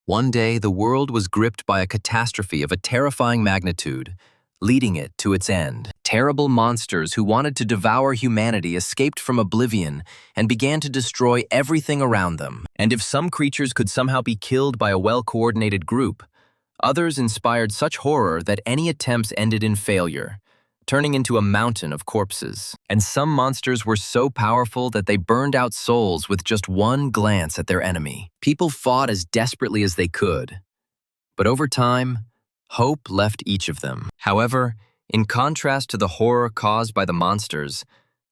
One day, the world was gripped by a catastrophe of a terrifying magnitude, leading it to its end. Terrible monsters who wanted to devour humanity escaped from oblivion and began to destroy everything around them. And if some creatures could somehow be killed by a well-coordinated group, others inspired such horror that any attempts ended in failure, turning into a mountain of corpses. And some monsters were so powerful that they burned out souls with just one glance at their enemy. People fought as desperately as they could, but over time, hope left each of them. However, in contrast to the horror caused by the monsters,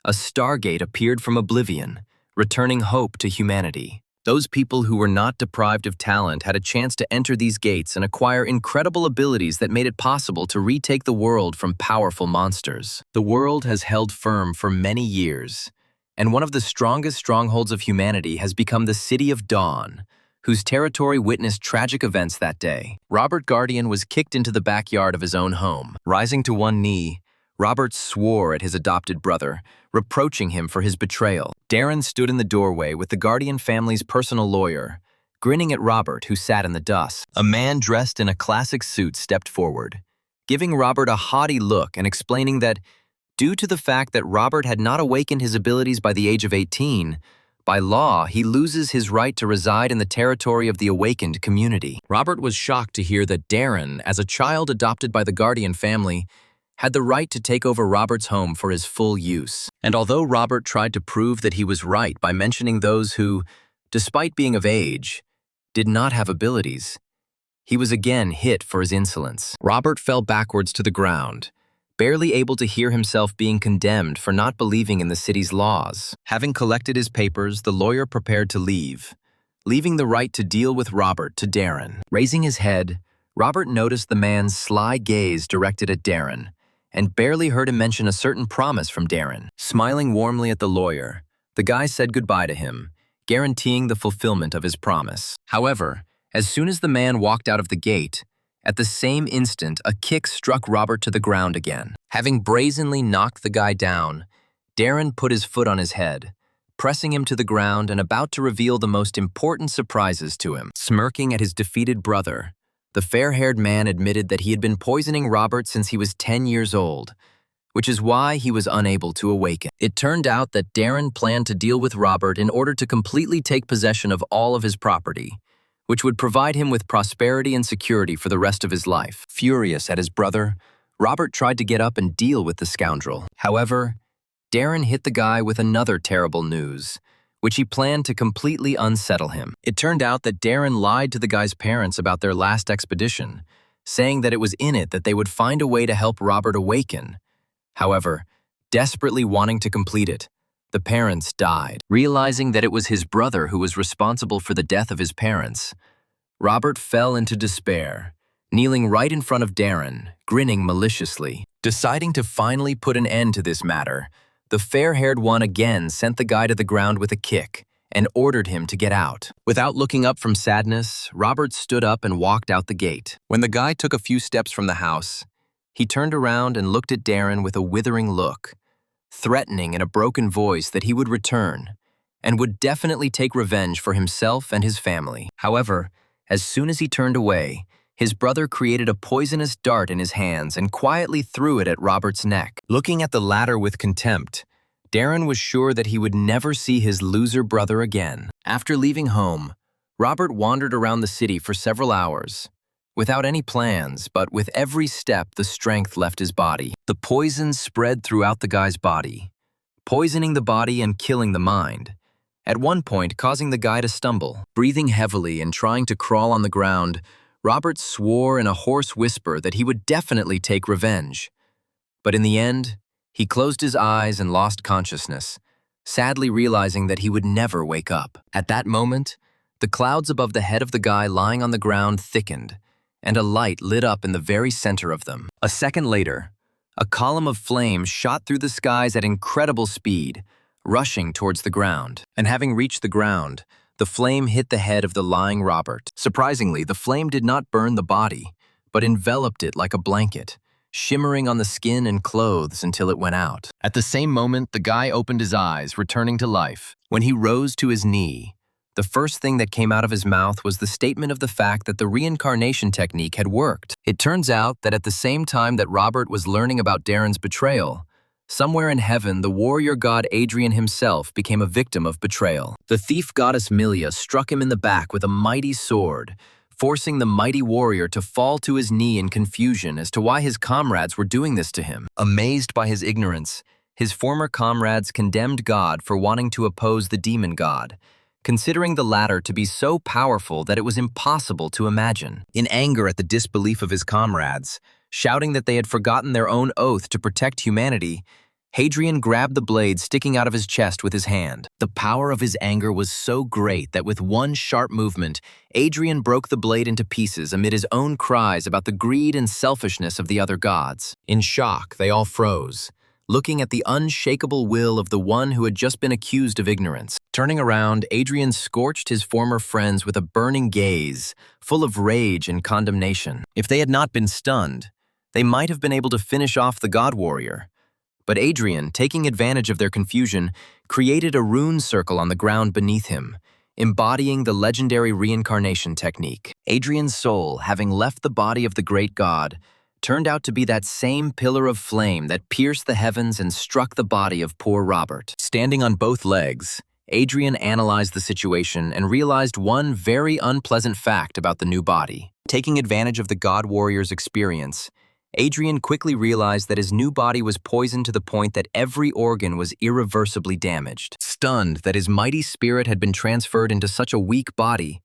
a stargate appeared from oblivion, returning hope to humanity. Those people who were not deprived of talent had a chance to enter these gates and acquire incredible abilities that made it possible to retake the world from powerful monsters. The world has held firm for many years, and one of the strongest strongholds of humanity has become the City of Dawn, whose territory witnessed tragic events that day. Robert Guardian was kicked into the backyard of his own home. Rising to one knee, Robert swore at his adopted brother, reproaching him for his betrayal. Darren stood in the doorway with the Guardian family's personal lawyer, grinning at Robert, who sat in the dust. A man dressed in a classic suit stepped forward, giving Robert a haughty look and explaining that, due to the fact that Robert had not awakened his abilities by the age of 18, by law, he loses his right to reside in the territory of the awakened community. Robert was shocked to hear that Darren, as a child adopted by the Guardian family, had the right to take over Robert's home for his full use. And although Robert tried to prove that he was right by mentioning those who, despite being of age, did not have abilities, he was again hit for his insolence. Robert fell backwards to the ground, barely able to hear himself being condemned for not believing in the city's laws. Having collected his papers, the lawyer prepared to leave, leaving the right to deal with Robert to Darren. Raising his head, Robert noticed the man's sly gaze directed at Darren, and barely heard him mention a certain promise from Darren. Smiling warmly at the lawyer, the guy said goodbye to him, guaranteeing the fulfillment of his promise. However, as soon as the man walked out of the gate, at the same instant, a kick struck Robert to the ground again. Having brazenly knocked the guy down, Darren put his foot on his head, pressing him to the ground and about to reveal the most important surprises to him. Smirking at his defeated brother, the fair-haired man admitted that he had been poisoning Robert since he was 10 years old, which is why he was unable to awaken. It turned out that Darren planned to deal with Robert in order to completely take possession of all of his property, which would provide him with prosperity and security for the rest of his life. Furious at his brother, Robert tried to get up and deal with the scoundrel. However, Darren hit the guy with another terrible news, which he planned to completely unsettle him. It turned out that Darren lied to the guy's parents about their last expedition, saying that it was in it that they would find a way to help Robert awaken. However, desperately wanting to complete it, the parents died. Realizing that it was his brother who was responsible for the death of his parents, Robert fell into despair, kneeling right in front of Darren, grinning maliciously. Deciding to finally put an end to this matter, the fair-haired one again sent the guy to the ground with a kick and ordered him to get out. Without looking up from sadness, Robert stood up and walked out the gate. When the guy took a few steps from the house, he turned around and looked at Darren with a withering look, threatening in a broken voice that he would return and would definitely take revenge for himself and his family. However, as soon as he turned away, his brother created a poisonous dart in his hands and quietly threw it at Robert's neck. Looking at the latter with contempt, Darren was sure that he would never see his loser brother again. After leaving home, Robert wandered around the city for several hours, without any plans, but with every step the strength left his body. The poison spread throughout the guy's body, poisoning the body and killing the mind, at one point causing the guy to stumble. Breathing heavily and trying to crawl on the ground, Robert swore in a hoarse whisper that he would definitely take revenge. But in the end, he closed his eyes and lost consciousness, sadly realizing that he would never wake up. At that moment, the clouds above the head of the guy lying on the ground thickened, and a light lit up in the very center of them. A second later, a column of flame shot through the skies at incredible speed, rushing towards the ground. And having reached the ground, the flame hit the head of the lying Robert. Surprisingly, the flame did not burn the body, but enveloped it like a blanket, shimmering on the skin and clothes until it went out. At the same moment, the guy opened his eyes, returning to life. When he rose to his knee, The first thing that came out of his mouth was the statement of the fact that the reincarnation technique had worked. It turns out that at the same time that Robert was learning about Darren's betrayal, somewhere in heaven, the warrior god Adrian himself became a victim of betrayal. The thief goddess Milia struck him in the back with a mighty sword, forcing the mighty warrior to fall to his knee in confusion as to why his comrades were doing this to him. Amazed by his ignorance, his former comrades condemned God for wanting to oppose the demon god, considering the latter to be so powerful that it was impossible to imagine. In anger at the disbelief of his comrades, shouting that they had forgotten their own oath to protect humanity, Hadrian grabbed the blade sticking out of his chest with his hand. The power of his anger was so great that with one sharp movement, Adrian broke the blade into pieces amid his own cries about the greed and selfishness of the other gods. In shock, they all froze, looking at the unshakable will of the one who had just been accused of ignorance. Turning around, Adrian scorched his former friends with a burning gaze, full of rage and condemnation. If they had not been stunned, they might have been able to finish off the god warrior. But Adrian, taking advantage of their confusion, created a rune circle on the ground beneath him, embodying the legendary reincarnation technique. Adrian's soul, having left the body of the great god, turned out to be that same pillar of flame that pierced the heavens and struck the body of poor Robert. Standing on both legs, Adrian analyzed the situation and realized one very unpleasant fact about the new body. Taking advantage of the god warrior's experience, Adrian quickly realized that his new body was poisoned to the point that every organ was irreversibly damaged. Stunned that his mighty spirit had been transferred into such a weak body,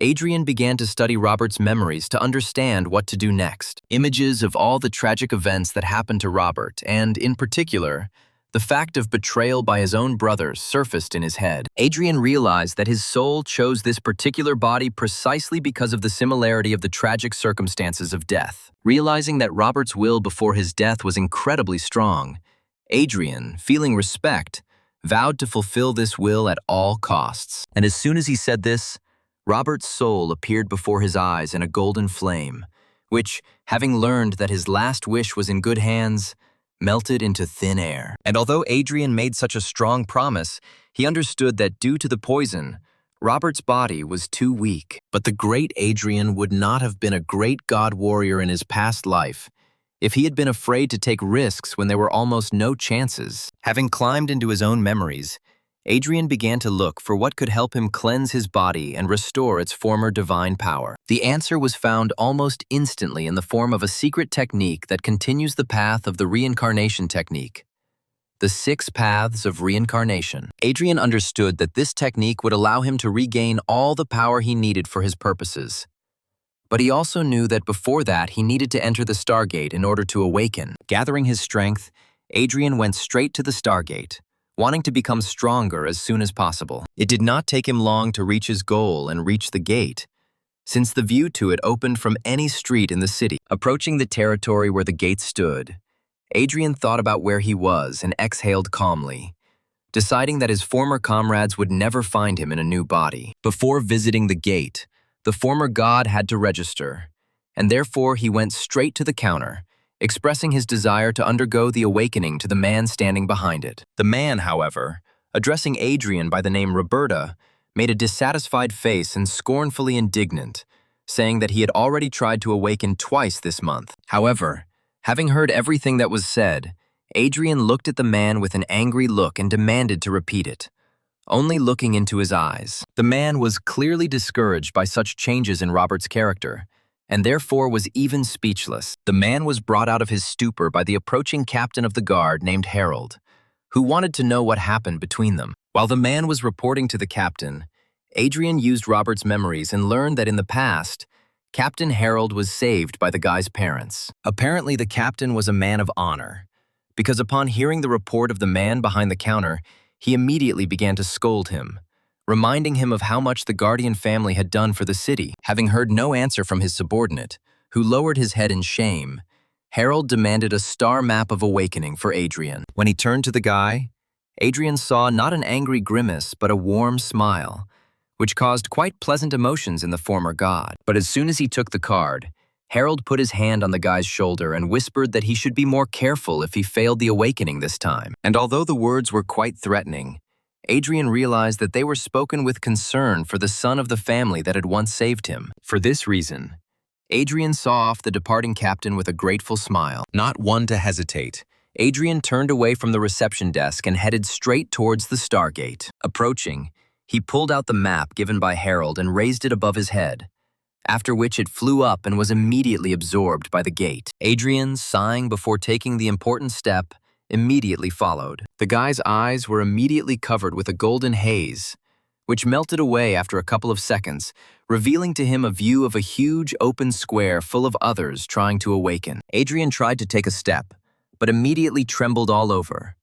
Adrian began to study Robert's memories to understand what to do next. Images of all the tragic events that happened to Robert, and, in particular, the fact of betrayal by his own brothers surfaced in his head. Adrian realized that his soul chose this particular body precisely because of the similarity of the tragic circumstances of death. Realizing that Robert's will before his death was incredibly strong, Adrian, feeling respect, vowed to fulfill this will at all costs. And as soon as he said this, Robert's soul appeared before his eyes in a golden flame, which, having learned that his last wish was in good hands, melted into thin air. And although Adrian made such a strong promise, he understood that due to the poison, Robert's body was too weak. But the great Adrian would not have been a great god warrior in his past life if he had been afraid to take risks when there were almost no chances. Having climbed into his own memories, Adrian began to look for what could help him cleanse his body and restore its former divine power. The answer was found almost instantly in the form of a secret technique that continues the path of the reincarnation technique. The 6 paths of reincarnation. Adrian understood that this technique would allow him to regain all the power he needed for his purposes. But he also knew that before that he needed to enter the Stargate in order to awaken. Gathering his strength, Adrian went straight to the Stargate, wanting to become stronger as soon as possible. It did not take him long to reach his goal and reach the gate, since the view to it opened from any street in the city. Approaching the territory where the gate stood, Adrian thought about where he was and exhaled calmly, deciding that his former comrades would never find him in a new body. Before visiting the gate, the former god had to register, and therefore he went straight to the counter, expressing his desire to undergo the awakening to the man standing behind it. The man, however, addressing Adrian by the name Roberta, made a dissatisfied face and scornfully indignant, saying that he had already tried to awaken twice this month. However, having heard everything that was said, Adrian looked at the man with an angry look and demanded to repeat it, only looking into his eyes. The man was clearly discouraged by such changes in Robert's character, and therefore was even speechless. The man was brought out of his stupor by the approaching captain of the guard named Harold, who wanted to know what happened between them. While the man was reporting to the captain, Adrian used Robert's memories and learned that in the past, Captain Harold was saved by the guy's parents. Apparently, the captain was a man of honor, because upon hearing the report of the man behind the counter, he immediately began to scold him, reminding him of how much the Guardian family had done for the city. Having heard no answer from his subordinate, who lowered his head in shame, Harold demanded a star map of awakening for Adrian. When he turned to the guy, Adrian saw not an angry grimace but a warm smile, which caused quite pleasant emotions in the former god. But as soon as he took the card, Harold put his hand on the guy's shoulder and whispered that he should be more careful if he failed the awakening this time. And although the words were quite threatening, Adrian realized that they were spoken with concern for the son of the family that had once saved him. For this reason, Adrian saw off the departing captain with a grateful smile. Not one to hesitate, Adrian turned away from the reception desk and headed straight towards the Stargate. Approaching, he pulled out the map given by Harold and raised it above his head, after which it flew up and was immediately absorbed by the gate. Adrian, sighing before taking the important step, immediately followed. The guy's eyes were immediately covered with a golden haze, which melted away after a couple of seconds, revealing to him a view of a huge open square full of others trying to awaken. Adrian tried to take a step, but immediately trembled all over,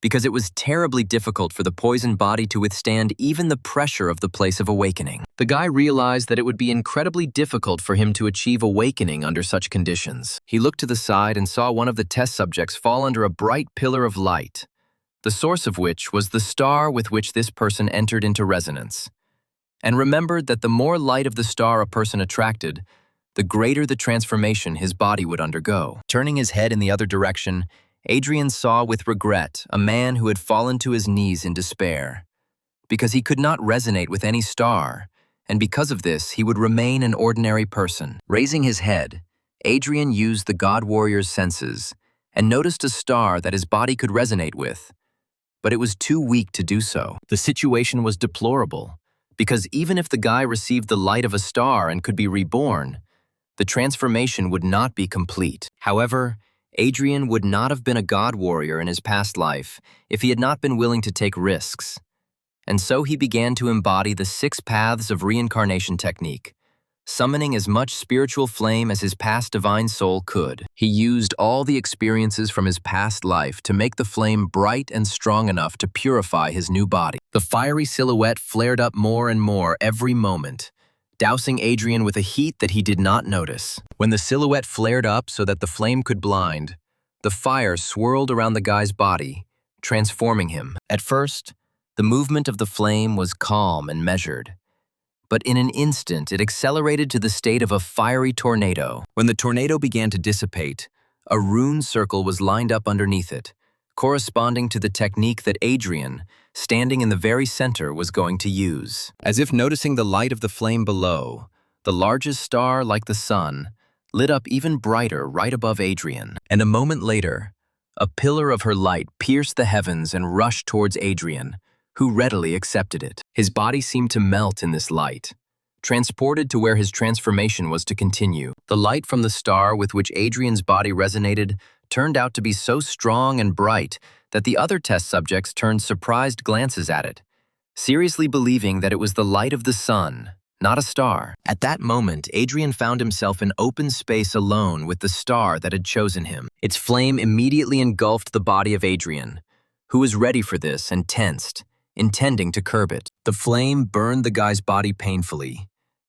because it was terribly difficult for the poisoned body to withstand even the pressure of the place of awakening. The guy realized that it would be incredibly difficult for him to achieve awakening under such conditions. He looked to the side and saw one of the test subjects fall under a bright pillar of light, the source of which was the star with which this person entered into resonance, and remembered that the more light of the star a person attracted, the greater the transformation his body would undergo. Turning his head in the other direction, Adrian saw with regret a man who had fallen to his knees in despair, because he could not resonate with any star, and because of this he would remain an ordinary person. Raising his head, Adrian used the God Warrior's senses and noticed a star that his body could resonate with, but it was too weak to do so. The situation was deplorable, because even if the guy received the light of a star and could be reborn, the transformation would not be complete. However, Adrian would not have been a God Warrior in his past life if he had not been willing to take risks, and so he began to embody the 6 paths of reincarnation technique, summoning as much spiritual flame as his past divine soul could. He used all the experiences from his past life to make the flame bright and strong enough to purify his new body. The fiery silhouette flared up more and more every moment, dousing Adrian with a heat that he did not notice. When the silhouette flared up so that the flame could blind, the fire swirled around the guy's body, transforming him. At first, the movement of the flame was calm and measured, but in an instant it accelerated to the state of a fiery tornado. When the tornado began to dissipate, a rune circle was lined up underneath it, corresponding to the technique that Adrian, standing in the very center, was going to use. As if noticing the light of the flame below, the largest star, like the sun, lit up even brighter right above Adrian. And a moment later, a pillar of her light pierced the heavens and rushed towards Adrian, who readily accepted it. His body seemed to melt in this light, transported to where his transformation was to continue. The light from the star with which Adrian's body resonated turned out to be so strong and bright that the other test subjects turned surprised glances at it, seriously believing that it was the light of the sun, not a star. At that moment, Adrian found himself in open space alone with the star that had chosen him. Its flame immediately engulfed the body of Adrian, who was ready for this and tensed, intending to curb it. The flame burned the guy's body painfully,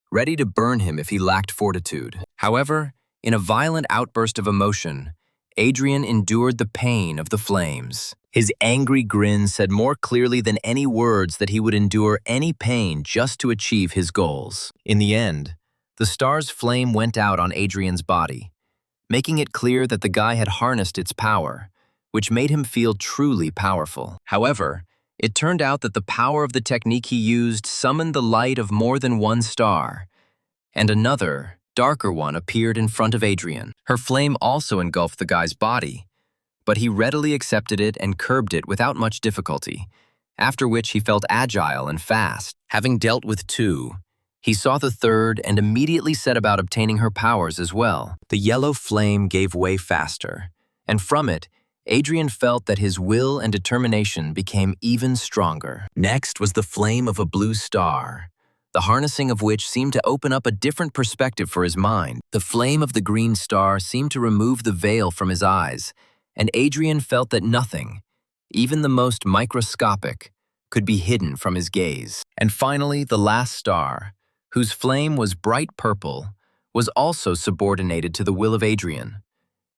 ready to burn him if he lacked fortitude. However, in a violent outburst of emotion, Adrian endured the pain of the flames. His angry grin said more clearly than any words that he would endure any pain just to achieve his goals. In the end, the star's flame went out on Adrian's body, making it clear that the guy had harnessed its power, which made him feel truly powerful. However, it turned out that the power of the technique he used summoned the light of more than one star, and another, darker one appeared in front of Adrian. Her flame also engulfed the guy's body, but he readily accepted it and curbed it without much difficulty, after which he felt agile and fast. Having dealt with 2, he saw the third and immediately set about obtaining her powers as well. The yellow flame gave way faster, and from it, Adrian felt that his will and determination became even stronger. Next was the flame of a blue star, the harnessing of which seemed to open up a different perspective for his mind. The flame of the green star seemed to remove the veil from his eyes, and Adrian felt that nothing, even the most microscopic, could be hidden from his gaze. And finally, the last star, whose flame was bright purple, was also subordinated to the will of Adrian,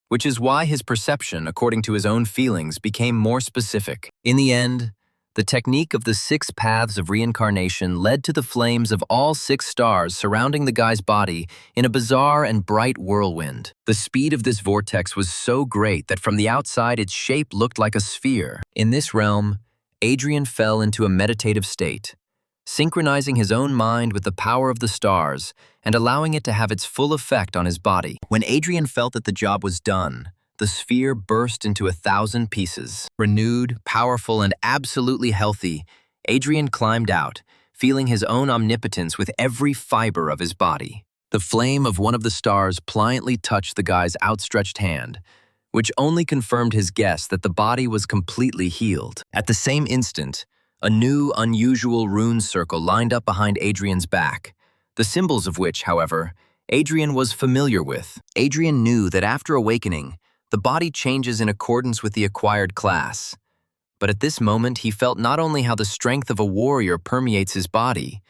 which is why his perception, according to his own feelings, became more specific. In the end, the technique of the 6 paths of reincarnation led to the flames of all 6 stars surrounding the guy's body in a bizarre and bright whirlwind. The speed of this vortex was so great that from the outside its shape looked like a sphere. In this realm, Adrian fell into a meditative state, synchronizing his own mind with the power of the stars and allowing it to have its full effect on his body. When Adrian felt that the job was done, the sphere burst into 1,000 pieces. Renewed, powerful, and absolutely healthy, Adrian climbed out, feeling his own omnipotence with every fiber of his body. The flame of one of the stars pliantly touched the guy's outstretched hand, which only confirmed his guess that the body was completely healed. At the same instant, a new, unusual rune circle lined up behind Adrian's back, the symbols of which, however, Adrian was familiar with. Adrian knew that after awakening, the body changes in accordance with the acquired class. But at this moment, he felt not only how the strength of a warrior permeates his body,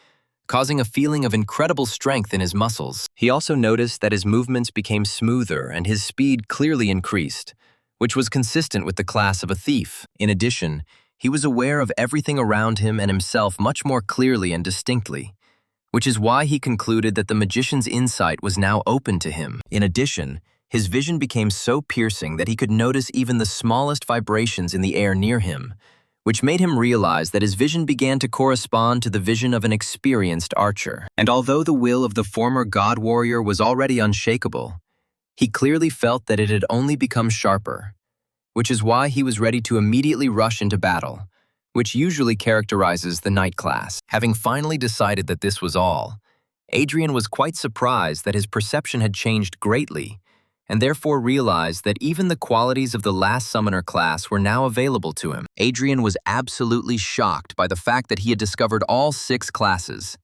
causing a feeling of incredible strength in his muscles. He also noticed that his movements became smoother and his speed clearly increased, which was consistent with the class of a thief. In addition, he was aware of everything around him and himself much more clearly and distinctly, which is why he concluded that the magician's insight was now open to him. In addition, his vision became so piercing that he could notice even the smallest vibrations in the air near him, which made him realize that his vision began to correspond to the vision of an experienced archer. And although the will of the former god warrior was already unshakable, he clearly felt that it had only become sharper, which is why he was ready to immediately rush into battle, which usually characterizes the knight class. Having finally decided that this was all, Adrian was quite surprised that his perception had changed greatly, and therefore realized that even the qualities of the last summoner class were now available to him. Adrian was absolutely shocked by the fact that he had discovered all 6 classes,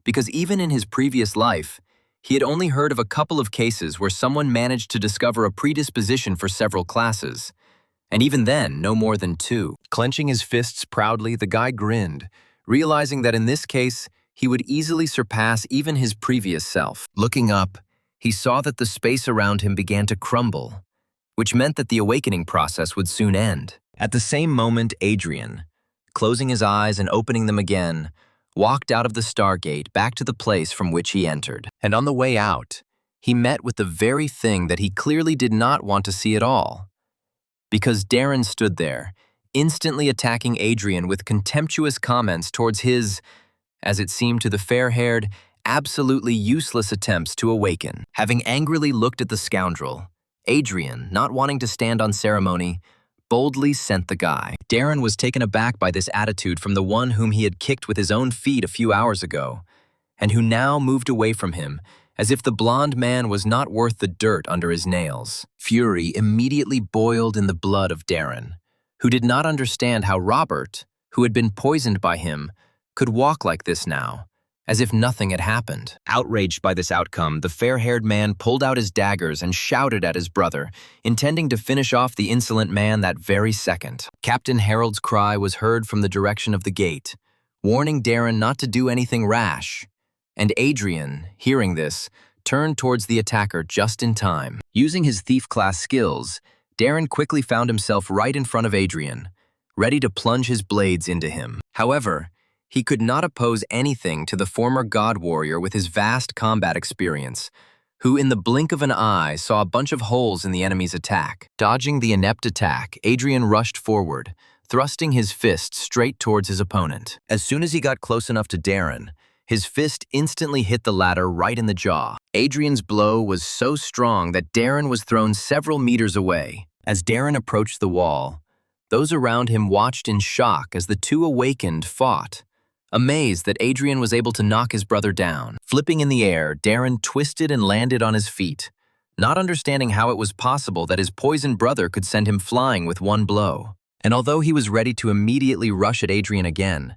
because even in his previous life, he had only heard of a couple of cases where someone managed to discover a predisposition for several classes, and even then, no more than 2. Clenching his fists proudly, the guy grinned, realizing that in this case, he would easily surpass even his previous self. Looking up, he saw that the space around him began to crumble, which meant that the awakening process would soon end. At the same moment, Adrian, closing his eyes and opening them again, walked out of the Stargate back to the place from which he entered. And on the way out, he met with the very thing that he clearly did not want to see at all. Because Darren stood there, instantly attacking Adrian with contemptuous comments towards his, as it seemed to the fair-haired, absolutely useless attempts to awaken. Having angrily looked at the scoundrel, Adrian, not wanting to stand on ceremony, boldly sent the guy. Darren was taken aback by this attitude from the one whom he had kicked with his own feet a few hours ago, and who now moved away from him as if the blond man was not worth the dirt under his nails. Fury immediately boiled in the blood of Darren, who did not understand how Robert, who had been poisoned by him, could walk like this now, as if nothing had happened. Outraged by this outcome, the fair-haired man pulled out his daggers and shouted at his brother, intending to finish off the insolent man that very second. Captain Harold's cry was heard from the direction of the gate, warning Darren not to do anything rash. And Adrian, hearing this, turned towards the attacker just in time. Using his thief-class skills, Darren quickly found himself right in front of Adrian, ready to plunge his blades into him. However, he could not oppose anything to the former god warrior with his vast combat experience, who in the blink of an eye saw a bunch of holes in the enemy's attack. Dodging the inept attack, Adrian rushed forward, thrusting his fist straight towards his opponent. As soon as he got close enough to Darren, his fist instantly hit the latter right in the jaw. Adrian's blow was so strong that Darren was thrown several meters away. As Darren approached the wall, those around him watched in shock as the two awakened fought, amazed that Adrian was able to knock his brother down. Flipping in the air, Darren twisted and landed on his feet, not understanding how it was possible that his poisoned brother could send him flying with one blow. And although he was ready to immediately rush at Adrian again,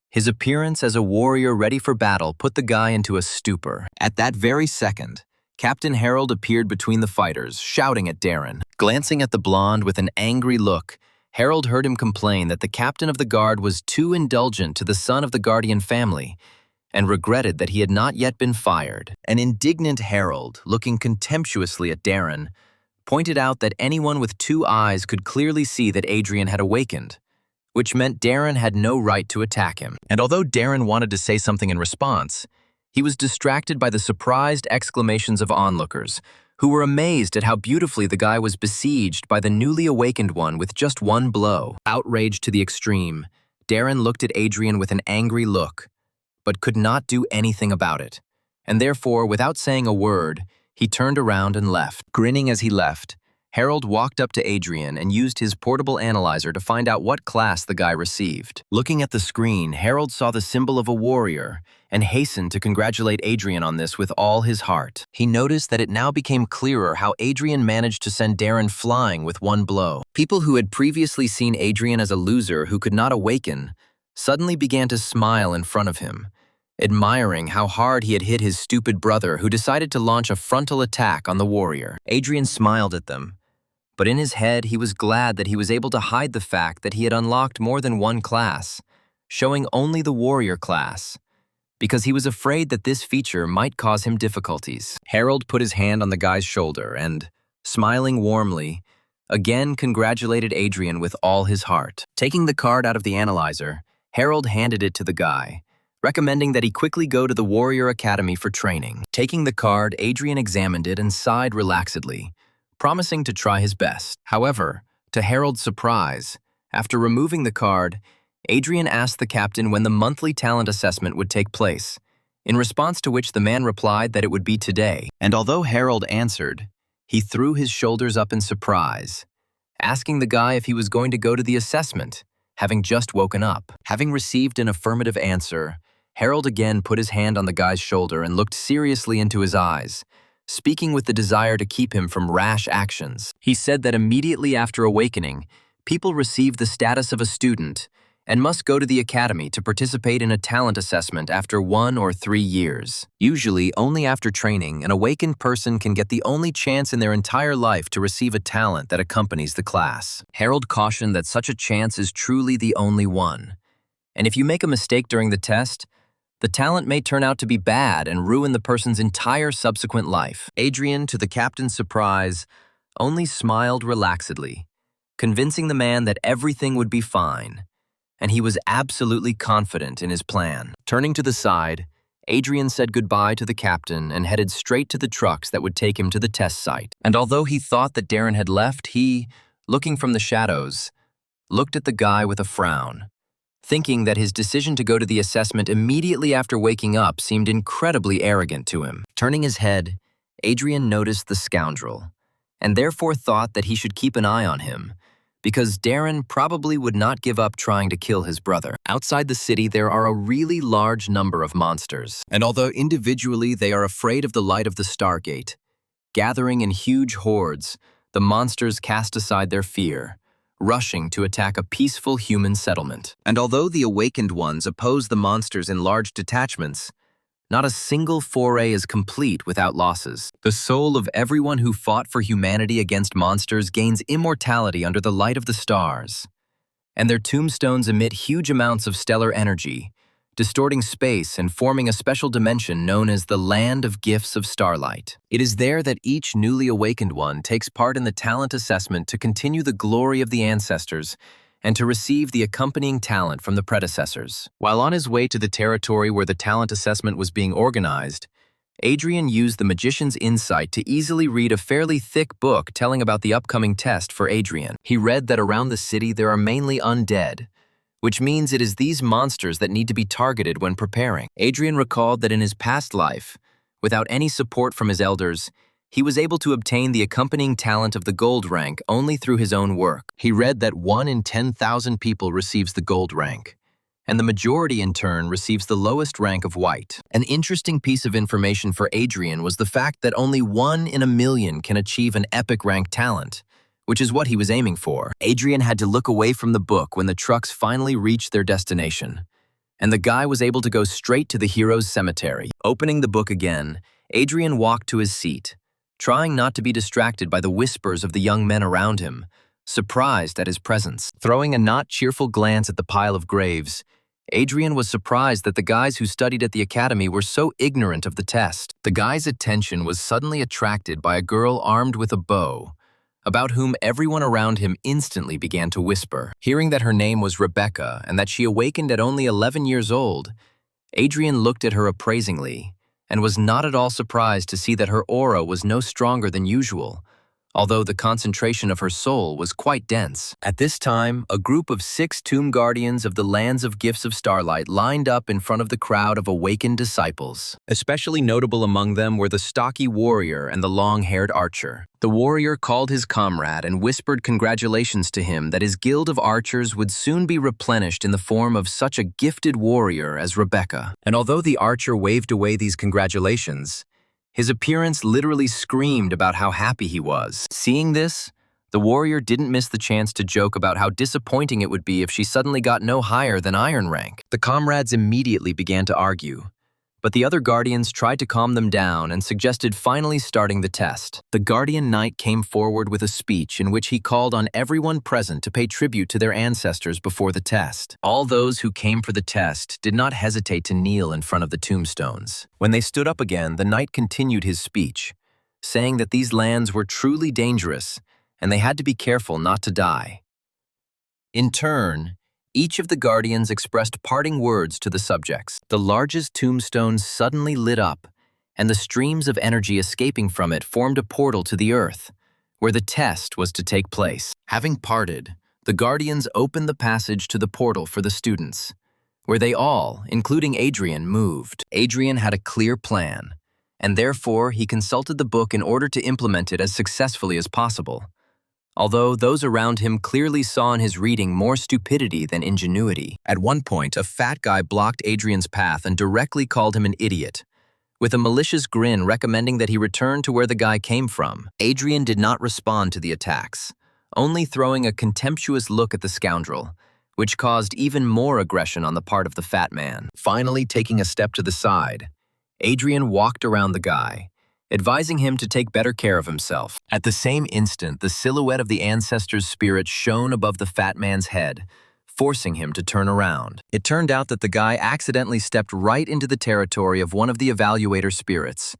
his appearance as a warrior ready for battle put the guy into a stupor. At that very second, Captain Harold appeared between the fighters, shouting at Darren. Glancing at the blonde with an angry look, Harold heard him complain that the captain of the guard was too indulgent to the son of the Guardian family, and regretted that he had not yet been fired. An indignant Harold, looking contemptuously at Darren, pointed out that anyone with 2 eyes could clearly see that Adrian had awakened, which meant Darren had no right to attack him. And although Darren wanted to say something in response, he was distracted by the surprised exclamations of onlookers, who were amazed at how beautifully the guy was besieged by the newly awakened one with just one blow. Outraged to the extreme, Darren looked at Adrian with an angry look, but could not do anything about it. And therefore, without saying a word, he turned around and left. Grinning as he left, Harold walked up to Adrian and used his portable analyzer to find out what class the guy received. Looking at the screen, Harold saw the symbol of a warrior and hastened to congratulate Adrian on this with all his heart. He noticed that it now became clearer how Adrian managed to send Darren flying with one blow. People who had previously seen Adrian as a loser who could not awaken suddenly began to smile in front of him, admiring how hard he had hit his stupid brother who decided to launch a frontal attack on the warrior. Adrian smiled at them, but in his head he was glad that he was able to hide the fact that he had unlocked more than one class, showing only the warrior class, because he was afraid that this feature might cause him difficulties. Harold put his hand on the guy's shoulder and, smiling warmly, again congratulated Adrian with all his heart. Taking the card out of the analyzer, Harold handed it to the guy, recommending that he quickly go to the Warrior Academy for training. Taking the card, Adrian examined it and sighed relaxedly, promising to try his best. However, to Harold's surprise, after removing the card, Adrian asked the captain when the monthly talent assessment would take place, in response to which the man replied that it would be today. And although Harold answered, he threw his shoulders up in surprise, asking the guy if he was going to go to the assessment, having just woken up. Having received an affirmative answer, Harold again put his hand on the guy's shoulder and looked seriously into his eyes, speaking with the desire to keep him from rash actions. He said that immediately after awakening, people receive the status of a student and must go to the academy to participate in a talent assessment after 1 or 3 years. Usually, only after training, an awakened person can get the only chance in their entire life to receive a talent that accompanies the class. Harold cautioned that such a chance is truly the only one, and if you make a mistake during the test, the talent may turn out to be bad and ruin the person's entire subsequent life. Adrian, to the captain's surprise, only smiled relaxedly, convincing the man that everything would be fine, and he was absolutely confident in his plan. Turning to the side, Adrian said goodbye to the captain and headed straight to the trucks that would take him to the test site. And although he thought that Darren had left, he, looking from the shadows, looked at the guy with a frown, thinking that his decision to go to the assessment immediately after waking up seemed incredibly arrogant to him. Turning his head, Adrian noticed the scoundrel, and therefore thought that he should keep an eye on him, because Darren probably would not give up trying to kill his brother. Outside the city, there are a really large number of monsters, and although individually they are afraid of the light of the Stargate, gathering in huge hordes, the monsters cast aside their fear, rushing to attack a peaceful human settlement. And although the awakened ones oppose the monsters in large detachments, not a single foray is complete without losses. The soul of everyone who fought for humanity against monsters gains immortality under the light of the stars, and their tombstones emit huge amounts of stellar energy, distorting space and forming a special dimension known as the Land of Gifts of Starlight. It is there that each newly awakened one takes part in the talent assessment to continue the glory of the ancestors and to receive the accompanying talent from the predecessors. While on his way to the territory where the talent assessment was being organized, Adrian used the magician's insight to easily read a fairly thick book telling about the upcoming test for Adrian. He read that around the city there are mainly undead, which means it is these monsters that need to be targeted when preparing. Adrian recalled that in his past life, without any support from his elders, he was able to obtain the accompanying talent of the gold rank only through his own work. He read that 1 in 10,000 people receives the gold rank, and the majority in turn receives the lowest rank of white. An interesting piece of information for Adrian was the fact that only 1 in a million can achieve an epic rank talent, which is what he was aiming for. Adrian had to look away from the book when the trucks finally reached their destination, and the guy was able to go straight to the hero's cemetery. Opening the book again, Adrian walked to his seat, trying not to be distracted by the whispers of the young men around him, surprised at his presence. Throwing a not cheerful glance at the pile of graves, Adrian was surprised that the guys who studied at the academy were so ignorant of the test. The guy's attention was suddenly attracted by a girl armed with a bow, about whom everyone around him instantly began to whisper. Hearing that her name was Rebecca and that she awakened at only 11 years old, Adrian looked at her appraisingly and was not at all surprised to see that her aura was no stronger than usual, although the concentration of her soul was quite dense. At this time, a group of 6 tomb guardians of the lands of gifts of starlight lined up in front of the crowd of awakened disciples. Especially notable among them were the stocky warrior and the long-haired archer. The warrior called his comrade and whispered congratulations to him that his guild of archers would soon be replenished in the form of such a gifted warrior as Rebecca. And although the archer waved away these congratulations, his appearance literally screamed about how happy he was. Seeing this, the warrior didn't miss the chance to joke about how disappointing it would be if she suddenly got no higher than iron rank. The comrades immediately began to argue, but the other guardians tried to calm them down and suggested finally starting the test. The guardian knight came forward with a speech in which he called on everyone present to pay tribute to their ancestors before the test. All those who came for the test did not hesitate to kneel in front of the tombstones. When they stood up again, the knight continued his speech, saying that these lands were truly dangerous and they had to be careful not to die. In turn, each of the guardians expressed parting words to the subjects. The largest tombstone suddenly lit up, and the streams of energy escaping from it formed a portal to the earth, where the test was to take place. Having parted, the guardians opened the passage to the portal for the students, where they all, including Adrian, moved. Adrian had a clear plan, and therefore he consulted the book in order to implement it as successfully as possible. Although those around him clearly saw in his reading more stupidity than ingenuity. At one point, a fat guy blocked Adrian's path and directly called him an idiot, with a malicious grin recommending that he return to where the guy came from. Adrian did not respond to the attacks, only throwing a contemptuous look at the scoundrel, which caused even more aggression on the part of the fat man. Finally, taking a step to the side, Adrian walked around the guy, advising him to take better care of himself. At the same instant, the silhouette of the ancestor's spirit shone above the fat man's head, forcing him to turn around. It turned out that the guy accidentally stepped right into the territory of one of the evaluator spirits,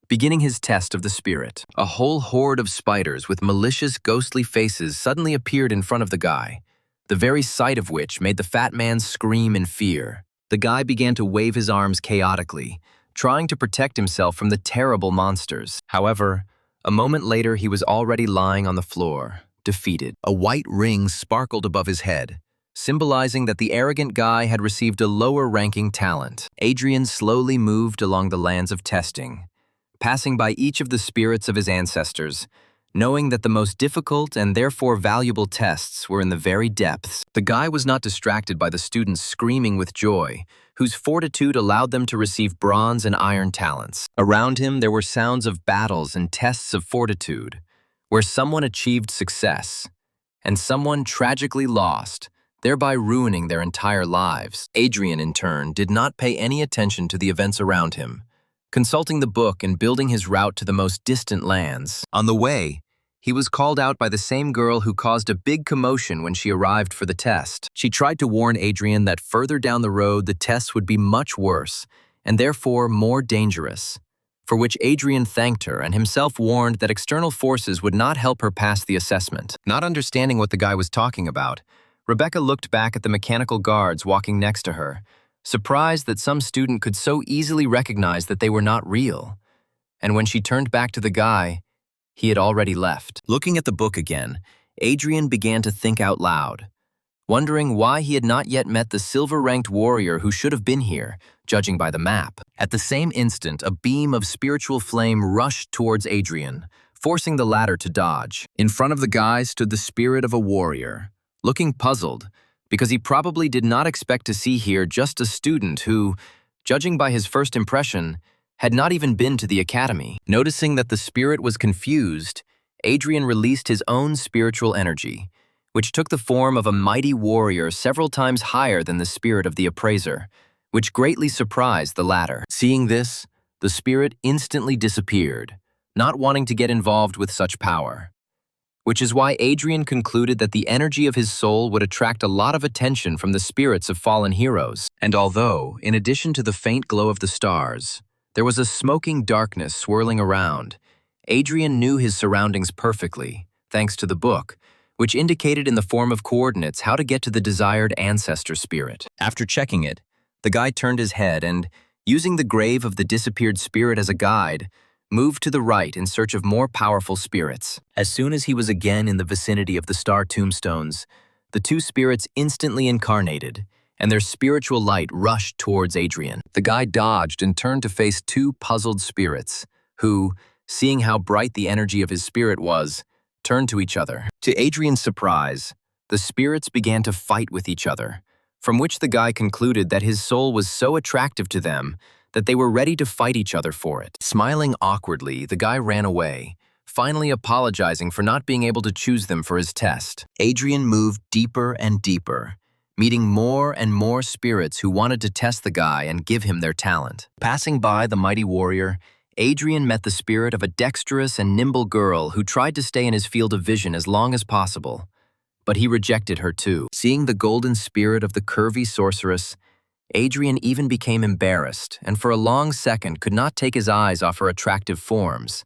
beginning his test of the spirit. A whole horde of spiders with malicious, ghostly faces suddenly appeared in front of the guy, the very sight of which made the fat man scream in fear. The guy began to wave his arms chaotically, trying to protect himself from the terrible monsters. However, a moment later he was already lying on the floor, defeated. A white ring sparkled above his head, symbolizing that the arrogant guy had received a lower-ranking talent. Adrian slowly moved along the lands of testing, passing by each of the spirits of his ancestors, knowing that the most difficult and therefore valuable tests were in the very depths. The guy was not distracted by the students screaming with joy, whose fortitude allowed them to receive bronze and iron talents. Around him there were sounds of battles and tests of fortitude, where someone achieved success, and someone tragically lost, thereby ruining their entire lives. Adrian, in turn, did not pay any attention to the events around him, consulting the book and building his route to the most distant lands. On the way, he was called out by the same girl who caused a big commotion when she arrived for the test. She tried to warn Adrian that further down the road the tests would be much worse, and therefore more dangerous, for which Adrian thanked her and himself warned that external forces would not help her pass the assessment. Not understanding what the guy was talking about, Rebecca looked back at the mechanical guards walking next to her, surprised that some student could so easily recognize that they were not real. And when she turned back to the guy, he had already left. Looking at the book again, Adrian began to think out loud, wondering why he had not yet met the silver-ranked warrior who should have been here, judging by the map. At the same instant, a beam of spiritual flame rushed towards Adrian, forcing the latter to dodge. In front of the guy stood the spirit of a warrior, looking puzzled, because he probably did not expect to see here just a student who, judging by his first impression, had not even been to the academy. Noticing that the spirit was confused, Adrian released his own spiritual energy, which took the form of a mighty warrior several times higher than the spirit of the appraiser, which greatly surprised the latter. Seeing this, the spirit instantly disappeared, not wanting to get involved with such power, which is why Adrian concluded that the energy of his soul would attract a lot of attention from the spirits of fallen heroes. And although, in addition to the faint glow of the stars, there was a smoking darkness swirling around, Adrian knew his surroundings perfectly, thanks to the book, which indicated in the form of coordinates how to get to the desired ancestor spirit. After checking it, the guy turned his head and, Using the grave of the disappeared spirit as a guide, moved to the right in search of more powerful spirits. As soon as he was again in the vicinity of the star tombstones, the two spirits instantly incarnated, and their spiritual light rushed towards Adrian. The guy dodged and turned to face two puzzled spirits, who, seeing how bright the energy of his spirit was, turned to each other. To Adrian's surprise, the spirits began to fight with each other, from which the guy concluded that his soul was so attractive to them that they were ready to fight each other for it. Smiling awkwardly, the guy ran away, finally apologizing for not being able to choose them for his test. Adrian moved deeper and deeper, meeting more and more spirits who wanted to test the guy and give him their talent. Passing by the mighty warrior, Adrian met the spirit of a dexterous and nimble girl who tried to stay in his field of vision as long as possible. But he rejected her too. Seeing the golden spirit of the curvy sorceress, Adrian even became embarrassed and for a long second could not take his eyes off her attractive forms.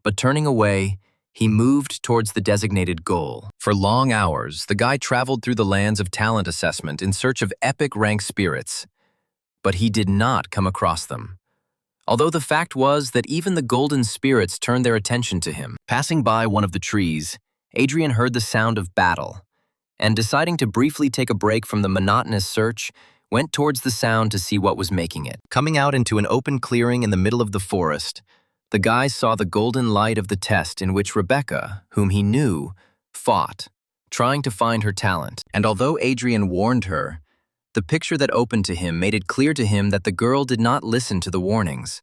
But turning away, he moved towards the designated goal. For long hours, the guy traveled through the lands of talent assessment in search of epic rank spirits, but he did not come across them. Although the fact was that even the golden spirits turned their attention to him. Passing by one of the trees, Adrian heard the sound of battle, and deciding to briefly take a break from the monotonous search, went towards the sound to see what was making it. Coming out into an open clearing in the middle of the forest, the guy saw the golden light of the test in which Rebecca, whom he knew, fought, trying to find her talent. And although Adrian warned her, the picture that opened to him made it clear to him that the girl did not listen to the warnings,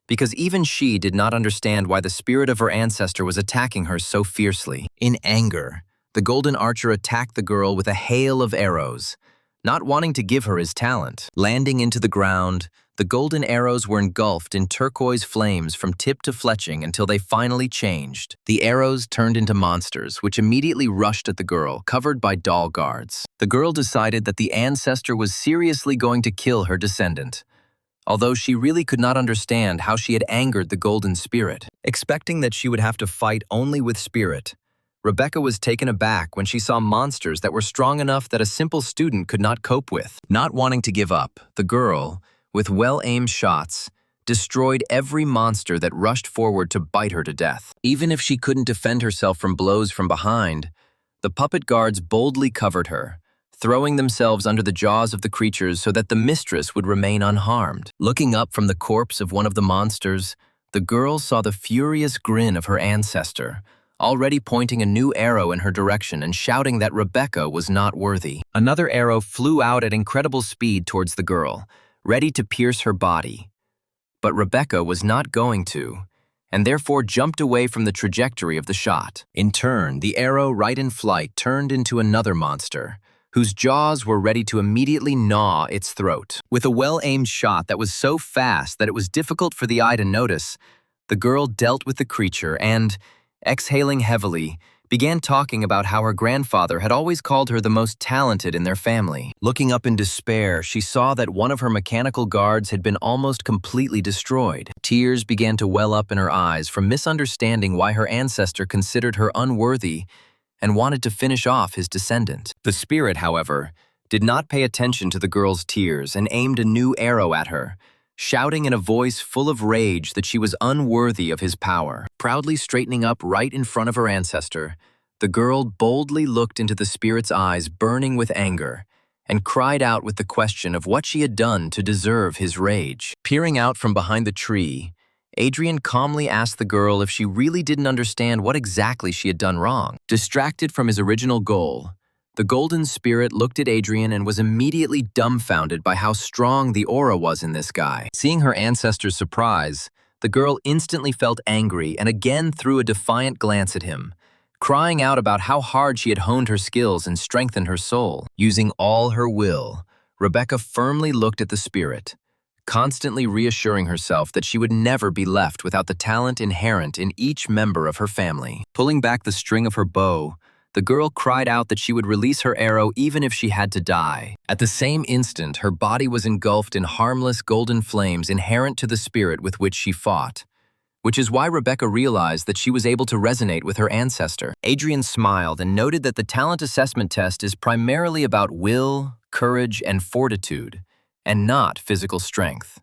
because even she did not understand why the spirit of her ancestor was attacking her so fiercely. In anger, the golden archer attacked the girl with a hail of arrows, not wanting to give her his talent. Landing into the ground, the golden arrows were engulfed in turquoise flames from tip to fletching until they finally changed. The arrows turned into monsters, which immediately rushed at the girl, covered by doll guards. The girl decided that the ancestor was seriously going to kill her descendant, although she really could not understand how she had angered the golden spirit. Expecting that she would have to fight only with spirit, Rebecca was taken aback when she saw monsters that were strong enough that a simple student could not cope with. Not wanting to give up, the girl, with well-aimed shots, destroyed every monster that rushed forward to bite her to death. Even if she couldn't defend herself from blows from behind, the puppet guards boldly covered her, throwing themselves under the jaws of the creatures so that the mistress would remain unharmed. Looking up from the corpse of one of the monsters, the girl saw the furious grin of her ancestor, already pointing a new arrow in her direction and shouting that Rebecca was not worthy. Another arrow flew out at incredible speed towards the girl, ready to pierce her body. But Rebecca was not going to, and therefore jumped away from the trajectory of the shot. In turn, the arrow right in flight turned into another monster, whose jaws were ready to immediately gnaw its throat. With a well-aimed shot that was so fast that it was difficult for the eye to notice, the girl dealt with the creature and, exhaling heavily, began talking about how her grandfather had always called her the most talented in their family. Looking up in despair, she saw that one of her mechanical guards had been almost completely destroyed. Tears began to well up in her eyes from misunderstanding why her ancestor considered her unworthy and wanted to finish off his descendant. The spirit, however, did not pay attention to the girl's tears and aimed a new arrow at her, shouting in a voice full of rage that she was unworthy of his power. Proudly straightening up right in front of her ancestor, the girl boldly looked into the spirit's eyes burning with anger and cried out with the question of what she had done to deserve his rage. Peering out from behind the tree, Adrian calmly asked the girl if she really didn't understand what exactly she had done wrong. Distracted from his original goal, the golden spirit looked at Adrian and was immediately dumbfounded by how strong the aura was in this guy. Seeing her ancestor's surprise, the girl instantly felt angry and again threw a defiant glance at him, crying out about how hard she had honed her skills and strengthened her soul. Using all her will, Rebecca firmly looked at the spirit, constantly reassuring herself that she would never be left without the talent inherent in each member of her family. Pulling back the string of her bow, the girl cried out that she would release her arrow even if she had to die. At the same instant, her body was engulfed in harmless golden flames inherent to the spirit with which she fought, which is why Rebecca realized that she was able to resonate with her ancestor. Adrian smiled and noted that the talent assessment test is primarily about will, courage, and fortitude, and not physical strength.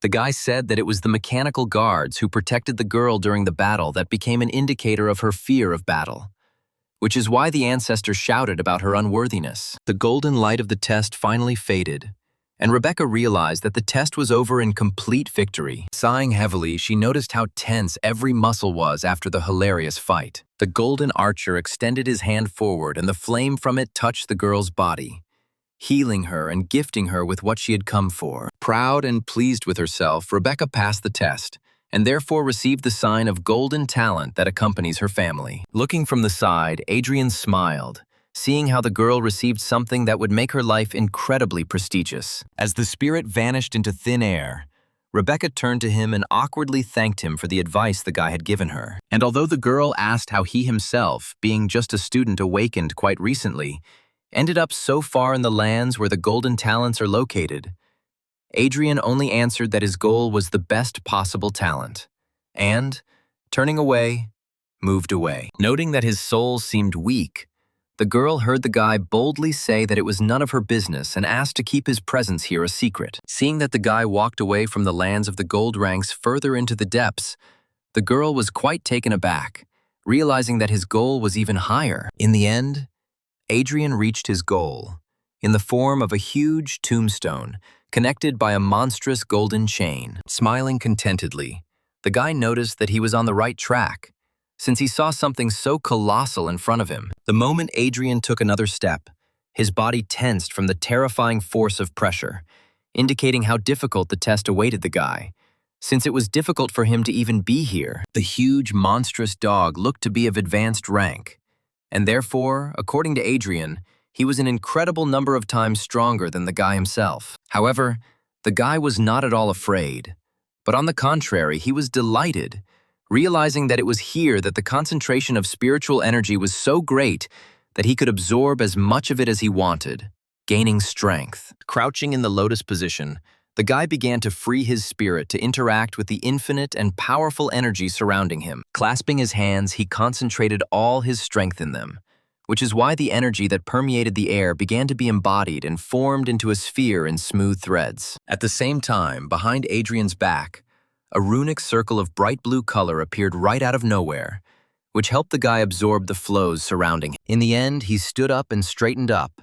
The guy said that it was the mechanical guards who protected the girl during the battle that became an indicator of her fear of battle, which is why the ancestor shouted about her unworthiness. The golden light of the test finally faded, and Rebecca realized that the test was over in complete victory. Sighing heavily, she noticed how tense every muscle was after the hilarious fight. The golden archer extended his hand forward, and the flame from it touched the girl's body, healing her and gifting her with what she had come for. Proud and pleased with herself, Rebecca passed the test, and therefore received the sign of golden talent that accompanies her family. Looking from the side, Adrian smiled, seeing how the girl received something that would make her life incredibly prestigious. As the spirit vanished into thin air, Rebecca turned to him and awkwardly thanked him for the advice the guy had given her. And although the girl asked how he himself, being just a student awakened quite recently, ended up so far in the lands where the golden talents are located, Adrian only answered that his goal was the best possible talent, and, turning away, moved away. Noting that his soul seemed weak, the girl heard the guy boldly say that it was none of her business and asked to keep his presence here a secret. Seeing that the guy walked away from the lands of the gold ranks further into the depths, the girl was quite taken aback, realizing that his goal was even higher. In the end, Adrian reached his goal, in the form of a huge tombstone connected by a monstrous golden chain. Smiling contentedly, the guy noticed that he was on the right track, since he saw something so colossal in front of him. The moment Adrian took another step, his body tensed from the terrifying force of pressure, indicating how difficult the test awaited the guy, since it was difficult for him to even be here. The huge, monstrous dog looked to be of advanced rank, and therefore, according to Adrian, he was an incredible number of times stronger than the guy himself. However, the guy was not at all afraid, but on the contrary, he was delighted, realizing that it was here that the concentration of spiritual energy was so great that he could absorb as much of it as he wanted, gaining strength. Crouching in the lotus position, the guy began to free his spirit to interact with the infinite and powerful energy surrounding him. Clasping his hands, he concentrated all his strength in them, which is why the energy that permeated the air began to be embodied and formed into a sphere in smooth threads. At the same time, behind Adrian's back, a runic circle of bright blue color appeared right out of nowhere, which helped the guy absorb the flows surrounding him. In the end, he stood up and straightened up,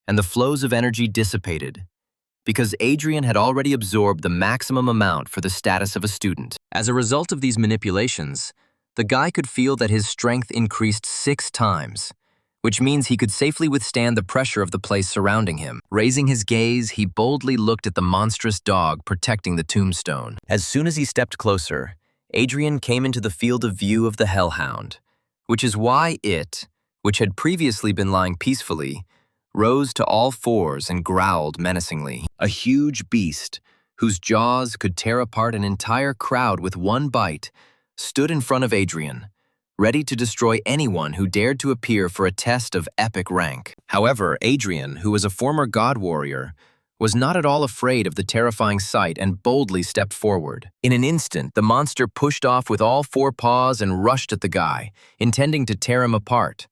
and the flows of energy dissipated, because Adrian had already absorbed the maximum amount for the status of a student. As a result of these manipulations, the guy could feel that his strength increased 6 times, which means he could safely withstand the pressure of the place surrounding him. Raising his gaze, he boldly looked at the monstrous dog protecting the tombstone. As soon as he stepped closer, Adrian came into the field of view of the hellhound, which is why it, which had previously been lying peacefully, rose to all fours and growled menacingly. A huge beast, whose jaws could tear apart an entire crowd with one bite, stood in front of Adrian, ready to destroy anyone who dared to appear for a test of epic rank. However, Adrian, who was a former god warrior, was not at all afraid of the terrifying sight and boldly stepped forward. In an instant, the monster pushed off with all 4 paws and rushed at the guy, intending to tear him apart.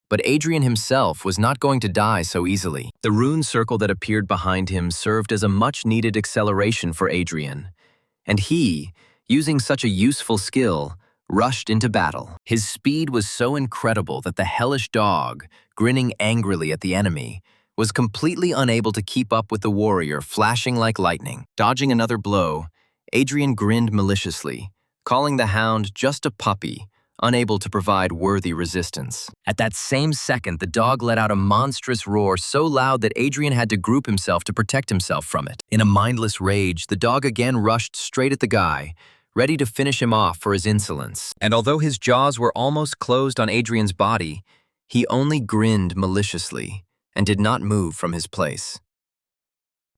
But Adrian himself was not going to die so easily. The rune circle that appeared behind him served as a much-needed acceleration for Adrian, and he, using such a useful skill, rushed into battle. His speed was so incredible that the hellish dog, grinning angrily at the enemy, was completely unable to keep up with the warrior flashing like lightning. Dodging another blow, Adrian grinned maliciously, calling the hound just a puppy, unable to provide worthy resistance. At that same second, the dog let out a monstrous roar so loud that Adrian had to group himself to protect himself from it. In a mindless rage, the dog again rushed straight at the guy, ready to finish him off for his insolence. And although his jaws were almost closed on Adrian's body, he only grinned maliciously and did not move from his place.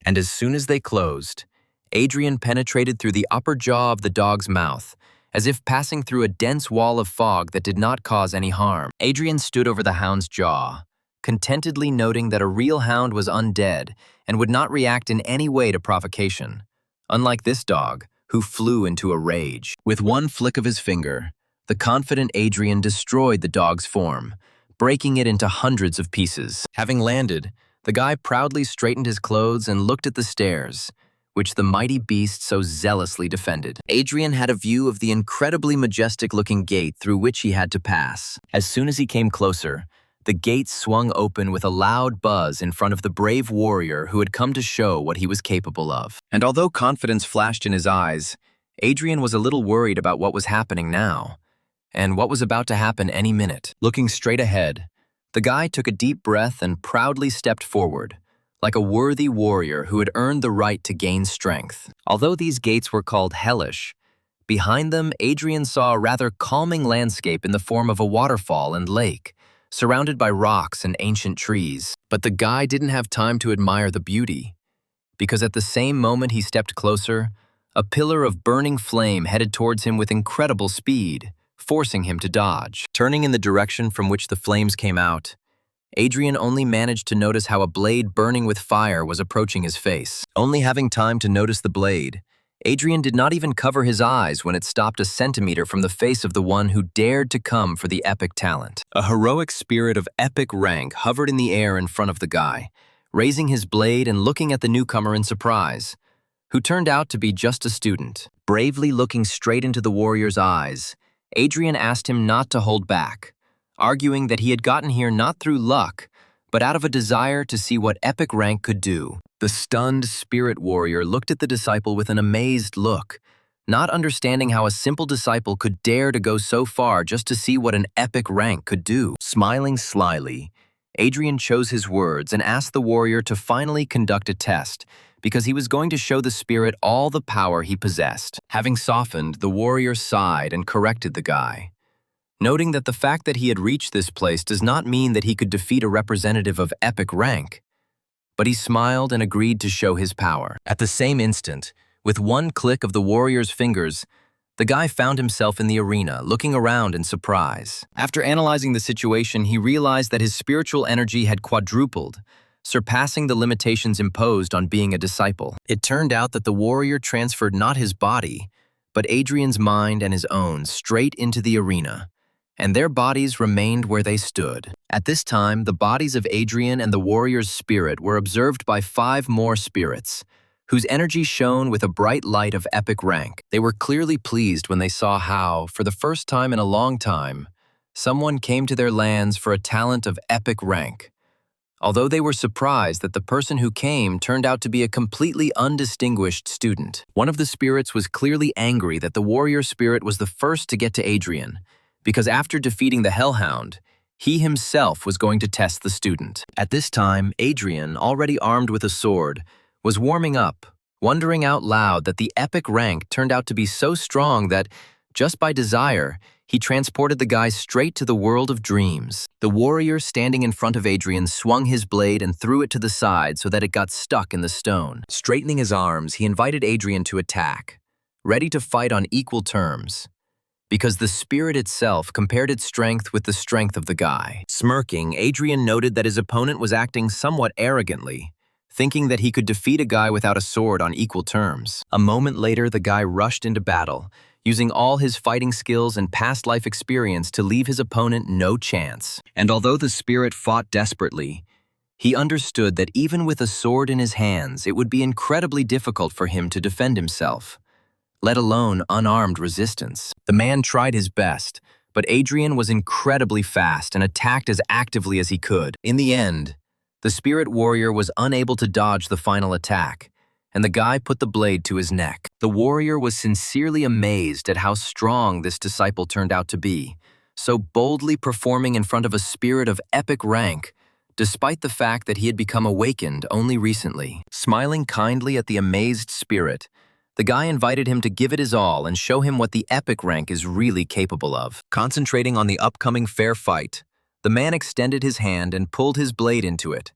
And as soon as they closed, Adrian penetrated through the upper jaw of the dog's mouth, as if passing through a dense wall of fog that did not cause any harm. Adrian stood over the hound's jaw, contentedly noting that a real hound was undead and would not react in any way to provocation, unlike this dog, who flew into a rage. With one flick of his finger, the confident Adrian destroyed the dog's form, breaking it into hundreds of pieces. Having landed, the guy proudly straightened his clothes and looked at the stairs, which the mighty beast so zealously defended. Adrian had a view of the incredibly majestic-looking gate through which he had to pass. As soon as he came closer, the gate swung open with a loud buzz in front of the brave warrior who had come to show what he was capable of. And although confidence flashed in his eyes, Adrian was a little worried about what was happening now, and what was about to happen any minute. Looking straight ahead, the guy took a deep breath and proudly stepped forward, like a worthy warrior who had earned the right to gain strength. Although these gates were called hellish, behind them Adrian saw a rather calming landscape in the form of a waterfall and lake, surrounded by rocks and ancient trees. But the guy didn't have time to admire the beauty, because at the same moment he stepped closer, a pillar of burning flame headed towards him with incredible speed, forcing him to dodge. Turning in the direction from which the flames came out, Adrian only managed to notice how a blade burning with fire was approaching his face. Only having time to notice the blade, Adrian did not even cover his eyes when it stopped a centimeter from the face of the one who dared to come for the epic talent. A heroic spirit of epic rank hovered in the air in front of the guy, raising his blade and looking at the newcomer in surprise, who turned out to be just a student. Bravely looking straight into the warrior's eyes, Adrian asked him not to hold back, arguing that he had gotten here not through luck, but out of a desire to see what epic rank could do. The stunned spirit warrior looked at the disciple with an amazed look, not understanding how a simple disciple could dare to go so far just to see what an epic rank could do. Smiling slyly, Adrian chose his words and asked the warrior to finally conduct a test, because he was going to show the spirit all the power he possessed. Having softened, the warrior sighed and corrected the guy, noting that the fact that he had reached this place does not mean that he could defeat a representative of epic rank. But he smiled and agreed to show his power. At the same instant, with one click of the warrior's fingers, the guy found himself in the arena, looking around in surprise. After analyzing the situation, he realized that his spiritual energy had quadrupled, surpassing the limitations imposed on being a disciple. It turned out that the warrior transferred not his body, but Adrian's mind and his own straight into the arena, and their bodies remained where they stood. At this time, the bodies of Adrian and the warrior's spirit were observed by 5 more spirits, whose energy shone with a bright light of epic rank. They were clearly pleased when they saw how, for the first time in a long time, someone came to their lands for a talent of epic rank, although they were surprised that the person who came turned out to be a completely undistinguished student. One of the spirits was clearly angry that the warrior spirit was the first to get to Adrian, because after defeating the Hellhound, he himself was going to test the student. At this time, Adrian, already armed with a sword, was warming up, wondering out loud that the epic rank turned out to be so strong that, just by desire, he transported the guy straight to the world of dreams. The warrior standing in front of Adrian swung his blade and threw it to the side so that it got stuck in the stone. Straightening his arms, he invited Adrian to attack, ready to fight on equal terms, because the spirit itself compared its strength with the strength of the guy. Smirking, Adrian noted that his opponent was acting somewhat arrogantly, thinking that he could defeat a guy without a sword on equal terms. A moment later, the guy rushed into battle, using all his fighting skills and past life experience to leave his opponent no chance. And although the spirit fought desperately, he understood that even with a sword in his hands, it would be incredibly difficult for him to defend himself, let alone unarmed resistance. The man tried his best, but Adrian was incredibly fast and attacked as actively as he could. In the end, the spirit warrior was unable to dodge the final attack, and the guy put the blade to his neck. The warrior was sincerely amazed at how strong this disciple turned out to be, so boldly performing in front of a spirit of epic rank, despite the fact that he had become awakened only recently. Smiling kindly at the amazed spirit, the guy invited him to give it his all and show him what the epic rank is really capable of. Concentrating on the upcoming fair fight, the man extended his hand and pulled his blade into it,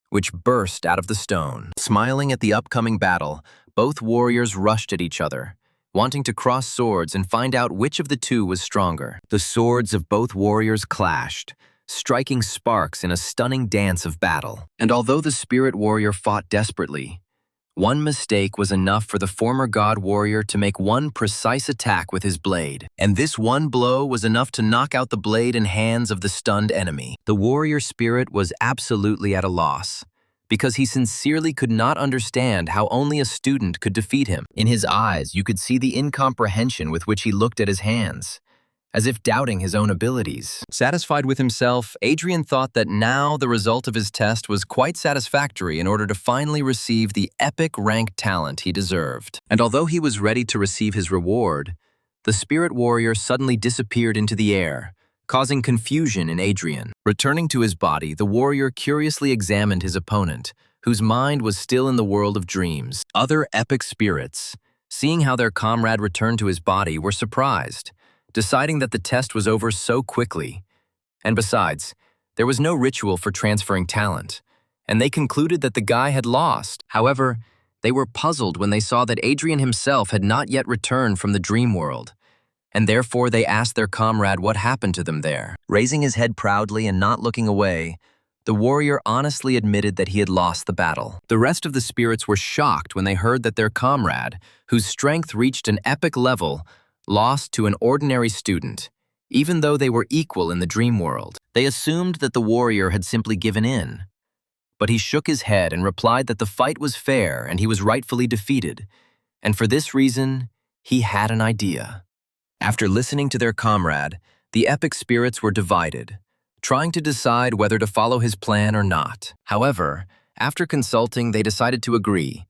which burst out of the stone. Smiling at the upcoming battle, both warriors rushed at each other, wanting to cross swords and find out which of the two was stronger. The swords of both warriors clashed, striking sparks in a stunning dance of battle. And although the spirit warrior fought desperately, one mistake was enough for the former god warrior to make one precise attack with his blade, and this one blow was enough to knock out the blade and hands of the stunned enemy. The warrior spirit was absolutely at a loss, because he sincerely could not understand how only a student could defeat him. In his eyes, you could see the incomprehension with which he looked at his hands, as if doubting his own abilities. Satisfied with himself, Adrian thought that now the result of his test was quite satisfactory in order to finally receive the epic rank talent he deserved. And although he was ready to receive his reward, the spirit warrior suddenly disappeared into the air, causing confusion in Adrian. Returning to his body, the warrior curiously examined his opponent, whose mind was still in the world of dreams. Other epic spirits, seeing how their comrade returned to his body, were surprised, deciding that the test was over so quickly. And besides, there was no ritual for transferring talent, and they concluded that the guy had lost. However, they were puzzled when they saw that Adrian himself had not yet returned from the dream world, and therefore they asked their comrade what happened to them there. Raising his head proudly and not looking away, the warrior honestly admitted that he had lost the battle. The rest of the spirits were shocked when they heard that their comrade, whose strength reached an epic level, lost to an ordinary student, even though they were equal in the dream world. They assumed that the warrior had simply given in, but he shook his head and replied that the fight was fair and he was rightfully defeated, and for this reason, he had an idea. After listening to their comrade, the epic spirits were divided, trying to decide whether to follow his plan or not. However, after consulting, they decided to agree,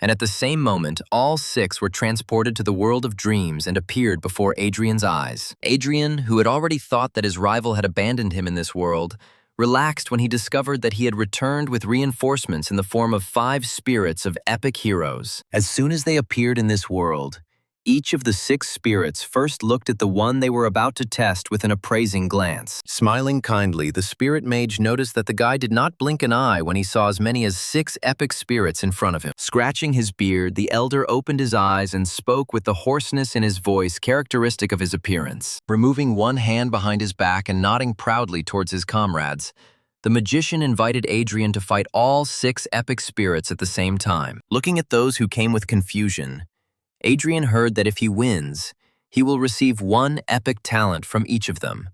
and at the same moment, all 6 were transported to the world of dreams and appeared before Adrian's eyes. Adrian, who had already thought that his rival had abandoned him in this world, relaxed when he discovered that he had returned with reinforcements in the form of 5 spirits of epic heroes. As soon as they appeared in this world, each of the 6 spirits first looked at the one they were about to test with an appraising glance. Smiling kindly, the spirit mage noticed that the guy did not blink an eye when he saw as many as 6 epic spirits in front of him. Scratching his beard, the elder opened his eyes and spoke with the hoarseness in his voice characteristic of his appearance. Removing one hand behind his back and nodding proudly towards his comrades, the magician invited Adrian to fight all 6 epic spirits at the same time. Looking at those who came with confusion, Adrian heard that if he wins, he will receive 1 epic talent from each of them,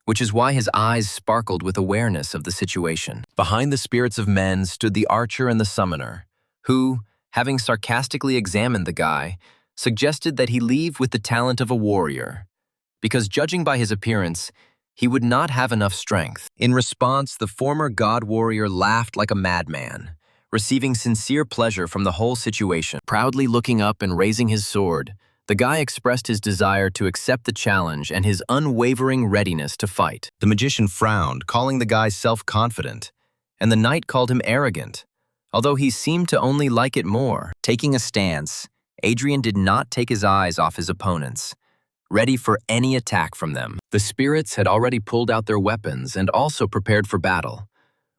which is why his eyes sparkled with awareness of the situation. Behind the spirits of men stood the archer and the summoner, who, having sarcastically examined the guy, suggested that he leave with the talent of a warrior, because judging by his appearance, he would not have enough strength. In response, the former god warrior laughed like a madman, receiving sincere pleasure from the whole situation. Proudly looking up and raising his sword, the guy expressed his desire to accept the challenge and his unwavering readiness to fight. The magician frowned, calling the guy self-confident, and the knight called him arrogant, although he seemed to only like it more. Taking a stance, Adrian did not take his eyes off his opponents, ready for any attack from them. The spirits had already pulled out their weapons and also prepared for battle,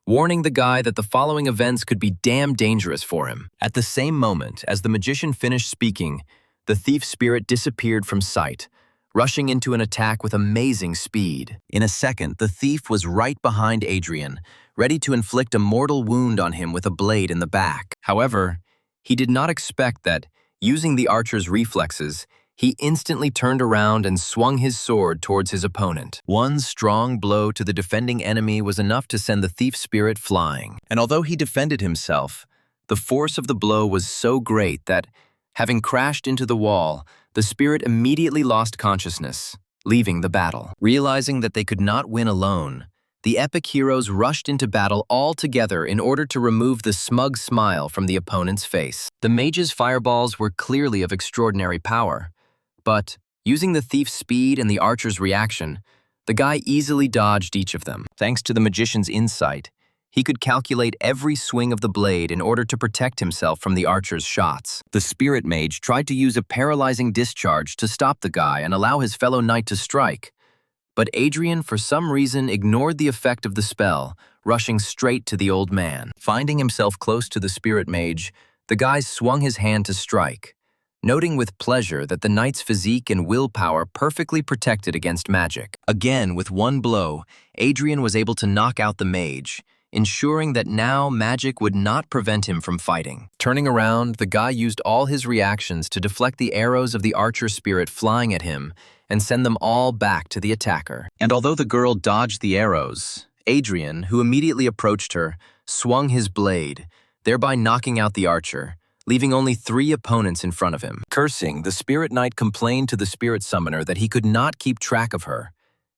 warning the guy that the following events could be damn dangerous for him. At the same moment, as the magician finished speaking, the thief spirit disappeared from sight, rushing into an attack with amazing speed. In a second, the thief was right behind Adrian, ready to inflict a mortal wound on him with a blade in the back. However, he did not expect that, using the archer's reflexes, he instantly turned around and swung his sword towards his opponent. One strong blow to the defending enemy was enough to send the thief spirit flying. And although he defended himself, the force of the blow was so great that, having crashed into the wall, the spirit immediately lost consciousness, leaving the battle. Realizing that they could not win alone, the epic heroes rushed into battle all together in order to remove the smug smile from the opponent's face. The mage's fireballs were clearly of extraordinary power, but, using the thief's speed and the archer's reaction, the guy easily dodged each of them. Thanks to the magician's insight, he could calculate every swing of the blade in order to protect himself from the archer's shots. The spirit mage tried to use a paralyzing discharge to stop the guy and allow his fellow knight to strike, but Adrian, for some reason, ignored the effect of the spell, rushing straight to the old man. Finding himself close to the spirit mage, the guy swung his hand to strike, noting with pleasure that the knight's physique and willpower perfectly protected against magic. Again, with one blow, Adrian was able to knock out the mage, ensuring that now magic would not prevent him from fighting. Turning around, the guy used all his reactions to deflect the arrows of the archer spirit flying at him and send them all back to the attacker. And although the girl dodged the arrows, Adrian, who immediately approached her, swung his blade, thereby knocking out the archer, leaving only 3 opponents in front of him. Cursing, the Spirit Knight complained to the Spirit Summoner that he could not keep track of her,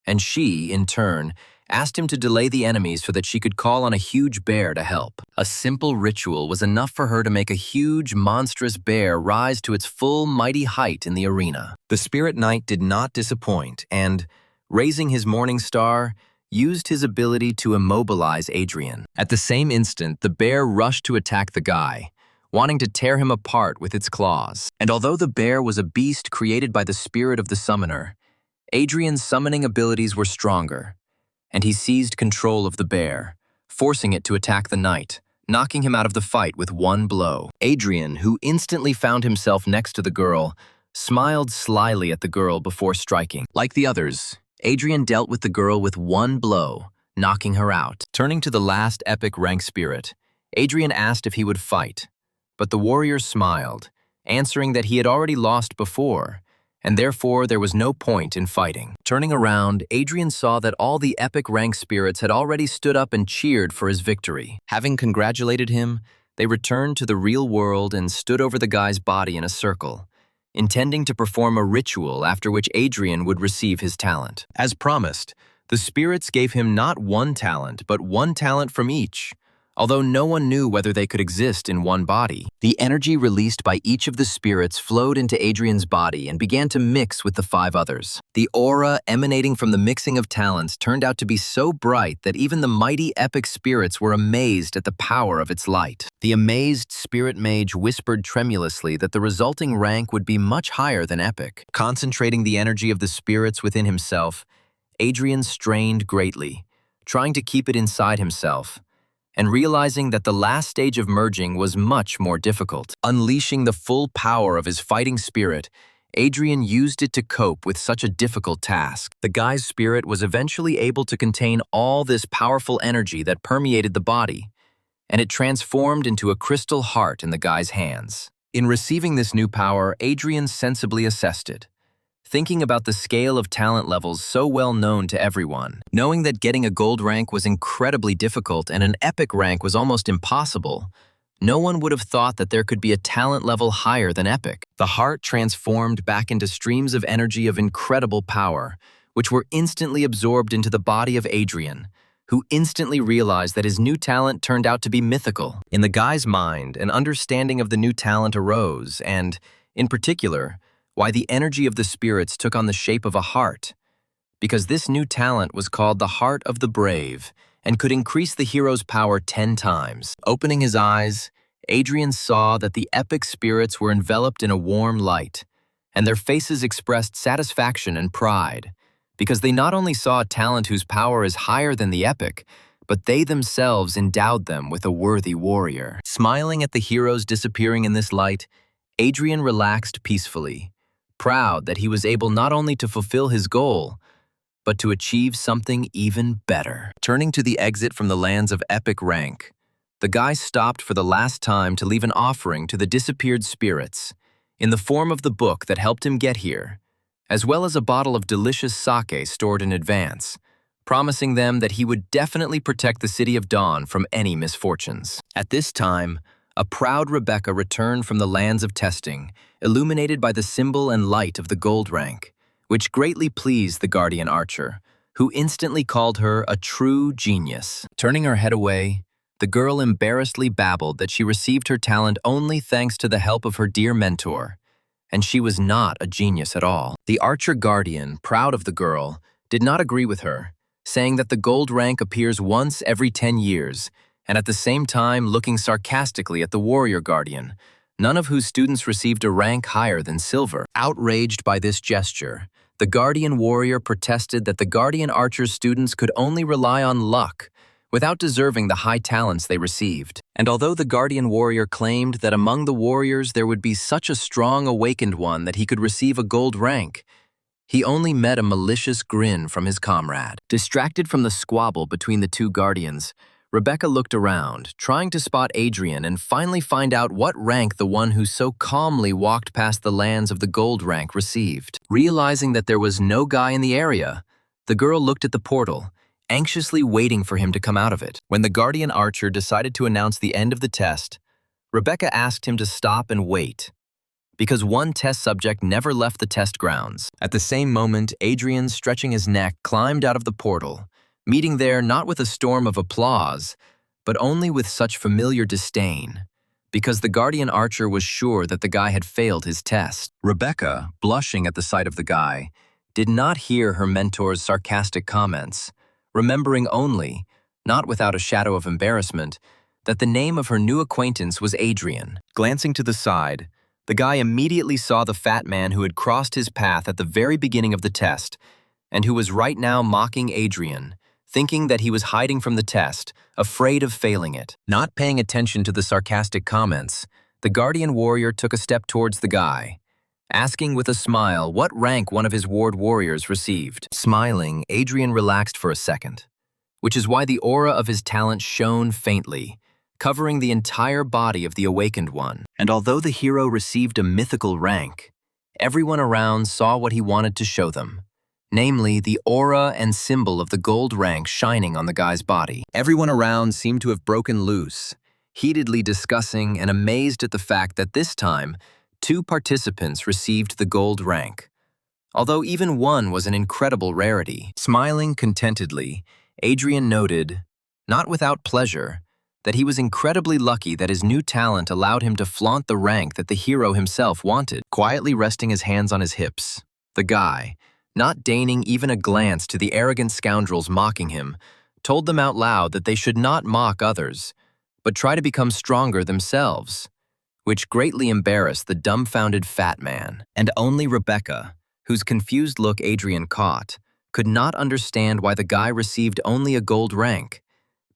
and she, in turn, asked him to delay the enemies so that she could call on a huge bear to help. A simple ritual was enough for her to make a huge, monstrous bear rise to its full, mighty height in the arena. The Spirit Knight did not disappoint and, raising his morning star, used his ability to immobilize Adrian. At the same instant, the bear rushed to attack the guy, wanting to tear him apart with its claws. And although the bear was a beast created by the spirit of the summoner, Adrian's summoning abilities were stronger, and he seized control of the bear, forcing it to attack the knight, knocking him out of the fight with 1 blow. Adrian, who instantly found himself next to the girl, smiled slyly at the girl before striking. Like the others, Adrian dealt with the girl with 1 blow, knocking her out. Turning to the last epic rank spirit, Adrian asked if he would fight, but the warrior smiled, answering that he had already lost before, and therefore there was no point in fighting. Turning around, Adrian saw that all the epic rank spirits had already stood up and cheered for his victory. Having congratulated him, they returned to the real world and stood over the guy's body in a circle, intending to perform a ritual after which Adrian would receive his talent. As promised, the spirits gave him not 1 talent, but 1 talent from each, although no one knew whether they could exist in one body. The energy released by each of the spirits flowed into Adrian's body and began to mix with the 5 others. The aura emanating from the mixing of talents turned out to be so bright that even the mighty epic spirits were amazed at the power of its light. The amazed spirit mage whispered tremulously that the resulting rank would be much higher than epic. Concentrating the energy of the spirits within himself, Adrian strained greatly, trying to keep it inside himself, and realizing that the last stage of merging was much more difficult. Unleashing the full power of his fighting spirit, Adrian used it to cope with such a difficult task. The guy's spirit was eventually able to contain all this powerful energy that permeated the body, and it transformed into a crystal heart in the guy's hands. In receiving this new power, Adrian sensibly assessed it, thinking about the scale of talent levels so well known to everyone. Knowing that getting a gold rank was incredibly difficult and an epic rank was almost impossible, no one would have thought that there could be a talent level higher than epic. The heart transformed back into streams of energy of incredible power, which were instantly absorbed into the body of Adrian, who instantly realized that his new talent turned out to be mythical. In the guy's mind, an understanding of the new talent arose and, in particular, why the energy of the spirits took on the shape of a heart, because this new talent was called the Heart of the Brave and could increase the hero's power 10 times. Opening his eyes, Adrian saw that the epic spirits were enveloped in a warm light, and their faces expressed satisfaction and pride, because they not only saw a talent whose power is higher than the epic, but they themselves endowed them with a worthy warrior. Smiling at the heroes disappearing in this light, Adrian relaxed peacefully, proud that he was able not only to fulfill his goal, but to achieve something even better. Turning to the exit from the lands of epic rank, the guy stopped for the last time to leave an offering to the disappeared spirits, in the form of the book that helped him get here, as well as a bottle of delicious sake stored in advance, promising them that he would definitely protect the City of Dawn from any misfortunes. At this time, a proud Rebecca returned from the lands of testing, illuminated by the symbol and light of the gold rank, which greatly pleased the guardian archer, who instantly called her a true genius. Turning her head away, the girl embarrassedly babbled that she received her talent only thanks to the help of her dear mentor, and she was not a genius at all. The archer guardian, proud of the girl, did not agree with her, saying that the gold rank appears once every 10 years, and at the same time looking sarcastically at the warrior guardian, none of whose students received a rank higher than silver. Outraged by this gesture, the guardian warrior protested that the guardian archer's students could only rely on luck, without deserving the high talents they received. And although the guardian warrior claimed that among the warriors there would be such a strong awakened one that he could receive a gold rank, he only met a malicious grin from his comrade. Distracted from the squabble between the 2 guardians, Rebecca looked around, trying to spot Adrian and finally find out what rank the one who so calmly walked past the lands of the gold rank received. Realizing that there was no guy in the area, the girl looked at the portal, anxiously waiting for him to come out of it. When the guardian archer decided to announce the end of the test, Rebecca asked him to stop and wait, because one test subject never left the test grounds. At the same moment, Adrian, stretching his neck, climbed out of the portal, meeting there not with a storm of applause, but only with such familiar disdain, because the guardian archer was sure that the guy had failed his test. Rebecca, blushing at the sight of the guy, did not hear her mentor's sarcastic comments, remembering only, not without a shadow of embarrassment, that the name of her new acquaintance was Adrian. Glancing to the side, the guy immediately saw the fat man who had crossed his path at the very beginning of the test, and who was right now mocking Adrian, thinking that he was hiding from the test, afraid of failing it. Not paying attention to the sarcastic comments, the guardian warrior took a step towards the guy, asking with a smile what rank one of his ward warriors received. Smiling, Adrian relaxed for a second, which is why the aura of his talent shone faintly, covering the entire body of the awakened one. And although the hero received a mythical rank, everyone around saw what he wanted to show them, namely the aura and symbol of the gold rank shining on the guy's body. Everyone around seemed to have broken loose, heatedly discussing and amazed at the fact that this time, 2 participants received the gold rank, although even one was an incredible rarity. Smiling contentedly, Adrian noted, not without pleasure, that he was incredibly lucky that his new talent allowed him to flaunt the rank that the hero himself wanted. Quietly resting his hands on his hips, the guy, not deigning even a glance to the arrogant scoundrels mocking him, told them out loud that they should not mock others, but try to become stronger themselves, which greatly embarrassed the dumbfounded fat man. And only Rebecca, whose confused look Adrian caught, could not understand why the guy received only a gold rank,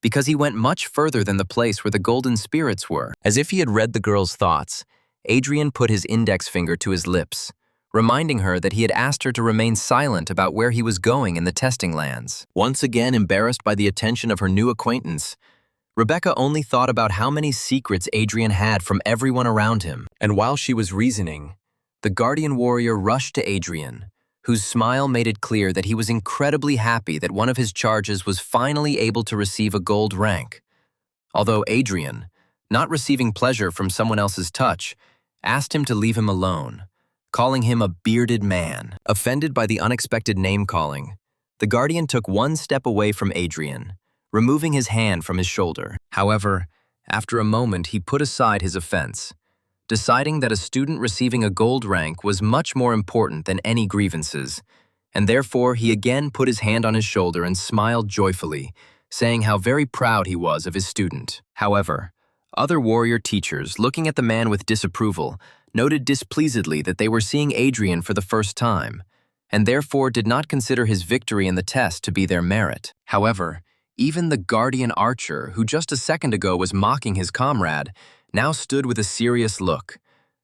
because he went much further than the place where the golden spirits were. As if he had read the girl's thoughts, Adrian put his index finger to his lips, reminding her that he had asked her to remain silent about where he was going in the testing lands. Once again embarrassed by the attention of her new acquaintance, Rebecca only thought about how many secrets Adrian had from everyone around him. And while she was reasoning, the guardian warrior rushed to Adrian, whose smile made it clear that he was incredibly happy that one of his charges was finally able to receive a gold rank. Although Adrian, not receiving pleasure from someone else's touch, asked him to leave him alone, calling him a bearded man. Offended by the unexpected name-calling, the guardian took one step away from Adrian, removing his hand from his shoulder. However, after a moment he put aside his offense, deciding that a student receiving a gold rank was much more important than any grievances, and therefore he again put his hand on his shoulder and smiled joyfully, saying how very proud he was of his student. However, other warrior teachers, looking at the man with disapproval, noted displeasedly that they were seeing Adrian for the first time, and therefore did not consider his victory in the test to be their merit. However, even the guardian archer, who just a second ago was mocking his comrade, now stood with a serious look,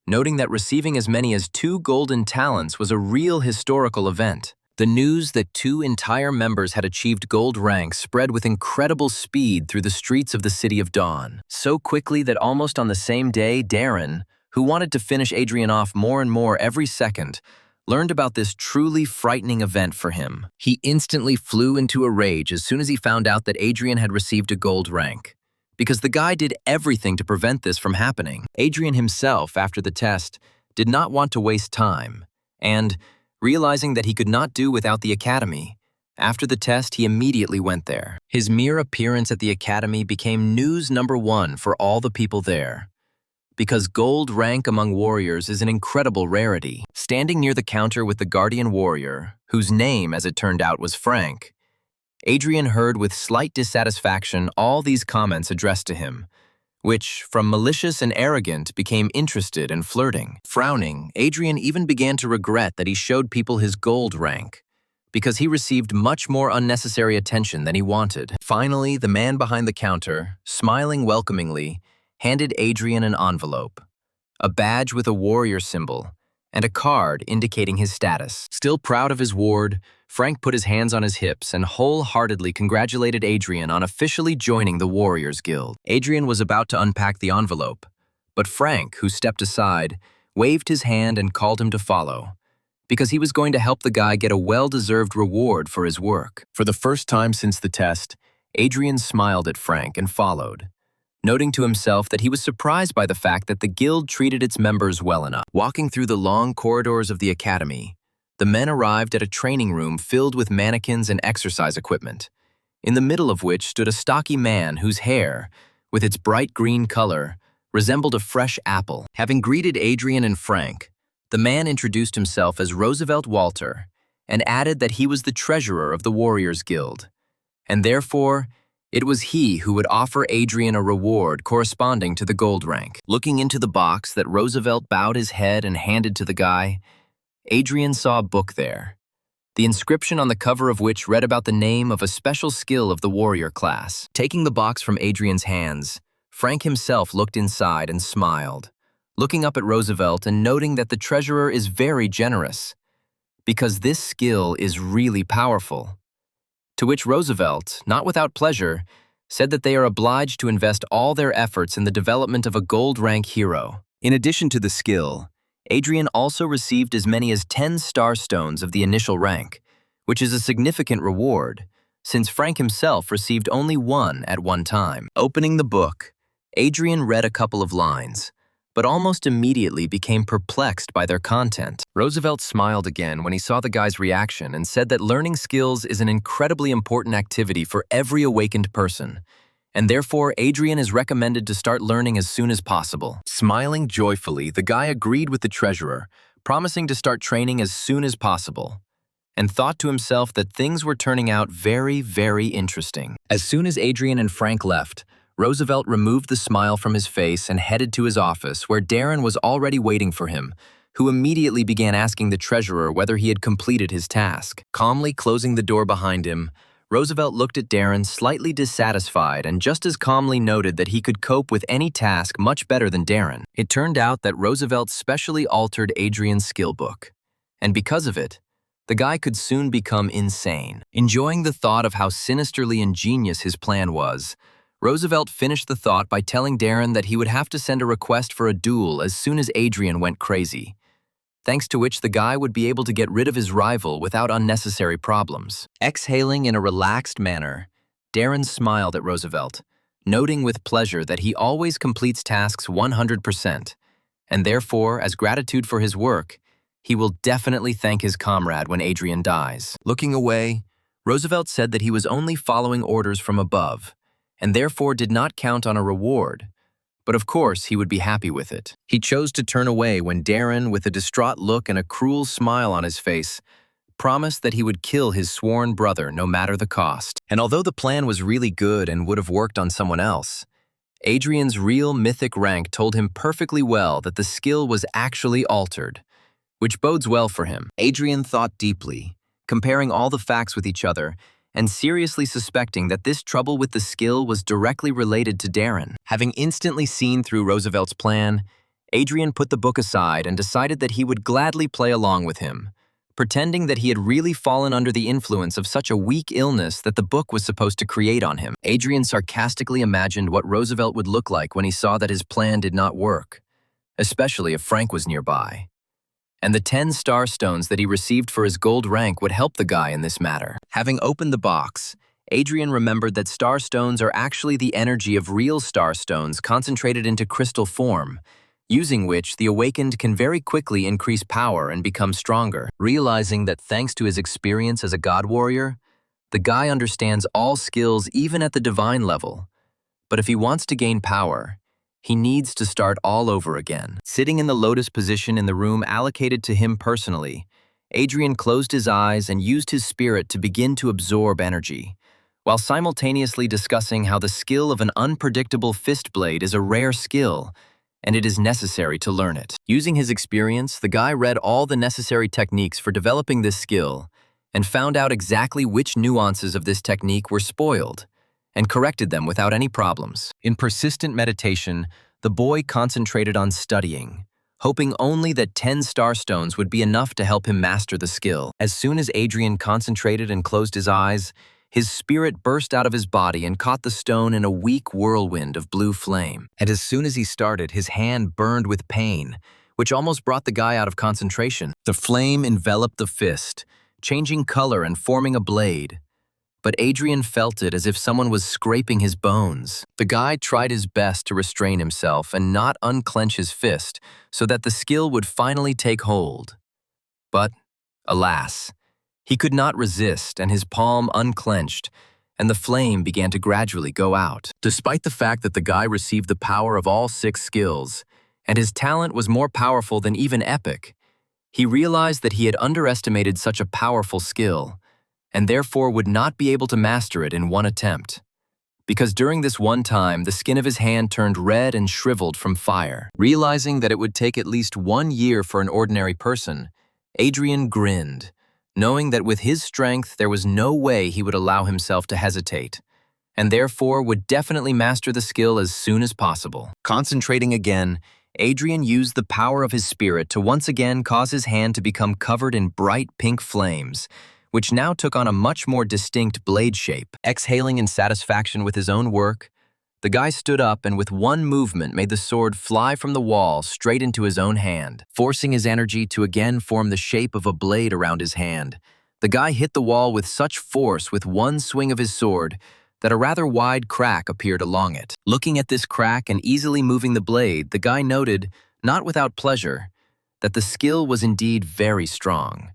noting that receiving as many as 2 golden talents was a real historical event. The news that 2 entire members had achieved gold ranks spread with incredible speed through the streets of the City of Dawn, so quickly that almost on the same day, Darren, who wanted to finish Adrian off more and more every second, learned about this truly frightening event for him. He instantly flew into a rage as soon as he found out that Adrian had received a gold rank, because the guy did everything to prevent this from happening. Adrian himself, after the test, did not want to waste time, and, realizing that he could not do without the academy, after the test he immediately went there. His mere appearance at the academy became news #1 for all the people there, because gold rank among warriors is an incredible rarity. Standing near the counter with the guardian warrior, whose name, as it turned out, was Frank, Adrian heard with slight dissatisfaction all these comments addressed to him, which, from malicious and arrogant, became interested and flirting. Frowning, Adrian even began to regret that he showed people his gold rank, because he received much more unnecessary attention than he wanted. Finally, the man behind the counter, smiling welcomingly, handed Adrian an envelope, a badge with a warrior symbol, and a card indicating his status. Still proud of his ward, Frank put his hands on his hips and wholeheartedly congratulated Adrian on officially joining the Warriors Guild. Adrian was about to unpack the envelope, but Frank, who stepped aside, waved his hand and called him to follow, because he was going to help the guy get a well-deserved reward for his work. For the first time since the test, Adrian smiled at Frank and followed, noting to himself that he was surprised by the fact that the guild treated its members well enough. Walking through the long corridors of the academy, the men arrived at a training room filled with mannequins and exercise equipment, in the middle of which stood a stocky man whose hair, with its bright green color, resembled a fresh apple. Having greeted Adrian and Frank, the man introduced himself as Roosevelt Walter and added that he was the treasurer of the Warriors Guild, and therefore, it was he who would offer Adrian a reward corresponding to the gold rank. Looking into the box that Roosevelt bowed his head and handed to the guy, Adrian saw a book there, the inscription on the cover of which read about the name of a special skill of the warrior class. Taking the box from Adrian's hands, Frank himself looked inside and smiled, looking up at Roosevelt and noting that the treasurer is very generous, because this skill is really powerful. To which Roosevelt, not without pleasure, said that they are obliged to invest all their efforts in the development of a gold rank hero. In addition to the skill, Adrian also received as many as 10 star stones of the initial rank, which is a significant reward, since Frank himself received only one at one time. Opening the book, Adrian read a couple of lines, but almost immediately became perplexed by their content. Roosevelt smiled again when he saw the guy's reaction and said that learning skills is an incredibly important activity for every awakened person, and therefore Adrian is recommended to start learning as soon as possible. Smiling joyfully, the guy agreed with the treasurer, promising to start training as soon as possible, and thought to himself that things were turning out very, very interesting. As soon as Adrian and Frank left, Roosevelt removed the smile from his face and headed to his office, where Darren was already waiting for him, who immediately began asking the treasurer whether he had completed his task. Calmly closing the door behind him, Roosevelt looked at Darren, slightly dissatisfied, and just as calmly noted that he could cope with any task much better than Darren. It turned out that Roosevelt specially altered Adrian's skill book, and because of it, the guy could soon become insane. Enjoying the thought of how sinisterly ingenious his plan was, Roosevelt finished the thought by telling Darren that he would have to send a request for a duel as soon as Adrian went crazy, thanks to which the guy would be able to get rid of his rival without unnecessary problems. Exhaling in a relaxed manner, Darren smiled at Roosevelt, noting with pleasure that he always completes tasks 100%, and therefore, as gratitude for his work, he will definitely thank his comrade when Adrian dies. Looking away, Roosevelt said that he was only following orders from above, and therefore did not count on a reward, but of course he would be happy with it. He chose to turn away when Darren, with a distraught look and a cruel smile on his face, promised that he would kill his sworn brother no matter the cost. And although the plan was really good and would have worked on someone else, Adrian's real mythic rank told him perfectly well that the skill was actually altered, which bodes well for him. Adrian thought deeply, comparing all the facts with each other, and seriously suspecting that this trouble with the skill was directly related to Darren. Having instantly seen through Roosevelt's plan, Adrian put the book aside and decided that he would gladly play along with him, pretending that he had really fallen under the influence of such a weak illness that the book was supposed to create on him. Adrian sarcastically imagined what Roosevelt would look like when he saw that his plan did not work, especially if Frank was nearby. And the 10 star stones that he received for his gold rank would help the guy in this matter. Having opened the box, Adrian remembered that star stones are actually the energy of real star stones concentrated into crystal form, using which the awakened can very quickly increase power and become stronger. Realizing that thanks to his experience as a god warrior, the guy understands all skills even at the divine level. But if he wants to gain power, he needs to start all over again. Sitting in the lotus position in the room allocated to him personally, Adrian closed his eyes and used his spirit to begin to absorb energy, while simultaneously discussing how the skill of an unpredictable fist blade is a rare skill, and it is necessary to learn it. Using his experience, the guy read all the necessary techniques for developing this skill and found out exactly which nuances of this technique were spoiled, and corrected them without any problems. In persistent meditation, the boy concentrated on studying, hoping only that 10 star stones would be enough to help him master the skill. As soon as Adrian concentrated and closed his eyes, his spirit burst out of his body and caught the stone in a weak whirlwind of blue flame. And as soon as he started, his hand burned with pain, which almost brought the guy out of concentration. The flame enveloped the fist, changing color and forming a blade. But Adrian felt it as if someone was scraping his bones. The guy tried his best to restrain himself and not unclench his fist so that the skill would finally take hold. But, alas, he could not resist, and his palm unclenched, and the flame began to gradually go out. Despite the fact that the guy received the power of all 6 skills, and his talent was more powerful than even epic, he realized that he had underestimated such a powerful skill, and therefore would not be able to master it in one attempt. Because during this one time, the skin of his hand turned red and shriveled from fire. Realizing that it would take at least 1 year for an ordinary person, Adrian grinned, knowing that with his strength there was no way he would allow himself to hesitate, and therefore would definitely master the skill as soon as possible. Concentrating again, Adrian used the power of his spirit to once again cause his hand to become covered in bright pink flames, which now took on a much more distinct blade shape. Exhaling in satisfaction with his own work, the guy stood up and with one movement made the sword fly from the wall straight into his own hand, forcing his energy to again form the shape of a blade around his hand. The guy hit the wall with such force with one swing of his sword that a rather wide crack appeared along it. Looking at this crack and easily moving the blade, the guy noted, not without pleasure, that the skill was indeed very strong,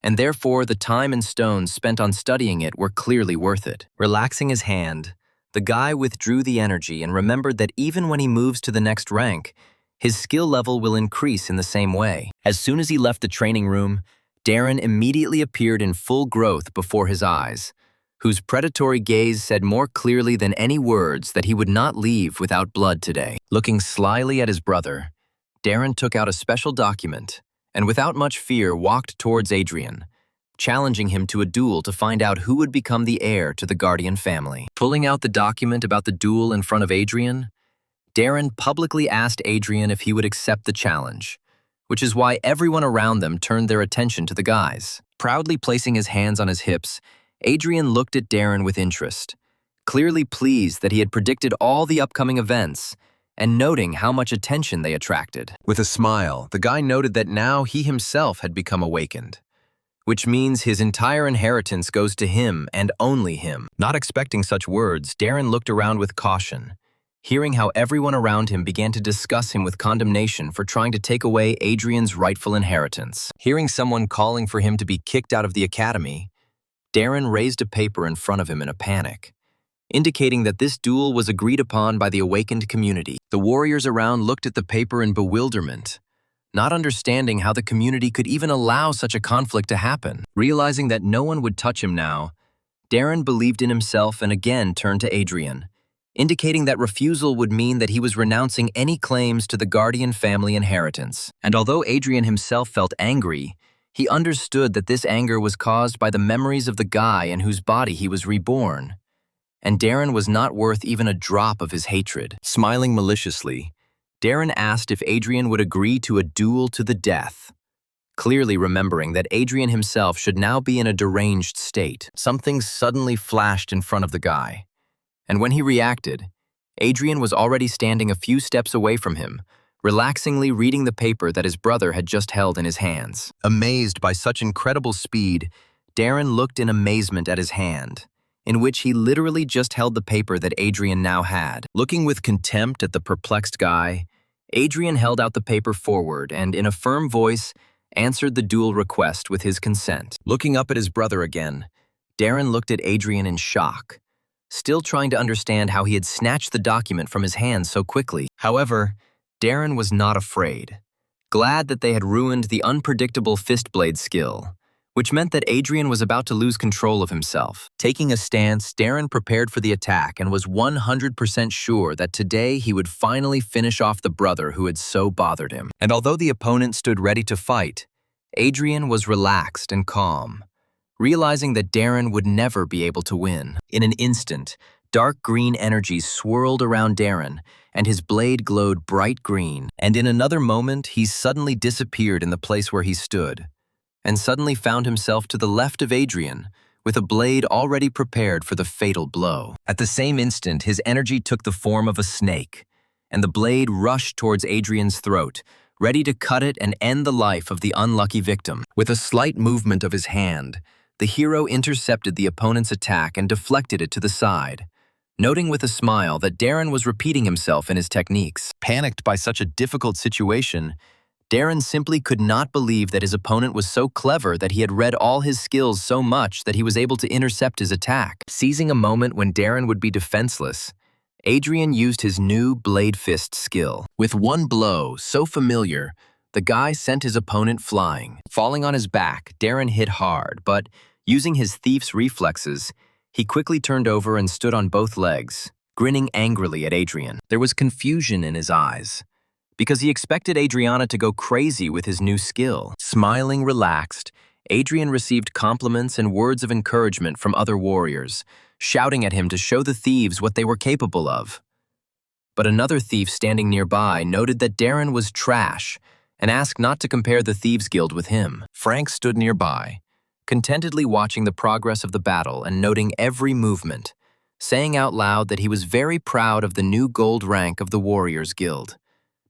and therefore the time and stones spent on studying it were clearly worth it. Relaxing his hand, the guy withdrew the energy and remembered that even when he moves to the next rank, his skill level will increase in the same way. As soon as he left the training room, Darren immediately appeared in full growth before his eyes, whose predatory gaze said more clearly than any words that he would not leave without blood today. Looking slyly at his brother, Darren took out a special document and without much fear walked towards Adrian, challenging him to a duel to find out who would become the heir to the Guardian family. Pulling out the document about the duel in front of Adrian, Darren publicly asked Adrian if he would accept the challenge, which is why everyone around them turned their attention to the guys. Proudly placing his hands on his hips, Adrian looked at Darren with interest, clearly pleased that he had predicted all the upcoming events and noting how much attention they attracted. With a smile, the guy noted that now he himself had become awakened, which means his entire inheritance goes to him and only him. Not expecting such words, Darren looked around with caution, hearing how everyone around him began to discuss him with condemnation for trying to take away Adrian's rightful inheritance. Hearing someone calling for him to be kicked out of the academy, Darren raised a paper in front of him in a panic, indicating that this duel was agreed upon by the awakened community. The warriors around looked at the paper in bewilderment, not understanding how the community could even allow such a conflict to happen. Realizing that no one would touch him now, Darren believed in himself and again turned to Adrian, indicating that refusal would mean that he was renouncing any claims to the Guardian family inheritance. And although Adrian himself felt angry, he understood that this anger was caused by the memories of the guy in whose body he was reborn, and Darren was not worth even a drop of his hatred. Smiling maliciously, Darren asked if Adrian would agree to a duel to the death, clearly remembering that Adrian himself should now be in a deranged state. Something suddenly flashed in front of the guy, and when he reacted, Adrian was already standing a few steps away from him, relaxingly reading the paper that his brother had just held in his hands. Amazed by such incredible speed, Darren looked in amazement at his hand, in which he literally just held the paper that Adrian now had. Looking with contempt at the perplexed guy, Adrian held out the paper forward and, in a firm voice, answered the duel request with his consent. Looking up at his brother again, Darren looked at Adrian in shock, still trying to understand how he had snatched the document from his hands so quickly. However, Darren was not afraid, glad that they had ruined the unpredictable fist blade skill, which meant that Adrian was about to lose control of himself. Taking a stance, Darren prepared for the attack and was 100% sure that today he would finally finish off the brother who had so bothered him. And although the opponent stood ready to fight, Adrian was relaxed and calm, realizing that Darren would never be able to win. In an instant, dark green energies swirled around Darren, and his blade glowed bright green. And in another moment, he suddenly disappeared in the place where he stood, and suddenly found himself to the left of Adrian, with a blade already prepared for the fatal blow. At the same instant, his energy took the form of a snake, and the blade rushed towards Adrian's throat, ready to cut it and end the life of the unlucky victim. With a slight movement of his hand, the hero intercepted the opponent's attack and deflected it to the side, noting with a smile that Darren was repeating himself in his techniques. Panicked by such a difficult situation, Darren simply could not believe that his opponent was so clever that he had read all his skills so much that he was able to intercept his attack. Seizing a moment when Darren would be defenseless, Adrian used his new blade fist skill. With one blow so familiar, the guy sent his opponent flying. Falling on his back, Darren hit hard, but using his thief's reflexes, he quickly turned over and stood on both legs, grinning angrily at Adrian. There was confusion in his eyes, because he expected Adriana to go crazy with his new skill. Smiling relaxed, Adrian received compliments and words of encouragement from other warriors, shouting at him to show the thieves what they were capable of. But another thief standing nearby noted that Darren was trash and asked not to compare the Thieves Guild with him. Frank stood nearby, contentedly watching the progress of the battle and noting every movement, saying out loud that he was very proud of the new gold rank of the Warriors Guild,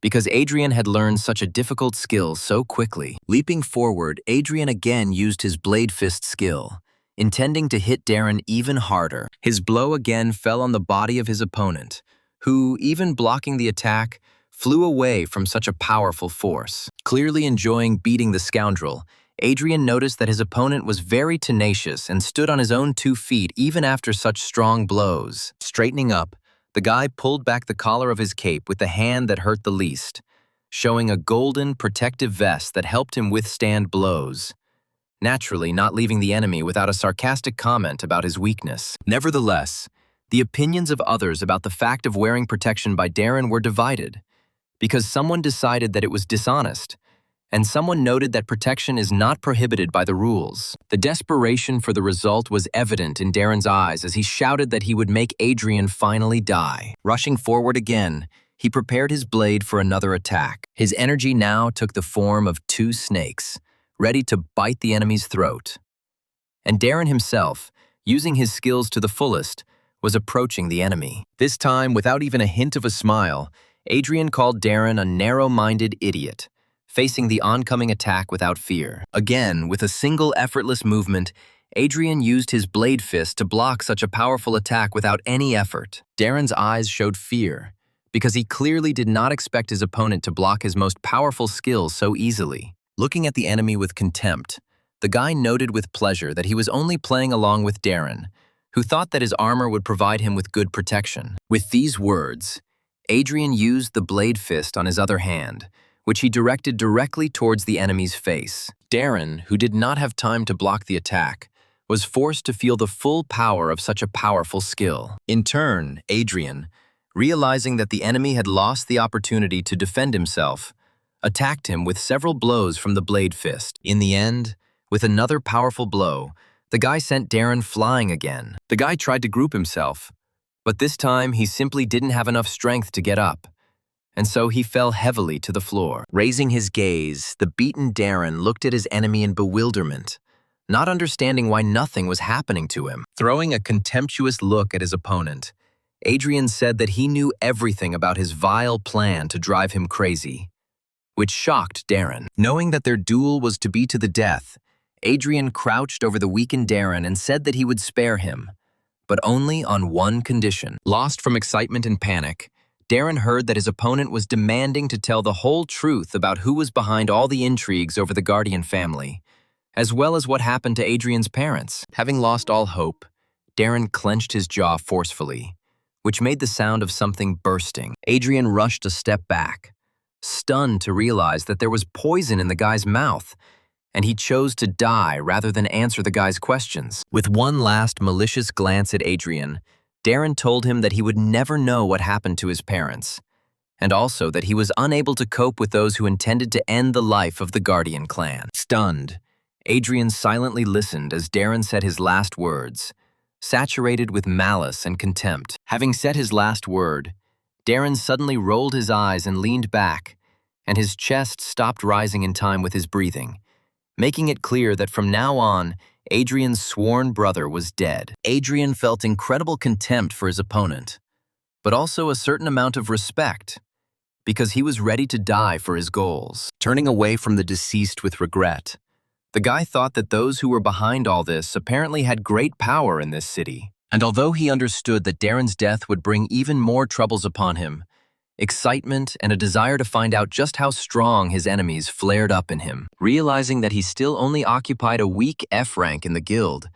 because Adrian had learned such a difficult skill so quickly. Leaping forward, Adrian again used his blade fist skill, intending to hit Darren even harder. His blow again fell on the body of his opponent, who, even blocking the attack, flew away from such a powerful force. Clearly enjoying beating the scoundrel, Adrian noticed that his opponent was very tenacious and stood on his own 2 feet even after such strong blows. Straightening up, the guy pulled back the collar of his cape with the hand that hurt the least, showing a golden protective vest that helped him withstand blows, naturally not leaving the enemy without a sarcastic comment about his weakness. Nevertheless, the opinions of others about the fact of wearing protection by Darren were divided, because someone decided that it was dishonest, and someone noted that protection is not prohibited by the rules. The desperation for the result was evident in Darren's eyes as he shouted that he would make Adrian finally die. Rushing forward again, he prepared his blade for another attack. His energy now took the form of 2 snakes, ready to bite the enemy's throat. And Darren himself, using his skills to the fullest, was approaching the enemy. This time, without even a hint of a smile, Adrian called Darren a narrow-minded idiot, facing the oncoming attack without fear. Again, with a single effortless movement, Adrian used his blade fist to block such a powerful attack without any effort. Darren's eyes showed fear, because he clearly did not expect his opponent to block his most powerful skill so easily. Looking at the enemy with contempt, the guy noted with pleasure that he was only playing along with Darren, who thought that his armor would provide him with good protection. With these words, Adrian used the blade fist on his other hand, which he directed directly towards the enemy's face. Darren, who did not have time to block the attack, was forced to feel the full power of such a powerful skill. In turn, Adrian, realizing that the enemy had lost the opportunity to defend himself, attacked him with several blows from the blade fist. In the end, with another powerful blow, the guy sent Darren flying again. The guy tried to group himself, but this time he simply didn't have enough strength to get up, and so he fell heavily to the floor. Raising his gaze, the beaten Darren looked at his enemy in bewilderment, not understanding why nothing was happening to him. Throwing a contemptuous look at his opponent, Adrian said that he knew everything about his vile plan to drive him crazy, which shocked Darren. Knowing that their duel was to be to the death, Adrian crouched over the weakened Darren and said that he would spare him, but only on one condition. Lost from excitement and panic, Darren heard that his opponent was demanding to tell the whole truth about who was behind all the intrigues over the Guardian family, as well as what happened to Adrian's parents. Having lost all hope, Darren clenched his jaw forcefully, which made the sound of something bursting. Adrian rushed a step back, stunned to realize that there was poison in the guy's mouth, and he chose to die rather than answer the guy's questions. With one last malicious glance at Adrian, Darren told him that he would never know what happened to his parents, and also that he was unable to cope with those who intended to end the life of the Guardian clan. Stunned, Adrian silently listened as Darren said his last words, saturated with malice and contempt. Having said his last word, Darren suddenly rolled his eyes and leaned back, and his chest stopped rising in time with his breathing, making it clear that from now on, Adrian's sworn brother was dead. Adrian felt incredible contempt for his opponent, but also a certain amount of respect, because he was ready to die for his goals, turning away from the deceased with regret. The guy thought that those who were behind all this apparently had great power in this city. And although he understood that Darren's death would bring even more troubles upon him, excitement and a desire to find out just how strong his enemies flared up in him. Realizing that he still only occupied a weak F rank in the guild,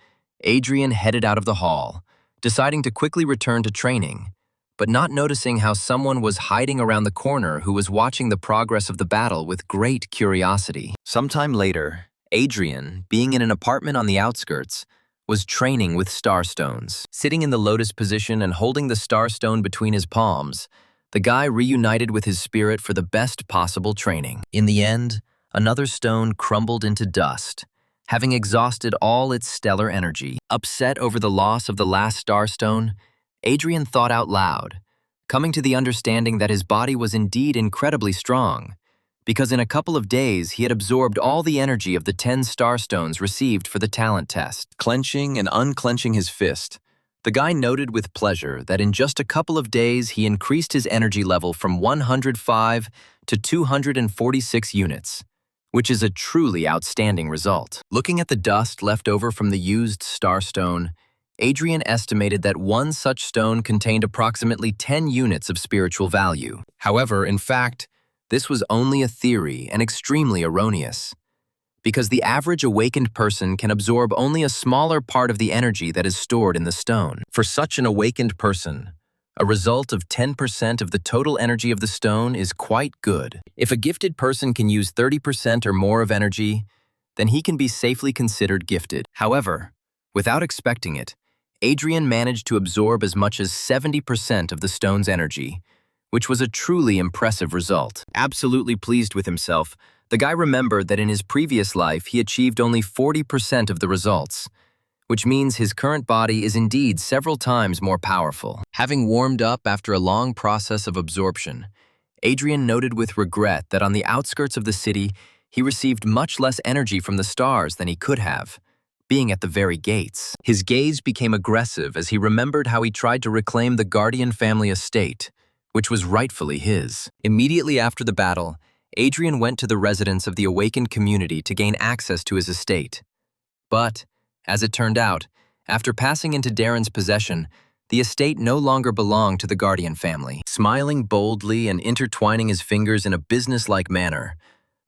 Adrian headed out of the hall, deciding to quickly return to training, but not noticing how someone was hiding around the corner who was watching the progress of the battle with great curiosity. Sometime later, Adrian, being in an apartment on the outskirts, was training with starstones. Sitting in the lotus position and holding the starstone between his palms, the guy reunited with his spirit for the best possible training. In the end, another stone crumbled into dust, having exhausted all its stellar energy. Upset over the loss of the last starstone, Adrian thought out loud, coming to the understanding that his body was indeed incredibly strong, because in a couple of days he had absorbed all the energy of the 10 starstones received for the talent test. Clenching and unclenching his fist, the guy noted with pleasure that in just a couple of days he increased his energy level from 105 to 246 units, which is a truly outstanding result. Looking at the dust left over from the used starstone, Adrian estimated that one such stone contained approximately 10 units of spiritual value. However, in fact, this was only a theory and extremely erroneous, because the average awakened person can absorb only a smaller part of the energy that is stored in the stone. For such an awakened person, a result of 10% of the total energy of the stone is quite good. If a gifted person can use 30% or more of energy, then he can be safely considered gifted. However, without expecting it, Adrian managed to absorb as much as 70% of the stone's energy, which was a truly impressive result. Absolutely pleased with himself, the guy remembered that in his previous life he achieved only 40% of the results, which means his current body is indeed several times more powerful. Having warmed up after a long process of absorption, Adrian noted with regret that on the outskirts of the city he received much less energy from the stars than he could have, being at the very gates. His gaze became aggressive as he remembered how he tried to reclaim the Guardian family estate, which was rightfully his. Immediately after the battle, Adrian went to the residence of the awakened community to gain access to his estate. But, as it turned out, after passing into Darren's possession, the estate no longer belonged to the Guardian family. Smiling boldly and intertwining his fingers in a businesslike manner,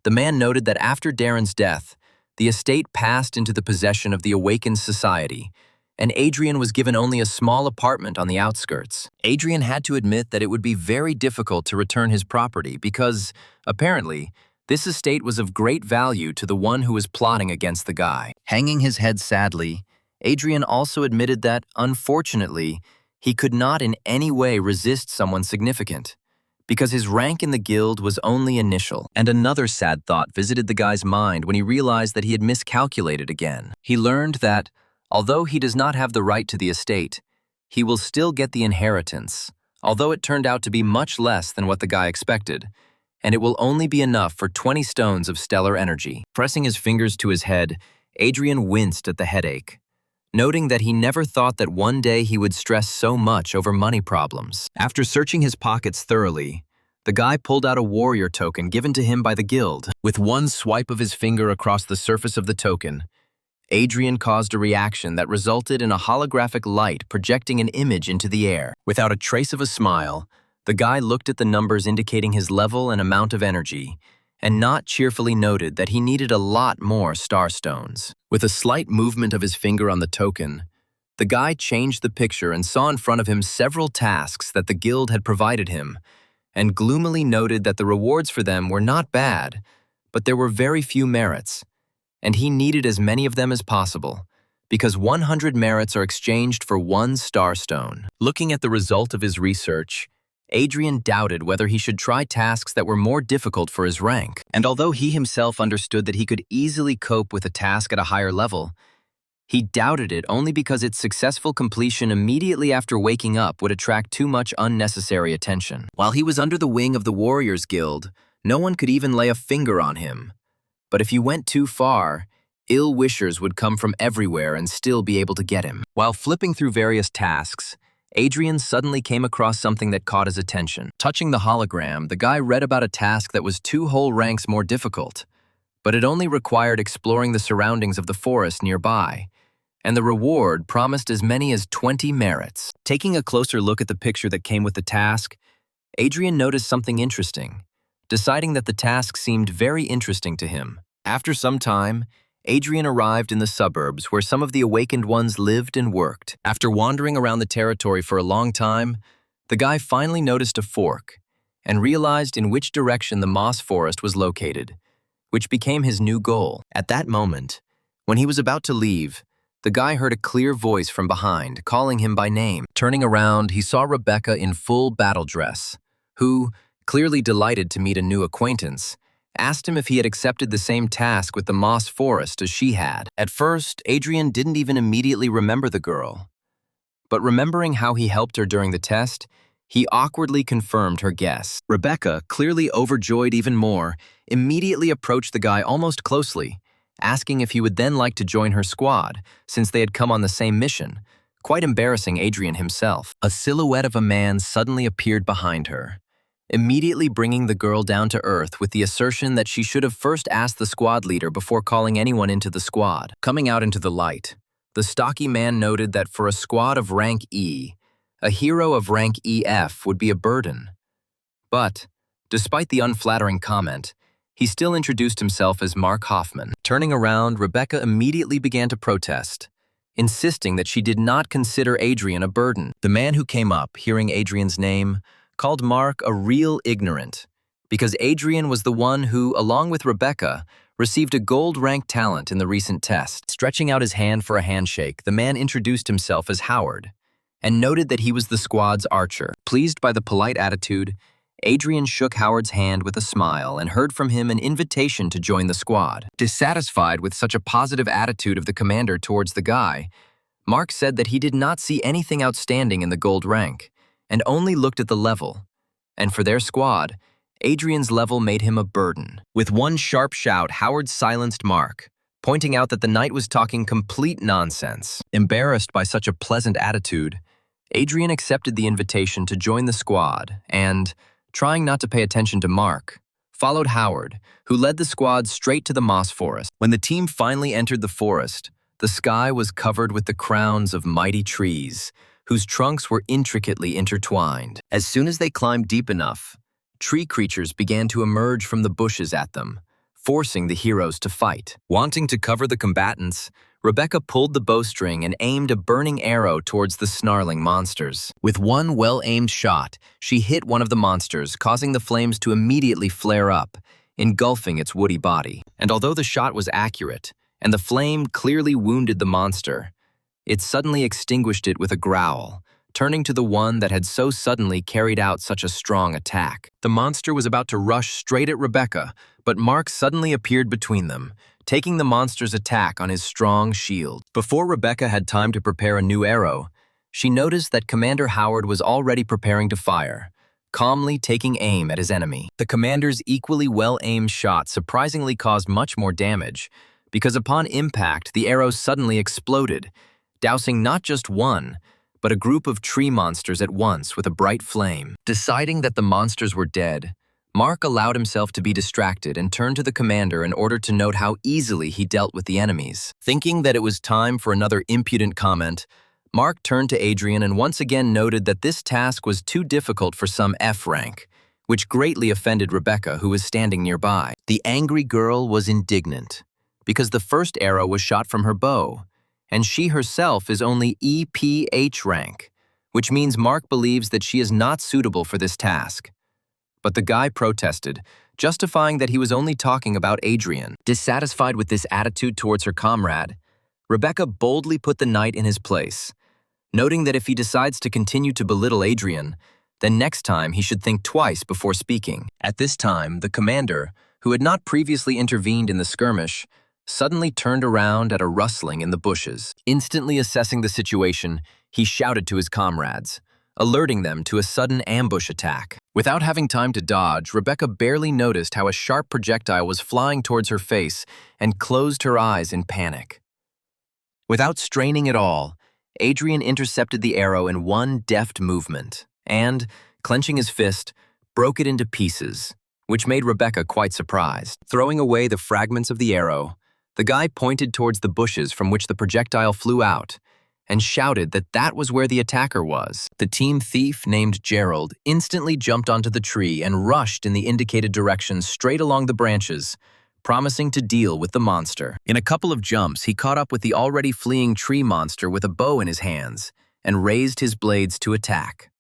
the man noted that after Darren's death, the estate passed into the possession of the Awakened Society, and Adrian was given only a small apartment on the outskirts. Adrian had to admit that it would be very difficult to return his property because, apparently, this estate was of great value to the one who was plotting against the guy. Hanging his head sadly, Adrian also admitted that, unfortunately, he could not in any way resist someone significant, because his rank in the guild was only initial. And another sad thought visited the guy's mind when he realized that he had miscalculated again. He learned that, although he does not have the right to the estate, he will still get the inheritance, although it turned out to be much less than what the guy expected, and it will only be enough for 20 stones of stellar energy. Pressing his fingers to his head, Adrian winced at the headache, noting that he never thought that one day he would stress so much over money problems. After searching his pockets thoroughly, the guy pulled out a warrior token given to him by the guild. With one swipe of his finger across the surface of the token, Adrian caused a reaction that resulted in a holographic light projecting an image into the air. Without a trace of a smile, the guy looked at the numbers indicating his level and amount of energy, and not cheerfully noted that he needed a lot more starstones. With a slight movement of his finger on the token, the guy changed the picture and saw in front of him several tasks that the guild had provided him, and gloomily noted that the rewards for them were not bad, but there were very few merits, and he needed as many of them as possible, because 100 merits are exchanged for one starstone. Looking at the result of his research, Adrian doubted whether he should try tasks that were more difficult for his rank. And although he himself understood that he could easily cope with a task at a higher level, he doubted it only because its successful completion immediately after waking up would attract too much unnecessary attention. While he was under the wing of the Warriors Guild, no one could even lay a finger on him. But if you went too far, ill-wishers would come from everywhere and still be able to get him. While flipping through various tasks, Adrian suddenly came across something that caught his attention. Touching the hologram, the guy read about a task that was 2 whole ranks more difficult, but it only required exploring the surroundings of the forest nearby, and the reward promised as many as 20 merits. Taking a closer look at the picture that came with the task, Adrian noticed something interesting, deciding that the task seemed very interesting to him. After some time, Adrian arrived in the suburbs where some of the awakened ones lived and worked. After wandering around the territory for a long time, the guy finally noticed a fork and realized in which direction the moss forest was located, which became his new goal. At that moment, when he was about to leave, the guy heard a clear voice from behind, calling him by name. Turning around, he saw Rebecca in full battle dress, who, clearly delighted to meet a new acquaintance, asked him if he had accepted the same task with the moss forest as she had. At first, Adrian didn't even immediately remember the girl, but remembering how he helped her during the test, he awkwardly confirmed her guess. Rebecca, clearly overjoyed even more, immediately approached the guy almost closely, asking if he would then like to join her squad, since they had come on the same mission, quite embarrassing Adrian himself. A silhouette of a man suddenly appeared behind her, immediately bringing the girl down to earth with the assertion that she should have first asked the squad leader before calling anyone into the squad. Coming out into the light, the stocky man noted that for a squad of rank E, a hero of rank EF would be a burden. But, despite the unflattering comment, he still introduced himself as Mark Hoffman. Turning around, Rebecca immediately began to protest, insisting that she did not consider Adrian a burden. The man who came up, hearing Adrian's name, called Mark a real ignorant, because Adrian was the one who, along with Rebecca, received a gold-rank talent in the recent test. Stretching out his hand for a handshake, the man introduced himself as Howard, and noted that he was the squad's archer. Pleased by the polite attitude, Adrian shook Howard's hand with a smile and heard from him an invitation to join the squad. Dissatisfied with such a positive attitude of the commander towards the guy, Mark said that he did not see anything outstanding in the gold rank, and only looked at the level, and for their squad, Adrian's level made him a burden. With one sharp shout, Howard silenced Mark, pointing out that the knight was talking complete nonsense. Embarrassed by such a pleasant attitude, Adrian accepted the invitation to join the squad and, trying not to pay attention to Mark, followed Howard, who led the squad straight to the moss forest. When the team finally entered the forest, the sky was covered with the crowns of mighty trees, whose trunks were intricately intertwined. As soon as they climbed deep enough, tree creatures began to emerge from the bushes at them, forcing the heroes to fight. Wanting to cover the combatants, Rebecca pulled the bowstring and aimed a burning arrow towards the snarling monsters. With one well-aimed shot, she hit one of the monsters, causing the flames to immediately flare up, engulfing its woody body. And although the shot was accurate, and the flame clearly wounded the monster, it suddenly extinguished it with a growl, turning to the one that had so suddenly carried out such a strong attack. The monster was about to rush straight at Rebecca, but Mark suddenly appeared between them, taking the monster's attack on his strong shield. Before Rebecca had time to prepare a new arrow, she noticed that Commander Howard was already preparing to fire, calmly taking aim at his enemy. The commander's equally well-aimed shot surprisingly caused much more damage, because upon impact, the arrow suddenly exploded, dousing not just one, but a group of tree monsters at once with a bright flame. Deciding that the monsters were dead, Mark allowed himself to be distracted and turned to the commander in order to note how easily he dealt with the enemies. Thinking that it was time for another impudent comment, Mark turned to Adrian and once again noted that this task was too difficult for some F rank, which greatly offended Rebecca, who was standing nearby. The angry girl was indignant, because the first arrow was shot from her bow, and she herself is only EPH rank, which means Mark believes that she is not suitable for this task. But the guy protested, justifying that he was only talking about Adrian. Dissatisfied with this attitude towards her comrade, Rebecca boldly put the knight in his place, noting that if he decides to continue to belittle Adrian, then next time he should think twice before speaking. At this time, the commander, who had not previously intervened in the skirmish, suddenly turned around at a rustling in the bushes. Instantly assessing the situation, he shouted to his comrades, alerting them to a sudden ambush attack. Without having time to dodge, Rebecca barely noticed how a sharp projectile was flying towards her face and closed her eyes in panic. Without straining at all, Adrian intercepted the arrow in one deft movement and, clenching his fist, broke it into pieces, which made Rebecca quite surprised. Throwing away the fragments of the arrow, the guy pointed towards the bushes from which the projectile flew out and shouted that that was where the attacker was. The team thief named Gerald instantly jumped onto the tree and rushed in the indicated direction straight along the branches, promising to deal with the monster. In a couple of jumps, he caught up with the already fleeing tree monster with a bow in his hands and raised his blades to attack.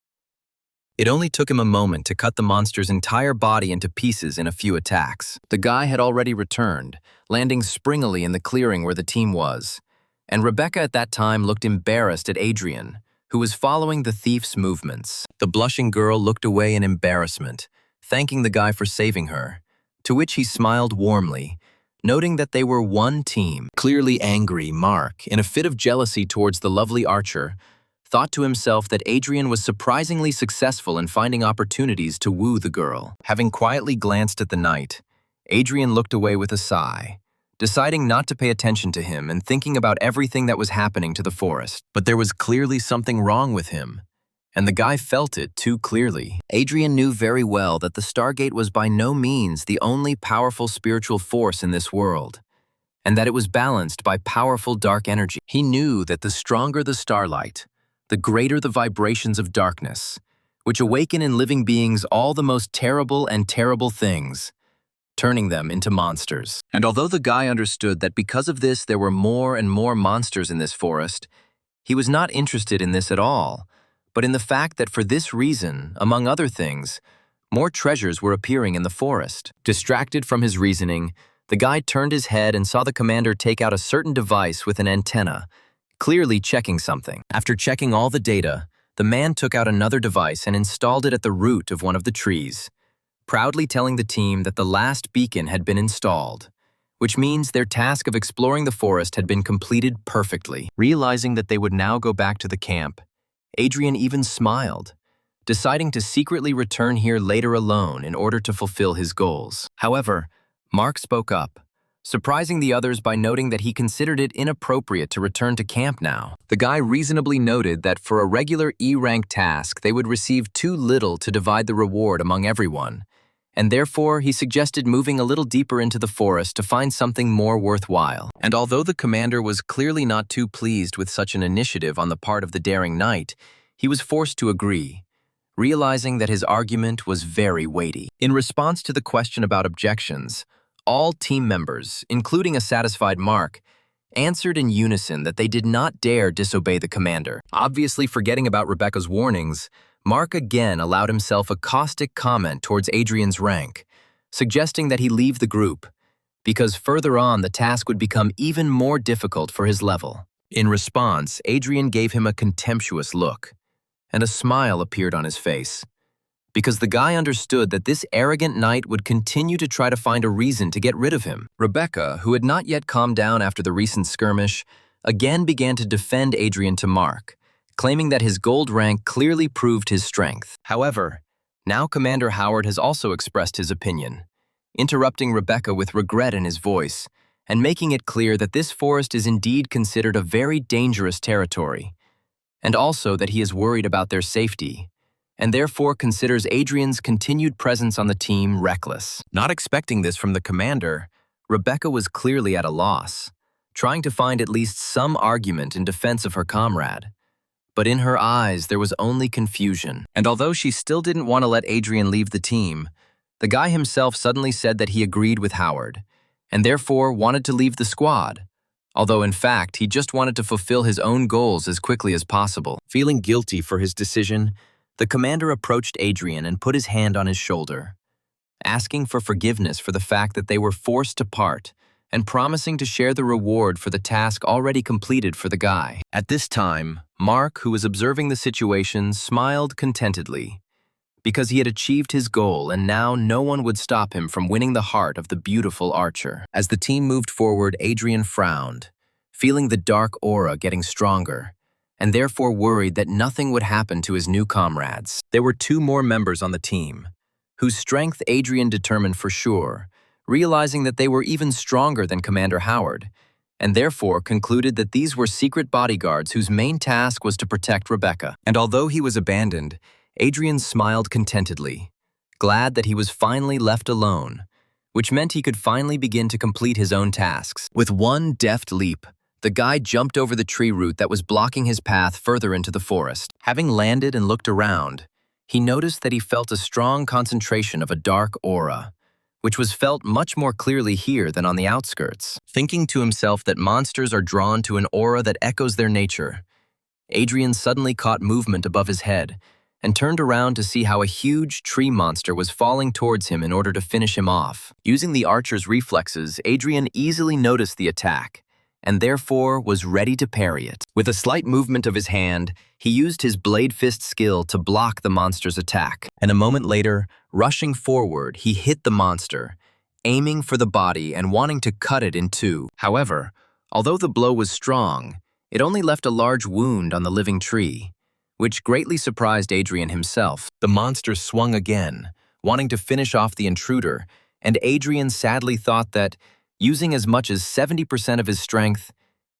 It only took him a moment to cut the monster's entire body into pieces in a few attacks. The guy had already returned, landing springily in the clearing where the team was, and Rebecca at that time looked embarrassed at Adrian, who was following the thief's movements. The blushing girl looked away in embarrassment, thanking the guy for saving her, to which he smiled warmly, noting that they were one team. Clearly angry, Mark, in a fit of jealousy towards the lovely archer, thought to himself that Adrian was surprisingly successful in finding opportunities to woo the girl. Having quietly glanced at the knight, Adrian looked away with a sigh, deciding not to pay attention to him and thinking about everything that was happening to the forest. But there was clearly something wrong with him, and the guy felt it too clearly. Adrian knew very well that the Stargate was by no means the only powerful spiritual force in this world, and that it was balanced by powerful dark energy. He knew that the stronger the starlight, the greater the vibrations of darkness, which awaken in living beings all the most terrible and terrible things, turning them into monsters. And although the guy understood that because of this there were more and more monsters in this forest, he was not interested in this at all, but in the fact that for this reason, among other things, more treasures were appearing in the forest. Distracted from his reasoning, the guy turned his head and saw the commander take out a certain device with an antenna, clearly checking something. After checking all the data, the man took out another device and installed it at the root of one of the trees, proudly telling the team that the last beacon had been installed, which means their task of exploring the forest had been completed perfectly. Realizing that they would now go back to the camp, Adrian even smiled, deciding to secretly return here later alone in order to fulfill his goals. However, Mark spoke up, surprising the others by noting that he considered it inappropriate to return to camp now. The guy reasonably noted that for a regular E-rank task, they would receive too little to divide the reward among everyone, and therefore he suggested moving a little deeper into the forest to find something more worthwhile. And although the commander was clearly not too pleased with such an initiative on the part of the daring knight, he was forced to agree, realizing that his argument was very weighty. In response to the question about objections, all team members, including a satisfied Mark, answered in unison that they did not dare disobey the commander. Obviously forgetting about Rebecca's warnings, Mark again allowed himself a caustic comment towards Adrian's rank, suggesting that he leave the group, because further on the task would become even more difficult for his level. In response, Adrian gave him a contemptuous look, and a smile appeared on his face, because the guy understood that this arrogant knight would continue to try to find a reason to get rid of him. Rebecca, who had not yet calmed down after the recent skirmish, again began to defend Adrian to Mark, claiming that his gold rank clearly proved his strength. However, now Commander Howard has also expressed his opinion, interrupting Rebecca with regret in his voice, and making it clear that this forest is indeed considered a very dangerous territory, and also that he is worried about their safety, and therefore considers Adrian's continued presence on the team reckless. Not expecting this from the commander, Rebecca was clearly at a loss, trying to find at least some argument in defense of her comrade. But in her eyes, there was only confusion. And although she still didn't want to let Adrian leave the team, the guy himself suddenly said that he agreed with Howard, and therefore wanted to leave the squad, although in fact he just wanted to fulfill his own goals as quickly as possible. Feeling guilty for his decision, the commander approached Adrian and put his hand on his shoulder, asking for forgiveness for the fact that they were forced to part, and promising to share the reward for the task already completed for the guy. At this time, Mark, who was observing the situation, smiled contentedly, because he had achieved his goal and now no one would stop him from winning the heart of the beautiful archer. As the team moved forward, Adrian frowned, feeling the dark aura getting stronger, and therefore worried that nothing would happen to his new comrades. There were 2 more members on the team, whose strength Adrian determined for sure, realizing that they were even stronger than Commander Howard, and therefore concluded that these were secret bodyguards whose main task was to protect Rebecca. And although he was abandoned, Adrian smiled contentedly, glad that he was finally left alone, which meant he could finally begin to complete his own tasks. With one deft leap, the guy jumped over the tree root that was blocking his path further into the forest. Having landed and looked around, he noticed that he felt a strong concentration of a dark aura, which was felt much more clearly here than on the outskirts. Thinking to himself that monsters are drawn to an aura that echoes their nature, Adrian suddenly caught movement above his head and turned around to see how a huge tree monster was falling towards him in order to finish him off. Using the archer's reflexes, Adrian easily noticed the attack and therefore was ready to parry it. With a slight movement of his hand, he used his blade fist skill to block the monster's attack. And a moment later, rushing forward, he hit the monster, aiming for the body and wanting to cut it in two. However, although the blow was strong, it only left a large wound on the living tree, which greatly surprised Adrian himself. The monster swung again, wanting to finish off the intruder, and Adrian sadly thought that, using as much as 70% of his strength,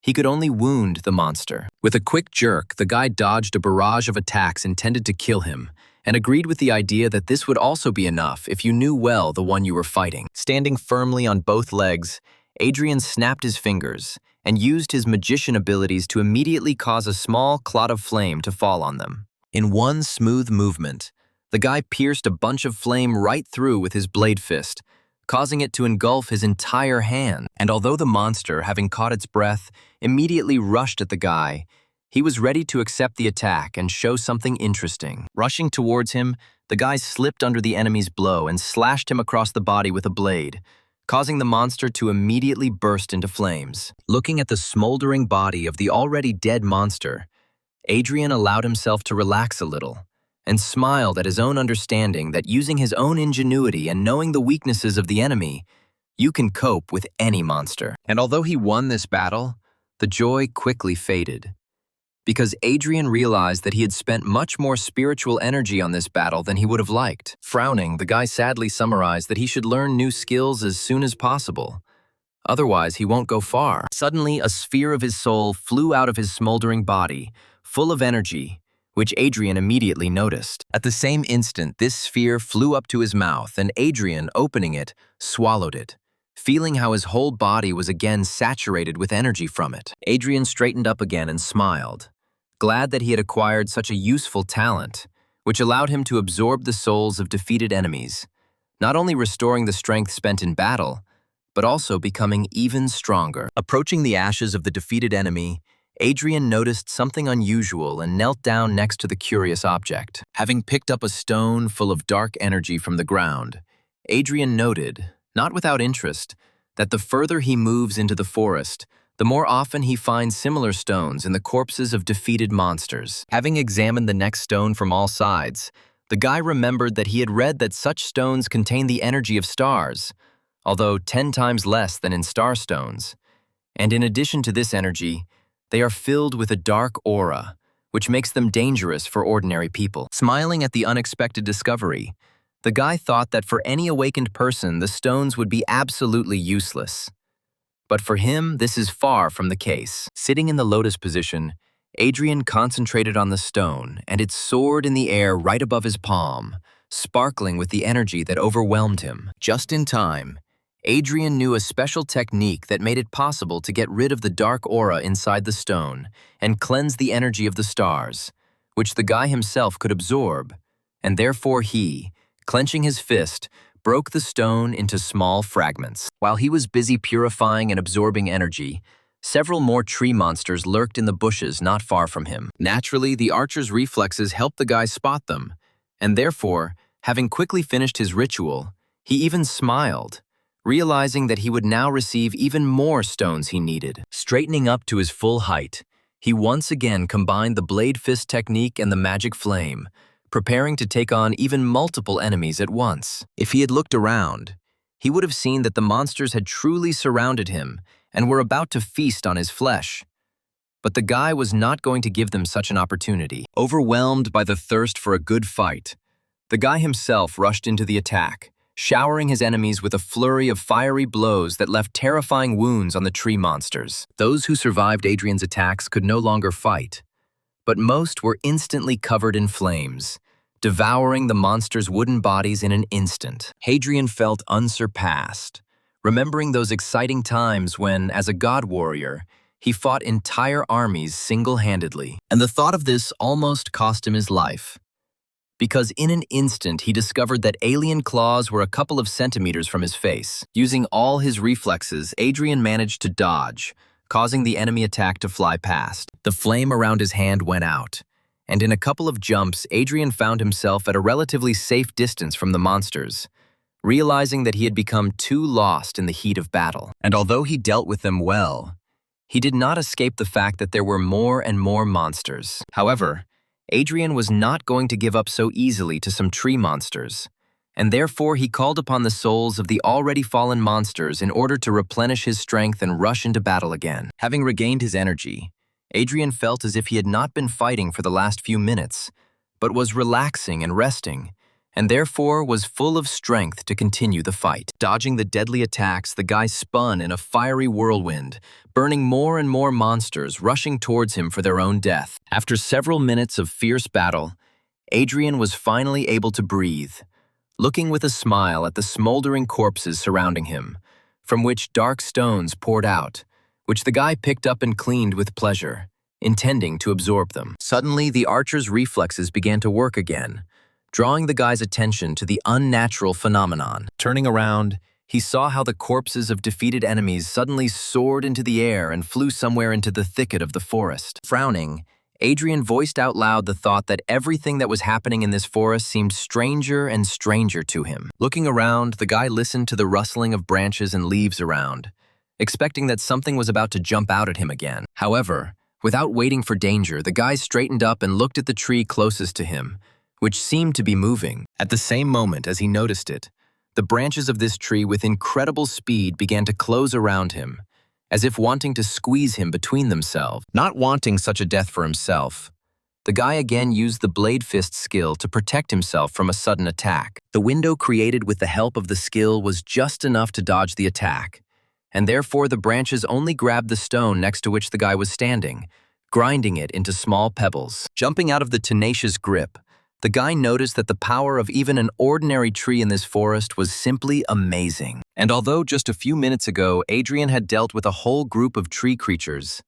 he could only wound the monster. With a quick jerk, the guy dodged a barrage of attacks intended to kill him, and agreed with the idea that this would also be enough if you knew well the one you were fighting. Standing firmly on both legs, Adrian snapped his fingers and used his magician abilities to immediately cause a small clot of flame to fall on them. In one smooth movement, the guy pierced a bunch of flame right through with his blade fist, causing it to engulf his entire hand. And although the monster, having caught its breath, immediately rushed at the guy, he was ready to accept the attack and show something interesting. Rushing towards him, the guy slipped under the enemy's blow and slashed him across the body with a blade, causing the monster to immediately burst into flames. Looking at the smoldering body of the already dead monster, Adrian allowed himself to relax a little and smiled at his own understanding that using his own ingenuity and knowing the weaknesses of the enemy, you can cope with any monster. And although he won this battle, the joy quickly faded, because Adrian realized that he had spent much more spiritual energy on this battle than he would have liked. Frowning, the guy sadly summarized that he should learn new skills as soon as possible. Otherwise, he won't go far. Suddenly, a sphere of his soul flew out of his smoldering body, full of energy, which Adrian immediately noticed. At the same instant, this sphere flew up to his mouth, and Adrian, opening it, swallowed it, feeling how his whole body was again saturated with energy from it. Adrian straightened up again and smiled, glad that he had acquired such a useful talent, which allowed him to absorb the souls of defeated enemies, not only restoring the strength spent in battle, but also becoming even stronger. Approaching the ashes of the defeated enemy, Adrian noticed something unusual and knelt down next to the curious object. Having picked up a stone full of dark energy from the ground, Adrian noted, not without interest, that the further he moves into the forest, the more often he finds similar stones in the corpses of defeated monsters. Having examined the next stone from all sides, the guy remembered that he had read that such stones contain the energy of stars, although 10 times less than in star stones. And in addition to this energy, they are filled with a dark aura, which makes them dangerous for ordinary people. Smiling at the unexpected discovery, the guy thought that for any awakened person, the stones would be absolutely useless. But for him, this is far from the case. Sitting in the lotus position, Adrian concentrated on the stone, and it soared in the air right above his palm, sparkling with the energy that overwhelmed him. Just in time, Adrian knew a special technique that made it possible to get rid of the dark aura inside the stone and cleanse the energy of the stars, which the guy himself could absorb, and therefore he, clenching his fist, broke the stone into small fragments. While he was busy purifying and absorbing energy, several more tree monsters lurked in the bushes not far from him. Naturally, the archer's reflexes helped the guy spot them, and therefore, having quickly finished his ritual, he even smiled, realizing that he would now receive even more stones he needed. Straightening up to his full height, he once again combined the blade fist technique and the magic flame, preparing to take on even multiple enemies at once. If he had looked around, he would have seen that the monsters had truly surrounded him and were about to feast on his flesh. But the guy was not going to give them such an opportunity. Overwhelmed by the thirst for a good fight, the guy himself rushed into the attack, showering his enemies with a flurry of fiery blows that left terrifying wounds on the tree monsters. Those who survived Adrian's attacks could no longer fight, but most were instantly covered in flames, devouring the monsters' wooden bodies in an instant. Hadrian felt unsurpassed, remembering those exciting times when, as a god warrior, he fought entire armies single-handedly. And the thought of this almost cost him his life, because in an instant he discovered that alien claws were a couple of centimeters from his face. Using all his reflexes, Adrian managed to dodge, causing the enemy attack to fly past. The flame around his hand went out, and in a couple of jumps, Adrian found himself at a relatively safe distance from the monsters, realizing that he had become too lost in the heat of battle. And although he dealt with them well, he did not escape the fact that there were more and more monsters. However, Adrian was not going to give up so easily to some tree monsters, and therefore he called upon the souls of the already fallen monsters in order to replenish his strength and rush into battle again. Having regained his energy, Adrian felt as if he had not been fighting for the last few minutes, but was relaxing and resting, and therefore was full of strength to continue the fight. Dodging the deadly attacks, the guy spun in a fiery whirlwind, burning more and more monsters rushing towards him for their own death. After several minutes of fierce battle, Adrian was finally able to breathe, looking with a smile at the smoldering corpses surrounding him, from which dark stones poured out, which the guy picked up and cleaned with pleasure, intending to absorb them. Suddenly, the archer's reflexes began to work again, drawing the guy's attention to the unnatural phenomenon. Turning around, he saw how the corpses of defeated enemies suddenly soared into the air and flew somewhere into the thicket of the forest. Frowning, Adrian voiced out loud the thought that everything that was happening in this forest seemed stranger and stranger to him. Looking around, the guy listened to the rustling of branches and leaves around, expecting that something was about to jump out at him again. However, without waiting for danger, the guy straightened up and looked at the tree closest to him, which seemed to be moving. At the same moment as he noticed it, the branches of this tree with incredible speed began to close around him, as if wanting to squeeze him between themselves. Not wanting such a death for himself, the guy again used the blade fist skill to protect himself from a sudden attack. The window created with the help of the skill was just enough to dodge the attack, and therefore the branches only grabbed the stone next to which the guy was standing, grinding it into small pebbles. Jumping out of the tenacious grip, the guy noticed that the power of even an ordinary tree in this forest was simply amazing. And although just a few minutes ago Adrian had dealt with a whole group of tree creatures,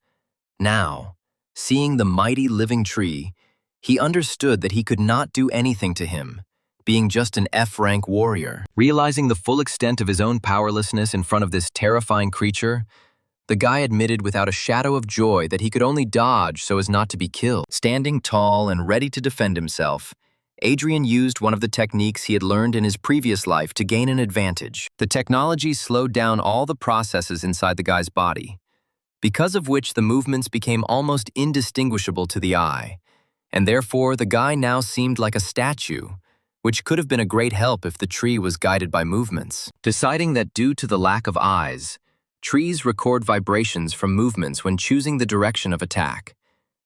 now, seeing the mighty living tree, he understood that he could not do anything to him, being just an F-rank warrior. Realizing the full extent of his own powerlessness in front of this terrifying creature, the guy admitted without a shadow of joy that he could only dodge so as not to be killed. Standing tall and ready to defend himself, Adrian used one of the techniques he had learned in his previous life to gain an advantage. The technology slowed down all the processes inside the guy's body, because of which the movements became almost indistinguishable to the eye, and therefore the guy now seemed like a statue, which could have been a great help if the tree was guided by movements. Deciding that due to the lack of eyes, trees record vibrations from movements when choosing the direction of attack,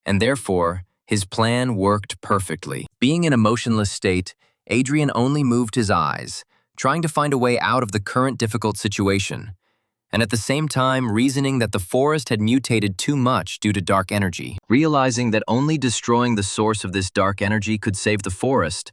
and therefore, his plan worked perfectly. Being in a motionless state, Adrian only moved his eyes, trying to find a way out of the current difficult situation, and at the same time reasoning that the forest had mutated too much due to dark energy. Realizing that only destroying the source of this dark energy could save the forest,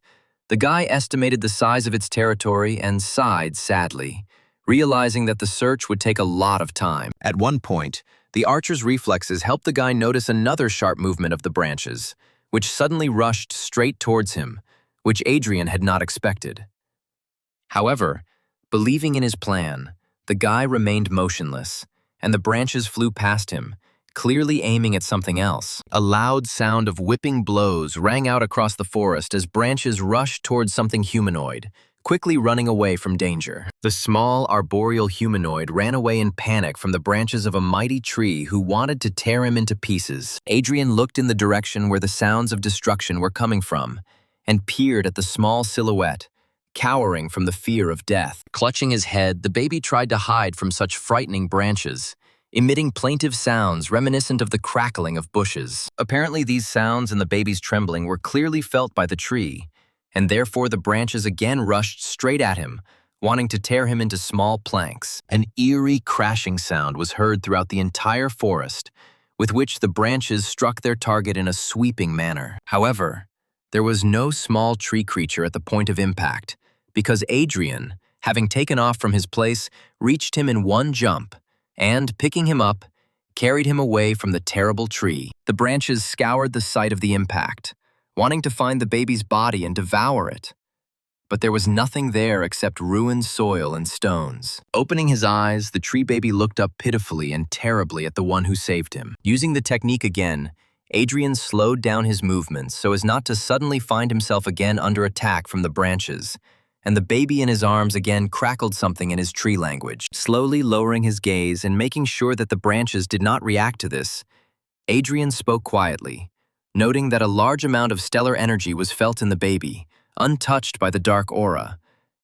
the guy estimated the size of its territory and sighed sadly, realizing that the search would take a lot of time. At one point, the archer's reflexes helped the guy notice another sharp movement of the branches, which suddenly rushed straight towards him, which Adrian had not expected. However, believing in his plan, the guy remained motionless, and the branches flew past him, clearly aiming at something else. A loud sound of whipping blows rang out across the forest as branches rushed towards something humanoid, quickly running away from danger. The small, arboreal humanoid ran away in panic from the branches of a mighty tree who wanted to tear him into pieces. Adrian looked in the direction where the sounds of destruction were coming from and peered at the small silhouette, cowering from the fear of death. Clutching his head, the baby tried to hide from such frightening branches, emitting plaintive sounds reminiscent of the crackling of bushes. Apparently, these sounds and the baby's trembling were clearly felt by the tree, and therefore the branches again rushed straight at him, wanting to tear him into small planks. An eerie crashing sound was heard throughout the entire forest, with which the branches struck their target in a sweeping manner. However, there was no small tree creature at the point of impact, because Adrian, having taken off from his place, reached him in one jump, and, picking him up, carried him away from the terrible tree. The branches scoured the site of the impact, wanting to find the baby's body and devour it. But there was nothing there except ruined soil and stones. Opening his eyes, the tree baby looked up pitifully and terribly at the one who saved him. Using the technique again, Adrian slowed down his movements so as not to suddenly find himself again under attack from the branches, and the baby in his arms again crackled something in his tree language. Slowly lowering his gaze and making sure that the branches did not react to this, Adrian spoke quietly, noting that a large amount of stellar energy was felt in the baby, untouched by the dark aura,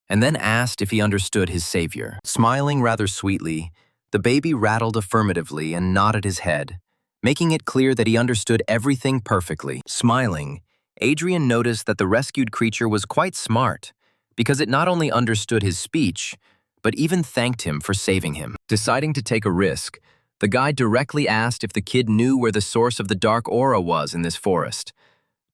and then asked if he understood his savior. Smiling rather sweetly, the baby rattled affirmatively and nodded his head, making it clear that he understood everything perfectly. Smiling, Adrian noticed that the rescued creature was quite smart, because it not only understood his speech, but even thanked him for saving him. Deciding to take a risk, the guy directly asked if the kid knew where the source of the dark aura was in this forest,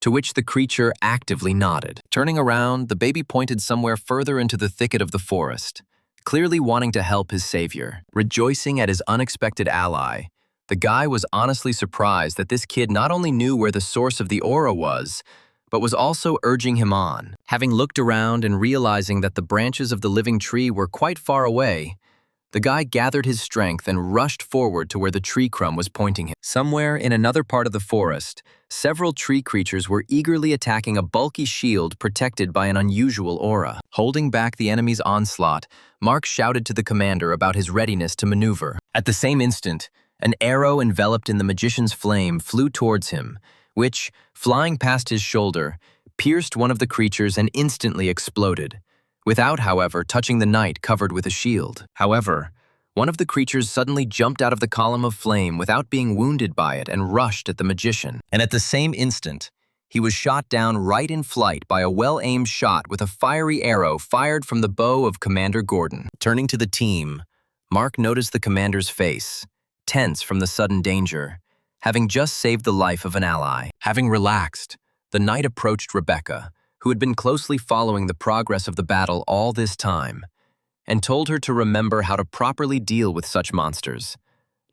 to which the creature actively nodded. Turning around, the baby pointed somewhere further into the thicket of the forest, clearly wanting to help his savior. Rejoicing at his unexpected ally, the guy was honestly surprised that this kid not only knew where the source of the aura was, but was also urging him on. Having looked around and realizing that the branches of the living tree were quite far away, the guy gathered his strength and rushed forward to where the tree crumb was pointing him. Somewhere in another part of the forest, several tree creatures were eagerly attacking a bulky shield protected by an unusual aura. Holding back the enemy's onslaught, Mark shouted to the commander about his readiness to maneuver. At the same instant, an arrow enveloped in the magician's flame flew towards him, which, flying past his shoulder, pierced one of the creatures and instantly exploded, without, however, touching the knight covered with a shield. However, one of the creatures suddenly jumped out of the column of flame without being wounded by it and rushed at the magician. And at the same instant, he was shot down right in flight by a well-aimed shot with a fiery arrow fired from the bow of Commander Gordon. Turning to the team, Mark noticed the commander's face, tense from the sudden danger, having just saved the life of an ally. Having relaxed, the knight approached Rebecca, who had been closely following the progress of the battle all this time, and told her to remember how to properly deal with such monsters,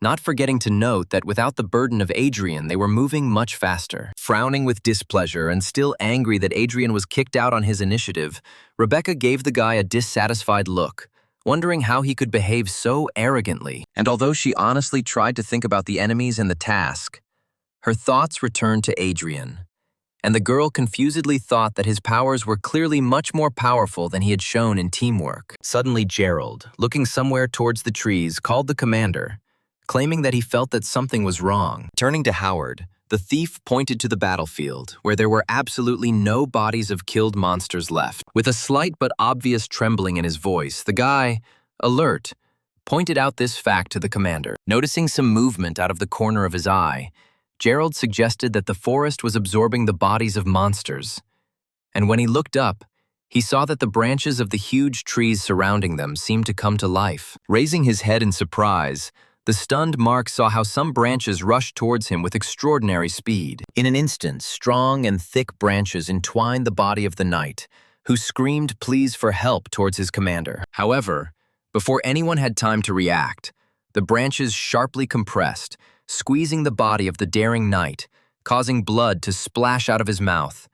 not forgetting to note that without the burden of Adrian, they were moving much faster. Frowning with displeasure and still angry that Adrian was kicked out on his initiative, Rebecca gave the guy a dissatisfied look, wondering how he could behave so arrogantly. And although she honestly tried to think about the enemies and the task, her thoughts returned to Adrian, and the girl confusedly thought that his powers were clearly much more powerful than he had shown in teamwork. Suddenly Gerald, looking somewhere towards the trees, called the commander, claiming that he felt that something was wrong. Turning to Howard, the thief pointed to the battlefield, where there were absolutely no bodies of killed monsters left. With a slight but obvious trembling in his voice, the guy, alert, pointed out this fact to the commander. Noticing some movement out of the corner of his eye, Gerald suggested that the forest was absorbing the bodies of monsters. And when he looked up, he saw that the branches of the huge trees surrounding them seemed to come to life. Raising his head in surprise, the stunned Mark saw how some branches rushed towards him with extraordinary speed. In an instant, strong and thick branches entwined the body of the knight, who screamed pleas for help towards his commander. However, before anyone had time to react, the branches sharply compressed, squeezing the body of the daring knight, causing blood to splash out of his mouth,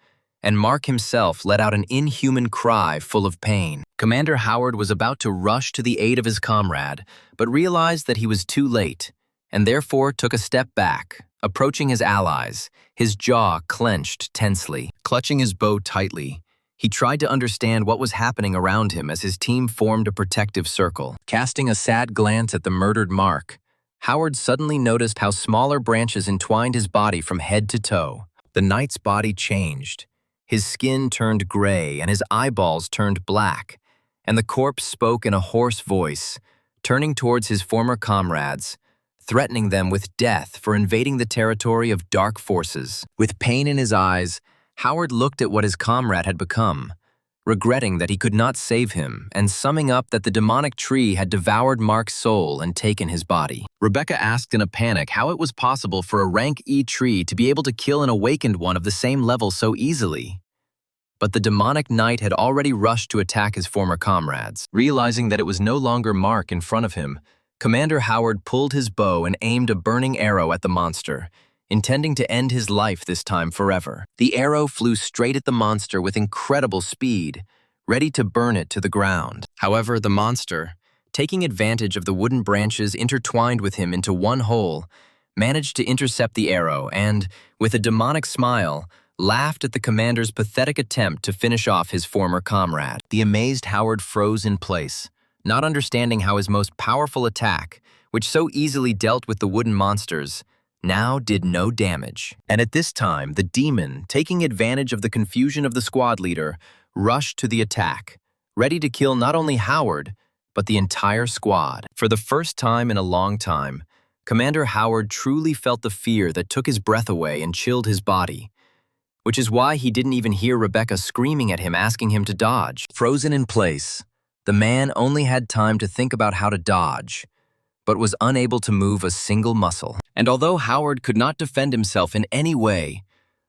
and Mark himself let out an inhuman cry full of pain. Commander Howard was about to rush to the aid of his comrade, but realized that he was too late, and therefore took a step back, approaching his allies, his jaw clenched tensely. Clutching his bow tightly, he tried to understand what was happening around him as his team formed a protective circle. Casting a sad glance at the murdered Mark, Howard suddenly noticed how smaller branches entwined his body from head to toe. The knight's body changed. His skin turned gray and his eyeballs turned black, and the corpse spoke in a hoarse voice, turning towards his former comrades, threatening them with death for invading the territory of dark forces. With pain in his eyes, Howard looked at what his comrade had become, regretting that he could not save him and summing up that the demonic tree had devoured Mark's soul and taken his body. Rebecca asked in a panic how it was possible for a rank E tree to be able to kill an awakened one of the same level so easily. But the demonic knight had already rushed to attack his former comrades. Realizing that it was no longer Mark in front of him, Commander Howard pulled his bow and aimed a burning arrow at the monster, intending to end his life this time forever. The arrow flew straight at the monster with incredible speed, ready to burn it to the ground. However, the monster, taking advantage of the wooden branches intertwined with him into one hole, managed to intercept the arrow and, with a demonic smile, laughed at the commander's pathetic attempt to finish off his former comrade. The amazed Howard froze in place, not understanding how his most powerful attack, which so easily dealt with the wooden monsters, now did no damage. And at this time, the demon, taking advantage of the confusion of the squad leader, rushed to the attack, ready to kill not only Howard, but the entire squad. For the first time in a long time, Commander Howard truly felt the fear that took his breath away and chilled his body, which is why he didn't even hear Rebecca screaming at him, asking him to dodge. Frozen in place, the man only had time to think about how to dodge, but was unable to move a single muscle. And although Howard could not defend himself in any way,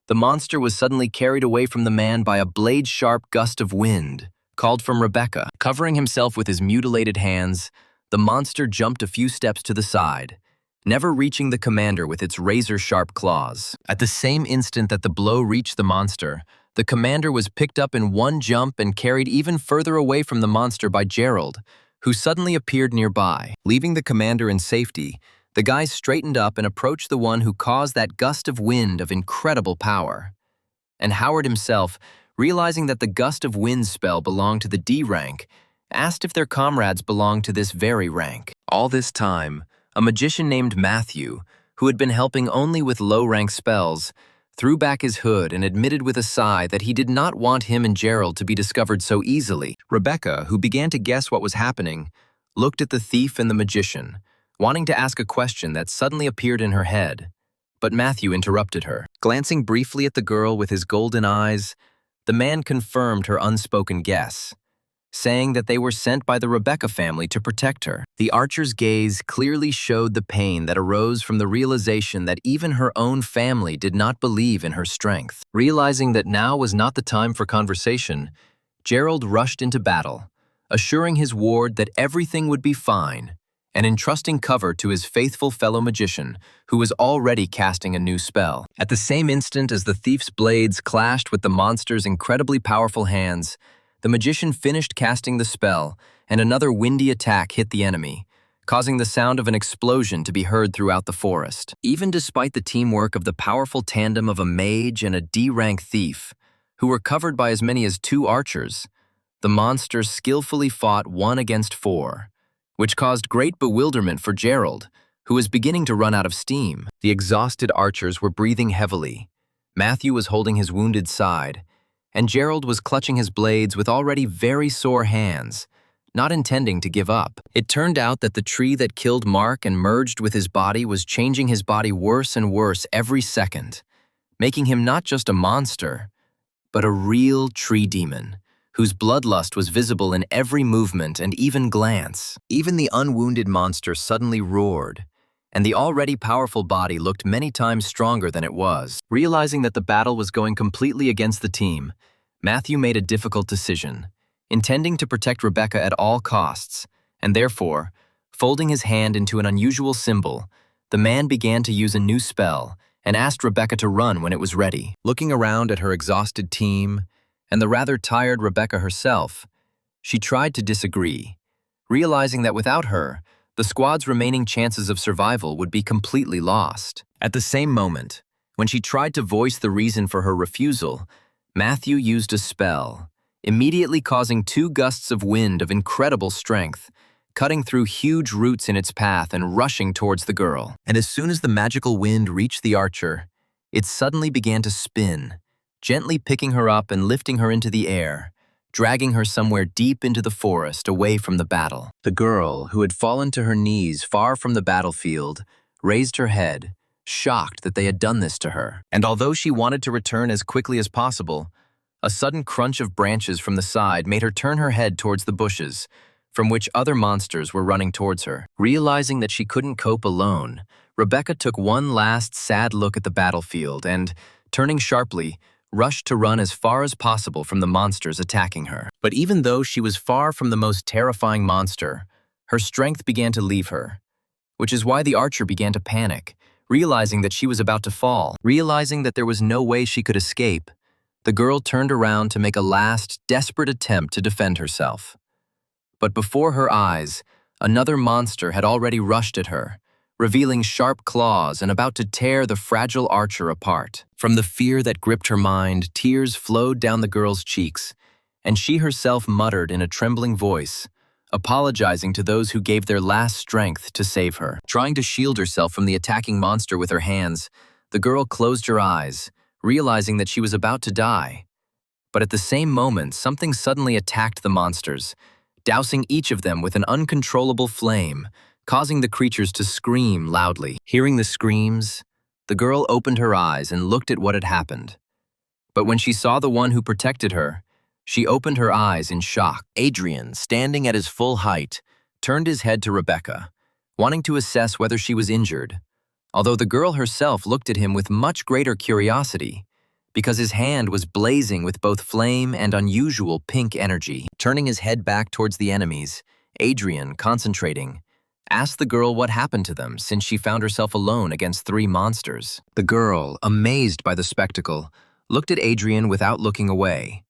the monster was suddenly carried away from the man by a blade-sharp gust of wind, called from Rebecca. Covering himself with his mutilated hands, the monster jumped a few steps to the side, never reaching the commander with its razor-sharp claws. At the same instant that the blow reached the monster, the commander was picked up in one jump and carried even further away from the monster by Gerald, who suddenly appeared nearby. Leaving the commander in safety, the guy straightened up and approached the one who caused that gust of wind of incredible power. And Howard himself, realizing that the gust of wind spell belonged to the D rank, asked if their comrades belonged to this very rank. All this time, a magician named Matthew, who had been helping only with low-rank spells, threw back his hood and admitted with a sigh that he did not want him and Gerald to be discovered so easily. Rebecca, who began to guess what was happening, looked at the thief and the magician, wanting to ask a question that suddenly appeared in her head. But Matthew interrupted her. Glancing briefly at the girl with his golden eyes, the man confirmed her unspoken guess, saying that they were sent by the Rebecca family to protect her. The archer's gaze clearly showed the pain that arose from the realization that even her own family did not believe in her strength. Realizing that now was not the time for conversation, Gerald rushed into battle, assuring his ward that everything would be fine, and entrusting cover to his faithful fellow magician, who was already casting a new spell. At the same instant as the thief's blades clashed with the monster's incredibly powerful hands, the magician finished casting the spell, and another windy attack hit the enemy, causing the sound of an explosion to be heard throughout the forest. Even despite the teamwork of the powerful tandem of a mage and a D-rank thief, who were covered by as many as 2 archers, the monster skillfully fought 1 against 4, which caused great bewilderment for Gerald, who was beginning to run out of steam. The exhausted archers were breathing heavily. Matthew was holding his wounded side, and Gerald was clutching his blades with already very sore hands, not intending to give up. It turned out that the tree that killed Mark and merged with his body was changing his body worse and worse every second, making him not just a monster, but a real tree demon, whose bloodlust was visible in every movement and even glance. Even the unwounded monster suddenly roared, and the already powerful body looked many times stronger than it was. Realizing that the battle was going completely against the team, Matthew made a difficult decision, intending to protect Rebecca at all costs, and therefore, folding his hand into an unusual symbol, the man began to use a new spell and asked Rebecca to run when it was ready. Looking around at her exhausted team and the rather tired Rebecca herself, she tried to disagree, realizing that without her, the squad's remaining chances of survival would be completely lost. At the same moment, when she tried to voice the reason for her refusal, Matthew used a spell, immediately causing 2 gusts of wind of incredible strength, cutting through huge roots in its path and rushing towards the girl. And as soon as the magical wind reached the archer, it suddenly began to spin, gently picking her up and lifting her into the air, dragging her somewhere deep into the forest away from the battle. The girl, who had fallen to her knees far from the battlefield, raised her head, shocked that they had done this to her. And although she wanted to return as quickly as possible, A sudden crunch of branches from the side made her turn her head towards the bushes, from which other monsters were running towards her. Realizing that she couldn't cope alone, Rebecca took one last sad look at the battlefield and, turning sharply, rushed to run as far as possible from the monsters attacking her. But even though she was far from the most terrifying monster, her strength began to leave her, which is why the archer began to panic, realizing that she was about to fall. Realizing that there was no way she could escape, the girl turned around to make a last, desperate attempt to defend herself. But before her eyes, another monster had already rushed at her, revealing sharp claws and about to tear the fragile archer apart. From the fear that gripped her mind, tears flowed down the girl's cheeks, and she herself muttered in a trembling voice, apologizing to those who gave their last strength to save her. Trying to shield herself from the attacking monster with her hands, the girl closed her eyes, realizing that she was about to die. But at the same moment, something suddenly attacked the monsters, dousing each of them with an uncontrollable flame, causing the creatures to scream loudly. Hearing the screams, the girl opened her eyes and looked at what had happened. But when she saw the one who protected her, she opened her eyes in shock. Adrian, standing at his full height, turned his head to Rebecca, wanting to assess whether she was injured, although the girl herself looked at him with much greater curiosity, because his hand was blazing with both flame and unusual pink energy. Turning his head back towards the enemies, Adrian, concentrating, asked the girl what happened to them since she found herself alone against 3 monsters. The girl, amazed by the spectacle, looked at Adrian without looking away,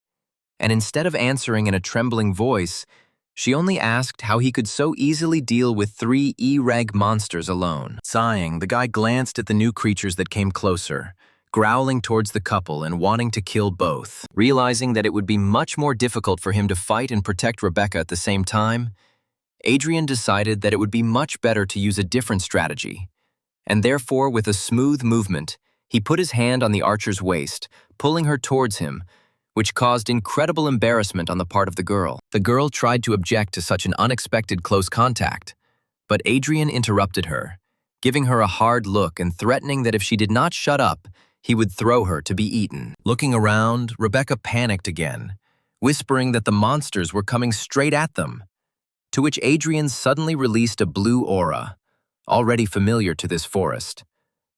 and instead of answering in a trembling voice, she only asked how he could so easily deal with 3 E-reg monsters alone. Sighing, the guy glanced at the new creatures that came closer, growling towards the couple and wanting to kill both. Realizing that it would be much more difficult for him to fight and protect Rebecca at the same time, Adrian decided that it would be much better to use a different strategy, and therefore, with a smooth movement, he put his hand on the archer's waist, pulling her towards him, which caused incredible embarrassment on the part of the girl. The girl tried to object to such an unexpected close contact, but Adrian interrupted her, giving her a hard look and threatening that if she did not shut up, he would throw her to be eaten. Looking around, Rebecca panicked again, whispering that the monsters were coming straight at them, to which Adrian suddenly released a blue aura, already familiar to this forest,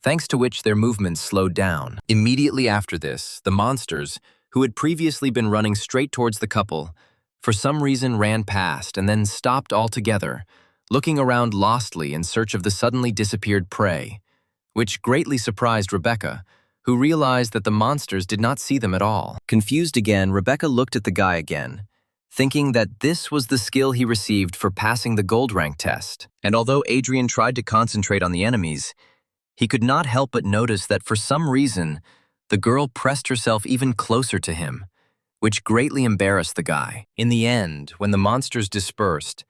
thanks to which their movements slowed down. Immediately after this, the monsters, who had previously been running straight towards the couple, for some reason ran past and then stopped altogether, looking around lostly in search of the suddenly disappeared prey, which greatly surprised Rebecca, who realized that the monsters did not see them at all. Confused again, Rebecca looked at the guy again, thinking that this was the skill he received for passing the gold rank test. And although Adrian tried to concentrate on the enemies, he could not help but notice that for some reason, the girl pressed herself even closer to him, which greatly embarrassed the guy. In the end, when the monsters dispersed,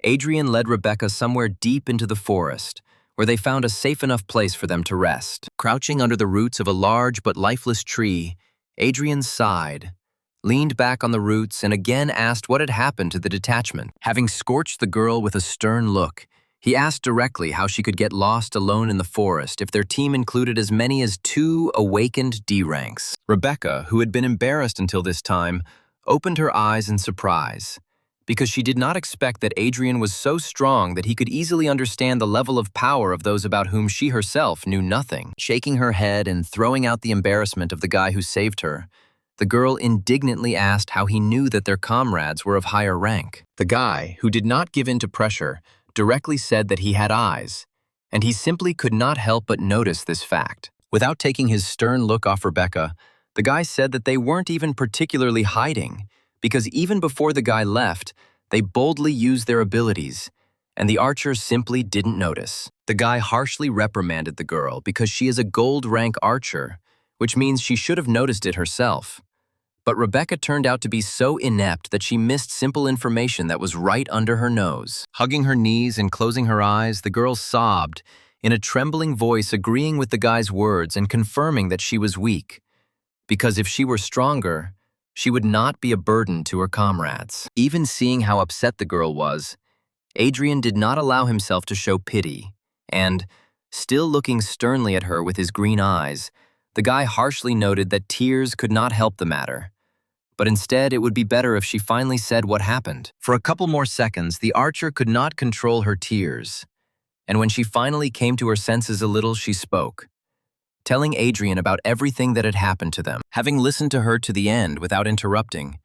Adrian led Rebecca somewhere deep into the forest, where they found a safe enough place for them to rest. Crouching under the roots of a large but lifeless tree, Adrian sighed, leaned back on the roots, and again asked what had happened to the detachment. Having scorched the girl with a stern look, he asked directly how she could get lost alone in the forest if their team included as many as 2 awakened D ranks. Rebecca, who had been embarrassed until this time, opened her eyes in surprise, because she did not expect that Adrian was so strong that he could easily understand the level of power of those about whom she herself knew nothing. Shaking her head and throwing out the embarrassment of the guy who saved her, the girl indignantly asked how he knew that their comrades were of higher rank. The guy, who did not give in to pressure, directly said that he had eyes, and he simply could not help but notice this fact. Without taking his stern look off Rebecca, the guy said that they weren't even particularly hiding, because even before the guy left, they boldly used their abilities, and the archer simply didn't notice. The guy harshly reprimanded the girl because she is a gold rank archer, which means she should have noticed it herself. But Rebecca turned out to be so inept that she missed simple information that was right under her nose. Hugging her knees and closing her eyes, the girl sobbed, in a trembling voice agreeing with the guy's words and confirming that she was weak, because if she were stronger, she would not be a burden to her comrades. Even seeing how upset the girl was, Adrian did not allow himself to show pity, and, still looking sternly at her with his green eyes, the guy harshly noted that tears could not help the matter, but instead it would be better if she finally said what happened. For a couple more seconds, the archer could not control her tears, and when she finally came to her senses a little, she spoke, telling Adrian about everything that had happened to them. Having listened to her to the end without interrupting,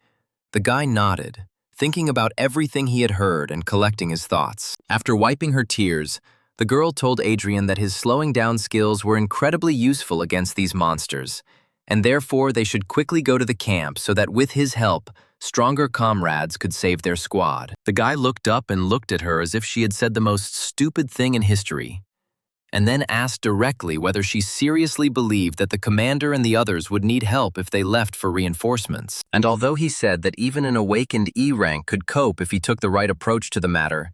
the guy nodded, thinking about everything he had heard and collecting his thoughts. After wiping her tears, the girl told Adrian that his slowing down skills were incredibly useful against these monsters, and therefore they should quickly go to the camp so that with his help, stronger comrades could save their squad. The guy looked up and looked at her as if she had said the most stupid thing in history, and then asked directly whether she seriously believed that the commander and the others would need help if they left for reinforcements. And although he said that even an awakened E rank could cope if he took the right approach to the matter,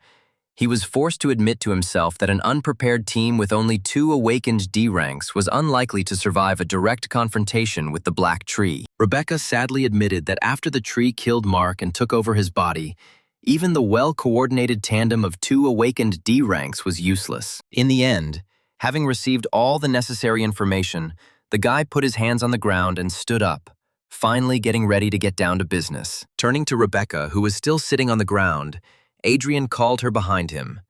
he was forced to admit to himself that an unprepared team with only 2 awakened D ranks was unlikely to survive a direct confrontation with the Black Tree. Rebecca sadly admitted that after the tree killed Mark and took over his body, even the well-coordinated tandem of 2 awakened D ranks was useless. In the end, having received all the necessary information, the guy put his hands on the ground and stood up, finally getting ready to get down to business. Turning to Rebecca, who was still sitting on the ground, Adrian called her behind him,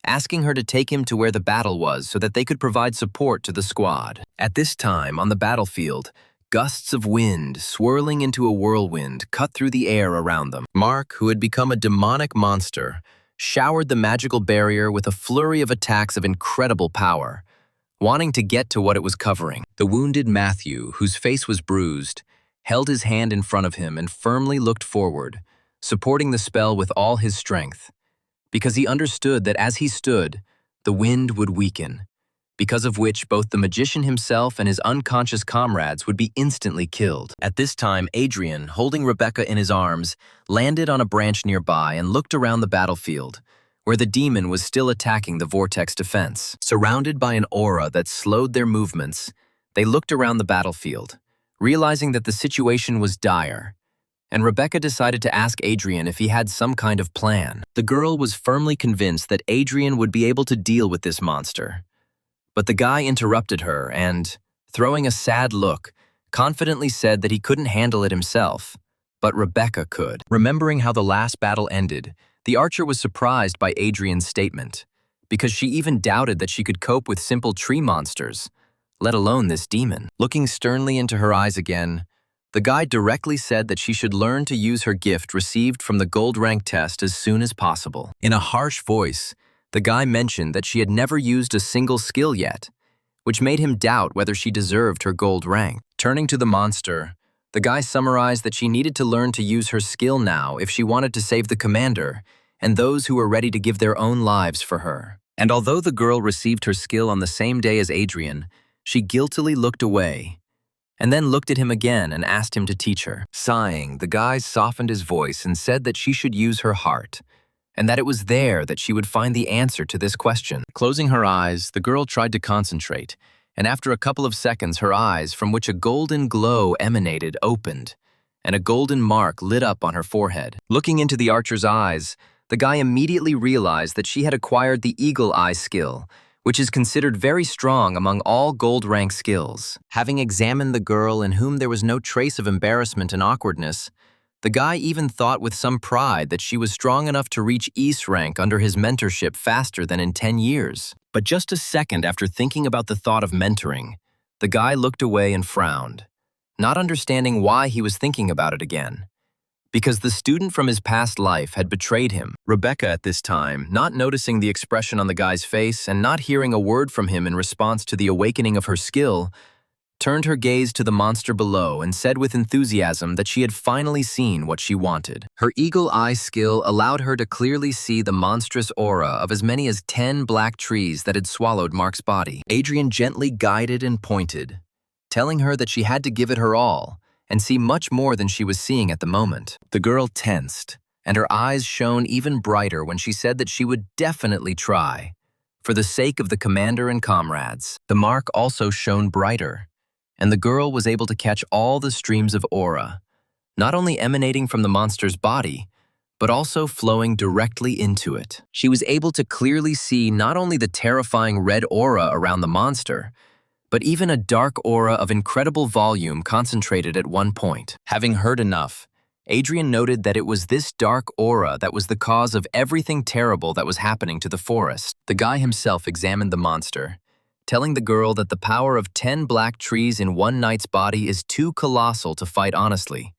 asking her to take him to where the battle was so that they could provide support to the squad. At this time, on the battlefield, gusts of wind, swirling into a whirlwind, cut through the air around them. Mark, who had become a demonic monster, showered the magical barrier with a flurry of attacks of incredible power, wanting to get to what it was covering. The wounded Matthew, whose face was bruised, held his hand in front of him and firmly looked forward, supporting the spell with all his strength, because he understood that as he stood, the wind would weaken, because of which both the magician himself and his unconscious comrades would be instantly killed. At this time, Adrian, holding Rebecca in his arms, landed on a branch nearby and looked around the battlefield, where the demon was still attacking the vortex defense. Surrounded by an aura that slowed their movements, they looked around the battlefield, realizing that the situation was dire, and Rebecca decided to ask Adrian if he had some kind of plan. The girl was firmly convinced that Adrian would be able to deal with this monster. But the guy interrupted her and, throwing a sad look, confidently said that he couldn't handle it himself, but Rebecca could. Remembering how the last battle ended, the archer was surprised by Adrian's statement, because she even doubted that she could cope with simple tree monsters, let alone this demon. Looking sternly into her eyes again, the guy directly said that she should learn to use her gift received from the gold rank test as soon as possible. In a harsh voice, the guy mentioned that she had never used a single skill yet, which made him doubt whether she deserved her gold rank. Turning to the monster, the guy summarized that she needed to learn to use her skill now if she wanted to save the commander and those who were ready to give their own lives for her. And although the girl received her skill on the same day as Adrian, she guiltily looked away, and then looked at him again and asked him to teach her. Sighing, the guy softened his voice and said that she should use her heart, and that it was there that she would find the answer to this question. Closing her eyes, the girl tried to concentrate, and after a couple of seconds, her eyes, from which a golden glow emanated, opened, and a golden mark lit up on her forehead. Looking into the archer's eyes, the guy immediately realized that she had acquired the Eagle Eye skill, which is considered very strong among all gold rank skills. Having examined the girl in whom there was no trace of embarrassment and awkwardness, the guy even thought with some pride that she was strong enough to reach East rank under his mentorship faster than in 10 years. But just a second after thinking about the thought of mentoring, the guy looked away and frowned, not understanding why he was thinking about it again. Because the student from his past life had betrayed him. Rebecca at this time, not noticing the expression on the guy's face and not hearing a word from him in response to the awakening of her skill, turned her gaze to the monster below and said with enthusiasm that she had finally seen what she wanted. Her Eagle Eye skill allowed her to clearly see the monstrous aura of as many as 10 black trees that had swallowed Mark's body. Adrian gently guided and pointed, telling her that she had to give it her all and see much more than she was seeing at the moment. The girl tensed, and her eyes shone even brighter when she said that she would definitely try, for the sake of the commander and comrades. The mark also shone brighter, and the girl was able to catch all the streams of aura, not only emanating from the monster's body, but also flowing directly into it. She was able to clearly see not only the terrifying red aura around the monster, but even a dark aura of incredible volume concentrated at one point. Having heard enough, Adrian noted that it was this dark aura that was the cause of everything terrible that was happening to the forest. The guy himself examined the monster, telling the girl that the power of 10 black trees in one knight's body is too colossal to fight honestly,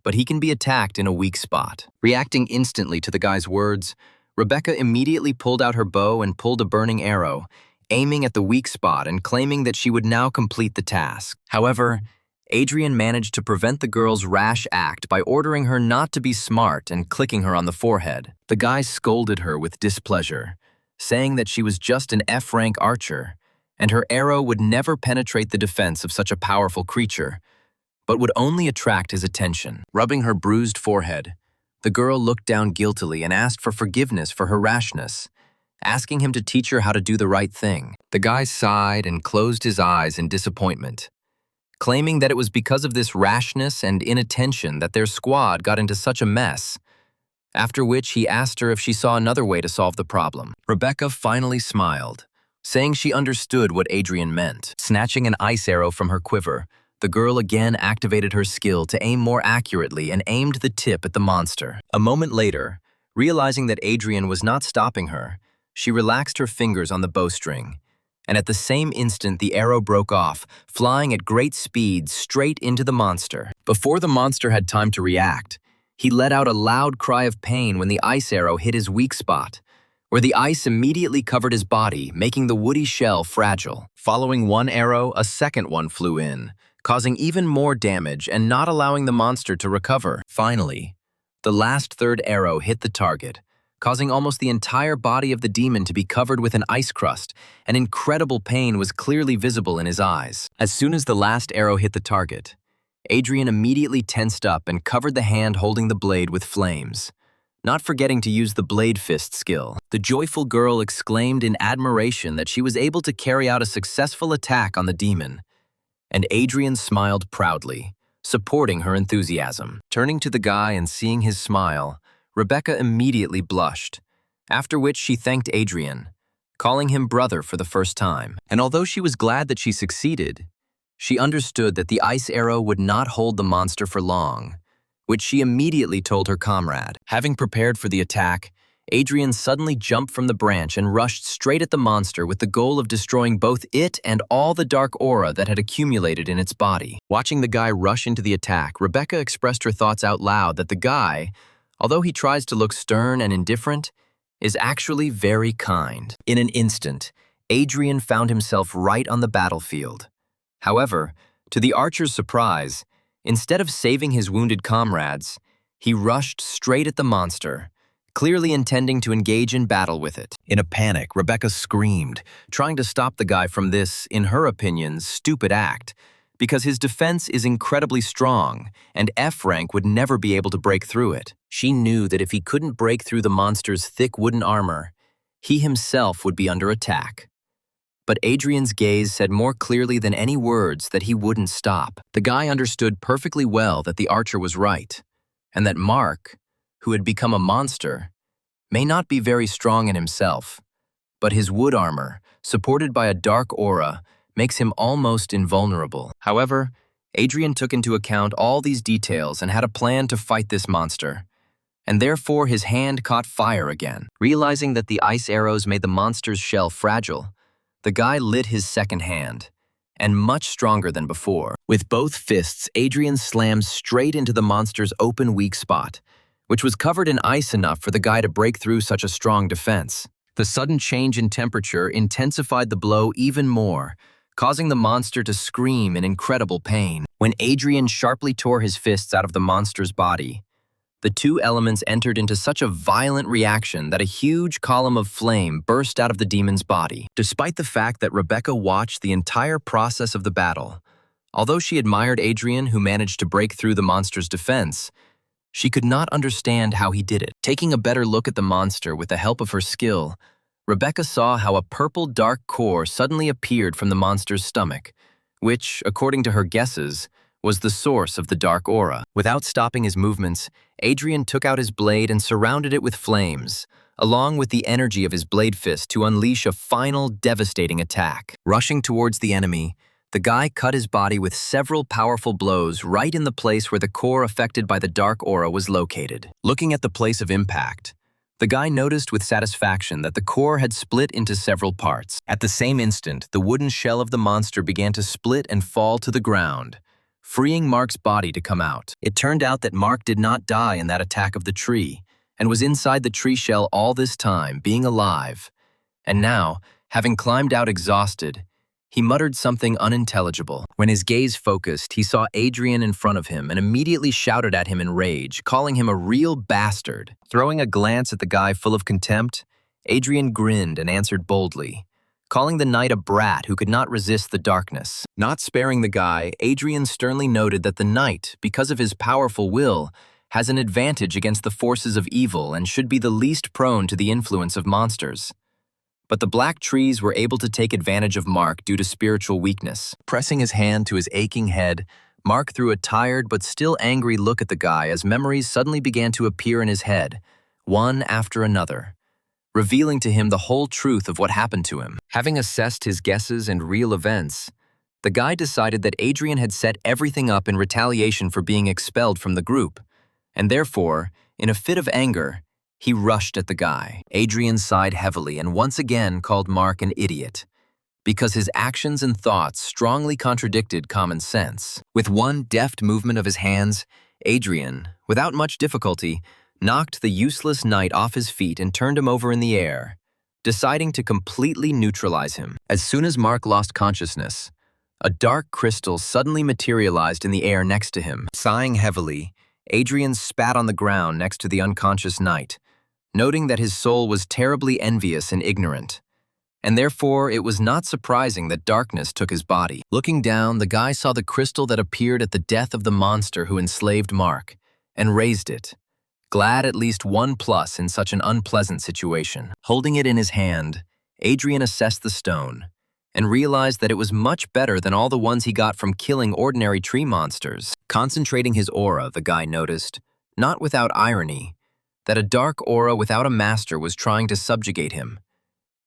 but he can be attacked in a weak spot. Reacting instantly to the guy's words, Rebecca immediately pulled out her bow and pulled a burning arrow, aiming at the weak spot and claiming that she would now complete the task. However, Adrian managed to prevent the girl's rash act by ordering her not to be smart and clicking her on the forehead. The guy scolded her with displeasure, saying that she was just an F-rank archer, and her arrow would never penetrate the defense of such a powerful creature, but would only attract his attention. Rubbing her bruised forehead, the girl looked down guiltily and asked for forgiveness for her rashness, asking him to teach her how to do the right thing. The guy sighed and closed his eyes in disappointment, claiming that it was because of this rashness and inattention that their squad got into such a mess, after which he asked her if she saw another way to solve the problem. Rebecca finally smiled, saying she understood what Adrian meant. Snatching an ice arrow from her quiver, the girl again activated her skill to aim more accurately and aimed the tip at the monster. A moment later, realizing that Adrian was not stopping her, she relaxed her fingers on the bowstring, and at the same instant the arrow broke off, flying at great speed straight into the monster. Before the monster had time to react, he let out a loud cry of pain when the ice arrow hit his weak spot, where the ice immediately covered his body, making the woody shell fragile. Following one arrow, a second one flew in, causing even more damage and not allowing the monster to recover. Finally, the last third arrow hit the target, causing almost the entire body of the demon to be covered with an ice crust, and incredible pain was clearly visible in his eyes. As soon as the last arrow hit the target, Adrian immediately tensed up and covered the hand holding the blade with flames, not forgetting to use the blade fist skill. The joyful girl exclaimed in admiration that she was able to carry out a successful attack on the demon, and Adrian smiled proudly, supporting her enthusiasm. Turning to the guy and seeing his smile, Rebecca immediately blushed, after which she thanked Adrian, calling him brother for the first time. And although she was glad that she succeeded, she understood that the ice arrow would not hold the monster for long, which she immediately told her comrade. Having prepared for the attack, Adrian suddenly jumped from the branch and rushed straight at the monster with the goal of destroying both it and all the dark aura that had accumulated in its body. Watching the guy rush into the attack, Rebecca expressed her thoughts out loud that the guy, although he tries to look stern and indifferent, is actually very kind. In an instant, Adrian found himself right on the battlefield. However, to the archer's surprise, instead of saving his wounded comrades, he rushed straight at the monster, clearly intending to engage in battle with it. In a panic, Rebecca screamed, trying to stop the guy from this, in her opinion, stupid act, because his defense is incredibly strong, and F-rank would never be able to break through it. She knew that if he couldn't break through the monster's thick wooden armor, he himself would be under attack. But Adrian's gaze said more clearly than any words that he wouldn't stop. The guy understood perfectly well that the archer was right, and that Mark, who had become a monster, may not be very strong in himself, but his wood armor, supported by a dark aura, makes him almost invulnerable. However, Adrian took into account all these details and had a plan to fight this monster, and therefore his hand caught fire again. Realizing that the ice arrows made the monster's shell fragile, the guy lit his second hand, and much stronger than before. With both fists, Adrian slammed straight into the monster's open weak spot, which was covered in ice enough for the guy to break through such a strong defense. The sudden change in temperature intensified the blow even more, causing the monster to scream in incredible pain. When Adrian sharply tore his fists out of the monster's body, the two elements entered into such a violent reaction that a huge column of flame burst out of the demon's body. Despite the fact that Rebecca watched the entire process of the battle, although she admired Adrian, who managed to break through the monster's defense, she could not understand how he did it. Taking a better look at the monster with the help of her skill, Rebecca saw how a purple dark core suddenly appeared from the monster's stomach, which, according to her guesses, was the source of the dark aura. Without stopping his movements, Adrian took out his blade and surrounded it with flames, along with the energy of his blade fist to unleash a final devastating attack. Rushing towards the enemy, The guy cut his body with several powerful blows right in the place where the core affected by the dark aura was located. Looking at the place of impact, the guy noticed with satisfaction that the core had split into several parts. At the same instant, the wooden shell of the monster began to split and fall to the ground, freeing Mark's body to come out. It turned out that Mark did not die in that attack of the tree, and was inside the tree shell all this time, being alive. And now, having climbed out exhausted, he muttered something unintelligible. When his gaze focused, he saw Adrian in front of him and immediately shouted at him in rage, calling him a real bastard. Throwing a glance at the guy full of contempt, Adrian grinned and answered boldly, calling the knight a brat who could not resist the darkness. Not sparing the guy, Adrian sternly noted that the knight, because of his powerful will, has an advantage against the forces of evil and should be the least prone to the influence of monsters. But the black trees were able to take advantage of Mark due to spiritual weakness. Pressing his hand to his aching head, Mark threw a tired but still angry look at the guy as memories suddenly began to appear in his head, one after another, revealing to him the whole truth of what happened to him. Having assessed his guesses and real events, the guy decided that Adrian had set everything up in retaliation for being expelled from the group, and therefore, in a fit of anger, he rushed at the guy. Adrian sighed heavily and once again called Mark an idiot, because his actions and thoughts strongly contradicted common sense. With one deft movement of his hands, Adrian, without much difficulty, knocked the useless knight off his feet and turned him over in the air, deciding to completely neutralize him. As soon as Mark lost consciousness, a dark crystal suddenly materialized in the air next to him. Sighing heavily, Adrian spat on the ground next to the unconscious knight, noting that his soul was terribly envious and ignorant, and therefore it was not surprising that darkness took his body. Looking down, the guy saw the crystal that appeared at the death of the monster who enslaved Mark, and raised it, glad at least one plus in such an unpleasant situation. Holding it in his hand, Adrian assessed the stone, and realized that it was much better than all the ones he got from killing ordinary tree monsters. Concentrating his aura, the guy noticed, not without irony, that a dark aura without a master was trying to subjugate him.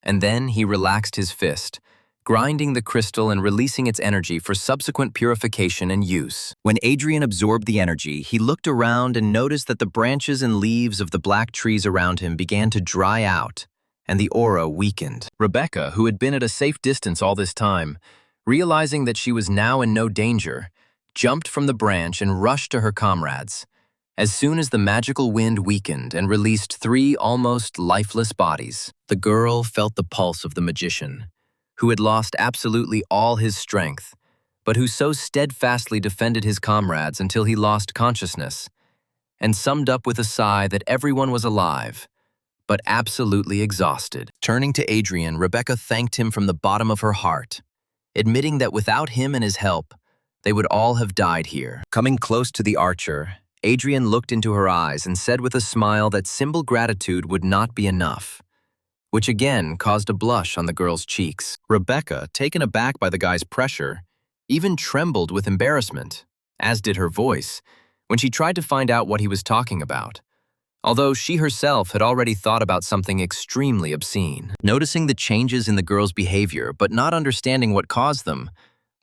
And then he relaxed his fist, grinding the crystal and releasing its energy for subsequent purification and use. When Adrian absorbed the energy, he looked around and noticed that the branches and leaves of the black trees around him began to dry out, and the aura weakened. Rebecca, who had been at a safe distance all this time, realizing that she was now in no danger, jumped from the branch and rushed to her comrades. As soon as the magical wind weakened and released 3 almost lifeless bodies, the girl felt the pulse of the magician, who had lost absolutely all his strength, but who so steadfastly defended his comrades until he lost consciousness, and summed up with a sigh that everyone was alive, but absolutely exhausted. Turning to Adrian, Rebecca thanked him from the bottom of her heart, admitting that without him and his help, they would all have died here. Coming close to the archer, Adrian looked into her eyes and said with a smile that simple gratitude would not be enough, which again caused a blush on the girl's cheeks. Rebecca, taken aback by the guy's pressure, even trembled with embarrassment, as did her voice, when she tried to find out what he was talking about, although she herself had already thought about something extremely obscene. Noticing the changes in the girl's behavior but not understanding what caused them,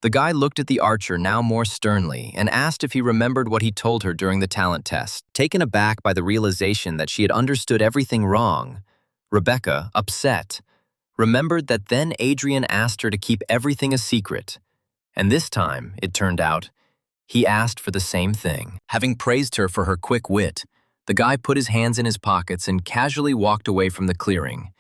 the guy looked at the archer now more sternly and asked if he remembered what he told her during the talent test. Taken aback by the realization that she had understood everything wrong, Rebecca, upset, remembered that then Adrian asked her to keep everything a secret, and this time, it turned out, he asked for the same thing. Having praised her for her quick wit, the guy put his hands in his pockets and casually walked away from the clearing,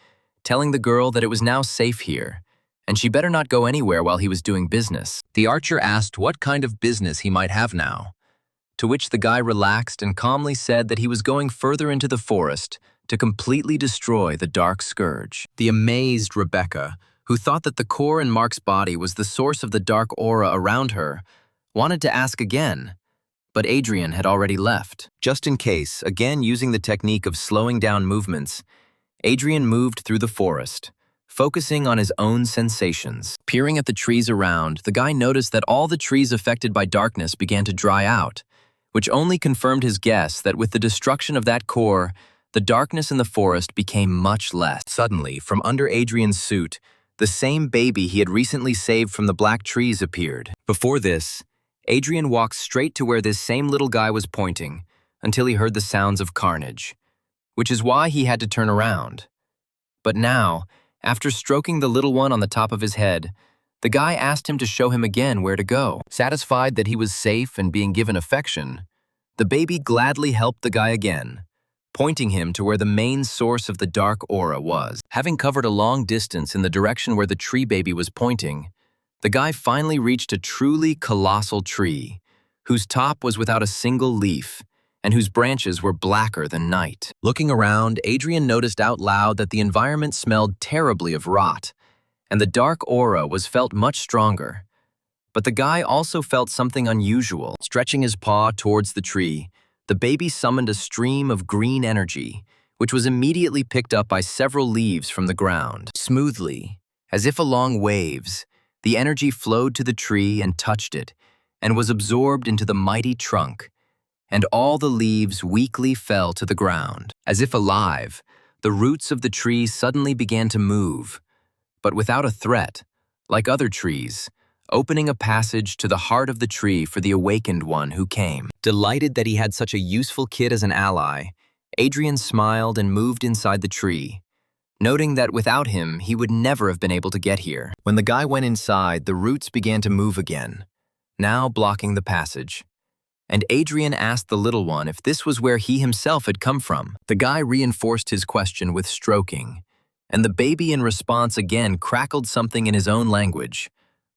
telling the girl that it was now safe here, and she better not go anywhere while he was doing business. The archer asked what kind of business he might have now, to which the guy relaxed and calmly said that he was going further into the forest to completely destroy the dark scourge. The amazed Rebecca, who thought that the core in Mark's body was the source of the dark aura around her, wanted to ask again, but Adrian had already left. Just in case, again using the technique of slowing down movements, Adrian moved through the forest, focusing on his own sensations. Peering at the trees around, the guy noticed that all the trees affected by darkness began to dry out, which only confirmed his guess that with the destruction of that core, the darkness in the forest became much less. Suddenly, from under Adrian's suit, The same baby he had recently saved from the black trees appeared. Before this, Adrian walked straight to where this same little guy was pointing until he heard the sounds of carnage, which is why he had to turn around. But now, after stroking the little one on the top of his head, the guy asked him to show him again where to go. Satisfied that he was safe and being given affection, the baby gladly helped the guy again, pointing him to where the main source of the dark aura was. Having covered a long distance in the direction where the tree baby was pointing, the guy finally reached a truly colossal tree, whose top was without a single leaf, and whose branches were blacker than night. Looking around, Adrian noticed out loud that the environment smelled terribly of rot, and the dark aura was felt much stronger. But the guy also felt something unusual. Stretching his paw towards the tree, the baby summoned a stream of green energy, which was immediately picked up by several leaves from the ground. Smoothly, as if along waves, the energy flowed to the tree and touched it, and was absorbed into the mighty trunk, and all the leaves weakly fell to the ground. As if alive, the roots of the tree suddenly began to move, but without a threat, like other trees, opening a passage to the heart of the tree for the awakened one who came. Delighted that he had such a useful kid as an ally, Adrian smiled and moved inside the tree, noting that without him, he would never have been able to get here. When the guy went inside, the roots began to move again, now blocking the passage. And Adrian asked the little one if this was where he himself had come from. The guy reinforced his question with stroking, and the baby in response again crackled something in his own language,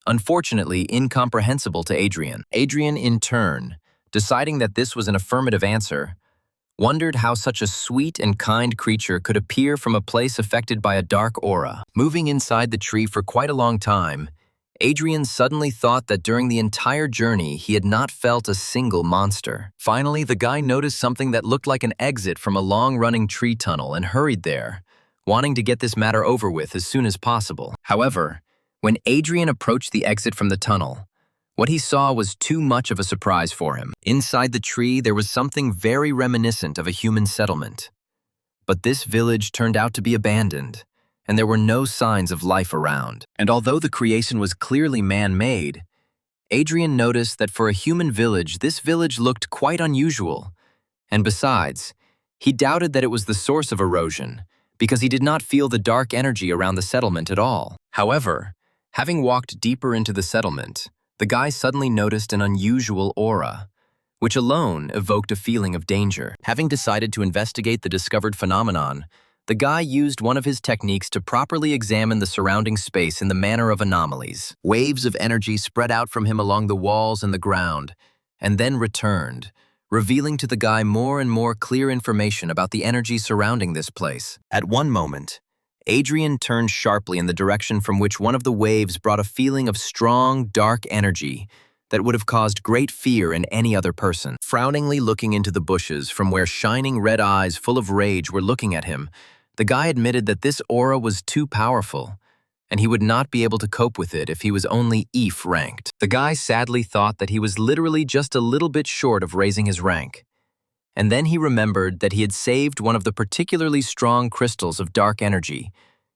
unfortunately incomprehensible to Adrian. Adrian, in turn, deciding that this was an affirmative answer, wondered how such a sweet and kind creature could appear from a place affected by a dark aura. Moving inside the tree for quite a long time, Adrian suddenly thought that during the entire journey he had not felt a single monster. Finally, the guy noticed something that looked like an exit from a long-running tree tunnel and hurried there, wanting to get this matter over with as soon as possible. However, when Adrian approached the exit from the tunnel, what he saw was too much of a surprise for him. Inside the tree, there was something very reminiscent of a human settlement. But this village turned out to be abandoned, and there were no signs of life around. And although the creation was clearly man-made, Adrian noticed that for a human village, this village looked quite unusual. And besides, he doubted that it was the source of erosion, because he did not feel the dark energy around the settlement at all. However, having walked deeper into the settlement, the guy suddenly noticed an unusual aura, which alone evoked a feeling of danger. Having decided to investigate the discovered phenomenon, the guy used one of his techniques to properly examine the surrounding space in the manner of anomalies. Waves of energy spread out from him along the walls and the ground, and then returned, revealing to the guy more and more clear information about the energy surrounding this place. At one moment, Adrian turned sharply in the direction from which one of the waves brought a feeling of strong, dark energy that would have caused great fear in any other person. Frowningly looking into the bushes from where shining red eyes full of rage were looking at him, the guy admitted that this aura was too powerful, and he would not be able to cope with it if he was only EF ranked. The guy sadly thought that he was literally just a little bit short of raising his rank. And then he remembered that he had saved one of the particularly strong crystals of dark energy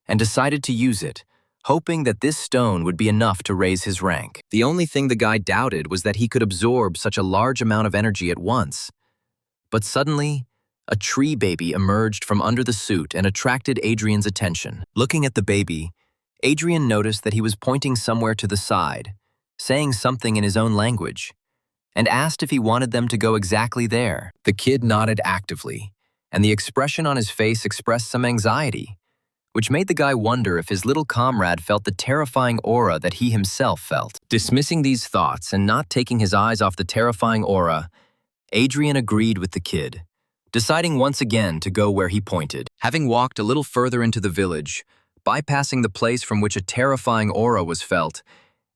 and decided to use it, hoping that this stone would be enough to raise his rank. The only thing the guy doubted was that he could absorb such a large amount of energy at once. But suddenly, a tree baby emerged from under the suit and attracted Adrian's attention. Looking at the baby, Adrian noticed that he was pointing somewhere to the side, saying something in his own language, and asked if he wanted them to go exactly there. The kid nodded actively, and the expression on his face expressed some anxiety, which made the guy wonder if his little comrade felt the terrifying aura that he himself felt. Dismissing these thoughts and not taking his eyes off the terrifying aura, Adrian agreed with the kid, deciding once again to go where he pointed. Having walked a little further into the village, bypassing the place from which a terrifying aura was felt,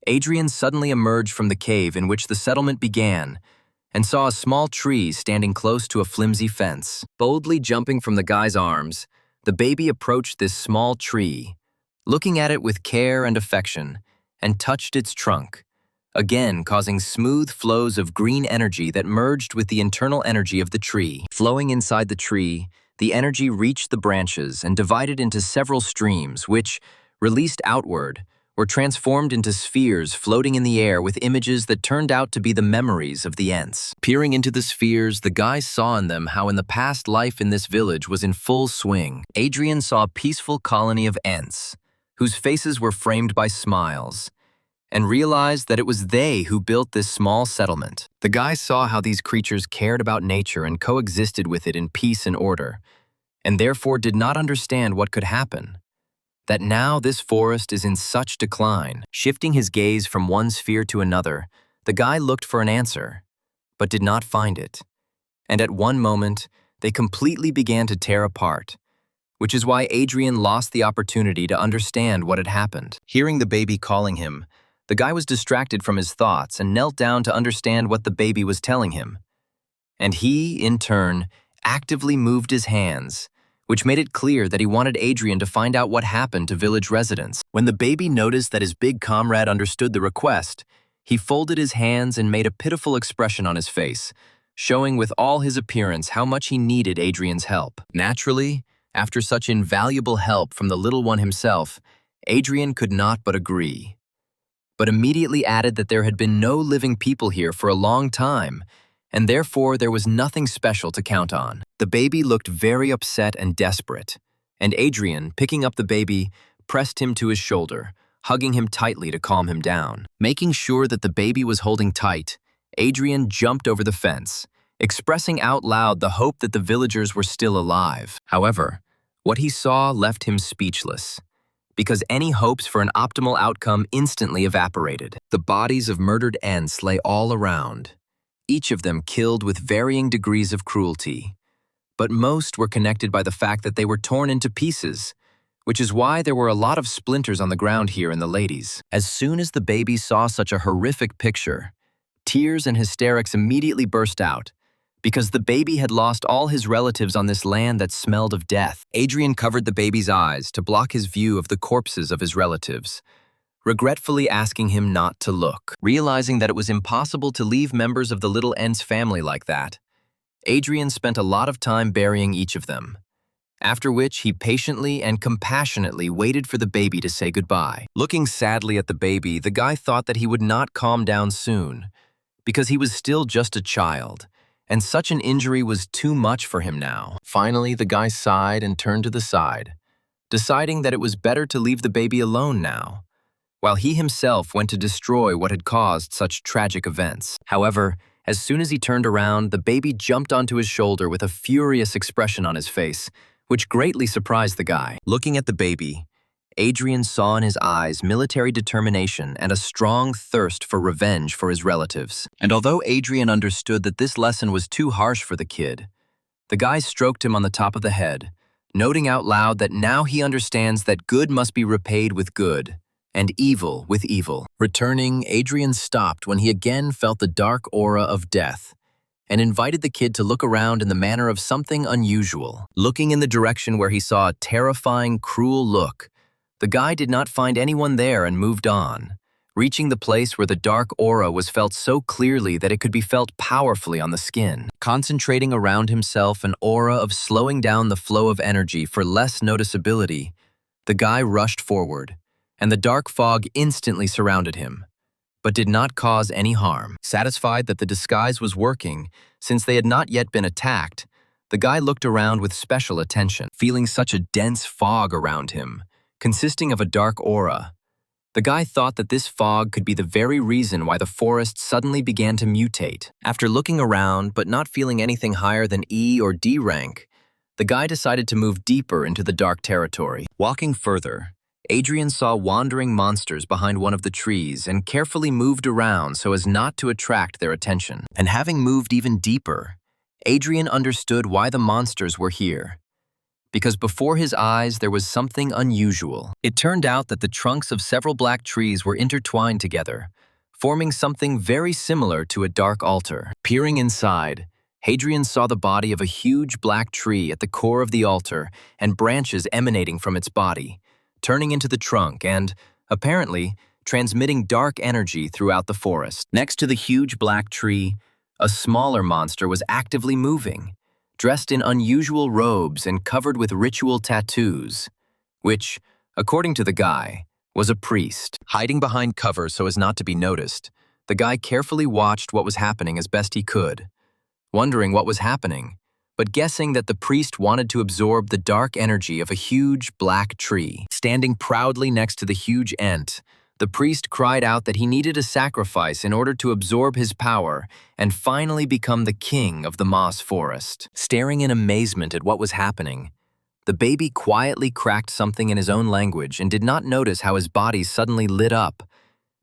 Adrian suddenly emerged from the cave in which the settlement began and saw a small tree standing close to a flimsy fence. Boldly jumping from the guy's arms, the baby approached this small tree, looking at it with care and affection, and touched its trunk, again causing smooth flows of green energy that merged with the internal energy of the tree. Flowing inside the tree, the energy reached the branches and divided into several streams which, released outward, were transformed into spheres floating in the air with images that turned out to be the memories of the Ents. Peering into the spheres, the guy saw in them how in the past life in this village was in full swing. Adrian saw a peaceful colony of Ents, whose faces were framed by smiles, and realized that it was they who built this small settlement. The guy saw how these creatures cared about nature and coexisted with it in peace and order, and therefore did not understand what could happen. That now this forest is in such decline. Shifting his gaze from one sphere to another, the guy looked for an answer, but did not find it. And at one moment, they completely began to tear apart, which is why Adrian lost the opportunity to understand what had happened. Hearing the baby calling him, the guy was distracted from his thoughts and knelt down to understand what the baby was telling him. And he, in turn, actively moved his hands, which made it clear that he wanted Adrian to find out what happened to village residents. When the baby noticed that his big comrade understood the request, he folded his hands and made a pitiful expression on his face, showing with all his appearance how much he needed Adrian's help. Naturally, after such invaluable help from the little one himself, Adrian could not but agree, but immediately added that there had been no living people here for a long time, and therefore there was nothing special to count on. The baby looked very upset and desperate, and Adrian, picking up the baby, pressed him to his shoulder, hugging him tightly to calm him down. Making sure that the baby was holding tight, Adrian jumped over the fence, expressing out loud the hope that the villagers were still alive. However, what he saw left him speechless, because any hopes for an optimal outcome instantly evaporated. The bodies of murdered Ents lay all around, each of them killed with varying degrees of cruelty, but most were connected by the fact that they were torn into pieces, which is why there were a lot of splinters on the ground here in the ladies. As soon as the baby saw such a horrific picture, tears and hysterics immediately burst out, because the baby had lost all his relatives on this land that smelled of death. Adrian covered the baby's eyes to block his view of the corpses of his relatives, regretfully asking him not to look. Realizing that it was impossible to leave members of the little Ents family like that, Adrian spent a lot of time burying each of them, after which he patiently and compassionately waited for the baby to say goodbye. Looking sadly at the baby, the guy thought that he would not calm down soon, because he was still just a child, and such an injury was too much for him now. Finally, the guy sighed and turned to the side, deciding that it was better to leave the baby alone now, while he himself went to destroy what had caused such tragic events. However, as soon as he turned around, the baby jumped onto his shoulder with a furious expression on his face, which greatly surprised the guy. Looking at the baby, Adrian saw in his eyes military determination and a strong thirst for revenge for his relatives. And although Adrian understood that this lesson was too harsh for the kid, the guy stroked him on the top of the head, noting out loud that now he understands that good must be repaid with good, and evil with evil. Returning, Adrian stopped when he again felt the dark aura of death, and invited the kid to look around in the manner of something unusual. Looking in the direction where he saw a terrifying, cruel look, the guy did not find anyone there and moved on, reaching the place where the dark aura was felt so clearly that it could be felt powerfully on the skin. Concentrating around himself an aura of slowing down the flow of energy for less noticeability, the guy rushed forward, and the dark fog instantly surrounded him, but did not cause any harm. Satisfied that the disguise was working, since they had not yet been attacked, the guy looked around with special attention. Feeling such a dense fog around him, consisting of a dark aura, the guy thought that this fog could be the very reason why the forest suddenly began to mutate. After looking around but not feeling anything higher than E or D rank, the guy decided to move deeper into the dark territory. Walking further, Adrian saw wandering monsters behind one of the trees and carefully moved around so as not to attract their attention. And having moved even deeper, Adrian understood why the monsters were here. Because before his eyes there was something unusual. It turned out that the trunks of several black trees were intertwined together, forming something very similar to a dark altar. Peering inside, Adrian saw the body of a huge black tree at the core of the altar and branches emanating from its body, turning into the trunk and, apparently, transmitting dark energy throughout the forest. Next to the huge black tree, a smaller monster was actively moving, dressed in unusual robes and covered with ritual tattoos, which, according to the guy, was a priest. Hiding behind cover so as not to be noticed, the guy carefully watched what was happening as best he could, wondering what was happening, but guessing that the priest wanted to absorb the dark energy of a huge black tree. Standing proudly next to the huge ent, the priest cried out that he needed a sacrifice in order to absorb his power and finally become the king of the moss forest. Staring in amazement at what was happening, the baby quietly cracked something in his own language and did not notice how his body suddenly lit up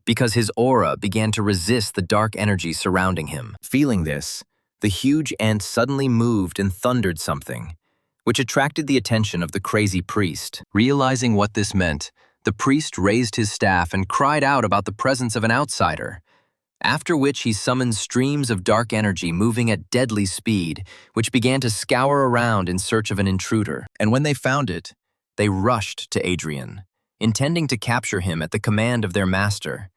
because his aura began to resist the dark energy surrounding him. Feeling this, the huge ent suddenly moved and thundered something, which attracted the attention of the crazy priest. Realizing what this meant, the priest raised his staff and cried out about the presence of an outsider, after which he summoned streams of dark energy moving at deadly speed, which began to scour around in search of an intruder. And when they found it, they rushed to Adrian, intending to capture him at the command of their master,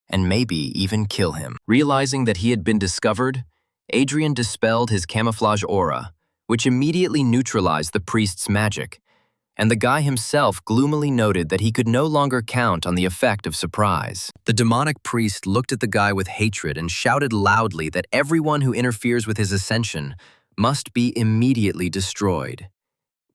and maybe even kill him. Realizing that he had been discovered, Adrian dispelled his camouflage aura, which immediately neutralized the priest's magic, and the guy himself gloomily noted that he could no longer count on the effect of surprise. The demonic priest looked at the guy with hatred and shouted loudly that everyone who interferes with his ascension must be immediately destroyed,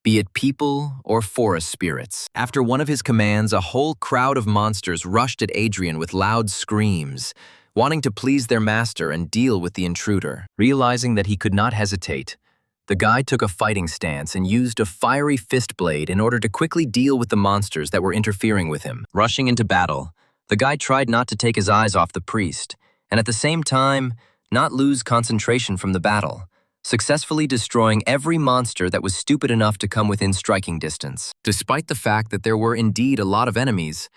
be it people or forest spirits. After one of his commands, a whole crowd of monsters rushed at Adrian with loud screams, wanting to please their master and deal with the intruder. Realizing that he could not hesitate, the guy took a fighting stance and used a fiery fist blade in order to quickly deal with the monsters that were interfering with him. Rushing into battle, the guy tried not to take his eyes off the priest, and at the same time, not lose concentration from the battle, successfully destroying every monster that was stupid enough to come within striking distance. Despite the fact that there were indeed a lot of enemies,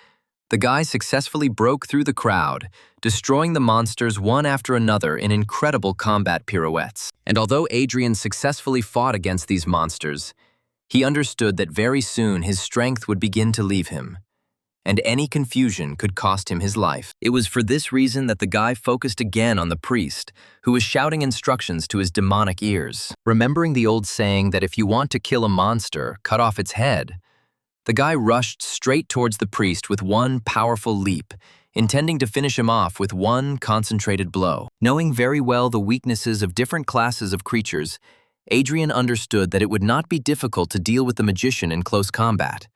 the guy successfully broke through the crowd, destroying the monsters one after another in incredible combat pirouettes. And although Adrian successfully fought against these monsters, he understood that very soon his strength would begin to leave him, and any confusion could cost him his life. It was for this reason that the guy focused again on the priest, who was shouting instructions to his demonic ears. Remembering the old saying that if you want to kill a monster, cut off its head, the guy rushed straight towards the priest with one powerful leap, intending to finish him off with one concentrated blow. Knowing very well the weaknesses of different classes of creatures, Adrian understood that it would not be difficult to deal with the magician in close combat,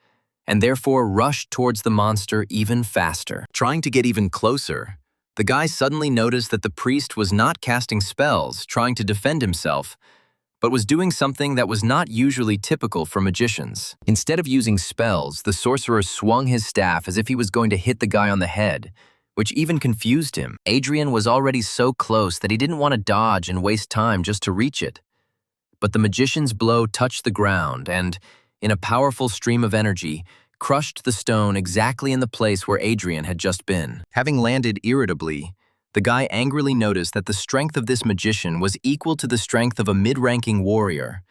and therefore rushed towards the monster even faster. Trying to get even closer, the guy suddenly noticed that the priest was not casting spells, trying to defend himself, but was doing something that was not usually typical for magicians. Instead of using spells, the sorcerer swung his staff as if he was going to hit the guy on the head, which even confused him. Adrian was already so close that he didn't want to dodge and waste time just to reach it. But the magician's blow touched the ground and, in a powerful stream of energy, crushed the stone exactly in the place where Adrian had just been. Having landed irritably, the guy angrily noticed that the strength of this magician was equal to the strength of a mid-ranking warrior,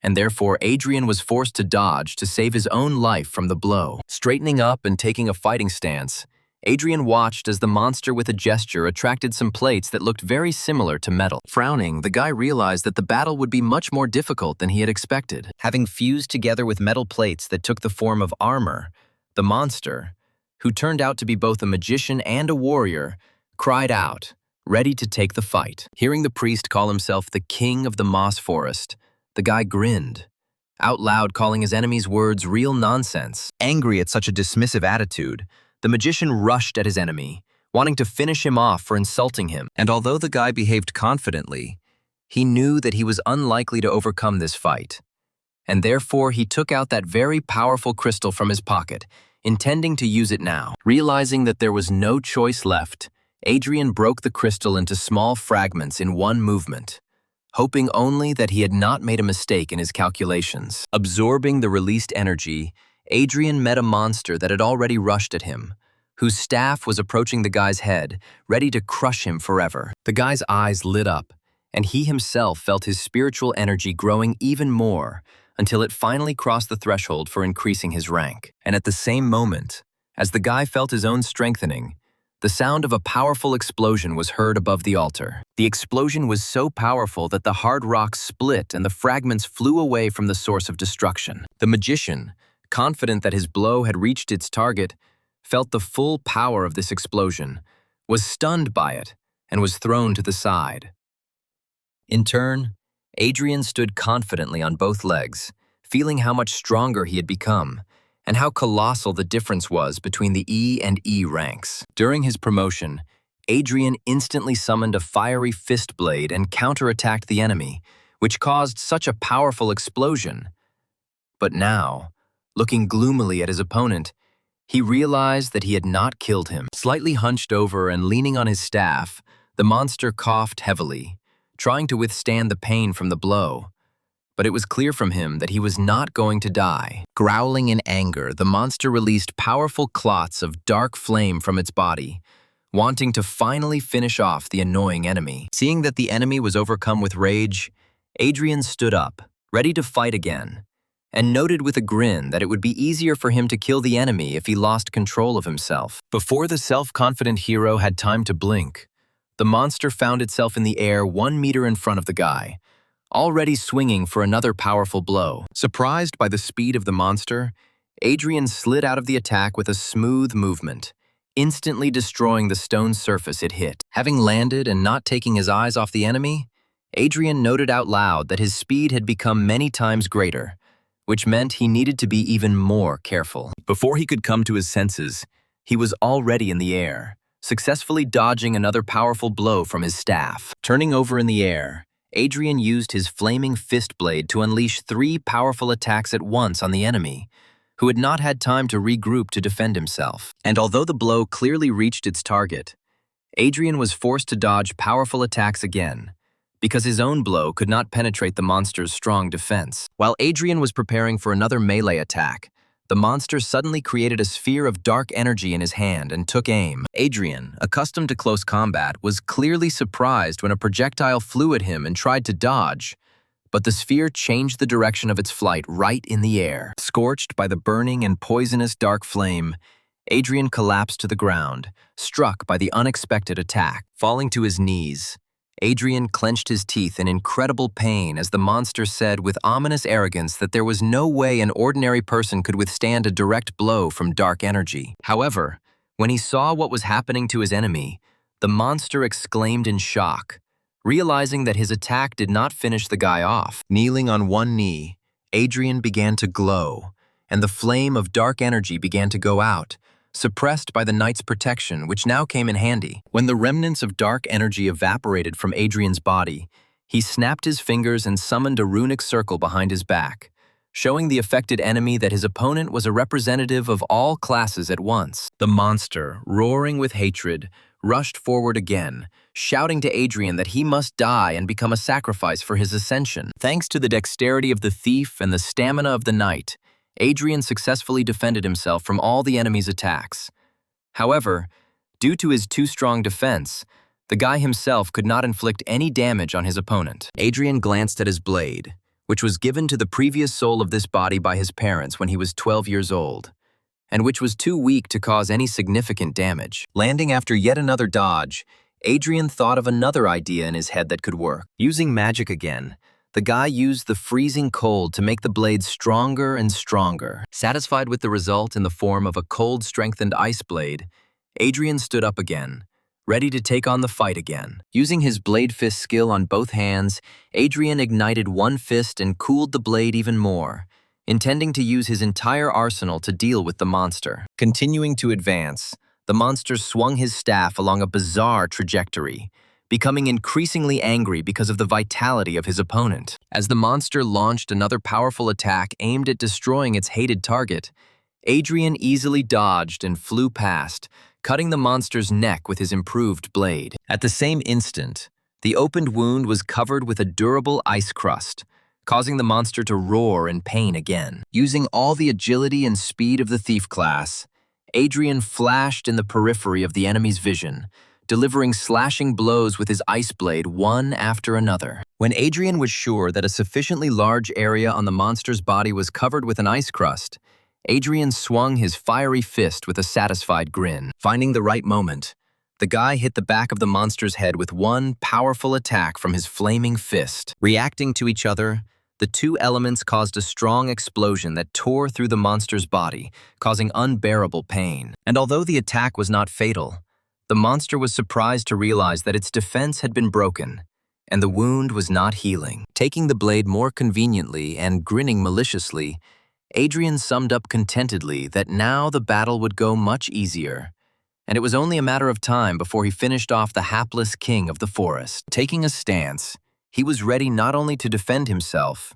and therefore Adrian was forced to dodge to save his own life from the blow. Straightening up and taking a fighting stance, Adrian watched as the monster with a gesture attracted some plates that looked very similar to metal. Frowning, the guy realized that the battle would be much more difficult than he had expected. Having fused together with metal plates that took the form of armor, the monster, who turned out to be both a magician and a warrior, cried out, ready to take the fight. Hearing the priest call himself the king of the moss forest, the guy grinned, out loud calling his enemy's words real nonsense. Angry at such a dismissive attitude, the magician rushed at his enemy, wanting to finish him off for insulting him. And although the guy behaved confidently, he knew that he was unlikely to overcome this fight. And therefore he took out that very powerful crystal from his pocket, intending to use it now. Realizing that there was no choice left, Adrian broke the crystal into small fragments in one movement, hoping only that he had not made a mistake in his calculations. Absorbing the released energy, Adrian met a monster that had already rushed at him, whose staff was approaching the guy's head, ready to crush him forever. The guy's eyes lit up, and he himself felt his spiritual energy growing even more until it finally crossed the threshold for increasing his rank. And at the same moment, as the guy felt his own strengthening, the sound of a powerful explosion was heard above the altar. The explosion was so powerful that the hard rock split and the fragments flew away from the source of destruction. The magician, confident that his blow had reached its target, felt the full power of this explosion, was stunned by it, and was thrown to the side. In turn, Adrian stood confidently on both legs, feeling how much stronger he had become, and how colossal the difference was between the E and E ranks. During his promotion, Adrian instantly summoned a fiery fist blade and counterattacked the enemy, which caused such a powerful explosion. But now, looking gloomily at his opponent, he realized that he had not killed him. Slightly hunched over and leaning on his staff, the monster coughed heavily, trying to withstand the pain from the blow. But it was clear from him that he was not going to die. Growling in anger, the monster released powerful clots of dark flame from its body, wanting to finally finish off the annoying enemy. Seeing that the enemy was overcome with rage, Adrian stood up, ready to fight again, and noted with a grin that it would be easier for him to kill the enemy if he lost control of himself. Before the self-confident hero had time to blink, the monster found itself in the air 1 meter in front of the guy, already swinging for another powerful blow. Surprised by the speed of the monster, Adrian slid out of the attack with a smooth movement, instantly destroying the stone surface it hit. Having landed and not taking his eyes off the enemy, Adrian noted out loud that his speed had become many times greater, which meant he needed to be even more careful. Before he could come to his senses, he was already in the air, successfully dodging another powerful blow from his staff. Turning over in the air, Adrian used his flaming fist blade to unleash 3 powerful attacks at once on the enemy, who had not had time to regroup to defend himself. And although the blow clearly reached its target, Adrian was forced to dodge powerful attacks again, because his own blow could not penetrate the monster's strong defense. While Adrian was preparing for another melee attack, the monster suddenly created a sphere of dark energy in his hand and took aim. Adrian, accustomed to close combat, was clearly surprised when a projectile flew at him and tried to dodge, but the sphere changed the direction of its flight right in the air. Scorched by the burning and poisonous dark flame, Adrian collapsed to the ground, struck by the unexpected attack. Falling to his knees, Adrian clenched his teeth in incredible pain as the monster said with ominous arrogance that there was no way an ordinary person could withstand a direct blow from dark energy. However, when he saw what was happening to his enemy, the monster exclaimed in shock, realizing that his attack did not finish the guy off. Kneeling on one knee, Adrian began to glow, and the flame of dark energy began to go out, suppressed by the knight's protection, which now came in handy. When the remnants of dark energy evaporated from Adrian's body, he snapped his fingers and summoned a runic circle behind his back, showing the affected enemy that his opponent was a representative of all classes at once. The monster, roaring with hatred, rushed forward again, shouting to Adrian that he must die and become a sacrifice for his ascension. Thanks to the dexterity of the thief and the stamina of the knight, Adrian successfully defended himself from all the enemy's attacks. However, due to his too strong defense, the guy himself could not inflict any damage on his opponent. Adrian glanced at his blade, which was given to the previous soul of this body by his parents when he was 12 years old, and which was too weak to cause any significant damage. Landing after yet another dodge, Adrian thought of another idea in his head that could work. Using magic again, the guy used the freezing cold to make the blade stronger and stronger. Satisfied with the result in the form of a cold-strengthened ice blade, Adrian stood up again, ready to take on the fight again. Using his blade fist skill on both hands, Adrian ignited one fist and cooled the blade even more, intending to use his entire arsenal to deal with the monster. Continuing to advance, the monster swung his staff along a bizarre trajectory, becoming increasingly angry because of the vitality of his opponent. As the monster launched another powerful attack aimed at destroying its hated target, Adrian easily dodged and flew past, cutting the monster's neck with his improved blade. At the same instant, the opened wound was covered with a durable ice crust, causing the monster to roar in pain again. Using all the agility and speed of the thief class, Adrian flashed in the periphery of the enemy's vision, delivering slashing blows with his ice blade one after another. When Adrian was sure that a sufficiently large area on the monster's body was covered with an ice crust, Adrian swung his fiery fist with a satisfied grin. Finding the right moment, the guy hit the back of the monster's head with one powerful attack from his flaming fist. Reacting to each other, The two elements caused a strong explosion that tore through the monster's body, causing unbearable pain. And although the attack was not fatal, the monster was surprised to realize that its defense had been broken, and the wound was not healing. Taking the blade more conveniently and grinning maliciously, Adrian summed up contentedly that now the battle would go much easier, and it was only a matter of time before he finished off the hapless king of the forest. Taking a stance, he was ready not only to defend himself,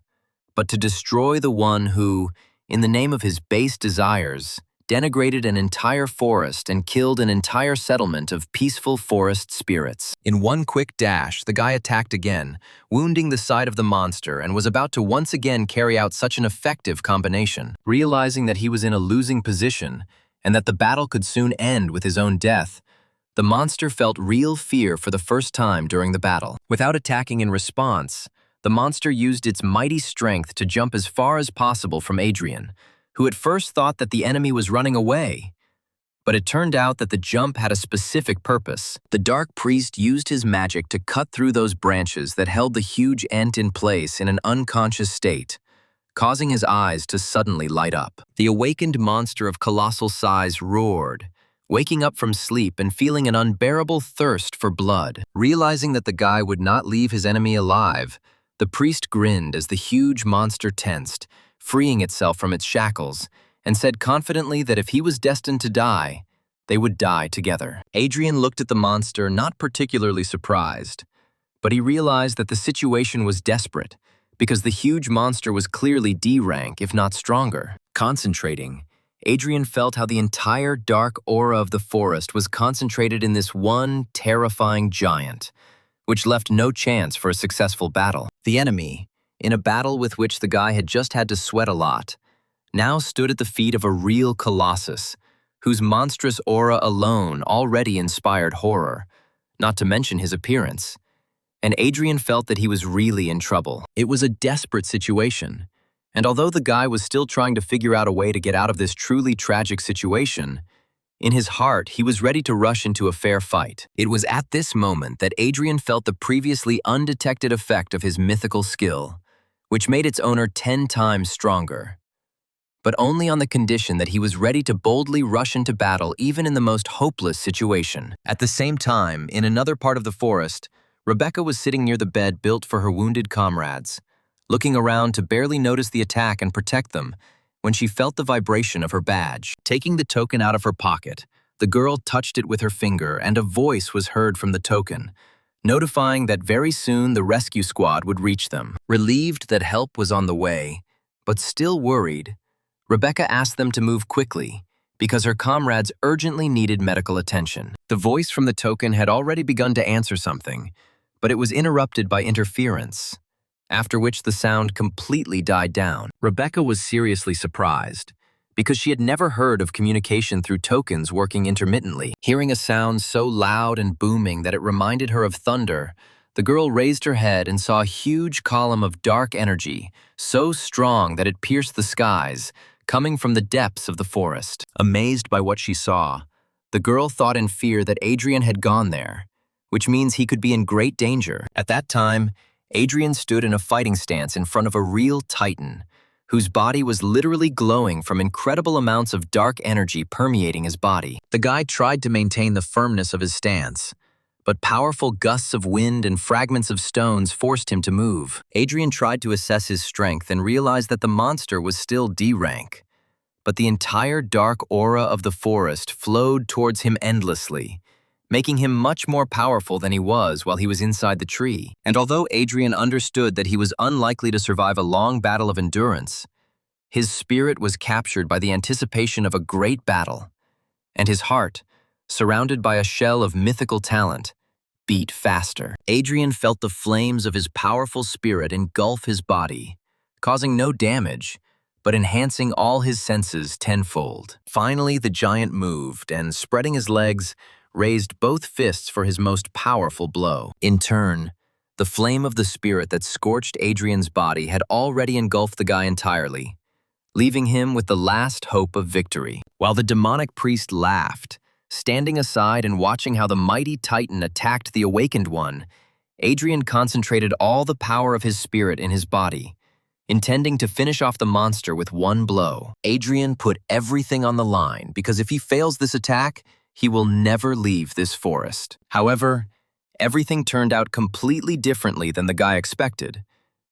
but to destroy the one who, in the name of his base desires, denigrated an entire forest and killed an entire settlement of peaceful forest spirits. In one quick dash, the guy attacked again, wounding the side of the monster, and was about to once again carry out such an effective combination. Realizing that he was in a losing position, and that the battle could soon end with his own death, the monster felt real fear for the first time during the battle. Without attacking in response, the monster used its mighty strength to jump as far as possible from Adrian, who at first thought that the enemy was running away. But it turned out that the jump had a specific purpose. The dark priest used his magic to cut through those branches that held the huge ent in place in an unconscious state, causing his eyes to suddenly light up. The awakened monster of colossal size roared, waking up from sleep and feeling an unbearable thirst for blood. Realizing that the guy would not leave his enemy alive, the priest grinned as the huge monster tensed, freeing itself from its shackles, and said confidently that if he was destined to die, they would die together. Adrian looked at the monster, not particularly surprised, but he realized that the situation was desperate, because the huge monster was clearly D rank, if not stronger. Concentrating, Adrian felt how the entire dark aura of the forest was concentrated in this one terrifying giant, which left no chance for a successful battle. The enemy, in a battle with which the guy had just had to sweat a lot, now stood at the feet of a real colossus, whose monstrous aura alone already inspired horror, not to mention his appearance. And Adrian felt that he was really in trouble. It was a desperate situation, and although the guy was still trying to figure out a way to get out of this truly tragic situation, in his heart he was ready to rush into a fair fight. It was at this moment that Adrian felt the previously undetected effect of his mythical skill, which made its owner 10 times stronger. But only on the condition that he was ready to boldly rush into battle even in the most hopeless situation. At the same time, in another part of the forest, Rebecca was sitting near the bed built for her wounded comrades, looking around to barely notice the attack and protect them, when she felt the vibration of her badge. Taking the token out of her pocket, the girl touched it with her finger, and a voice was heard from the token, notifying that very soon the rescue squad would reach them. Relieved that help was on the way, but still worried, Rebecca asked them to move quickly, because her comrades urgently needed medical attention. The voice from the token had already begun to answer something, but it was interrupted by interference, after which the sound completely died down. Rebecca was seriously surprised, because she had never heard of communication through tokens working intermittently. Hearing a sound so loud and booming that it reminded her of thunder, the girl raised her head and saw a huge column of dark energy, so strong that it pierced the skies, coming from the depths of the forest. Amazed by what she saw, the girl thought in fear that Adrian had gone there, which means he could be in great danger. At that time, Adrian stood in a fighting stance in front of a real titan, whose body was literally glowing from incredible amounts of dark energy permeating his body. The guy tried to maintain the firmness of his stance, but powerful gusts of wind and fragments of stones forced him to move. Adrian tried to assess his strength and realized that the monster was still D rank, but the entire dark aura of the forest flowed towards him endlessly, making him much more powerful than he was while he was inside the tree. And although Adrian understood that he was unlikely to survive a long battle of endurance, his spirit was captured by the anticipation of a great battle, and his heart, surrounded by a shell of mythical talent, beat faster. Adrian felt the flames of his powerful spirit engulf his body, causing no damage, but enhancing all his senses tenfold. Finally, the giant moved and, spreading his legs, raised both fists for his most powerful blow. In turn, the flame of the spirit that scorched Adrian's body had already engulfed the guy entirely, leaving him with the last hope of victory. While the demonic priest laughed, standing aside and watching how the mighty titan attacked the awakened one, Adrian concentrated all the power of his spirit in his body, intending to finish off the monster with one blow. Adrian put everything on the line because if he fails this attack, he will never leave this forest. However, everything turned out completely differently than the guy expected,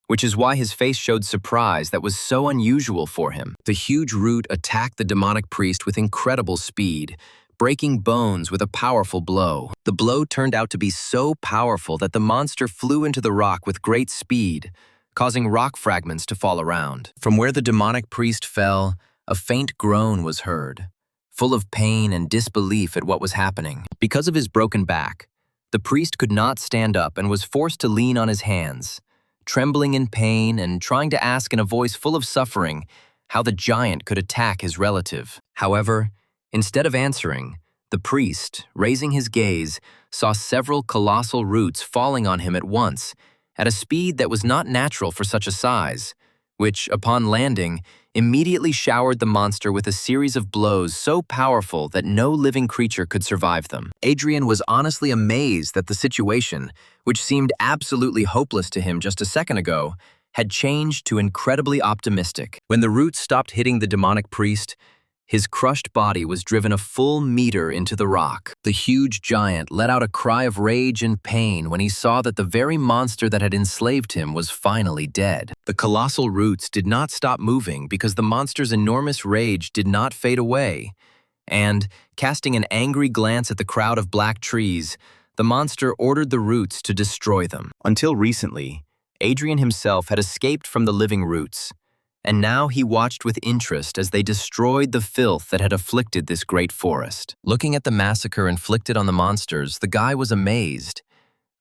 which is why his face showed surprise that was so unusual for him. The huge root attacked the demonic priest with incredible speed, breaking bones with a powerful blow. The blow turned out to be so powerful that the monster flew into the rock with great speed, causing rock fragments to fall around. From where the demonic priest fell, a faint groan was heard, full of pain and disbelief at what was happening. Because of his broken back, the priest could not stand up and was forced to lean on his hands, trembling in pain and trying to ask in a voice full of suffering how the giant could attack his relative. However, instead of answering, the priest, raising his gaze, saw several colossal roots falling on him at once, at a speed that was not natural for such a size, which, upon landing, immediately showered the monster with a series of blows so powerful that no living creature could survive them. Adrian was honestly amazed that the situation, which seemed absolutely hopeless to him just a second ago, had changed to incredibly optimistic. When the roots stopped hitting the demonic priest, his crushed body was driven a full meter into the rock. The huge giant let out a cry of rage and pain when he saw that the very monster that had enslaved him was finally dead. The colossal roots did not stop moving because the monster's enormous rage did not fade away, and, casting an angry glance at the crowd of black trees, the monster ordered the roots to destroy them. Until recently, Adrian himself had escaped from the living roots, and now he watched with interest as they destroyed the filth that had afflicted this great forest. Looking at the massacre inflicted on the monsters, the guy was amazed,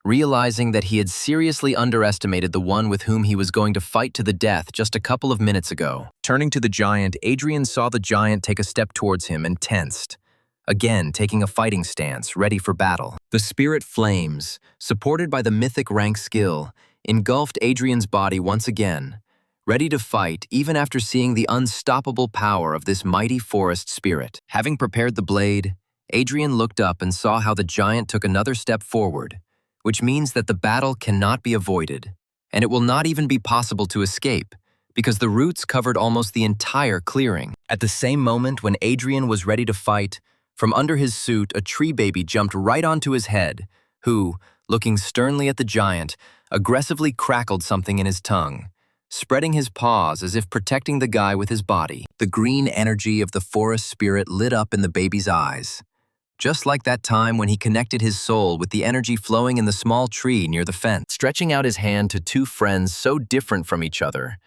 realizing that he had seriously underestimated the one with whom he was going to fight to the death just a couple of minutes ago. Turning to the giant, Adrian saw the giant take a step towards him and tensed, again taking a fighting stance, ready for battle. The spirit flames, supported by the mythic rank skill, engulfed Adrian's body once again, ready to fight even after seeing the unstoppable power of this mighty forest spirit. Having prepared the blade, Adrian looked up and saw how the giant took another step forward, which means that the battle cannot be avoided, and it will not even be possible to escape, because the roots covered almost the entire clearing. At the same moment when Adrian was ready to fight, from under his suit a tree baby jumped right onto his head, who, looking sternly at the giant, aggressively crackled something in his tongue, spreading his paws as if protecting the guy with his body. The green energy of the forest spirit lit up in the baby's eyes, just like that time when he connected his soul with the energy flowing in the small tree near the fence. Stretching out his hand to two friends so different from each other,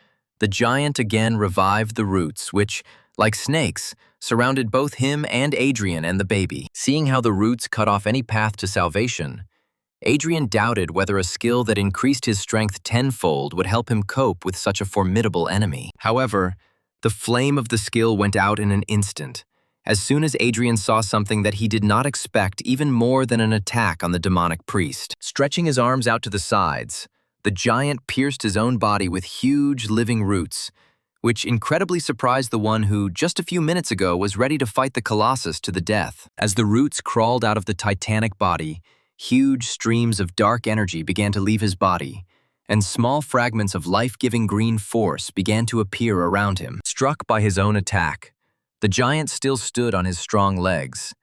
the giant again revived the roots, which, like snakes, surrounded both him and Adrian and the baby. Seeing how the roots cut off any path to salvation, Adrian doubted whether a skill that increased his strength tenfold would help him cope with such a formidable enemy. However, the flame of the skill went out in an instant, as soon as Adrian saw something that he did not expect even more than an attack on the demonic priest. Stretching his arms out to the sides, the giant pierced his own body with huge living roots, which incredibly surprised the one who, just a few minutes ago, was ready to fight the Colossus to the death. As the roots crawled out of the titanic body, huge streams of dark energy began to leave his body, and small fragments of life-giving green force began to appear around him. Struck by his own attack, the giant still stood on his strong legs,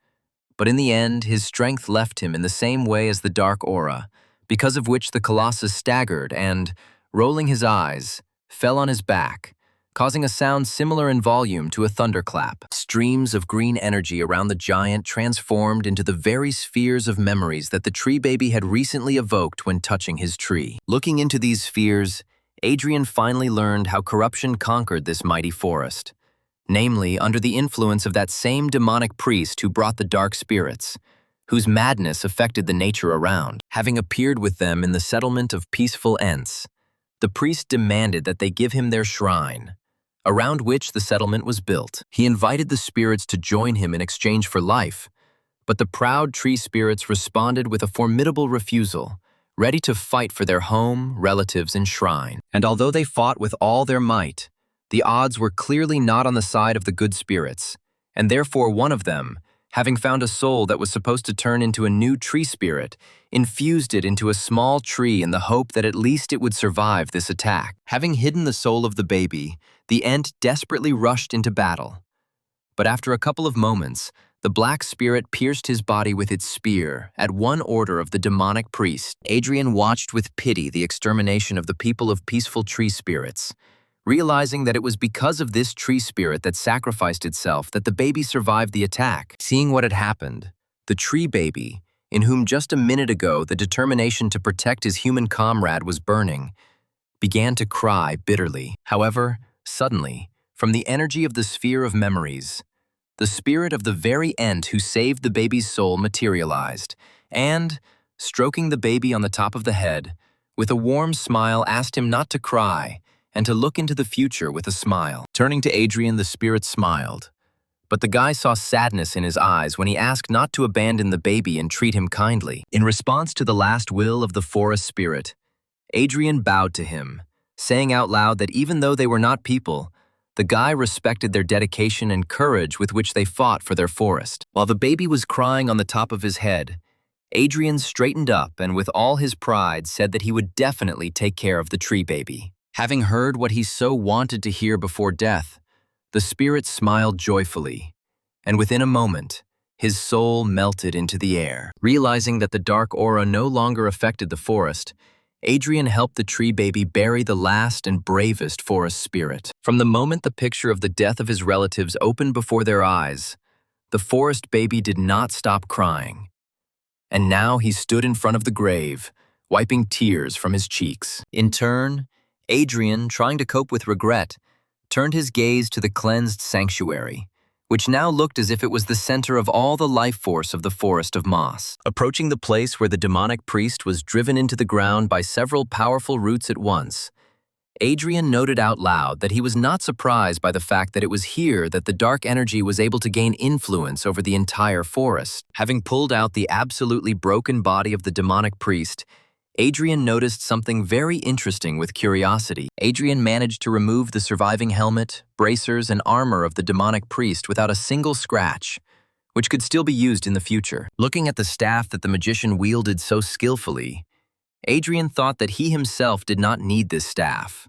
but in the end his strength left him in the same way as the dark aura, because of which the Colossus staggered and, rolling his eyes, fell on his back, causing a sound similar in volume to a thunderclap. Streams of green energy around the giant transformed into the very spheres of memories that the tree baby had recently evoked when touching his tree. Looking into these spheres, Adrian finally learned how corruption conquered this mighty forest, namely under the influence of that same demonic priest who brought the dark spirits, whose madness affected the nature around. Having appeared with them in the settlement of peaceful Ents, the priest demanded that they give him their shrine, around which the settlement was built. He invited the spirits to join him in exchange for life, but the proud tree spirits responded with a formidable refusal, ready to fight for their home, relatives, and shrine. And although they fought with all their might, the odds were clearly not on the side of the good spirits, and therefore one of them, having found a soul that was supposed to turn into a new tree spirit, infused it into a small tree in the hope that at least it would survive this attack. Having hidden the soul of the baby, the Ent desperately rushed into battle. But after a couple of moments, the black spirit pierced his body with its spear at one order of the demonic priest. Adrian watched with pity the extermination of the people of peaceful tree spirits, realizing that it was because of this tree spirit that sacrificed itself that the baby survived the attack. Seeing what had happened, the tree baby, in whom just a minute ago the determination to protect his human comrade was burning, began to cry bitterly. However, suddenly, from the energy of the sphere of memories, the spirit of the very Ent who saved the baby's soul materialized, and, stroking the baby on the top of the head, with a warm smile asked him not to cry and to look into the future with a smile. Turning to Adrian, the spirit smiled, but the guy saw sadness in his eyes when he asked not to abandon the baby and treat him kindly. In response to the last will of the forest spirit, Adrian bowed to him, saying out loud that even though they were not people, the guy respected their dedication and courage with which they fought for their forest. While the baby was crying on the top of his head, Adrian straightened up and with all his pride said that he would definitely take care of the tree baby. Having heard what he so wanted to hear before death, the spirit smiled joyfully, and within a moment, his soul melted into the air. Realizing that the dark aura no longer affected the forest, Adrian helped the tree baby bury the last and bravest forest spirit. From the moment the picture of the death of his relatives opened before their eyes, the forest baby did not stop crying. And now he stood in front of the grave, wiping tears from his cheeks. In turn, Adrian, trying to cope with regret, turned his gaze to the cleansed sanctuary, which now looked as if it was the center of all the life force of the forest of moss. Approaching the place where the demonic priest was driven into the ground by several powerful roots at once, Adrian noted out loud that he was not surprised by the fact that it was here that the dark energy was able to gain influence over the entire forest. Having pulled out the absolutely broken body of the demonic priest, Adrian noticed something very interesting with curiosity. Adrian managed to remove the surviving helmet, bracers, and armor of the demonic priest without a single scratch, which could still be used in the future. Looking at the staff that the magician wielded so skillfully, Adrian thought that he himself did not need this staff,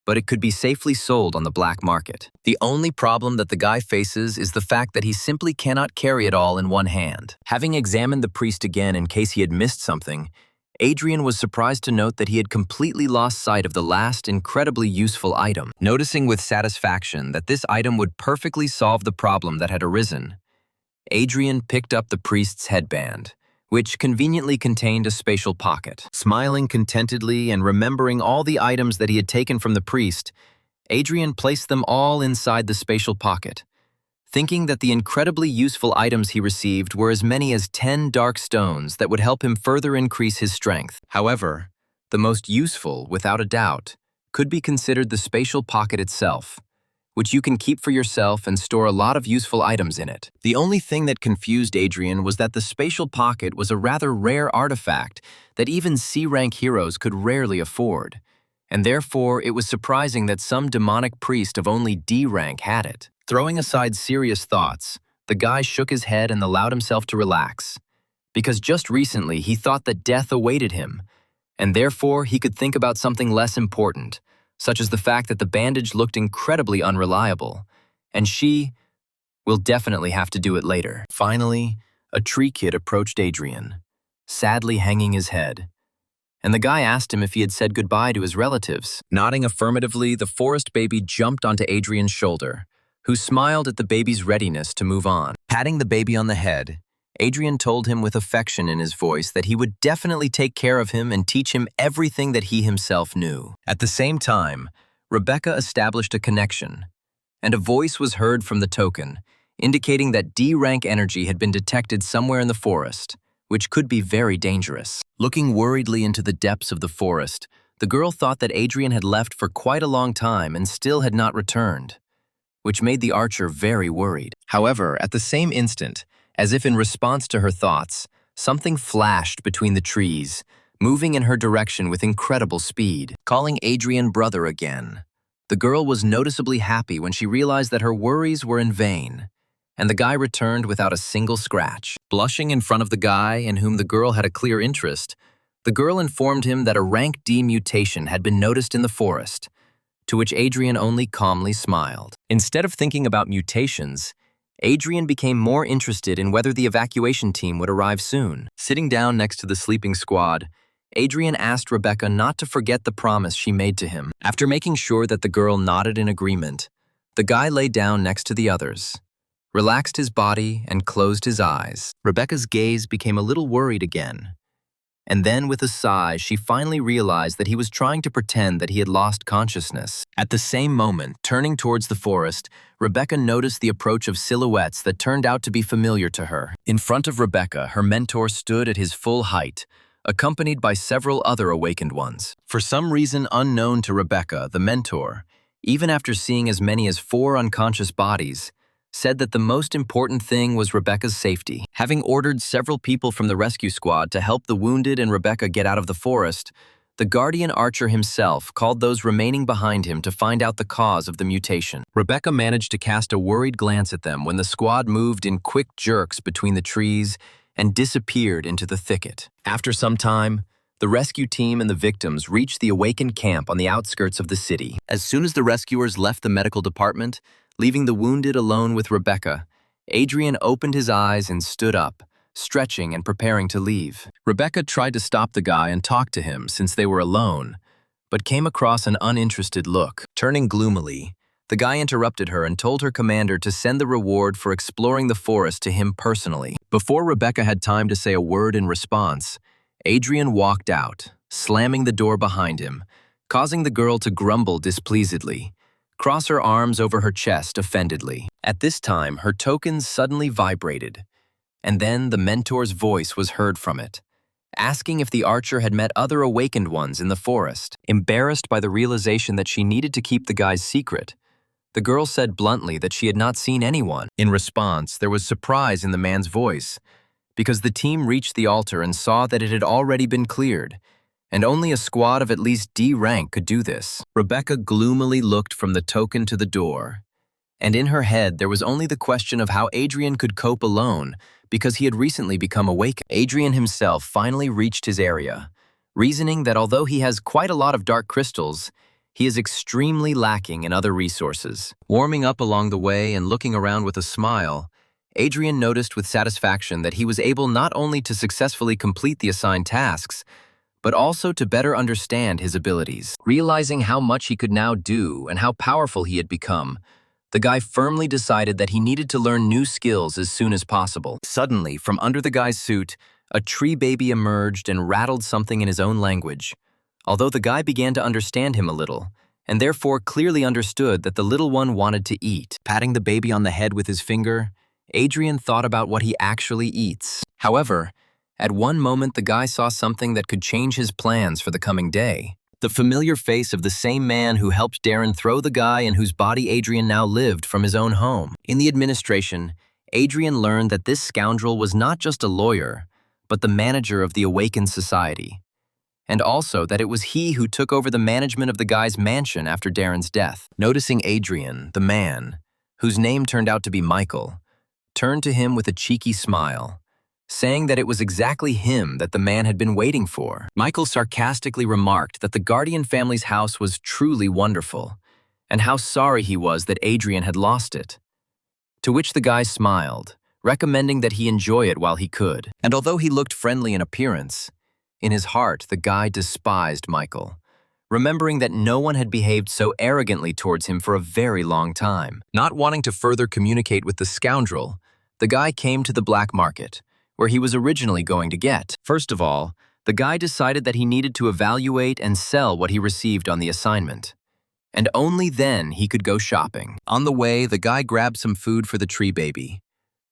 but it could be safely sold on the black market. The only problem that the guy faces is the fact that he simply cannot carry it all in one hand. Having examined the priest again in case he had missed something, Adrian was surprised to note that he had completely lost sight of the last incredibly useful item. Noticing with satisfaction that this item would perfectly solve the problem that had arisen, Adrian picked up the priest's headband, which conveniently contained a spatial pocket. Smiling contentedly and remembering all the items that he had taken from the priest, Adrian placed them all inside the spatial pocket, thinking that the incredibly useful items he received were as many as 10 dark stones that would help him further increase his strength. However, the most useful, without a doubt, could be considered the spatial pocket itself, which you can keep for yourself and store a lot of useful items in it. The only thing that confused Adrian was that the spatial pocket was a rather rare artifact that even C-rank heroes could rarely afford, and therefore it was surprising that some demonic priest of only D rank had it. Throwing aside serious thoughts, the guy shook his head and allowed himself to relax, because just recently he thought that death awaited him, and therefore he could think about something less important, such as the fact that the bandage looked incredibly unreliable, and she will definitely have to do it later. Finally, a tree kid approached Adrian, sadly hanging his head, and the guy asked him if he had said goodbye to his relatives. Nodding affirmatively, the forest baby jumped onto Adrian's shoulder, who smiled at the baby's readiness to move on. Patting the baby on the head, Adrian told him with affection in his voice that he would definitely take care of him and teach him everything that he himself knew. At the same time, Rebecca established a connection, and a voice was heard from the token, indicating that D-rank energy had been detected somewhere in the forest, which could be very dangerous. Looking worriedly into the depths of the forest, the girl thought that Adrian had left for quite a long time and still had not returned, which made the archer very worried. However, at the same instant, as if in response to her thoughts, something flashed between the trees, moving in her direction with incredible speed. Calling Adrian brother again, the girl was noticeably happy when she realized that her worries were in vain, and the guy returned without a single scratch. Blushing in front of the guy in whom the girl had a clear interest, the girl informed him that a rank D mutation had been noticed in the forest, to which Adrian only calmly smiled. Instead of thinking about mutations, Adrian became more interested in whether the evacuation team would arrive soon. Sitting down next to the sleeping squad, Adrian asked Rebecca not to forget the promise she made to him. After making sure that the girl nodded in agreement, the guy lay down next to the others, relaxed his body, and closed his eyes. Rebecca's gaze became a little worried again. And then, with a sigh, she finally realized that he was trying to pretend that he had lost consciousness. At the same moment, turning towards the forest, Rebecca noticed the approach of silhouettes that turned out to be familiar to her. In front of Rebecca, her mentor stood at his full height, accompanied by several other awakened ones. For some reason unknown to Rebecca, the mentor, even after seeing as many as 4 unconscious bodies, said that the most important thing was Rebecca's safety. Having ordered several people from the rescue squad to help the wounded and Rebecca get out of the forest, the guardian archer himself called those remaining behind him to find out the cause of the mutation. Rebecca managed to cast a worried glance at them when the squad moved in quick jerks between the trees and disappeared into the thicket. After some time, the rescue team and the victims reached the awakened camp on the outskirts of the city. As soon as the rescuers left the medical department, leaving the wounded alone with Rebecca, Adrian opened his eyes and stood up, stretching and preparing to leave. Rebecca tried to stop the guy and talk to him since they were alone, but came across an uninterested look. Turning gloomily, the guy interrupted her and told her commander to send the reward for exploring the forest to him personally. Before Rebecca had time to say a word in response, Adrian walked out, slamming the door behind him, causing the girl to grumble displeasedly, cross her arms over her chest offendedly. At this time, her tokens suddenly vibrated, and then the mentor's voice was heard from it, asking if the archer had met other awakened ones in the forest. Embarrassed by the realization that she needed to keep the guy's secret, the girl said bluntly that she had not seen anyone. In response, there was surprise in the man's voice, because the team reached the altar and saw that it had already been cleared, and only a squad of at least D rank could do this. Rebecca gloomily looked from the token to the door, and in her head there was only the question of how Adrian could cope alone because he had recently become awakened. Adrian himself finally reached his area, reasoning that although he has quite a lot of dark crystals, he is extremely lacking in other resources. Warming up along the way and looking around with a smile, Adrian noticed with satisfaction that he was able not only to successfully complete the assigned tasks, but also to better understand his abilities. Realizing how much he could now do and how powerful he had become, the guy firmly decided that he needed to learn new skills as soon as possible. Suddenly, from under the guy's suit, a tree baby emerged and rattled something in his own language. Although the guy began to understand him a little, and therefore clearly understood that the little one wanted to eat. Patting the baby on the head with his finger, Adrian thought about what he actually eats. However, at one moment the guy saw something that could change his plans for the coming day. The familiar face of the same man who helped Darren throw the guy in whose body Adrian now lived from his own home. In the administration, Adrian learned that this scoundrel was not just a lawyer, but the manager of the Awakened Society. And also that it was he who took over the management of the guy's mansion after Darren's death. Noticing Adrian, the man, whose name turned out to be Michael, turned to him with a cheeky smile, saying that it was exactly him that the man had been waiting for. Michael sarcastically remarked that the Guardian family's house was truly wonderful, and how sorry he was that Adrian had lost it. To which the guy smiled, recommending that he enjoy it while he could. And although he looked friendly in appearance, in his heart the guy despised Michael, remembering that no one had behaved so arrogantly towards him for a very long time. Not wanting to further communicate with the scoundrel, the guy came to the black market, where he was originally going to get. First of all, the guy decided that he needed to evaluate and sell what he received on the assignment, and only then he could go shopping. On the way, the guy grabbed some food for the tree baby.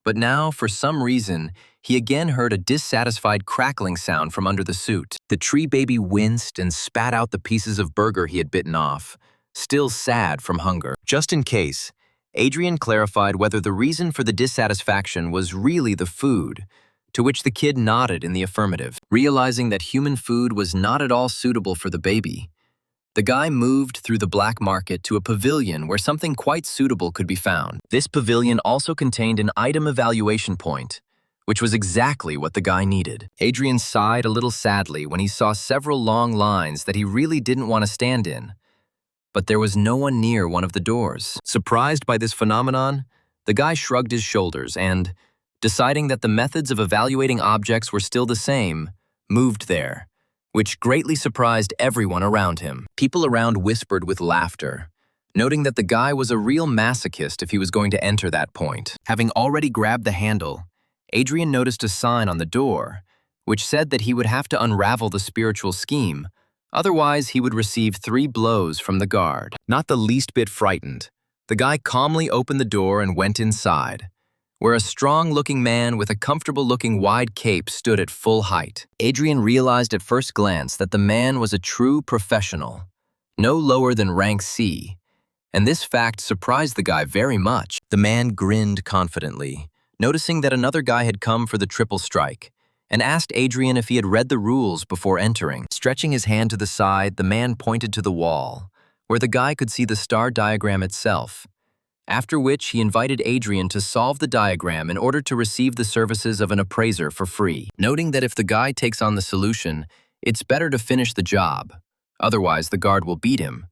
But now, for some reason, he again heard a dissatisfied crackling sound from under the suit. The tree baby winced and spat out the pieces of burger he had bitten off, still sad from hunger. Just in case, Adrian clarified whether the reason for the dissatisfaction was really the food, to which the kid nodded in the affirmative. Realizing that human food was not at all suitable for the baby, The guy moved through the black market to a pavilion where something quite suitable could be found. This pavilion also contained an item evaluation point, which was exactly what the guy needed. Adrian sighed a little sadly when he saw several long lines that he really didn't want to stand in, but there was no one near one of the doors. Surprised by this phenomenon, the guy shrugged his shoulders and, deciding that the methods of evaluating objects were still the same, moved there, which greatly surprised everyone around him. People around whispered with laughter, noting that the guy was a real masochist if he was going to enter that point. Having already grabbed the handle, Adrian noticed a sign on the door, which said that he would have to unravel the spiritual scheme, otherwise he would receive 3 blows from the guard. Not the least bit frightened, the guy calmly opened the door and went inside, where a strong-looking man with a comfortable-looking wide cape stood at full height. Adrian realized at first glance that the man was a true professional, no lower than rank C, and this fact surprised the guy very much. The man grinned confidently, noticing that another guy had come for the triple strike, and asked Adrian if he had read the rules before entering. Stretching his hand to the side, the man pointed to the wall, where the guy could see the star diagram itself, after which he invited Adrian to solve the diagram in order to receive the services of an appraiser for free, noting that if the guy takes on the solution, it's better to finish the job, otherwise the guard will beat him.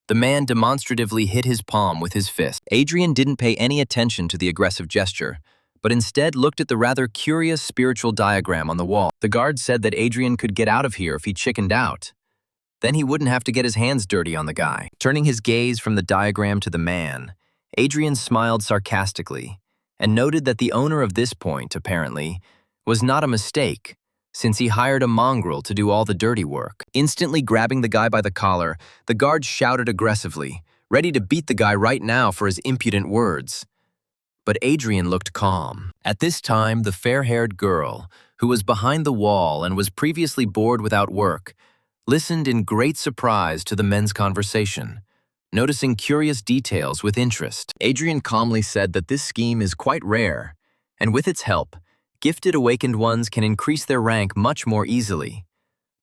The man demonstratively hit his palm with his fist. Adrian didn't pay any attention to the aggressive gesture, but instead looked at the rather curious spiritual diagram on the wall. The guard said that Adrian could get out of here if he chickened out. Then he wouldn't have to get his hands dirty on the guy. Turning his gaze from the diagram to the man, Adrian smiled sarcastically and noted that the owner of this point, apparently, was not a mistake, since he hired a mongrel to do all the dirty work. Instantly grabbing the guy by the collar, the guard shouted aggressively, ready to beat the guy right now for his impudent words. But Adrian looked calm. At this time, the fair-haired girl, who was behind the wall and was previously bored without work, listened in great surprise to the men's conversation, noticing curious details with interest. Adrian calmly said that this scheme is quite rare, and with its help, gifted awakened ones can increase their rank much more easily.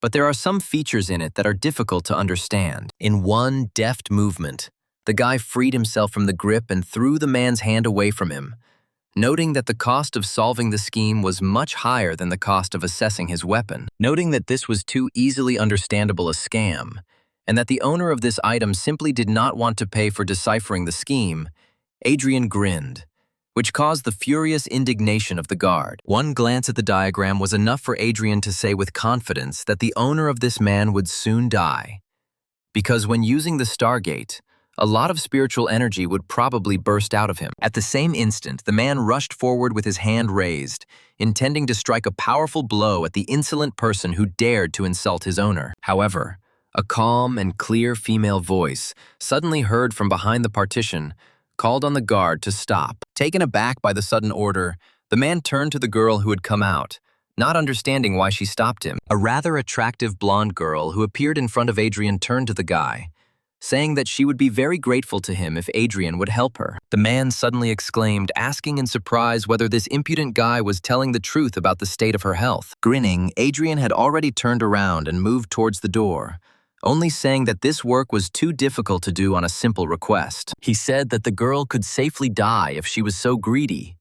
But there are some features in it that are difficult to understand. In one deft movement, the guy freed himself from the grip and threw the man's hand away from him, noting that the cost of solving the scheme was much higher than the cost of assessing his weapon. Noting that this was too easily understandable a scam, and that the owner of this item simply did not want to pay for deciphering the scheme, Adrian grinned, which caused the furious indignation of the guard. One glance at the diagram was enough for Adrian to say with confidence that the owner of this man would soon die, because when using the Stargate, a lot of spiritual energy would probably burst out of him. At the same instant, the man rushed forward with his hand raised, intending to strike a powerful blow at the insolent person who dared to insult his owner. However, a calm and clear female voice, suddenly heard from behind the partition, called on the guard to stop. Taken aback by the sudden order, the man turned to the girl who had come out, not understanding why she stopped him. A rather attractive blonde girl who appeared in front of Adrian turned to the guy, saying that she would be very grateful to him if Adrian would help her. The man suddenly exclaimed, asking in surprise whether this impudent guy was telling the truth about the state of her health. Grinning, Adrian had already turned around and moved towards the door, only saying that this work was too difficult to do on a simple request. He said that the girl could safely die if she was so greedy.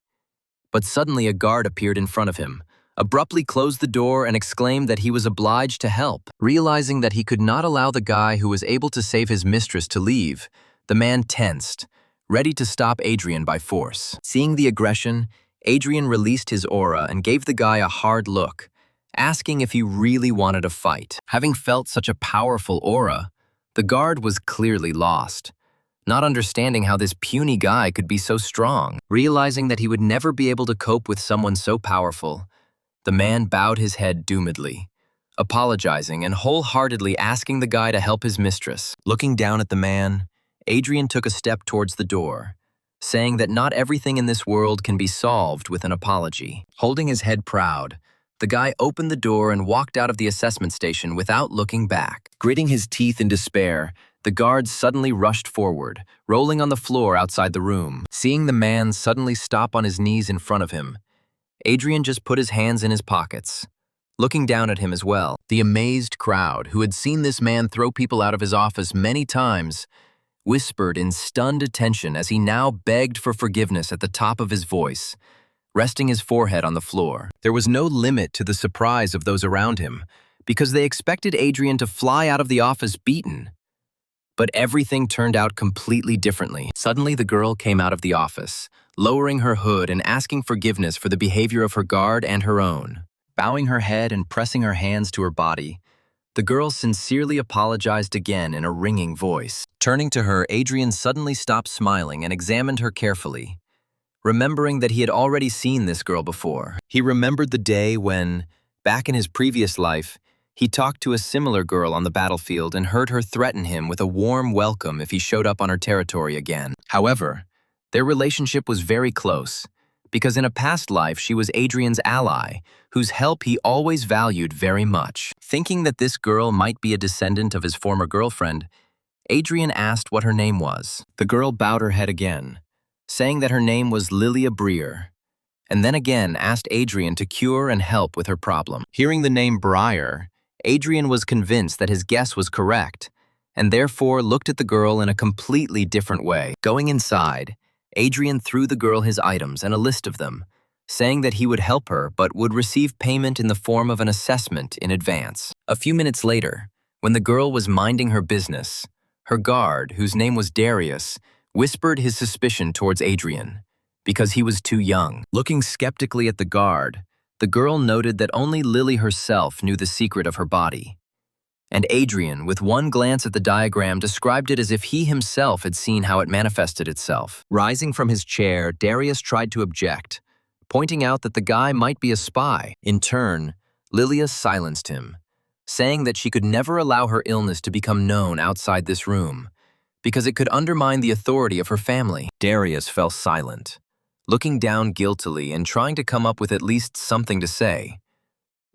But suddenly a guard appeared in front of him, abruptly closed the door and exclaimed that he was obliged to help. Realizing that he could not allow the guy who was able to save his mistress to leave, the man tensed, ready to stop Adrian by force. Seeing the aggression, Adrian released his aura and gave the guy a hard look, asking if he really wanted a fight. Having felt such a powerful aura, the guard was clearly lost, not understanding how this puny guy could be so strong. Realizing that he would never be able to cope with someone so powerful, the man bowed his head doomedly, apologizing and wholeheartedly asking the guy to help his mistress. Looking down at the man, Adrian took a step towards the door, saying that not everything in this world can be solved with an apology. Holding his head proud, the guy opened the door and walked out of the assessment station without looking back. Gritting his teeth in despair, the guard suddenly rushed forward, rolling on the floor outside the room. Seeing the man suddenly stop on his knees in front of him, Adrian just put his hands in his pockets, looking down at him as well. The amazed crowd, who had seen this man throw people out of his office many times, whispered in stunned attention as he now begged for forgiveness at the top of his voice, resting his forehead on the floor. There was no limit to the surprise of those around him, because they expected Adrian to fly out of the office beaten. But everything turned out completely differently. Suddenly, the girl came out of the office, lowering her hood and asking forgiveness for the behavior of her guard and her own. Bowing her head and pressing her hands to her body, the girl sincerely apologized again in a ringing voice. Turning to her, Adrian suddenly stopped smiling and examined her carefully, remembering that he had already seen this girl before. He remembered the day when, back in his previous life, he talked to a similar girl on the battlefield and heard her threaten him with a warm welcome if he showed up on her territory again. However, their relationship was very close, because in a past life she was Adrian's ally, whose help he always valued very much. Thinking that this girl might be a descendant of his former girlfriend, Adrian asked what her name was. The girl bowed her head again, saying that her name was Lilia Breer, and then again asked Adrian to cure and help with her problem. Hearing the name Breer, Adrian was convinced that his guess was correct, and therefore looked at the girl in a completely different way. Going inside, Adrian threw the girl his items and a list of them, saying that he would help her but would receive payment in the form of an assessment in advance. A few minutes later, when the girl was minding her business, her guard, whose name was Darius, whispered his suspicion towards Adrian, because he was too young. Looking skeptically at the guard, the girl noted that only Lily herself knew the secret of her body. And Adrian, with one glance at the diagram, described it as if he himself had seen how it manifested itself. Rising from his chair, Darius tried to object, pointing out that the guy might be a spy. In turn, Lilia silenced him, saying that she could never allow her illness to become known outside this room, because it could undermine the authority of her family. Darius fell silent, looking down guiltily and trying to come up with at least something to say.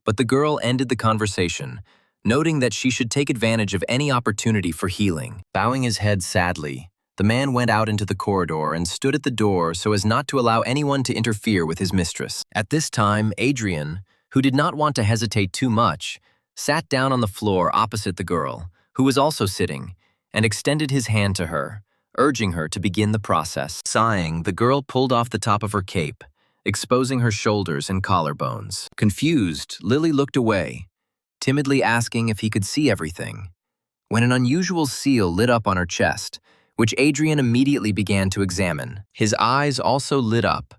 But the girl ended the conversation, noting that she should take advantage of any opportunity for healing. Bowing his head sadly, the man went out into the corridor and stood at the door so as not to allow anyone to interfere with his mistress. At this time, Adrian, who did not want to hesitate too much, sat down on the floor opposite the girl, who was also sitting, and extended his hand to her, urging her to begin the process. Sighing, the girl pulled off the top of her cape, exposing her shoulders and collarbones. Confused, Lily looked away, timidly asking if he could see everything, when an unusual seal lit up on her chest, which Adrian immediately began to examine. His eyes also lit up,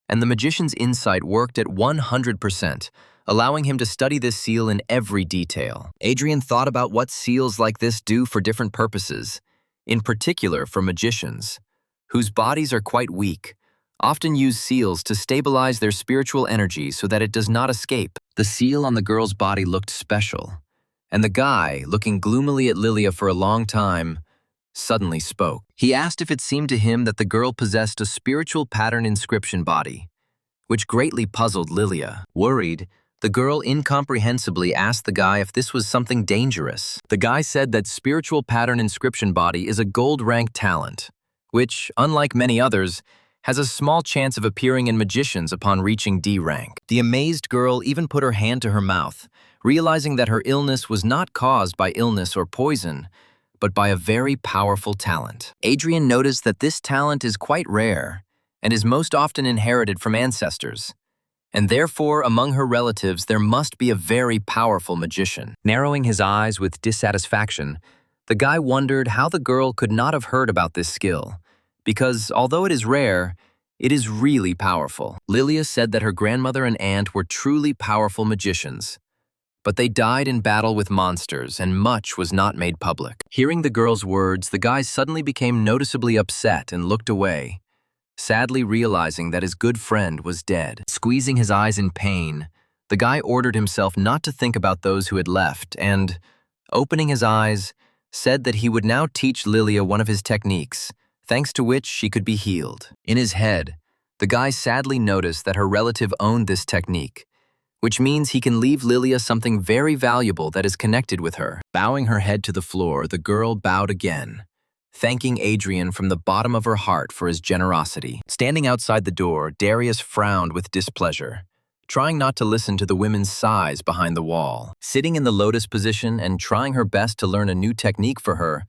and the magician's insight worked at 100%, allowing him to study this seal in every detail. Adrian thought about what seals like this do for different purposes, in particular for magicians, whose bodies are quite weak, often use seals to stabilize their spiritual energy so that it does not escape. The seal on the girl's body looked special, and the guy, looking gloomily at Lilia for a long time, suddenly spoke. He asked if it seemed to him that the girl possessed a spiritual pattern inscription body, which greatly puzzled Lilia. Worried, the girl incomprehensibly asked the guy if this was something dangerous. The guy said that spiritual pattern inscription body is a gold-ranked talent, which, unlike many others, has a small chance of appearing in magicians upon reaching D rank. The amazed girl even put her hand to her mouth, realizing that her illness was not caused by illness or poison, but by a very powerful talent. Adrian noticed that this talent is quite rare and is most often inherited from ancestors, and therefore among her relatives there must be a very powerful magician. Narrowing his eyes with dissatisfaction, the guy wondered how the girl could not have heard about this skill, because although it is rare, it is really powerful. Lilia said that her grandmother and aunt were truly powerful magicians, but they died in battle with monsters and much was not made public. Hearing the girl's words, the guy suddenly became noticeably upset and looked away, sadly realizing that his good friend was dead. Squeezing his eyes in pain, the guy ordered himself not to think about those who had left and, opening his eyes, said that he would now teach Lilia one of his techniques, thanks to which she could be healed. In his head, the guy sadly noticed that her relative owned this technique, which means he can leave Lilia something very valuable that is connected with her. Bowing her head to the floor, the girl bowed again, thanking Adrian from the bottom of her heart for his generosity. Standing outside the door, Darius frowned with displeasure, trying not to listen to the women's sighs behind the wall. Sitting in the lotus position and trying her best to learn a new technique for her,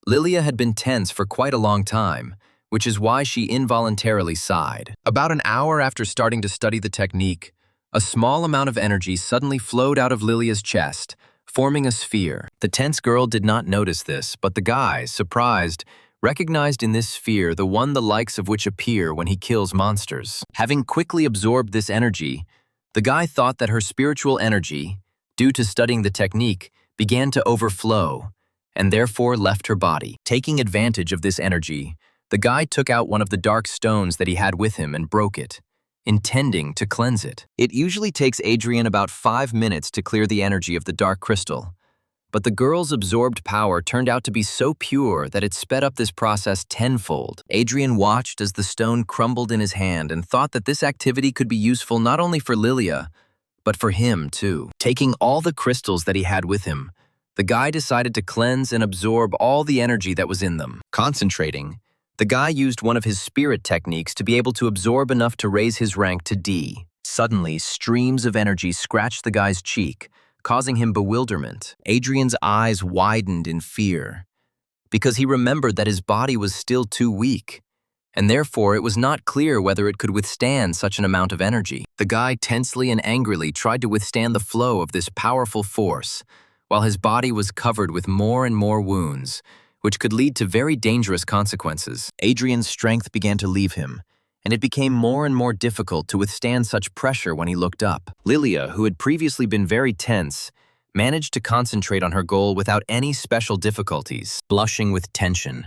Lilia had been tense for quite a long time, which is why she involuntarily sighed. About an hour after starting to study the technique, a small amount of energy suddenly flowed out of Lilia's chest, forming a sphere. The tense girl did not notice this, but the guy, surprised, recognized in this sphere the one the likes of which appear when he kills monsters. Having quickly absorbed this energy, the guy thought that her spiritual energy, due to studying the technique, began to overflow, and therefore left her body. Taking advantage of this energy, the guy took out one of the dark stones that he had with him and broke it, intending to cleanse it. It usually takes Adrian about 5 minutes to clear the energy of the dark crystal, but the girl's absorbed power turned out to be so pure that it sped up this process tenfold. Adrian watched as the stone crumbled in his hand and thought that this activity could be useful not only for Lilia, but for him too. Taking all the crystals that he had with him, the guy decided to cleanse and absorb all the energy that was in them. Concentrating, the guy used one of his spirit techniques to be able to absorb enough to raise his rank to D. Suddenly, streams of energy scratched the guy's cheek, causing him bewilderment. Adrian's eyes widened in fear, because he remembered that his body was still too weak, and therefore it was not clear whether it could withstand such an amount of energy. The guy tensely and angrily tried to withstand the flow of this powerful force, while his body was covered with more and more wounds, which could lead to very dangerous consequences. Adrian's strength began to leave him, and it became more and more difficult to withstand such pressure when he looked up. Lilia, who had previously been very tense, managed to concentrate on her goal without any special difficulties. Blushing with tension,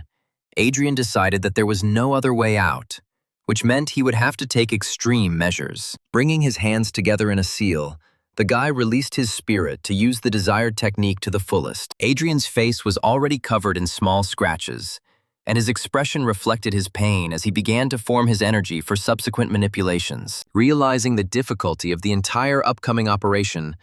Adrian decided that there was no other way out, which meant he would have to take extreme measures. Bringing his hands together in a seal, the guy released his spirit to use the desired technique to the fullest. Adrian's face was already covered in small scratches, and his expression reflected his pain as he began to form his energy for subsequent manipulations. Realizing the difficulty of the entire upcoming operation,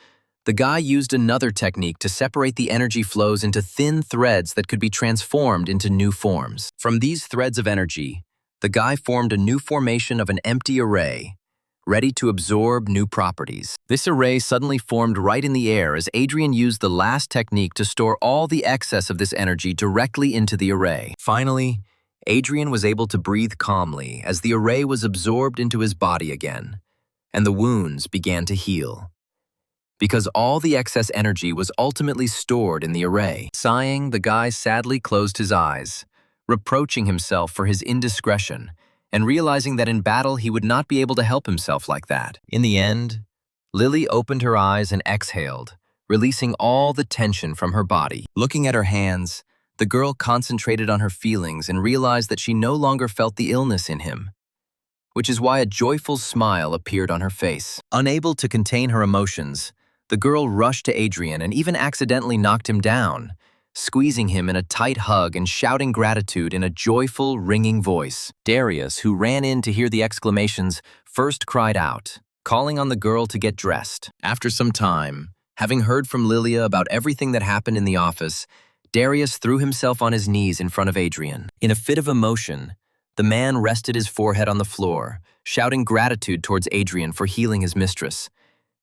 the guy used another technique to separate the energy flows into thin threads that could be transformed into new forms. From these threads of energy, the guy formed a new formation of an empty array, ready to absorb new properties. This array suddenly formed right in the air as Adrian used the last technique to store all the excess of this energy directly into the array. Finally, Adrian was able to breathe calmly as the array was absorbed into his body again, and the wounds began to heal, because all the excess energy was ultimately stored in the array. Sighing, the guy sadly closed his eyes, reproaching himself for his indiscretion, and realizing that in battle he would not be able to help himself like that. In the end, Lily opened her eyes and exhaled, releasing all the tension from her body. Looking at her hands, the girl concentrated on her feelings and realized that she no longer felt the illness in him, which is why a joyful smile appeared on her face. Unable to contain her emotions, the girl rushed to Adrian and even accidentally knocked him down, squeezing him in a tight hug and shouting gratitude in a joyful, ringing voice. Darius, who ran in to hear the exclamations, first cried out, calling on the girl to get dressed. After some time, having heard from Lilia about everything that happened in the office, Darius threw himself on his knees in front of Adrian. In a fit of emotion, the man rested his forehead on the floor, shouting gratitude towards Adrian for healing his mistress,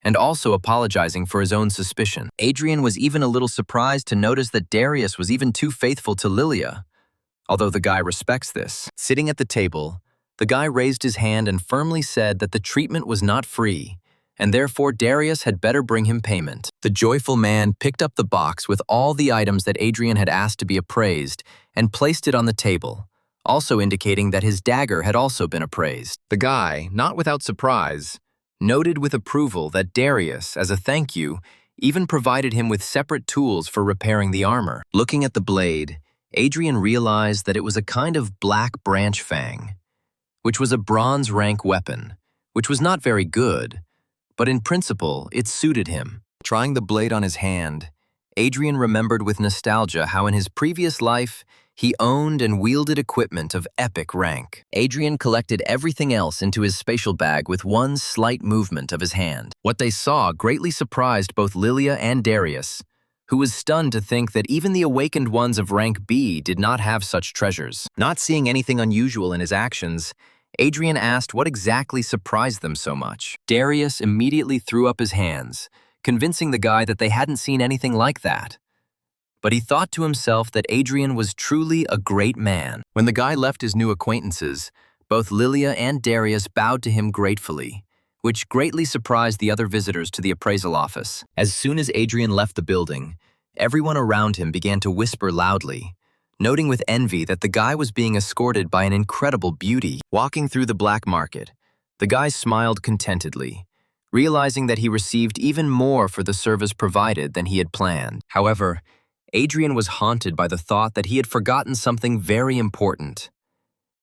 and also apologizing for his own suspicion. Adrian was even a little surprised to notice that Darius was even too faithful to Lilia, although the guy respects this. Sitting at the table, the guy raised his hand and firmly said that the treatment was not free, and therefore Darius had better bring him payment. The joyful man picked up the box with all the items that Adrian had asked to be appraised and placed it on the table, also indicating that his dagger had also been appraised. The guy, not without surprise, noted with approval that Darius, as a thank you, even provided him with separate tools for repairing the armor. Looking at the blade, Adrian realized that it was a kind of black branch fang, which was a bronze rank weapon, which was not very good, but in principle, it suited him. Trying the blade on his hand, Adrian remembered with nostalgia how in his previous life, he owned and wielded equipment of epic rank. Adrian collected everything else into his spatial bag with one slight movement of his hand. What they saw greatly surprised both Lilia and Darius, who was stunned to think that even the awakened ones of rank B did not have such treasures. Not seeing anything unusual in his actions, Adrian asked what exactly surprised them so much. Darius immediately threw up his hands, convincing the guy that they hadn't seen anything like that. But he thought to himself that Adrian was truly a great man. When the guy left his new acquaintances, both Lilia and Darius bowed to him gratefully, which greatly surprised the other visitors to the appraisal office. As soon as Adrian left the building, everyone around him began to whisper loudly, noting with envy that the guy was being escorted by an incredible beauty. Walking through the black market, the guy smiled contentedly, realizing that he received even more for the service provided than he had planned. However, Adrian was haunted by the thought that he had forgotten something very important.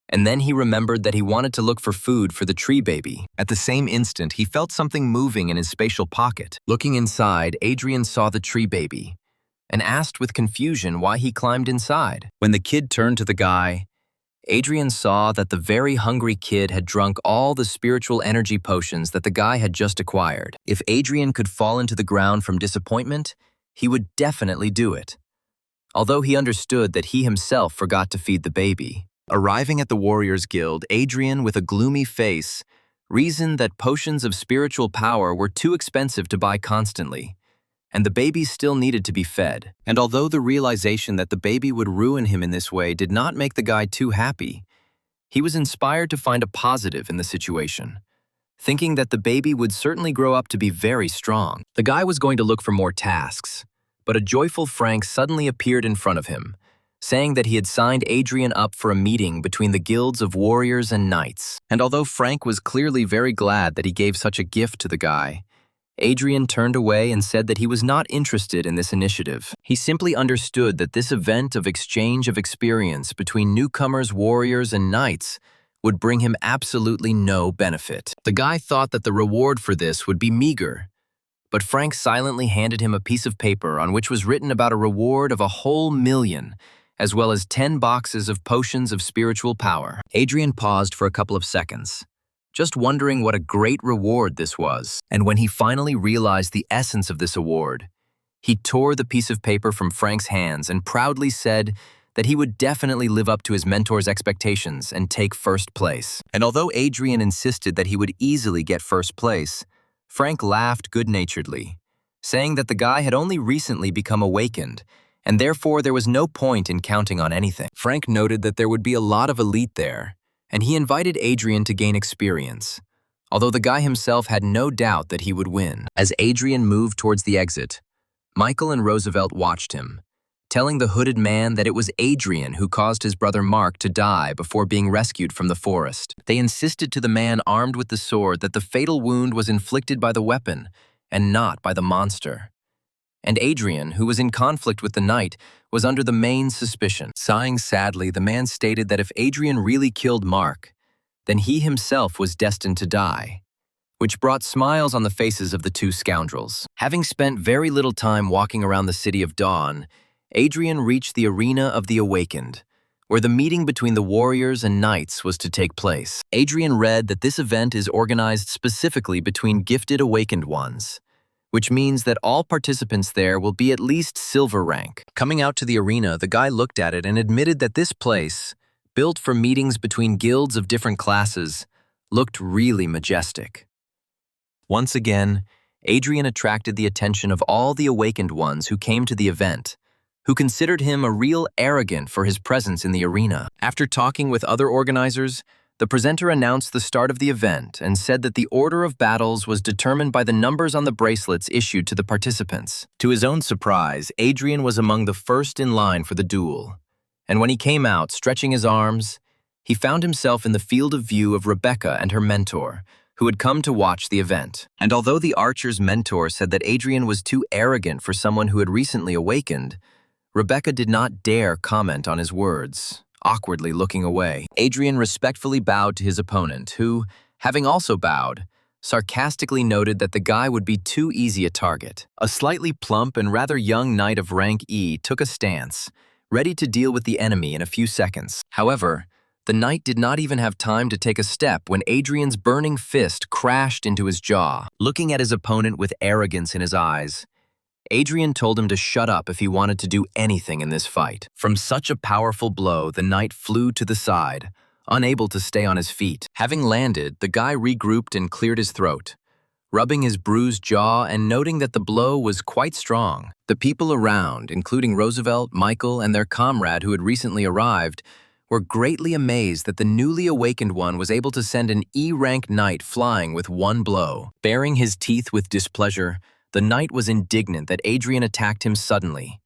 And then he remembered that he wanted to look for food for the tree baby. At the same instant, he felt something moving in his spatial pocket. Looking inside, Adrian saw the tree baby and asked with confusion why he climbed inside. When the kid turned to the guy, Adrian saw that the very hungry kid had drunk all the spiritual energy potions that the guy had just acquired. If Adrian could fall into the ground from disappointment, he would definitely do it, although he understood that he himself forgot to feed the baby. Arriving at the Warriors Guild, Adrian, with a gloomy face, reasoned that potions of spiritual power were too expensive to buy constantly, and the baby still needed to be fed. And although the realization that the baby would ruin him in this way did not make the guy too happy, he was inspired to find a positive in the situation, thinking that the baby would certainly grow up to be very strong. The guy was going to look for more tasks, but a joyful Frank suddenly appeared in front of him, saying that he had signed Adrian up for a meeting between the guilds of warriors and knights. And although Frank was clearly very glad that he gave such a gift to the guy, Adrian turned away and said that he was not interested in this initiative. He simply understood that this event of exchange of experience between newcomers, warriors, and knights would bring him absolutely no benefit. The guy thought that the reward for this would be meager, but Frank silently handed him a piece of paper on which was written about a reward of 1,000,000, as well as 10 boxes of potions of spiritual power. Adrian paused for a couple of seconds, just wondering what a great reward this was. And when he finally realized the essence of this award, he tore the piece of paper from Frank's hands and proudly said that he would definitely live up to his mentor's expectations and take first place. And although Adrian insisted that he would easily get first place, Frank laughed good-naturedly, saying that the guy had only recently become awakened, and therefore there was no point in counting on anything. Frank noted that there would be a lot of elite there, and he invited Adrian to gain experience, although the guy himself had no doubt that he would win. As Adrian moved towards the exit, Michael and Roosevelt watched him, telling the hooded man that it was Adrian who caused his brother Mark to die before being rescued from the forest. They insisted to the man armed with the sword that the fatal wound was inflicted by the weapon and not by the monster. And Adrian, who was in conflict with the knight, was under the main suspicion. Sighing sadly, the man stated that if Adrian really killed Mark, then he himself was destined to die, which brought smiles on the faces of the two scoundrels. Having spent very little time walking around the City of Dawn, Adrian reached the arena of the Awakened, where the meeting between the warriors and knights was to take place. Adrian read that this event is organized specifically between gifted awakened ones, which means that all participants there will be at least silver rank. Coming out to the arena, the guy looked at it and admitted that this place, built for meetings between guilds of different classes, looked really majestic. Once again, Adrian attracted the attention of all the awakened ones who came to the event, who considered him a real arrogant for his presence in the arena. After talking with other organizers, the presenter announced the start of the event and said that the order of battles was determined by the numbers on the bracelets issued to the participants. To his own surprise, Adrian was among the first in line for the duel, and when he came out, stretching his arms, he found himself in the field of view of Rebecca and her mentor, who had come to watch the event. And although the archer's mentor said that Adrian was too arrogant for someone who had recently awakened, Rebecca did not dare comment on his words, awkwardly looking away. Adrian respectfully bowed to his opponent, who, having also bowed, sarcastically noted that the guy would be too easy a target. A slightly plump and rather young knight of rank E took a stance, ready to deal with the enemy in a few seconds. However, the knight did not even have time to take a step when Adrian's burning fist crashed into his jaw. Looking at his opponent with arrogance in his eyes, Adrian told him to shut up if he wanted to do anything in this fight. From such a powerful blow, the knight flew to the side, unable to stay on his feet. Having landed, the guy regrouped and cleared his throat, rubbing his bruised jaw and noting that the blow was quite strong. The people around, including Roosevelt, Michael, and their comrade who had recently arrived, were greatly amazed that the newly awakened one was able to send an E-rank knight flying with one blow. Baring his teeth with displeasure, the knight was indignant that Adrian attacked him suddenly,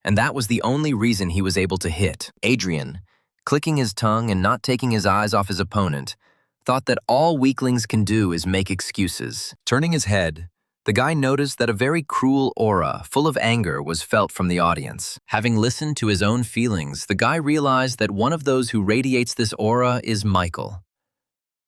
and that was the only reason he was able to hit. Adrian, clicking his tongue and not taking his eyes off his opponent, thought that all weaklings can do is make excuses. Turning his head, the guy noticed that a very cruel aura, full of anger, was felt from the audience. Having listened to his own feelings, the guy realized that one of those who radiates this aura is Michael.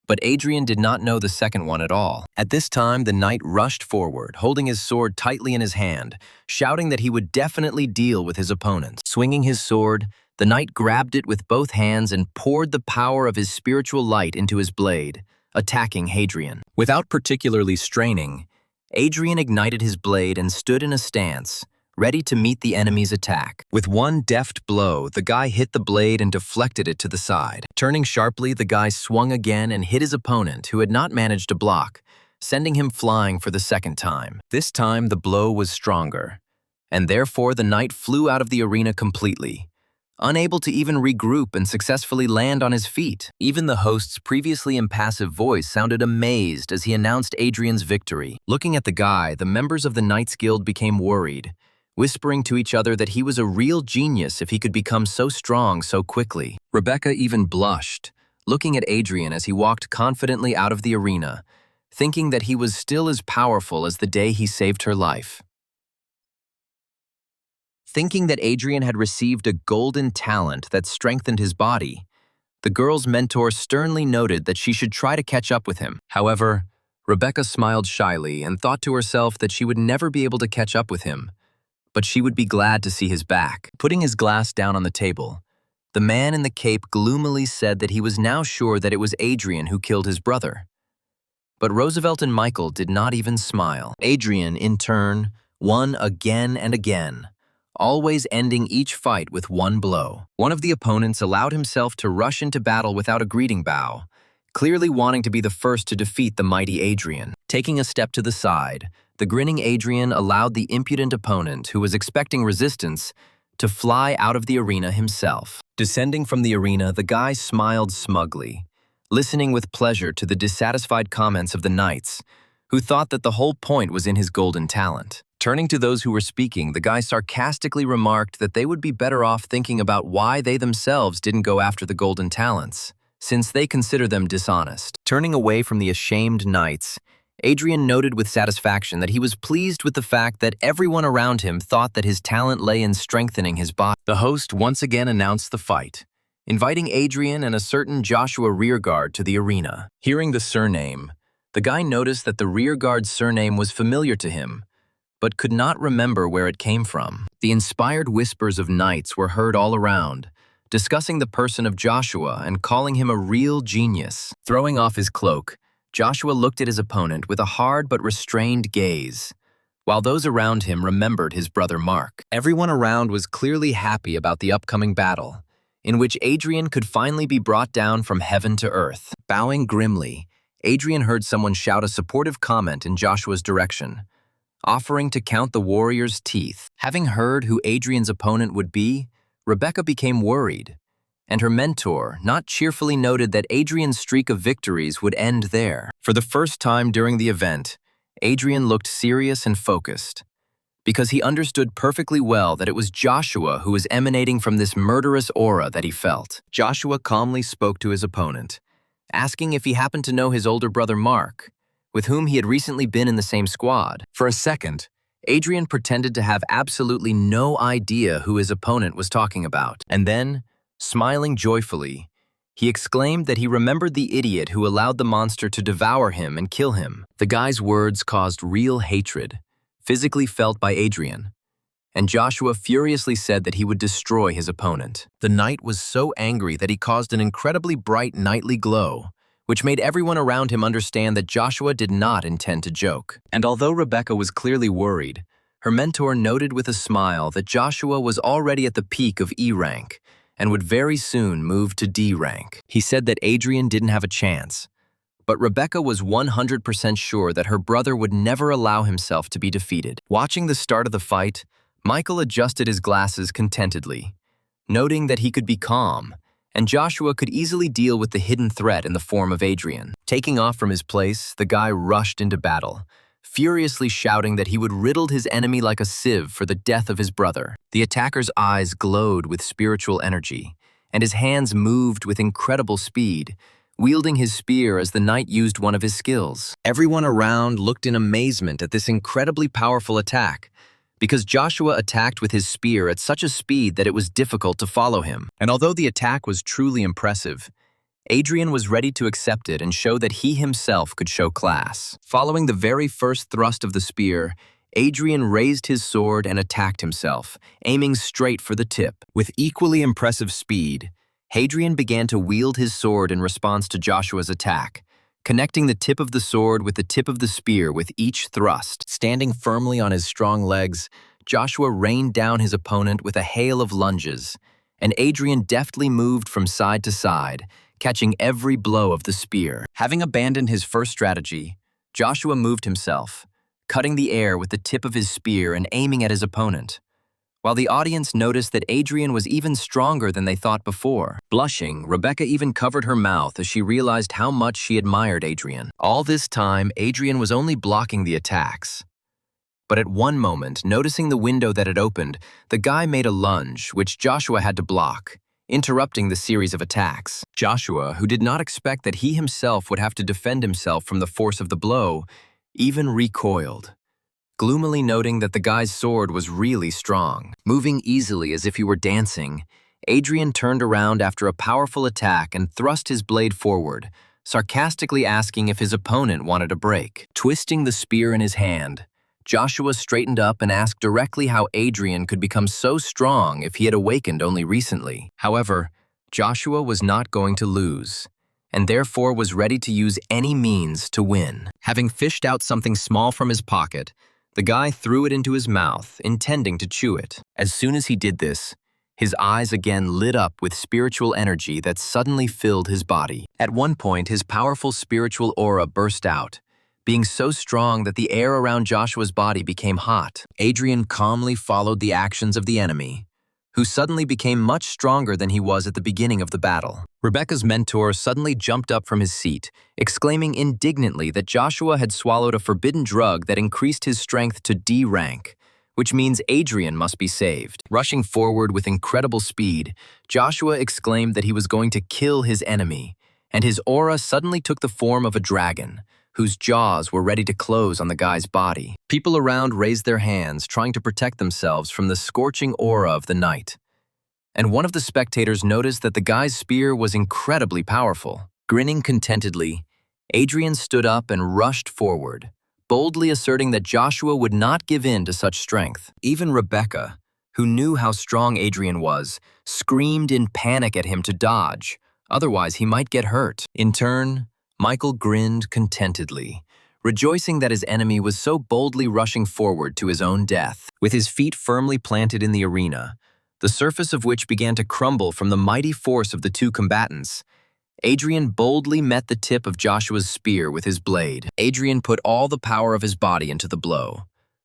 But Adrian did not know the second one at all. At this time, the knight rushed forward, holding his sword tightly in his hand, shouting that he would definitely deal with his opponent. Swinging his sword, the knight grabbed it with both hands and poured the power of his spiritual light into his blade, attacking Adrian. Without particularly straining, Adrian ignited his blade and stood in a stance, ready to meet the enemy's attack. With one deft blow, the guy hit the blade and deflected it to the side. Turning sharply, the guy swung again and hit his opponent, who had not managed to block, sending him flying for the second time. This time, the blow was stronger, and therefore the knight flew out of the arena completely, unable to even regroup and successfully land on his feet. Even the host's previously impassive voice sounded amazed as he announced Adrian's victory. Looking at the guy, the members of the Knights Guild became worried, whispering to each other that he was a real genius if he could become so strong so quickly. Rebecca even blushed, looking at Adrian as he walked confidently out of the arena, thinking that he was still as powerful as the day he saved her life. Thinking that Adrian had received a golden talent that strengthened his body, the girl's mentor sternly noted that she should try to catch up with him. However, Rebecca smiled shyly and thought to herself that she would never be able to catch up with him, but she would be glad to see his back. Putting his glass down on the table, the man in the cape gloomily said that he was now sure that it was Adrian who killed his brother. But Roosevelt and Michael did not even smile. Adrian, in turn, won again and again, always ending each fight with one blow. One of the opponents allowed himself to rush into battle without a greeting bow, clearly wanting to be the first to defeat the mighty Adrian. Taking a step to the side, the grinning Adrian allowed the impudent opponent, who was expecting resistance, to fly out of the arena himself. Descending from the arena, the guy smiled smugly, listening with pleasure to the dissatisfied comments of the knights, who thought that the whole point was in his golden talent. Turning to those who were speaking, the guy sarcastically remarked that they would be better off thinking about why they themselves didn't go after the golden talents, since they consider them dishonest. Turning away from the ashamed knights, Adrian noted with satisfaction that he was pleased with the fact that everyone around him thought that his talent lay in strengthening his body. The host once again announced the fight, inviting Adrian and a certain Joshua rearguard to the arena. Hearing the surname, the guy noticed that the rearguard's surname was familiar to him, but could not remember where it came from. The inspired whispers of knights were heard all around, discussing the person of Joshua and calling him a real genius. Throwing off his cloak, Joshua looked at his opponent with a hard but restrained gaze, while those around him remembered his brother Mark. Everyone around was clearly happy about the upcoming battle, in which Adrian could finally be brought down from heaven to earth. Bowing grimly, Adrian heard someone shout a supportive comment in Joshua's direction, offering to count the warrior's teeth. Having heard who Adrian's opponent would be, Rebecca became worried, and her mentor not cheerfully noted that Adrian's streak of victories would end there. For the first time during the event, Adrian looked serious and focused, because he understood perfectly well that it was Joshua who was emanating from this murderous aura that he felt. Joshua calmly spoke to his opponent, asking if he happened to know his older brother Mark, with whom he had recently been in the same squad. For a second, Adrian pretended to have absolutely no idea who his opponent was talking about. And then, smiling joyfully, he exclaimed that he remembered the idiot who allowed the monster to devour him and kill him. The guy's words caused real hatred, physically felt by Adrian, and Joshua furiously said that he would destroy his opponent. The knight was so angry that he caused an incredibly bright nightly glow, which made everyone around him understand that Joshua did not intend to joke. And although Rebecca was clearly worried, her mentor noted with a smile that Joshua was already at the peak of E rank, and would very soon move to D rank. He said that Adrian didn't have a chance, but Rebecca was 100% sure that her brother would never allow himself to be defeated. Watching the start of the fight, Michael adjusted his glasses contentedly, noting that he could be calm, and Joshua could easily deal with the hidden threat in the form of Adrian. Taking off from his place, the guy rushed into battle, furiously shouting that he would riddle his enemy like a sieve for the death of his brother. The attacker's eyes glowed with spiritual energy, and his hands moved with incredible speed, wielding his spear as the knight used one of his skills. Everyone around looked in amazement at this incredibly powerful attack, because Joshua attacked with his spear at such a speed that it was difficult to follow him. And although the attack was truly impressive, Adrian was ready to accept it and show that he himself could show class. Following the very first thrust of the spear, Adrian raised his sword and attacked himself, aiming straight for the tip. With equally impressive speed, Hadrian began to wield his sword in response to Joshua's attack, connecting the tip of the sword with the tip of the spear with each thrust. Standing firmly on his strong legs, Joshua rained down his opponent with a hail of lunges, and Adrian deftly moved from side to side, catching every blow of the spear. Having abandoned his first strategy, Joshua moved himself, cutting the air with the tip of his spear and aiming at his opponent, while the audience noticed that Adrian was even stronger than they thought before. Blushing, Rebecca even covered her mouth as she realized how much she admired Adrian. All this time, Adrian was only blocking the attacks. But at one moment, noticing the window that had opened, the guy made a lunge, which Joshua had to block, interrupting the series of attacks. Joshua, who did not expect that he himself would have to defend himself from the force of the blow, even recoiled, gloomily noting that the guy's sword was really strong. Moving easily as if he were dancing, Adrian turned around after a powerful attack and thrust his blade forward, sarcastically asking if his opponent wanted a break. Twisting the spear in his hand, Joshua straightened up and asked directly how Adrian could become so strong if he had awakened only recently. However, Joshua was not going to lose, and therefore was ready to use any means to win. Having fished out something small from his pocket, the guy threw it into his mouth, intending to chew it. As soon as he did this, his eyes again lit up with spiritual energy that suddenly filled his body. At one point, his powerful spiritual aura burst out, being so strong that the air around Joshua's body became hot. Adrian calmly followed the actions of the enemy, who suddenly became much stronger than he was at the beginning of the battle. Rebecca's mentor suddenly jumped up from his seat, exclaiming indignantly that Joshua had swallowed a forbidden drug that increased his strength to D rank, which means Adrian must be saved. Rushing forward with incredible speed, Joshua exclaimed that he was going to kill his enemy, and his aura suddenly took the form of a dragon, whose jaws were ready to close on the guy's body. People around raised their hands, trying to protect themselves from the scorching aura of the knight. And one of the spectators noticed that the guy's spear was incredibly powerful. Grinning contentedly, Adrian stood up and rushed forward, boldly asserting that Joshua would not give in to such strength. Even Rebecca, who knew how strong Adrian was, screamed in panic at him to dodge, otherwise he might get hurt. In turn, Michael grinned contentedly, rejoicing that his enemy was so boldly rushing forward to his own death. With his feet firmly planted in the arena, the surface of which began to crumble from the mighty force of the two combatants, Adrian boldly met the tip of Joshua's spear with his blade. Adrian put all the power of his body into the blow,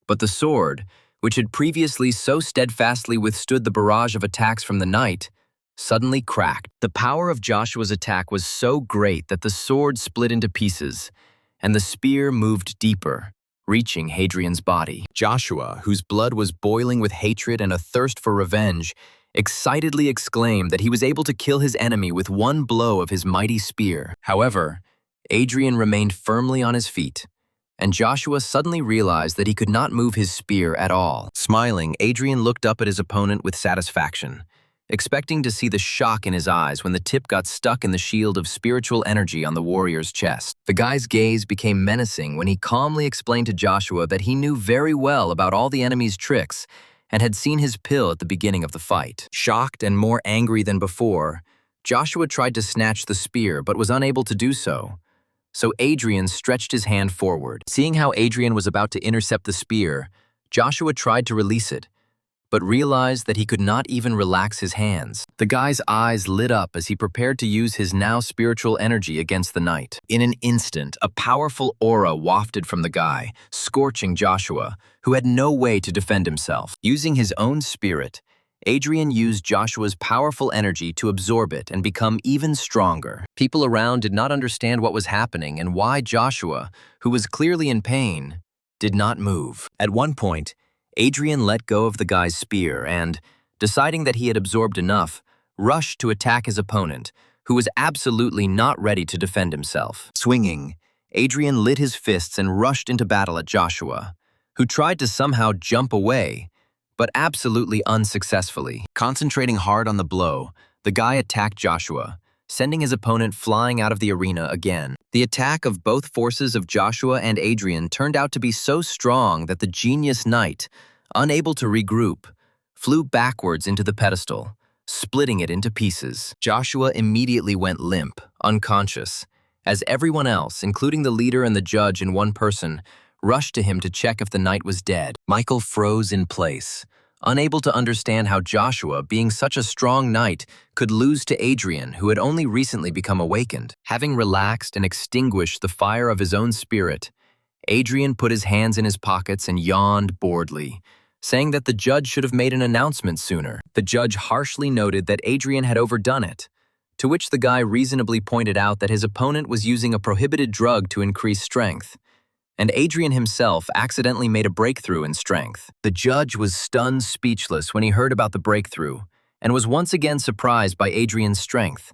but the sword, which had previously so steadfastly withstood the barrage of attacks from the knight, suddenly cracked. The power of Joshua's attack was so great that the sword split into pieces, and the spear moved deeper, reaching Hadrian's body. Joshua, whose blood was boiling with hatred and a thirst for revenge, excitedly exclaimed that he was able to kill his enemy with one blow of his mighty spear. However, Adrian remained firmly on his feet, and Joshua suddenly realized that he could not move his spear at all. Smiling, Adrian looked up at his opponent with satisfaction, expecting to see the shock in his eyes when the tip got stuck in the shield of spiritual energy on the warrior's chest. The guy's gaze became menacing when he calmly explained to Joshua that he knew very well about all the enemy's tricks and had seen his pill at the beginning of the fight. Shocked and more angry than before, Joshua tried to snatch the spear but was unable to do so. So Adrian stretched his hand forward. Seeing how Adrian was about to intercept the spear, Joshua tried to release it, but realized that he could not even relax his hands. The guy's eyes lit up as he prepared to use his now spiritual energy against the knight. In an instant, a powerful aura wafted from the guy, scorching Joshua, who had no way to defend himself. Using his own spirit, Adrian used Joshua's powerful energy to absorb it and become even stronger. People around did not understand what was happening and why Joshua, who was clearly in pain, did not move. At one point, Adrian let go of the guy's spear and, deciding that he had absorbed enough, rushed to attack his opponent, who was absolutely not ready to defend himself. Swinging, Adrian lit his fists and rushed into battle at Joshua, who tried to somehow jump away, but absolutely unsuccessfully. Concentrating hard on the blow, the guy attacked Joshua, sending his opponent flying out of the arena again. The attack of both forces of Joshua and Adrian turned out to be so strong that the genius knight, unable to regroup, flew backwards into the pedestal, splitting it into pieces. Joshua immediately went limp, unconscious, as everyone else, including the leader and the judge in one person, rushed to him to check if the knight was dead. Michael froze in place, unable to understand how Joshua, being such a strong knight, could lose to Adrian, who had only recently become awakened. Having relaxed and extinguished the fire of his own spirit, Adrian put his hands in his pockets and yawned boredly, saying that the judge should have made an announcement sooner. The judge harshly noted that Adrian had overdone it, to which the guy reasonably pointed out that his opponent was using a prohibited drug to increase strength, and Adrian himself accidentally made a breakthrough in strength. The judge was stunned speechless when he heard about the breakthrough, and was once again surprised by Adrian's strength,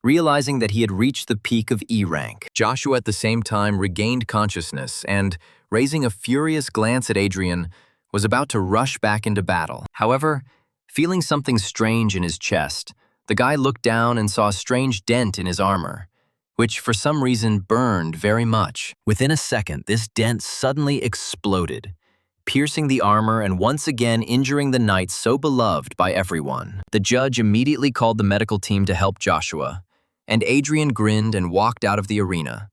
realizing that he had reached the peak of E rank. Joshua at the same time regained consciousness and, raising a furious glance at Adrian, was about to rush back into battle. However, feeling something strange in his chest, the guy looked down and saw a strange dent in his armor, which for some reason burned very much. Within a second, this dent suddenly exploded, piercing the armor and once again injuring the knight so beloved by everyone. The judge immediately called the medical team to help Joshua, and Adrian grinned and walked out of the arena,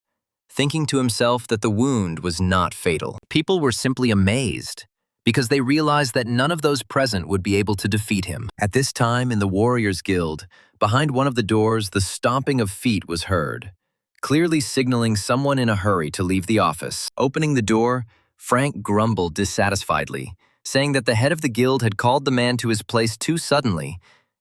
thinking to himself that the wound was not fatal. People were simply amazed, because they realized that none of those present would be able to defeat him. At this time, in the Warriors Guild, behind one of the doors, the stomping of feet was heard, clearly signaling someone in a hurry to leave the office. Opening the door, Frank grumbled dissatisfiedly, saying that the head of the guild had called the man to his place too suddenly,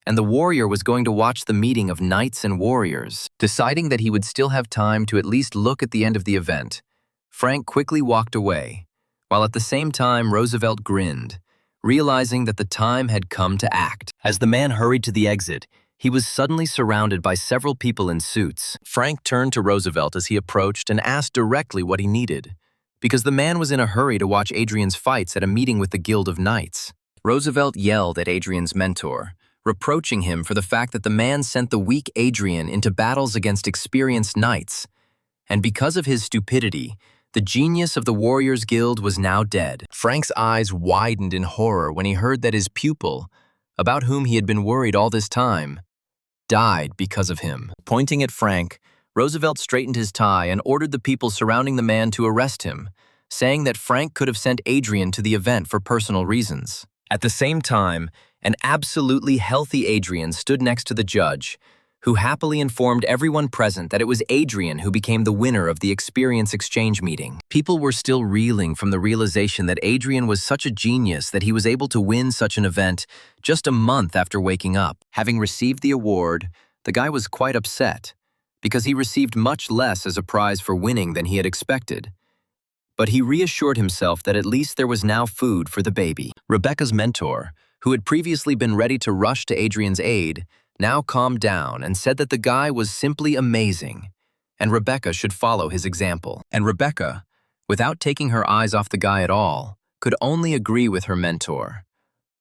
and the warrior was going to watch the meeting of knights and warriors. Deciding that he would still have time to at least look at the end of the event, Frank quickly walked away, while at the same time Roosevelt grinned, realizing that the time had come to act. As the man hurried to the exit, he was suddenly surrounded by several people in suits. Frank turned to Roosevelt as he approached and asked directly what he needed, because the man was in a hurry to watch Adrian's fights at a meeting with the Guild of Knights. Roosevelt yelled at Adrian's mentor, reproaching him for the fact that the man sent the weak Adrian into battles against experienced knights, and because of his stupidity, the genius of the Warriors Guild was now dead. Frank's eyes widened in horror when he heard that his pupil, about whom he had been worried all this time, died because of him. Pointing at Frank, Roosevelt straightened his tie and ordered the people surrounding the man to arrest him, saying that Frank could have sent Adrian to the event for personal reasons. At the same time, an absolutely healthy Adrian stood next to the judge, who happily informed everyone present that it was Adrian who became the winner of the experience exchange meeting. People were still reeling from the realization that Adrian was such a genius that he was able to win such an event just a month after waking up. Having received the award, the guy was quite upset, because he received much less as a prize for winning than he had expected. But he reassured himself that at least there was now food for the baby. Rebecca's mentor, who had previously been ready to rush to Adrian's aid, now calmed down and said that the guy was simply amazing, and Rebecca should follow his example. And Rebecca, without taking her eyes off the guy at all, could only agree with her mentor,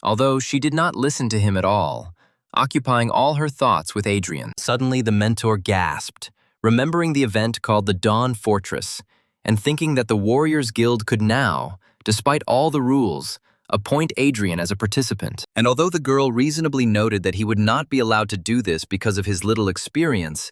although she did not listen to him at all, occupying all her thoughts with Adrian. Suddenly the mentor gasped, remembering the event called the Dawn Fortress, and thinking that the Warriors Guild could now, despite all the rules, appoint Adrian as a participant. And although the girl reasonably noted that he would not be allowed to do this because of his little experience,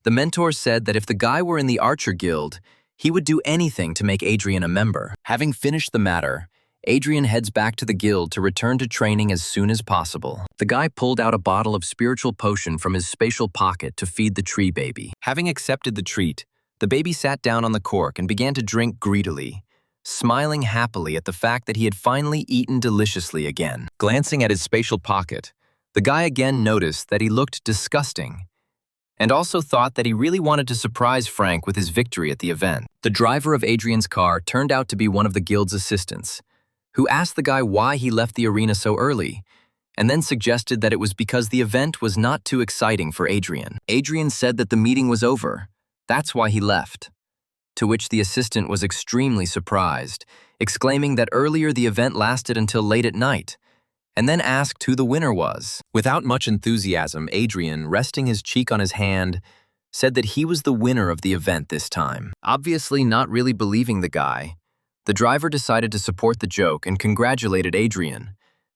the mentor said that if the guy were in the Archer Guild, he would do anything to make Adrian a member. Having finished the matter, Adrian heads back to the guild to return to training as soon as possible. The guy pulled out a bottle of spiritual potion from his spatial pocket to feed the tree baby. Having accepted the treat, the baby sat down on the cork and began to drink greedily, smiling happily at the fact that he had finally eaten deliciously again. Glancing at his spatial pocket, the guy again noticed that he looked disgusting, and also thought that he really wanted to surprise Frank with his victory at the event. The driver of Adrian's car turned out to be one of the guild's assistants, who asked the guy why he left the arena so early, and then suggested that it was because the event was not too exciting for Adrian. Adrian said that the meeting was over. That's why he left. To which the assistant was extremely surprised, exclaiming that earlier the event lasted until late at night, and then asked who the winner was. Without much enthusiasm, Adrian, resting his cheek on his hand, said that he was the winner of the event this time. Obviously not really believing the guy, the driver decided to support the joke and congratulated Adrian,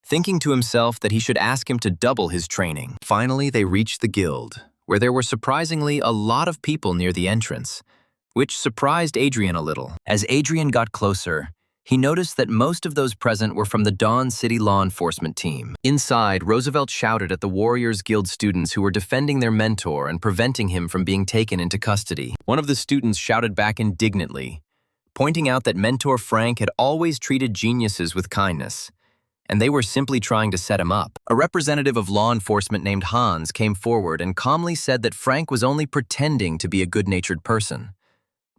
thinking to himself that he should ask him to double his training. Finally, they reached the guild, where there were surprisingly a lot of people near the entrance, which surprised Adrian a little. As Adrian got closer, he noticed that most of those present were from the Dawn City law enforcement team. Inside, Roosevelt shouted at the Warriors Guild students who were defending their mentor and preventing him from being taken into custody. One of the students shouted back indignantly, pointing out that mentor Frank had always treated geniuses with kindness, and they were simply trying to set him up. A representative of law enforcement named Hans came forward and calmly said that Frank was only pretending to be a good-natured person,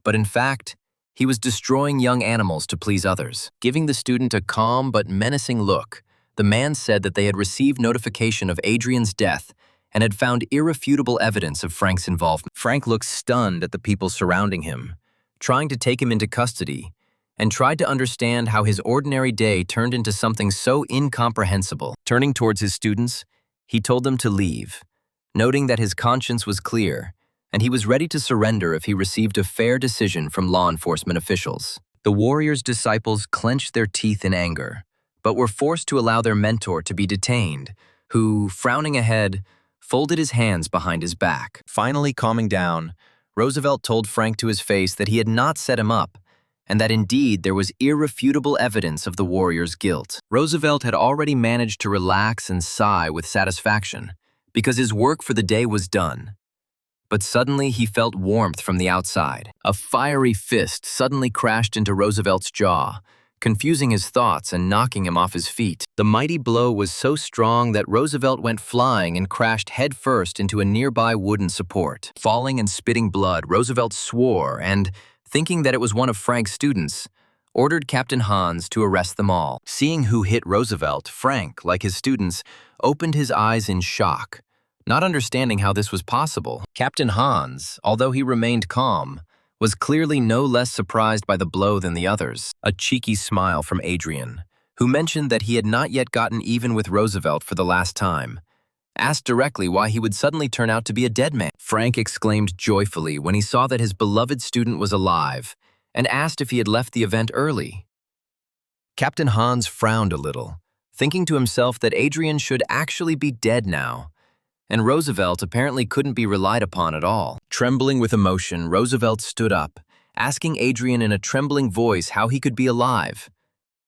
but in fact, he was destroying young animals to please others. Giving the student a calm but menacing look, the man said that they had received notification of Adrian's death and had found irrefutable evidence of Frank's involvement. Frank looked stunned at the people surrounding him, trying to take him into custody, and tried to understand how his ordinary day turned into something so incomprehensible. Turning towards his students, he told them to leave, noting that his conscience was clear, and he was ready to surrender if he received a fair decision from law enforcement officials. The warrior's disciples clenched their teeth in anger, but were forced to allow their mentor to be detained, who, frowning ahead, folded his hands behind his back. Finally calming down, Roosevelt told Frank to his face that he had not set him up, and that indeed there was irrefutable evidence of the warrior's guilt. Roosevelt had already managed to relax and sigh with satisfaction, because his work for the day was done. But suddenly he felt warmth from the outside. A fiery fist suddenly crashed into Roosevelt's jaw, confusing his thoughts and knocking him off his feet. The mighty blow was so strong that Roosevelt went flying and crashed headfirst into a nearby wooden support. Falling and spitting blood, Roosevelt swore and, thinking that it was one of Frank's students, ordered Captain Hans to arrest them all. Seeing who hit Roosevelt, Frank, like his students, opened his eyes in shock, not understanding how this was possible. Captain Hans, although he remained calm, was clearly no less surprised by the blow than the others. A cheeky smile from Adrian, who mentioned that he had not yet gotten even with Roosevelt for the last time, asked directly why he would suddenly turn out to be a dead man. Frank exclaimed joyfully when he saw that his beloved student was alive, and asked if he had left the event early. Captain Hans frowned a little, thinking to himself that Adrian should actually be dead now, and Roosevelt apparently couldn't be relied upon at all. Trembling with emotion, Roosevelt stood up, asking Adrian in a trembling voice how he could be alive,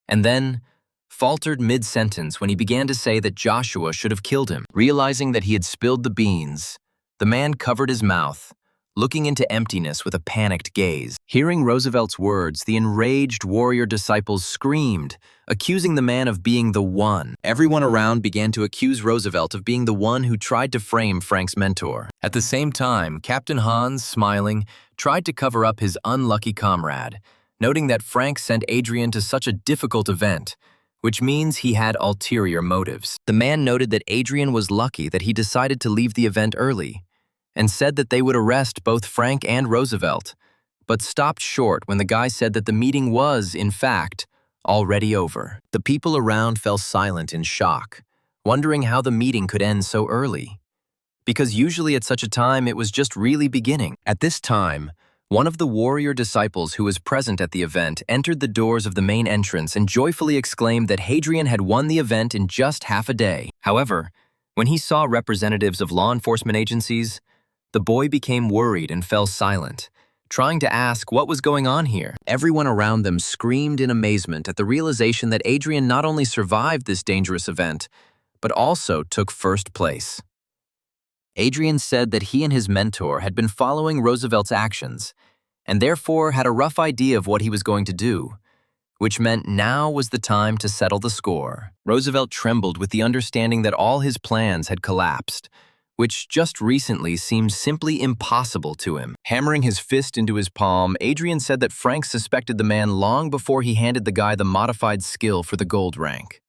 and then faltered mid-sentence when he began to say that Joshua should have killed him. Realizing that he had spilled the beans, the man covered his mouth, looking into emptiness with a panicked gaze. Hearing Roosevelt's words, the enraged warrior disciples screamed, accusing the man of being the one. Everyone around began to accuse Roosevelt of being the one who tried to frame Frank's mentor. At the same time, Captain Hans, smiling, tried to cover up his unlucky comrade, noting that Frank sent Adrian to such a difficult event, which means he had ulterior motives. The man noted that Adrian was lucky that he decided to leave the event early, and said that they would arrest both Frank and Roosevelt, but stopped short when the guy said that the meeting was, in fact, already over. The people around fell silent in shock, wondering how the meeting could end so early, because usually at such a time it was just really beginning. At this time, one of the warrior disciples who was present at the event entered the doors of the main entrance and joyfully exclaimed that Hadrian had won the event in just half a day. However, when he saw representatives of law enforcement agencies, the boy became worried and fell silent, trying to ask what was going on here. Everyone around them screamed in amazement at the realization that Adrian not only survived this dangerous event, but also took first place. Adrian said that he and his mentor had been following Roosevelt's actions, and therefore had a rough idea of what he was going to do, which meant now was the time to settle the score. Roosevelt trembled with the understanding that all his plans had collapsed, which just recently seemed simply impossible to him. Hammering his fist into his palm, Adrian said that Frank suspected the man long before he handed the guy the modified skill for the gold rank.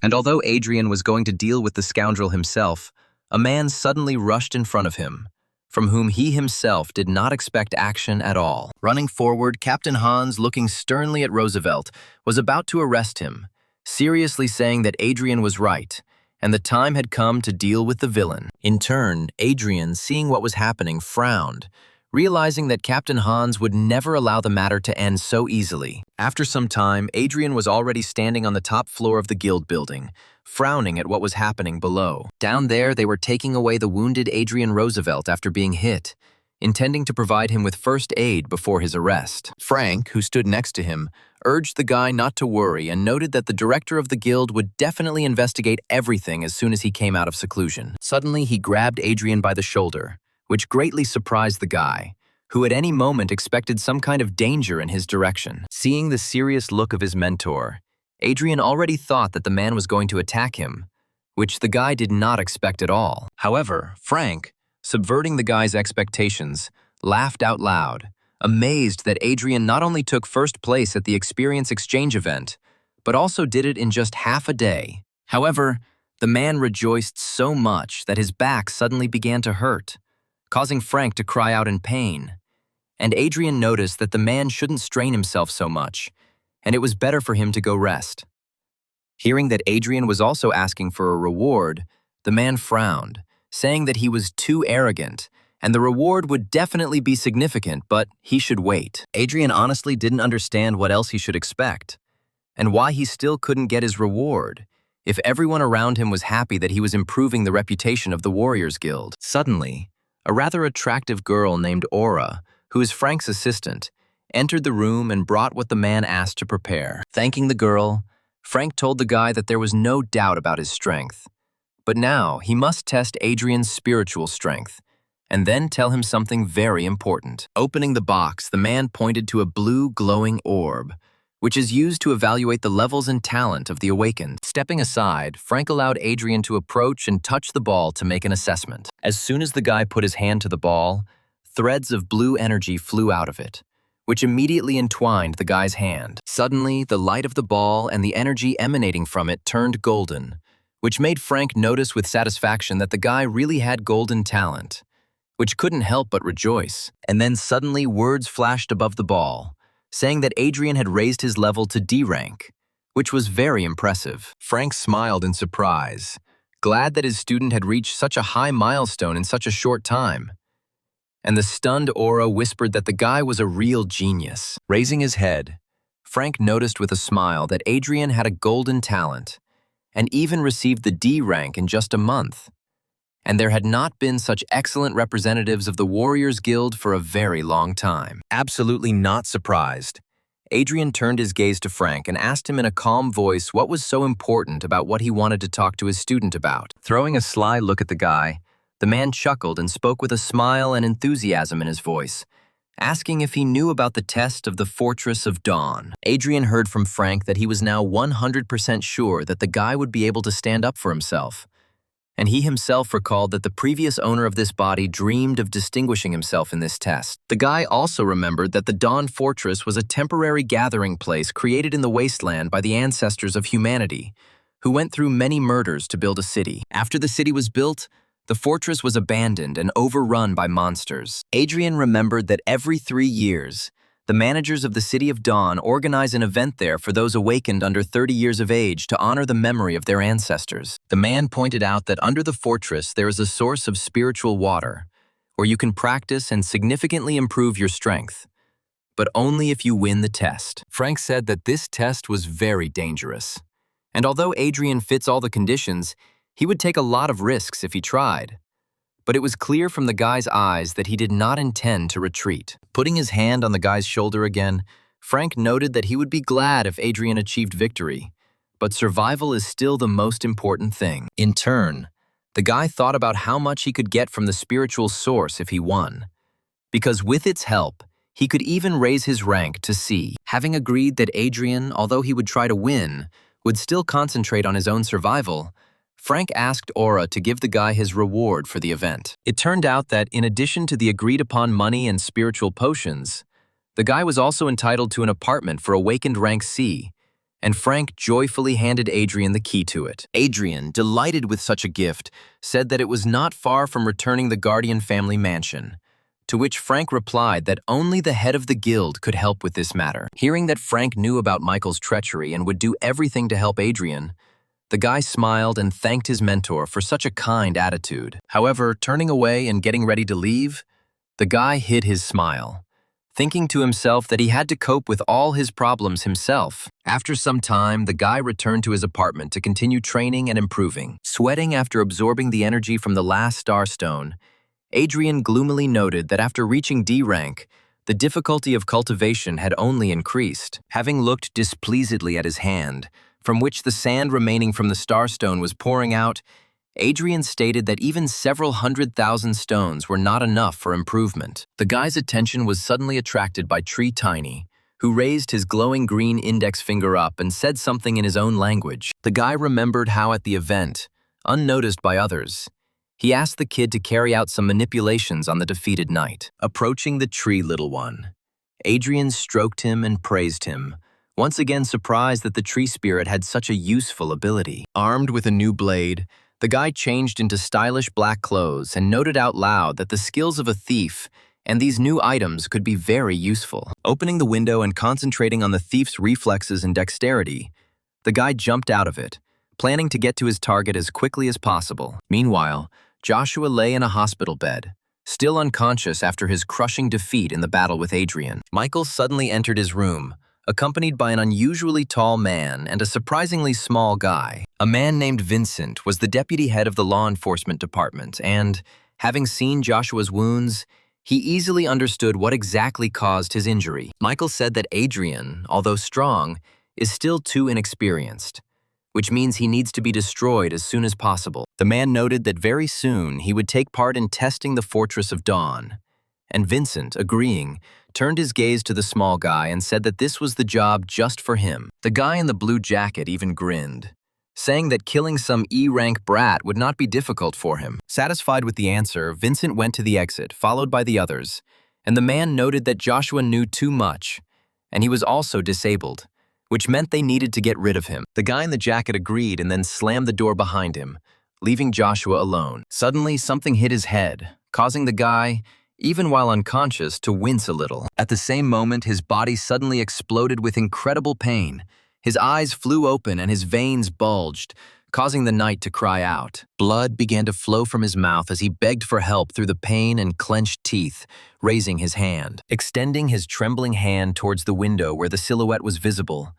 And although Adrian was going to deal with the scoundrel himself, a man suddenly rushed in front of him, from whom he himself did not expect action at all. Running forward, Captain Hans, looking sternly at Roosevelt, was about to arrest him, seriously saying that Adrian was right, and the time had come to deal with the villain. In turn, Adrian, seeing what was happening, frowned, realizing that Captain Hans would never allow the matter to end so easily. After some time, Adrian was already standing on the top floor of the guild building, frowning at what was happening below. Down there, they were taking away the wounded Adrian Roosevelt after being hit, intending to provide him with first aid before his arrest. Frank, who stood next to him, urged the guy not to worry and noted that the director of the guild would definitely investigate everything as soon as he came out of seclusion. Suddenly, he grabbed Adrian by the shoulder, which greatly surprised the guy, who at any moment expected some kind of danger in his direction. Seeing the serious look of his mentor, Adrian already thought that the man was going to attack him, which the guy did not expect at all. However, Frank, subverting the guy's expectations, laughed out loud, amazed that Adrian not only took first place at the experience exchange event, but also did it in just half a day. However, the man rejoiced so much that his back suddenly began to hurt, causing Frank to cry out in pain. And Adrian noticed that the man shouldn't strain himself so much, and it was better for him to go rest. Hearing that Adrian was also asking for a reward, the man frowned, saying that he was too arrogant, and the reward would definitely be significant, but he should wait. Adrian honestly didn't understand what else he should expect, and why he still couldn't get his reward, if everyone around him was happy that he was improving the reputation of the Warriors Guild. Suddenly, a rather attractive girl named Aura, who is Frank's assistant, entered the room and brought what the man asked to prepare. Thanking the girl, Frank told the guy that there was no doubt about his strength. But now he must test Adrian's spiritual strength, and then tell him something very important. Opening the box, the man pointed to a blue glowing orb, which is used to evaluate the levels and talent of the awakened. Stepping aside, Frank allowed Adrian to approach and touch the ball to make an assessment. As soon as the guy put his hand to the ball, threads of blue energy flew out of it, which immediately entwined the guy's hand. Suddenly, the light of the ball and the energy emanating from it turned golden, which made Frank notice with satisfaction that the guy really had golden talent, which couldn't help but rejoice. And then suddenly words flashed above the ball, saying that Adrian had raised his level to D rank, which was very impressive. Frank smiled in surprise, glad that his student had reached such a high milestone in such a short time. And the stunned Aura whispered that the guy was a real genius. Raising his head, Frank noticed with a smile that Adrian had a golden talent, and even received the D rank in just a month. And there had not been such excellent representatives of the Warriors Guild for a very long time. Absolutely not surprised, Adrian turned his gaze to Frank and asked him in a calm voice what was so important about what he wanted to talk to his student about. Throwing a sly look at the guy, the man chuckled and spoke with a smile and enthusiasm in his voice, asking if he knew about the test of the Fortress of Dawn. Adrian heard from Frank that he was now 100% sure that the guy would be able to stand up for himself, and he himself recalled that the previous owner of this body dreamed of distinguishing himself in this test. The guy also remembered that the Dawn Fortress was a temporary gathering place created in the wasteland by the ancestors of humanity, who went through many murders to build a city. After the city was built, the fortress was abandoned and overrun by monsters. Adrian remembered that every 3 years, the managers of the City of Dawn organize an event there for those awakened under 30 years of age to honor the memory of their ancestors. The man pointed out that under the fortress there is a source of spiritual water, where you can practice and significantly improve your strength, but only if you win the test. Frank said that this test was very dangerous, and although Adrian fits all the conditions, he would take a lot of risks if he tried. but it was clear from the guy's eyes that he did not intend to retreat. Putting his hand on the guy's shoulder again, Frank noted that he would be glad if Adrian achieved victory, but survival is still the most important thing. In turn, the guy thought about how much he could get from the spiritual source if he won, because with its help, he could even raise his rank to C. Having agreed that Adrian, although he would try to win, would still concentrate on his own survival, Frank asked Aura to give the guy his reward for the event. It turned out that in addition to the agreed-upon money and spiritual potions, the guy was also entitled to an apartment for awakened rank C, and Frank joyfully handed Adrian the key to it. Adrian, delighted with such a gift, said that it was not far from returning the Guardian family mansion, to which Frank replied that only the head of the guild could help with this matter. Hearing that Frank knew about Michael's treachery and would do everything to help Adrian, the guy smiled and thanked his mentor for such a kind attitude. However, turning away and getting ready to leave, the guy hid his smile, thinking to himself that he had to cope with all his problems himself. After some time, the guy returned to his apartment to continue training and improving. Sweating after absorbing the energy from the last star stone, Adrian gloomily noted that after reaching D rank, the difficulty of cultivation had only increased. Having looked displeasedly at his hand, from which the sand remaining from the starstone was pouring out, Adrian stated that even several 100,000 stones were not enough for improvement. The guy's attention was suddenly attracted by Tree Tiny, who raised his glowing green index finger up and said something in his own language. The guy remembered how at the event, unnoticed by others, he asked the kid to carry out some manipulations on the defeated knight. Approaching the tree, little one, Adrian stroked him and praised him, once again surprised that the tree spirit had such a useful ability. Armed with a new blade, the guy changed into stylish black clothes and noted out loud that the skills of a thief and these new items could be very useful. Opening the window and concentrating on the thief's reflexes and dexterity, the guy jumped out of it, planning to get to his target as quickly as possible. Meanwhile, Joshua lay in a hospital bed, still unconscious after his crushing defeat in the battle with Adrian. Michael suddenly entered his room, accompanied by an unusually tall man and a surprisingly small guy. A man named Vincent was the deputy head of the law enforcement department and, having seen Joshua's wounds, he easily understood what exactly caused his injury. Michael said that Adrian, although strong, is still too inexperienced, which means he needs to be destroyed as soon as possible. The man noted that very soon he would take part in testing the Fortress of Dawn, and Vincent, agreeing, turned his gaze to the small guy and said that this was the job just for him. The guy in the blue jacket even grinned, saying that killing some E-rank brat would not be difficult for him. Satisfied with the answer, Vincent went to the exit, followed by the others, and the man noted that Joshua knew too much, and he was also disabled, which meant they needed to get rid of him. The guy in the jacket agreed and then slammed the door behind him, leaving Joshua alone. Suddenly, something hit his head, causing the guy, even while unconscious, to wince a little. At the same moment, his body suddenly exploded with incredible pain. His eyes flew open and his veins bulged, causing the knight to cry out. Blood began to flow from his mouth as he begged for help through the pain and clenched teeth, raising his hand. Extending his trembling hand towards the window where the silhouette was visible,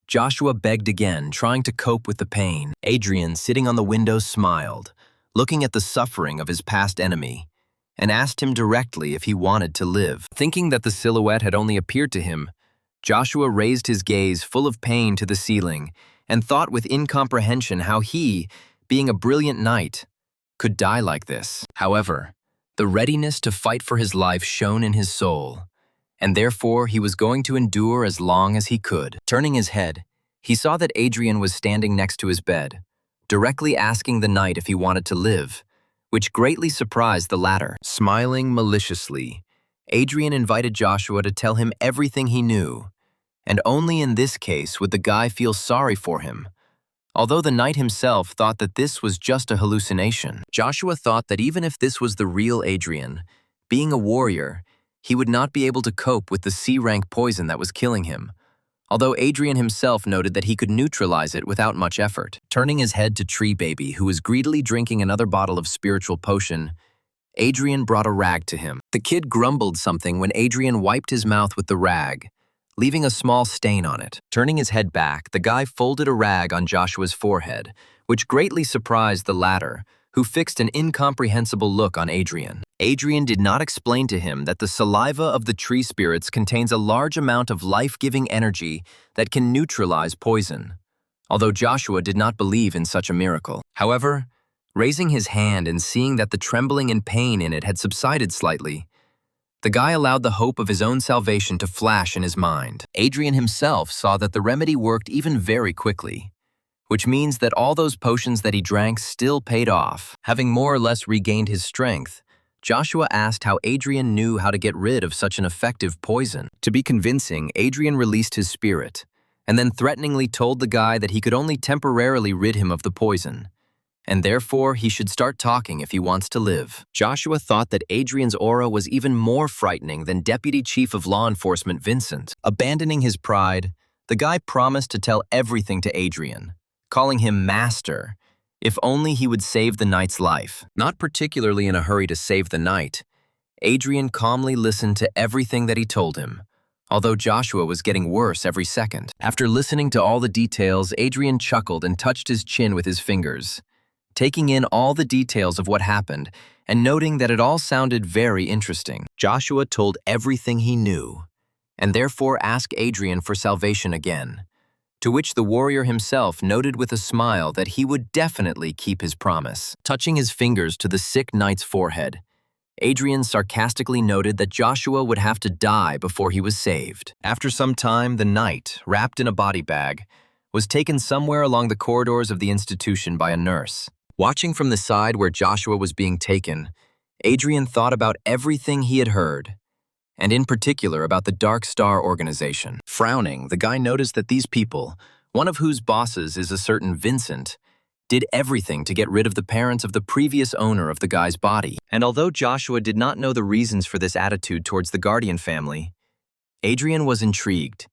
Joshua begged again, trying to cope with the pain. Adrian, sitting on the window, smiled, looking at the suffering of his past enemy, and asked him directly if he wanted to live. Thinking that the silhouette had only appeared to him, Joshua raised his gaze full of pain to the ceiling and thought with incomprehension how he, being a brilliant knight, could die like this. However, the readiness to fight for his life shone in his soul, and therefore he was going to endure as long as he could. Turning his head, he saw that Adrian was standing next to his bed, directly asking the knight if he wanted to live, which greatly surprised the latter. Smiling maliciously, Adrian invited Joshua to tell him everything he knew, and only in this case would the guy feel sorry for him, although the knight himself thought that this was just a hallucination. Joshua thought that even if this was the real Adrian, being a warrior, he would not be able to cope with the C-rank poison that was killing him, although Adrian himself noted that he could neutralize it without much effort. Turning his head to Tree Baby, who was greedily drinking another bottle of spiritual potion, Adrian brought a rag to him. The kid grumbled something when Adrian wiped his mouth with the rag, leaving a small stain on it. Turning his head back, the guy folded a rag on Joshua's forehead, which greatly surprised the latter, who who fixed an incomprehensible look on Adrian. Adrian did not explain to him that the saliva of the tree spirits contains a large amount of life-giving energy that can neutralize poison, although Joshua did not believe in such a miracle. However, raising his hand and seeing that the trembling and pain in it had subsided slightly, the guy allowed the hope of his own salvation to flash in his mind. Adrian himself saw that the remedy worked even very quickly, which means that all those potions that he drank still paid off. Having more or less regained his strength, Joshua asked how Adrian knew how to get rid of such an effective poison. To be convincing, Adrian released his spirit, and then threateningly told the guy that he could only temporarily rid him of the poison, and therefore he should start talking if he wants to live. Joshua thought that Adrian's aura was even more frightening than Deputy Chief of Law Enforcement Vincent. Abandoning his pride, the guy promised to tell everything to Adrian, calling him Master, if only he would save the knight's life. Not particularly in a hurry to save the knight, Adrian calmly listened to everything that he told him, although Joshua was getting worse every second. After listening to all the details, Adrian chuckled and touched his chin with his fingers, taking in all the details of what happened and noting that it all sounded very interesting. Joshua told everything he knew, and therefore asked Adrian for salvation again, to which the warrior himself noted with a smile that he would definitely keep his promise. Touching his fingers to the sick knight's forehead, Adrian sarcastically noted that Joshua would have to die before he was saved. After some time, the knight, wrapped in a body bag, was taken somewhere along the corridors of the institution by a nurse. Watching from the side where Joshua was being taken, Adrian thought about everything he had heard, and in particular about the Dark Star organization. Frowning, the guy noticed that these people, one of whose bosses is a certain Vincent, did everything to get rid of the parents of the previous owner of the guy's body. And although Joshua did not know the reasons for this attitude towards the Guardian family, Adrian was intrigued,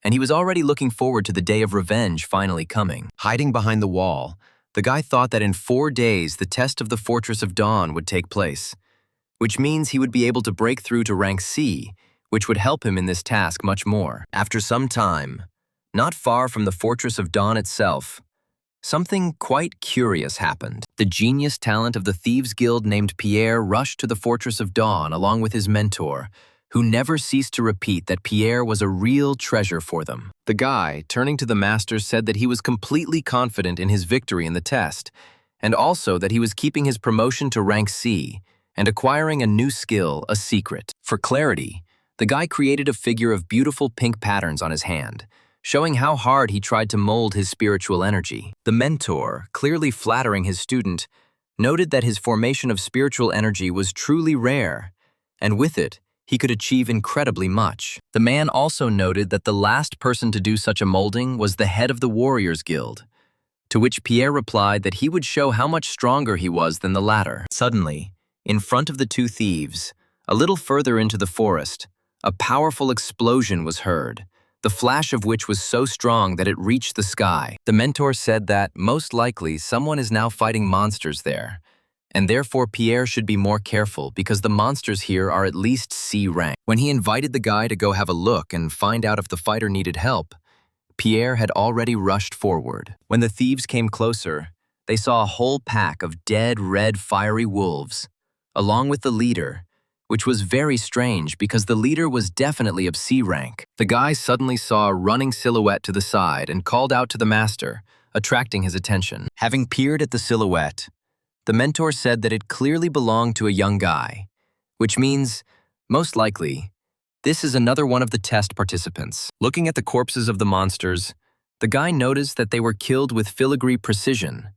and he was already looking forward to the day of revenge finally coming. Hiding behind the wall, the guy thought that in 4 days the test of the Fortress of Dawn would take place, which means he would be able to break through to rank C, which would help him in this task much more. After some time, not far from the Fortress of Dawn itself, something quite curious happened. The genius talent of the Thieves Guild named Pierre rushed to the Fortress of Dawn along with his mentor, who never ceased to repeat that Pierre was a real treasure for them. The guy, turning to the master, said that he was completely confident in his victory in the test, and also that he was keeping his promotion to rank C, and acquiring a new skill a secret. For clarity, the guy created a figure of beautiful pink patterns on his hand, showing how hard he tried to mold his spiritual energy. The mentor, clearly flattering his student, noted that his formation of spiritual energy was truly rare, and with it, he could achieve incredibly much. The man also noted that the last person to do such a molding was the head of the Warriors Guild, to which Pierre replied that he would show how much stronger he was than the latter. Suddenly, in front of the two thieves, a little further into the forest, a powerful explosion was heard, the flash of which was so strong that it reached the sky. The mentor said that, most likely, someone is now fighting monsters there, and therefore Pierre should be more careful because the monsters here are at least C rank. When he invited the guy to go have a look and find out if the fighter needed help, Pierre had already rushed forward. When the thieves came closer, they saw a whole pack of dead red fiery wolves, along with the leader, which was very strange because the leader was definitely of C rank. The guy suddenly saw a running silhouette to the side and called out to the master, attracting his attention. Having peered at the silhouette, the mentor said that it clearly belonged to a young guy, which means, most likely, this is another one of the test participants. Looking at the corpses of the monsters, the guy noticed that they were killed with filigree precision,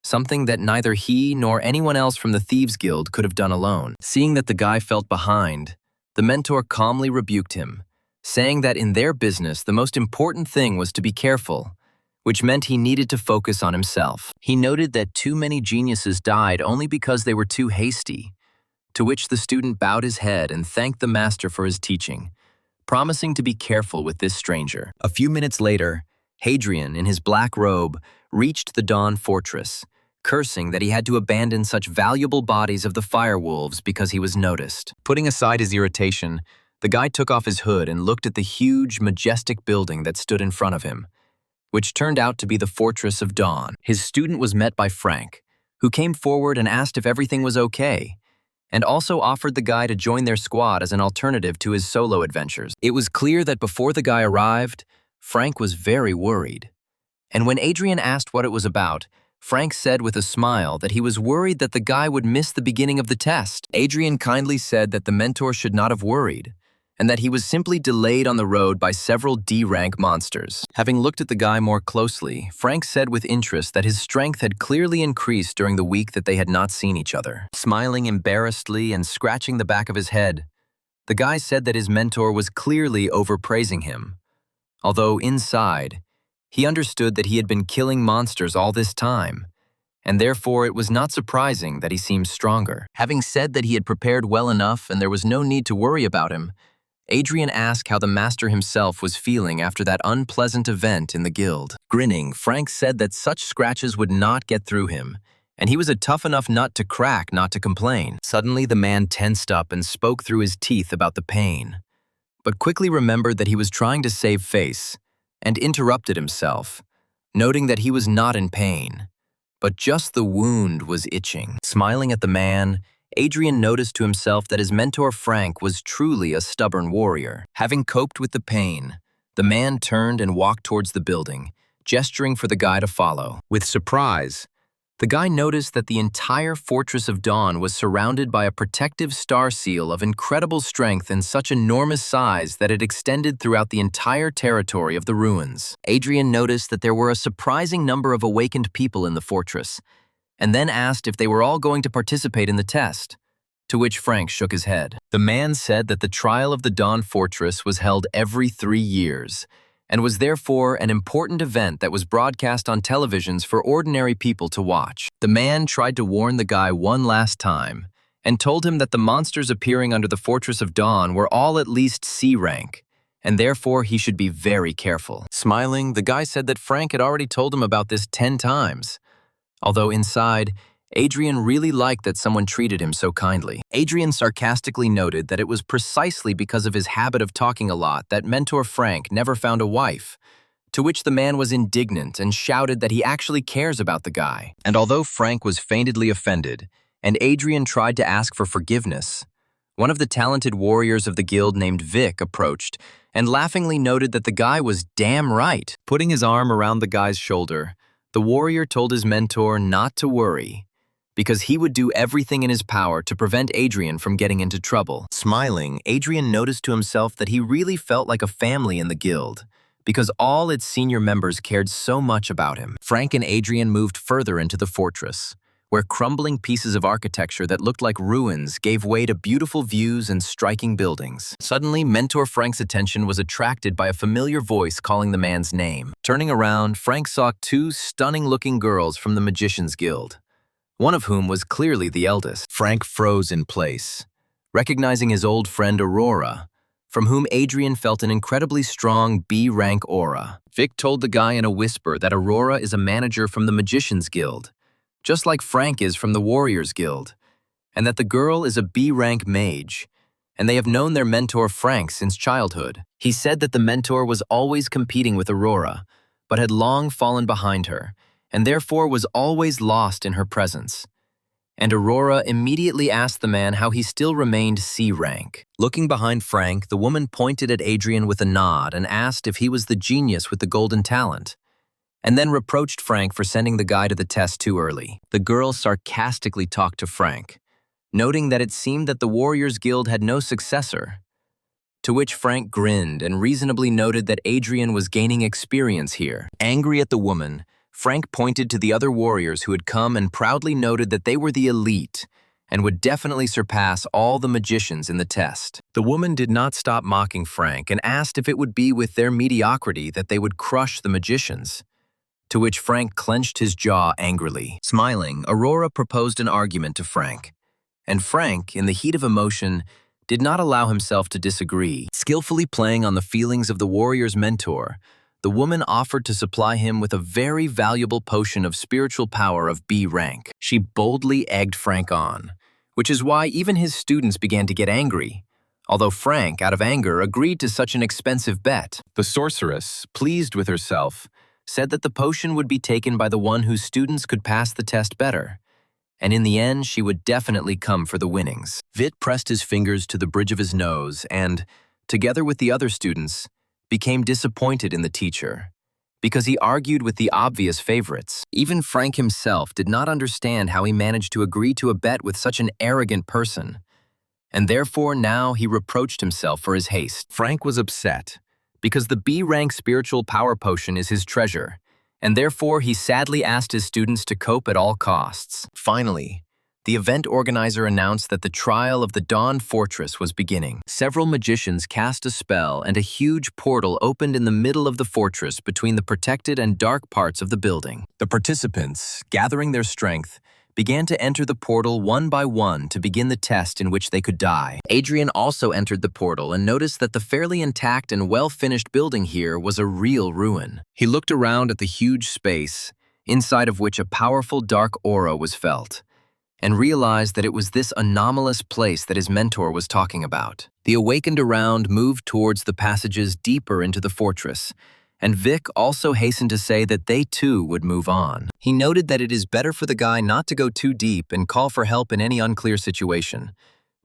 something that neither he nor anyone else from the Thieves Guild could have done alone. Seeing that the guy felt behind, the mentor calmly rebuked him, saying that in their business the most important thing was to be careful, which meant he needed to focus on himself. He noted that too many geniuses died only because they were too hasty, to which the student bowed his head and thanked the master for his teaching, promising to be careful with this stranger. A few minutes later, Hadrian, in his black robe, reached the Dawn Fortress, cursing that he had to abandon such valuable bodies of the firewolves because he was noticed. Putting aside his irritation, the guy took off his hood and looked at the huge, majestic building that stood in front of him, which turned out to be the Fortress of Dawn. His student was met by Frank, who came forward and asked if everything was okay, and also offered the guy to join their squad as an alternative to his solo adventures. It was clear that before the guy arrived, Frank was very worried. And when Adrian asked what it was about, Frank said with a smile that he was worried that the guy would miss the beginning of the test. Adrian kindly said that the mentor should not have worried, and that he was simply delayed on the road by several D-rank monsters. Having looked at the guy more closely, Frank said with interest that his strength had clearly increased during the week that they had not seen each other. Smiling embarrassedly and scratching the back of his head, the guy said that his mentor was clearly overpraising him, although inside, he understood that he had been killing monsters all this time, and therefore it was not surprising that he seemed stronger. Having said that he had prepared well enough and there was no need to worry about him, Adrian asked how the master himself was feeling after that unpleasant event in the guild. Grinning, Frank said that such scratches would not get through him, and he was a tough enough nut to crack not to complain. Suddenly, the man tensed up and spoke through his teeth about the pain, but quickly remembered that he was trying to save face, and interrupted himself, noting that he was not in pain, but just the wound was itching. Smiling at the man, Adrian noticed to himself that his mentor Frank was truly a stubborn warrior. Having coped with the pain, the man turned and walked towards the building, gesturing for the guy to follow. With surprise, the guy noticed that the entire Fortress of Dawn was surrounded by a protective star seal of incredible strength and such enormous size that it extended throughout the entire territory of the ruins. Adrian noticed that there were a surprising number of awakened people in the fortress, and then asked if they were all going to participate in the test, to which Frank shook his head. The man said that the trial of the Dawn Fortress was held every 3 years, and was therefore an important event that was broadcast on televisions for ordinary people to watch. The man tried to warn the guy one last time, and told him that the monsters appearing under the Fortress of Dawn were all at least C rank, and therefore he should be very careful. Smiling, the guy said that Frank had already told him about this 10 times, although inside, Adrian really liked that someone treated him so kindly. Adrian sarcastically noted that it was precisely because of his habit of talking a lot that mentor Frank never found a wife, to which the man was indignant and shouted that he actually cares about the guy. And although Frank was feignedly offended, and Adrian tried to ask for forgiveness, one of the talented warriors of the guild named Vic approached and laughingly noted that the guy was damn right. Putting his arm around the guy's shoulder, the warrior told his mentor not to worry, because he would do everything in his power to prevent Adrian from getting into trouble. Smiling, Adrian noticed to himself that he really felt like a family in the guild, because all its senior members cared so much about him. Frank and Adrian moved further into the fortress, where crumbling pieces of architecture that looked like ruins gave way to beautiful views and striking buildings. Suddenly, mentor Frank's attention was attracted by a familiar voice calling the man's name. Turning around, Frank saw 2 stunning-looking girls from the Magician's Guild, one of whom was clearly the eldest. Frank froze in place, recognizing his old friend Aurora, from whom Adrian felt an incredibly strong B-rank aura. Vic told the guy in a whisper that Aurora is a manager from the Magician's Guild, just like Frank is from the Warriors Guild, and that the girl is a B-rank mage, and they have known their mentor Frank since childhood. He said that the mentor was always competing with Aurora, but had long fallen behind her, and therefore was always lost in her presence. And Aurora immediately asked the man how he still remained C rank. Looking behind Frank, the woman pointed at Adrian with a nod and asked if he was the genius with the golden talent, and then reproached Frank for sending the guy to the test too early. The girl sarcastically talked to Frank, noting that it seemed that the Warriors Guild had no successor, to which Frank grinned and reasonably noted that Adrian was gaining experience here. Angry at the woman, Frank pointed to the other warriors who had come and proudly noted that they were the elite and would definitely surpass all the magicians in the test. The woman did not stop mocking Frank and asked if it would be with their mediocrity that they would crush the magicians, to which Frank clenched his jaw angrily. Smiling, Aurora proposed an argument to Frank, and Frank, in the heat of emotion, did not allow himself to disagree. Skillfully playing on the feelings of the warrior's mentor, the woman offered to supply him with a very valuable potion of spiritual power of B rank. She boldly egged Frank on, which is why even his students began to get angry, although Frank, out of anger, agreed to such an expensive bet. The sorceress, pleased with herself, said that the potion would be taken by the one whose students could pass the test better, and in the end she would definitely come for the winnings. Vit pressed his fingers to the bridge of his nose and, together with the other students, became disappointed in the teacher, because he argued with the obvious favorites. Even Frank himself did not understand how he managed to agree to a bet with such an arrogant person, and therefore now he reproached himself for his haste. Frank was upset, because the B-rank spiritual power potion is his treasure, and therefore he sadly asked his students to cope at all costs. Finally, the event organizer announced that the trial of the Dawn Fortress was beginning. Several magicians cast a spell and a huge portal opened in the middle of the fortress between the protected and dark parts of the building. The participants, gathering their strength, began to enter the portal one by one to begin the test in which they could die. Adrian also entered the portal and noticed that the fairly intact and well-finished building here was a real ruin. He looked around at the huge space, inside of which a powerful dark aura was felt, and realized that it was this anomalous place that his mentor was talking about. The awakened around moved towards the passages deeper into the fortress, and Vic also hastened to say that they too would move on. He noted that it is better for the guy not to go too deep and call for help in any unclear situation,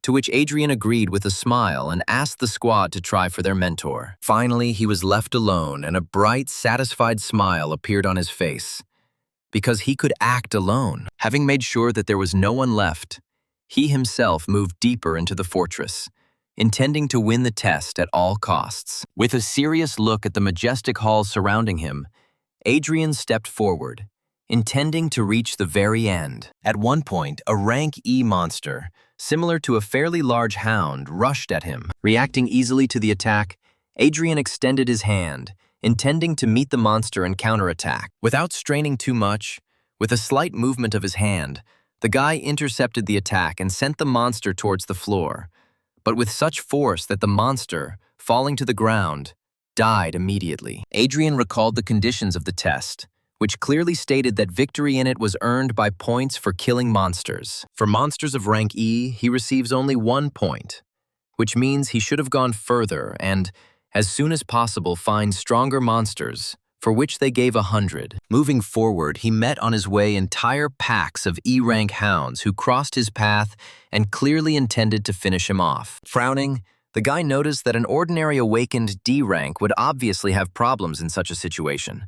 to which Adrian agreed with a smile and asked the squad to try for their mentor. Finally, he was left alone and a bright, satisfied smile appeared on his face, because he could act alone. Having made sure that there was no one left, he himself moved deeper into the fortress, intending to win the test at all costs. With a serious look at the majestic halls surrounding him, Adrian stepped forward, intending to reach the very end. At one point, a rank E monster, similar to a fairly large hound, rushed at him. Reacting easily to the attack, Adrian extended his hand, intending to meet the monster and counterattack. Without straining too much, with a slight movement of his hand, the guy intercepted the attack and sent the monster towards the floor, but with such force that the monster, falling to the ground, died immediately. Adrian recalled the conditions of the test, which clearly stated that victory in it was earned by points for killing monsters. For monsters of rank E, he receives only 1 point, which means he should have gone further and, as soon as possible, find stronger monsters, for which they gave 100. Moving forward, he met on his way entire packs of E-rank hounds who crossed his path and clearly intended to finish him off. Frowning, the guy noticed that an ordinary awakened D-rank would obviously have problems in such a situation,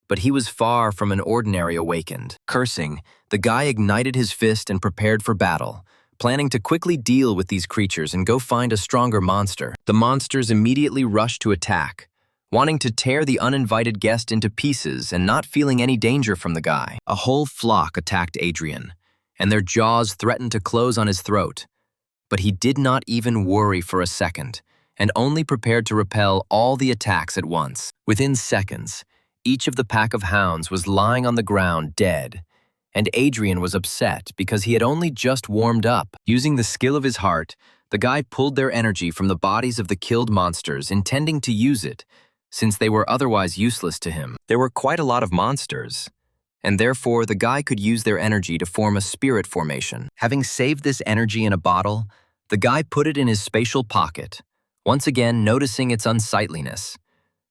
but he was far from an ordinary awakened. Cursing, the guy ignited his fist and prepared for battle, planning to quickly deal with these creatures and go find a stronger monster. The monsters immediately rushed to attack, wanting to tear the uninvited guest into pieces and not feeling any danger from the guy. A whole flock attacked Adrian, and their jaws threatened to close on his throat. But he did not even worry for a second, and only prepared to repel all the attacks at once. Within seconds, each of the pack of hounds was lying on the ground dead, and Adrian was upset because he had only just warmed up. Using the skill of his heart, the guy pulled their energy from the bodies of the killed monsters, intending to use it, since they were otherwise useless to him. There were quite a lot of monsters, and therefore the guy could use their energy to form a spirit formation. Having saved this energy in a bottle, the guy put it in his spatial pocket, once again noticing its unsightliness,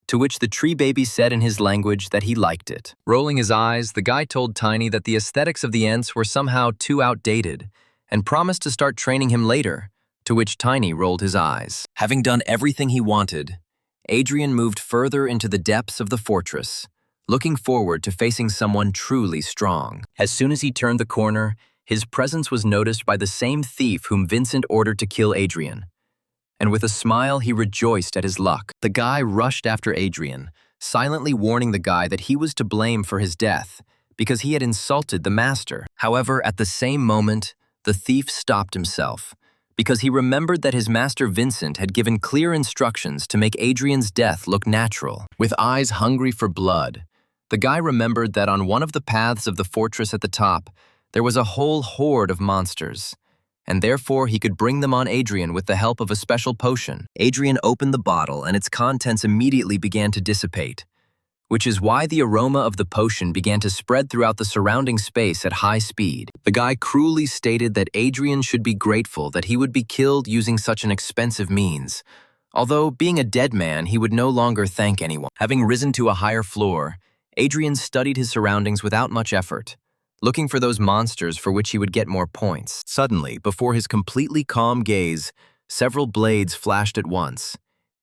to which the tree baby said in his language that he liked it. Rolling his eyes, the guy told Tiny that the aesthetics of the Ents were somehow too outdated, and promised to start training him later, to which Tiny rolled his eyes. Having done everything he wanted, Adrian moved further into the depths of the fortress, looking forward to facing someone truly strong. As soon as he turned the corner, his presence was noticed by the same thief whom Vincent ordered to kill Adrian, and with a smile he rejoiced at his luck. The guy rushed after Adrian, silently warning the guy that he was to blame for his death, because he had insulted the master. However, at the same moment, the thief stopped himself, because he remembered that his master Vincent had given clear instructions to make Adrian's death look natural. With eyes hungry for blood, the guy remembered that on one of the paths of the fortress at the top, there was a whole horde of monsters, and therefore he could bring them on Adrian with the help of a special potion. Adrian opened the bottle and its contents immediately began to dissipate, which is why the aroma of the potion began to spread throughout the surrounding space at high speed. The guy cruelly stated that Adrian should be grateful that he would be killed using such an expensive means, although being a dead man, he would no longer thank anyone. Having risen to a higher floor, Adrian studied his surroundings without much effort, looking for those monsters for which he would get more points. Suddenly, before his completely calm gaze, several blades flashed at once,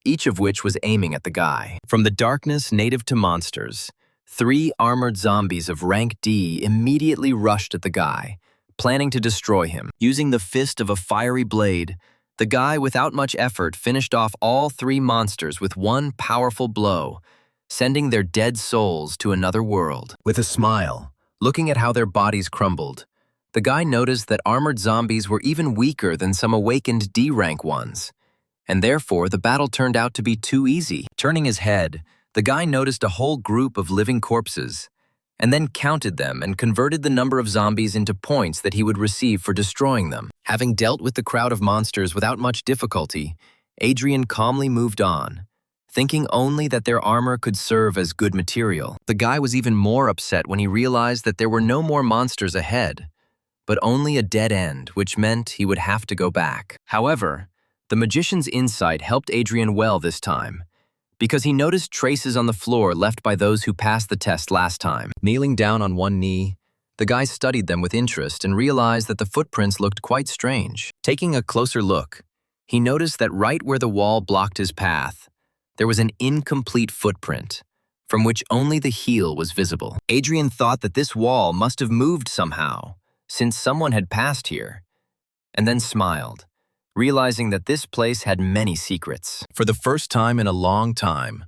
each of which was aiming at the guy. From the darkness native to monsters, 3 armored zombies of rank D immediately rushed at the guy, planning to destroy him. Using the fist of a fiery blade, the guy, without much effort, finished off all 3 monsters with one powerful blow, sending their dead souls to another world. With a smile, looking at how their bodies crumbled, the guy noticed that armored zombies were even weaker than some awakened D-rank ones, and therefore the battle turned out to be too easy. Turning his head, the guy noticed a whole group of living corpses, and then counted them and converted the number of zombies into points that he would receive for destroying them. Having dealt with the crowd of monsters without much difficulty, Adrian calmly moved on, thinking only that their armor could serve as good material. The guy was even more upset when he realized that there were no more monsters ahead, but only a dead end, which meant he would have to go back. However, the magician's insight helped Adrian well this time, because he noticed traces on the floor left by those who passed the test last time. Kneeling down on one knee, the guy studied them with interest and realized that the footprints looked quite strange. Taking a closer look, he noticed that right where the wall blocked his path, there was an incomplete footprint, from which only the heel was visible. Adrian thought that this wall must have moved somehow, since someone had passed here, and then smiled, realizing that this place had many secrets. For the first time in a long time,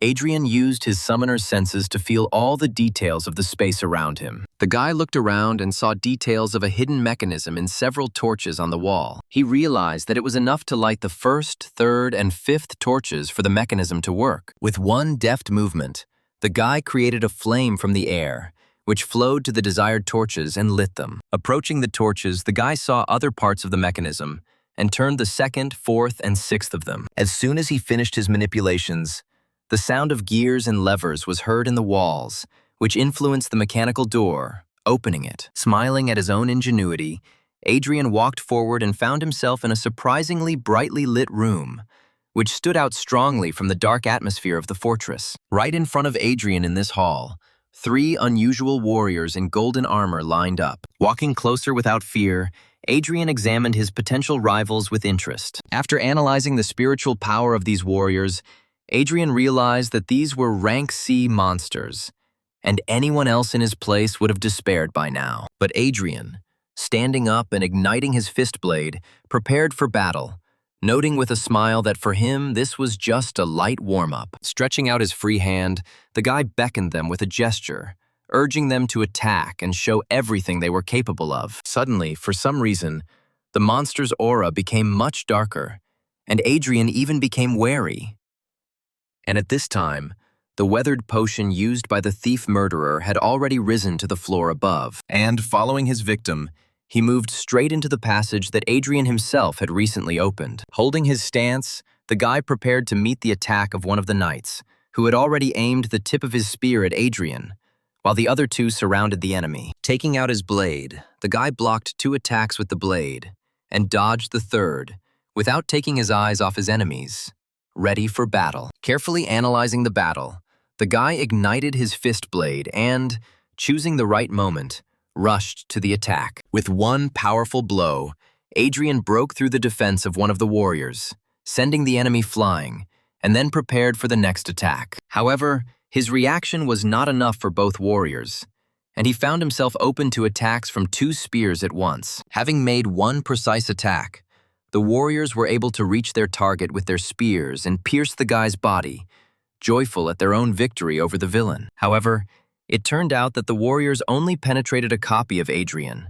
Adrian used his summoner's senses to feel all the details of the space around him. The guy looked around and saw details of a hidden mechanism in several torches on the wall. He realized that it was enough to light the 1st, 3rd, and 5th torches for the mechanism to work. With one deft movement, the guy created a flame from the air, which flowed to the desired torches and lit them. Approaching the torches, the guy saw other parts of the mechanism and turned the 2nd, 4th, and 6th of them. As soon as he finished his manipulations, the sound of gears and levers was heard in the walls, which influenced the mechanical door, opening it. Smiling at his own ingenuity, Adrian walked forward and found himself in a surprisingly brightly lit room, which stood out strongly from the dark atmosphere of the fortress. Right in front of Adrian in this hall, 3 unusual warriors in golden armor lined up. Walking closer without fear, Adrian examined his potential rivals with interest. After analyzing the spiritual power of these warriors, Adrian realized that these were rank C monsters, and anyone else in his place would have despaired by now. But Adrian, standing up and igniting his fist blade, prepared for battle, noting with a smile that for him this was just a light warm-up. Stretching out his free hand, the guy beckoned them with a gesture, urging them to attack and show everything they were capable of. Suddenly, for some reason, the monster's aura became much darker, and Adrian even became wary. And at this time, the weathered potion used by the thief-murderer had already risen to the floor above, and following his victim, he moved straight into the passage that Adrian himself had recently opened. Holding his stance, the guy prepared to meet the attack of one of the knights, who had already aimed the tip of his spear at Adrian, while the other 2 surrounded the enemy. Taking out his blade, the guy blocked 2 attacks with the blade and dodged the 3rd, without taking his eyes off his enemies, ready for battle. Carefully analyzing the battle, the guy ignited his fist blade and, choosing the right moment, rushed to the attack. With one powerful blow, Adrian broke through the defense of one of the warriors, sending the enemy flying, and then prepared for the next attack. However, his reaction was not enough for both warriors, and he found himself open to attacks from 2 spears at once. Having made one precise attack, the warriors were able to reach their target with their spears and pierce the guy's body, joyful at their own victory over the villain. However, it turned out that the warriors only penetrated a copy of Adrian,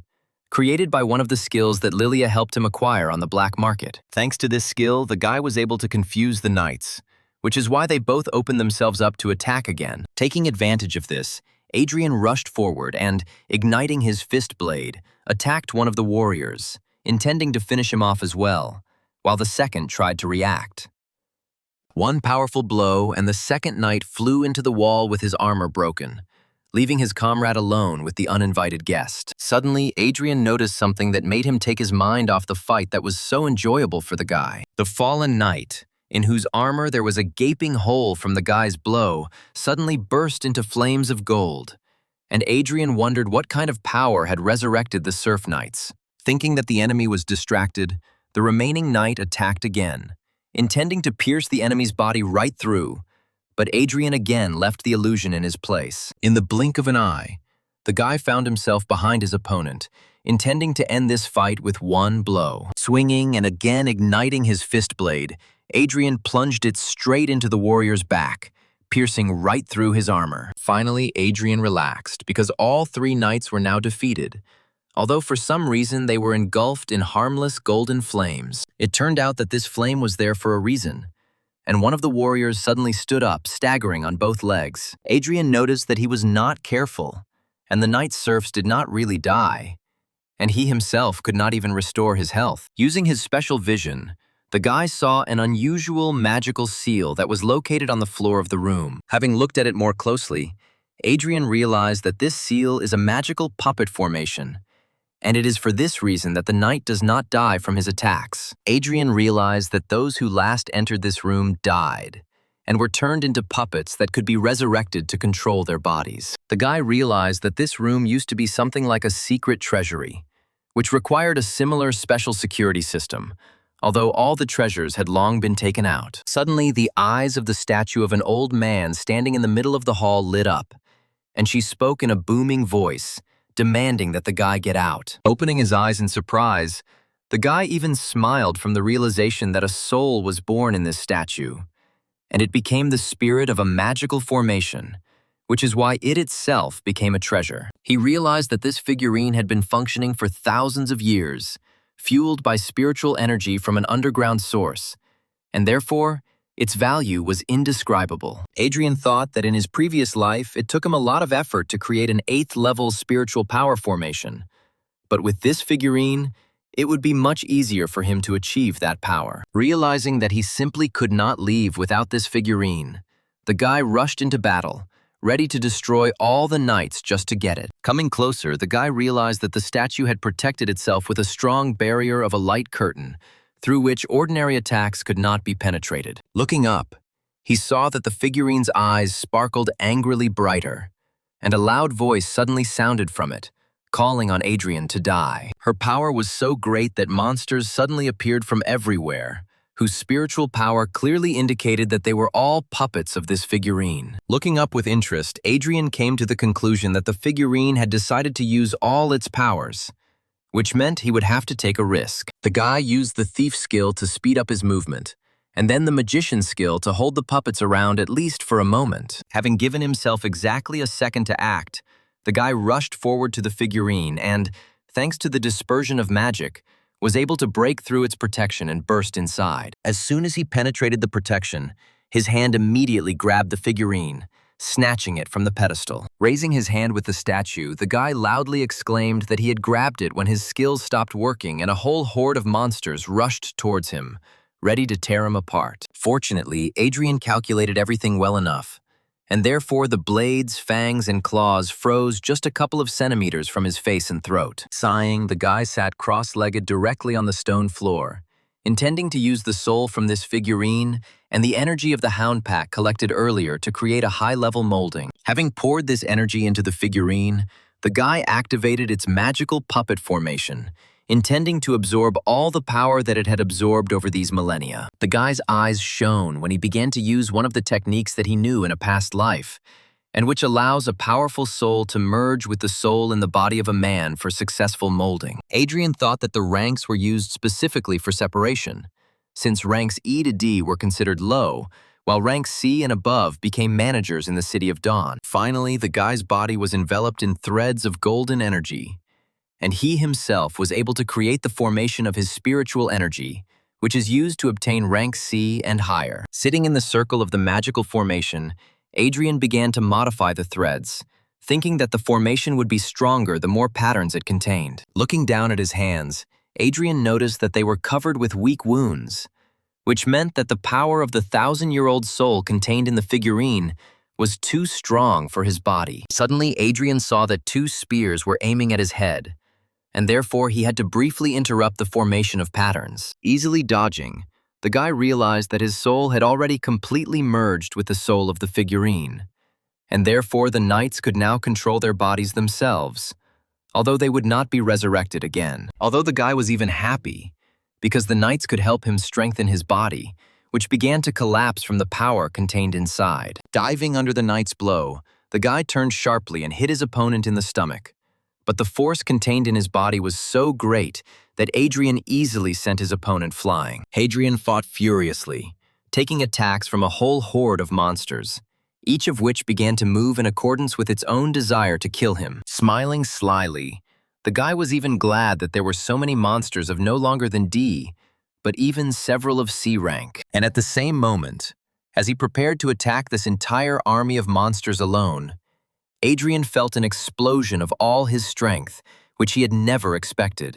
created by one of the skills that Lilia helped him acquire on the black market. Thanks to this skill, the guy was able to confuse the knights, which is why they both opened themselves up to attack again. Taking advantage of this, Adrian rushed forward and, igniting his fist blade, attacked one of the warriors, intending to finish him off as well, while the second tried to react. One powerful blow, and the second knight flew into the wall with his armor broken, leaving his comrade alone with the uninvited guest. Suddenly, Adrian noticed something that made him take his mind off the fight that was so enjoyable for the guy. The fallen knight, in whose armor there was a gaping hole from the guy's blow, suddenly burst into flames of gold, and Adrian wondered what kind of power had resurrected the Surf Knights. Thinking that the enemy was distracted, the remaining knight attacked again, intending to pierce the enemy's body right through, but Adrian again left the illusion in his place. In the blink of an eye, the guy found himself behind his opponent, intending to end this fight with one blow. Swinging and again igniting his fist blade, Adrian plunged it straight into the warrior's back, piercing right through his armor. Finally, Adrian relaxed, because all three knights were now defeated, although for some reason they were engulfed in harmless golden flames. It turned out that this flame was there for a reason, and one of the warriors suddenly stood up, staggering on both legs. Adrian noticed that he was not careful, and the knight serfs did not really die, and he himself could not even restore his health. Using his special vision, the guy saw an unusual magical seal that was located on the floor of the room. Having looked at it more closely, Adrian realized that this seal is a magical puppet formation, and it is for this reason that the knight does not die from his attacks. Adrian realized that those who last entered this room died, and were turned into puppets that could be resurrected to control their bodies. The guy realized that this room used to be something like a secret treasury, which required a similar special security system, although all the treasures had long been taken out. Suddenly, the eyes of the statue of an old man standing in the middle of the hall lit up, and she spoke in a booming voice, demanding that the guy get out. Opening his eyes in surprise, the guy even smiled from the realization that a soul was born in this statue, and it became the spirit of a magical formation, which is why it itself became a treasure. He realized that this figurine had been functioning for thousands of years, fueled by spiritual energy from an underground source, and therefore, its value was indescribable. Adrian thought that in his previous life, it took him a lot of effort to create an 8th-level spiritual power formation, but with this figurine, it would be much easier for him to achieve that power. Realizing that he simply could not leave without this figurine, the guy rushed into battle, ready to destroy all the knights just to get it. Coming closer, the guy realized that the statue had protected itself with a strong barrier of a light curtain, through which ordinary attacks could not be penetrated. Looking up, he saw that the figurine's eyes sparkled angrily brighter, and a loud voice suddenly sounded from it, calling on Adrian to die. Her power was so great that monsters suddenly appeared from everywhere, whose spiritual power clearly indicated that they were all puppets of this figurine. Looking up with interest, Adrian came to the conclusion that the figurine had decided to use all its powers, which meant he would have to take a risk. The guy used the thief skill to speed up his movement, and then the magician skill to hold the puppets around at least for a moment. Having given himself exactly a second to act, the guy rushed forward to the figurine and, thanks to the dispersion of magic, was able to break through its protection and burst inside. As soon as he penetrated the protection, his hand immediately grabbed the figurine, snatching it from the pedestal. Raising his hand with the statue, the guy loudly exclaimed that he had grabbed it when his skills stopped working and a whole horde of monsters rushed towards him, ready to tear him apart. Fortunately, Adrian calculated everything well enough, and therefore the blades, fangs, and claws froze just a couple of centimeters from his face and throat. Sighing, the guy sat cross-legged directly on the stone floor, intending to use the soul from this figurine and the energy of the hound pack collected earlier to create a high-level molding. Having poured this energy into the figurine, the guy activated its magical puppet formation, intending to absorb all the power that it had absorbed over these millennia. The guy's eyes shone when he began to use one of the techniques that he knew in a past life, and which allows a powerful soul to merge with the soul in the body of a man for successful molding. Adrian thought that the ranks were used specifically for separation, since ranks E to D were considered low, while ranks C and above became managers in the City of Dawn. Finally, the guy's body was enveloped in threads of golden energy, and he himself was able to create the formation of his spiritual energy, which is used to obtain rank C and higher. Sitting in the circle of the magical formation, Adrian began to modify the threads, thinking that the formation would be stronger the more patterns it contained. Looking down at his hands, Adrian noticed that they were covered with weak wounds, which meant that the power of the 1,000-year-old soul contained in the figurine was too strong for his body. Suddenly, Adrian saw that 2 spears were aiming at his head, and therefore he had to briefly interrupt the formation of patterns. Easily dodging, the guy realized that his soul had already completely merged with the soul of the figurine, and therefore the knights could now control their bodies themselves, although they would not be resurrected again. Although the guy was even happy, because the knights could help him strengthen his body, which began to collapse from the power contained inside. Diving under the knight's blow, the guy turned sharply and hit his opponent in the stomach. But the force contained in his body was so great that Adrian easily sent his opponent flying. Hadrian fought furiously, taking attacks from a whole horde of monsters, each of which began to move in accordance with its own desire to kill him. Smiling slyly, the guy was even glad that there were so many monsters of no longer than D, but even several of C rank. And at the same moment, as he prepared to attack this entire army of monsters alone, Adrian felt an explosion of all his strength, which he had never expected.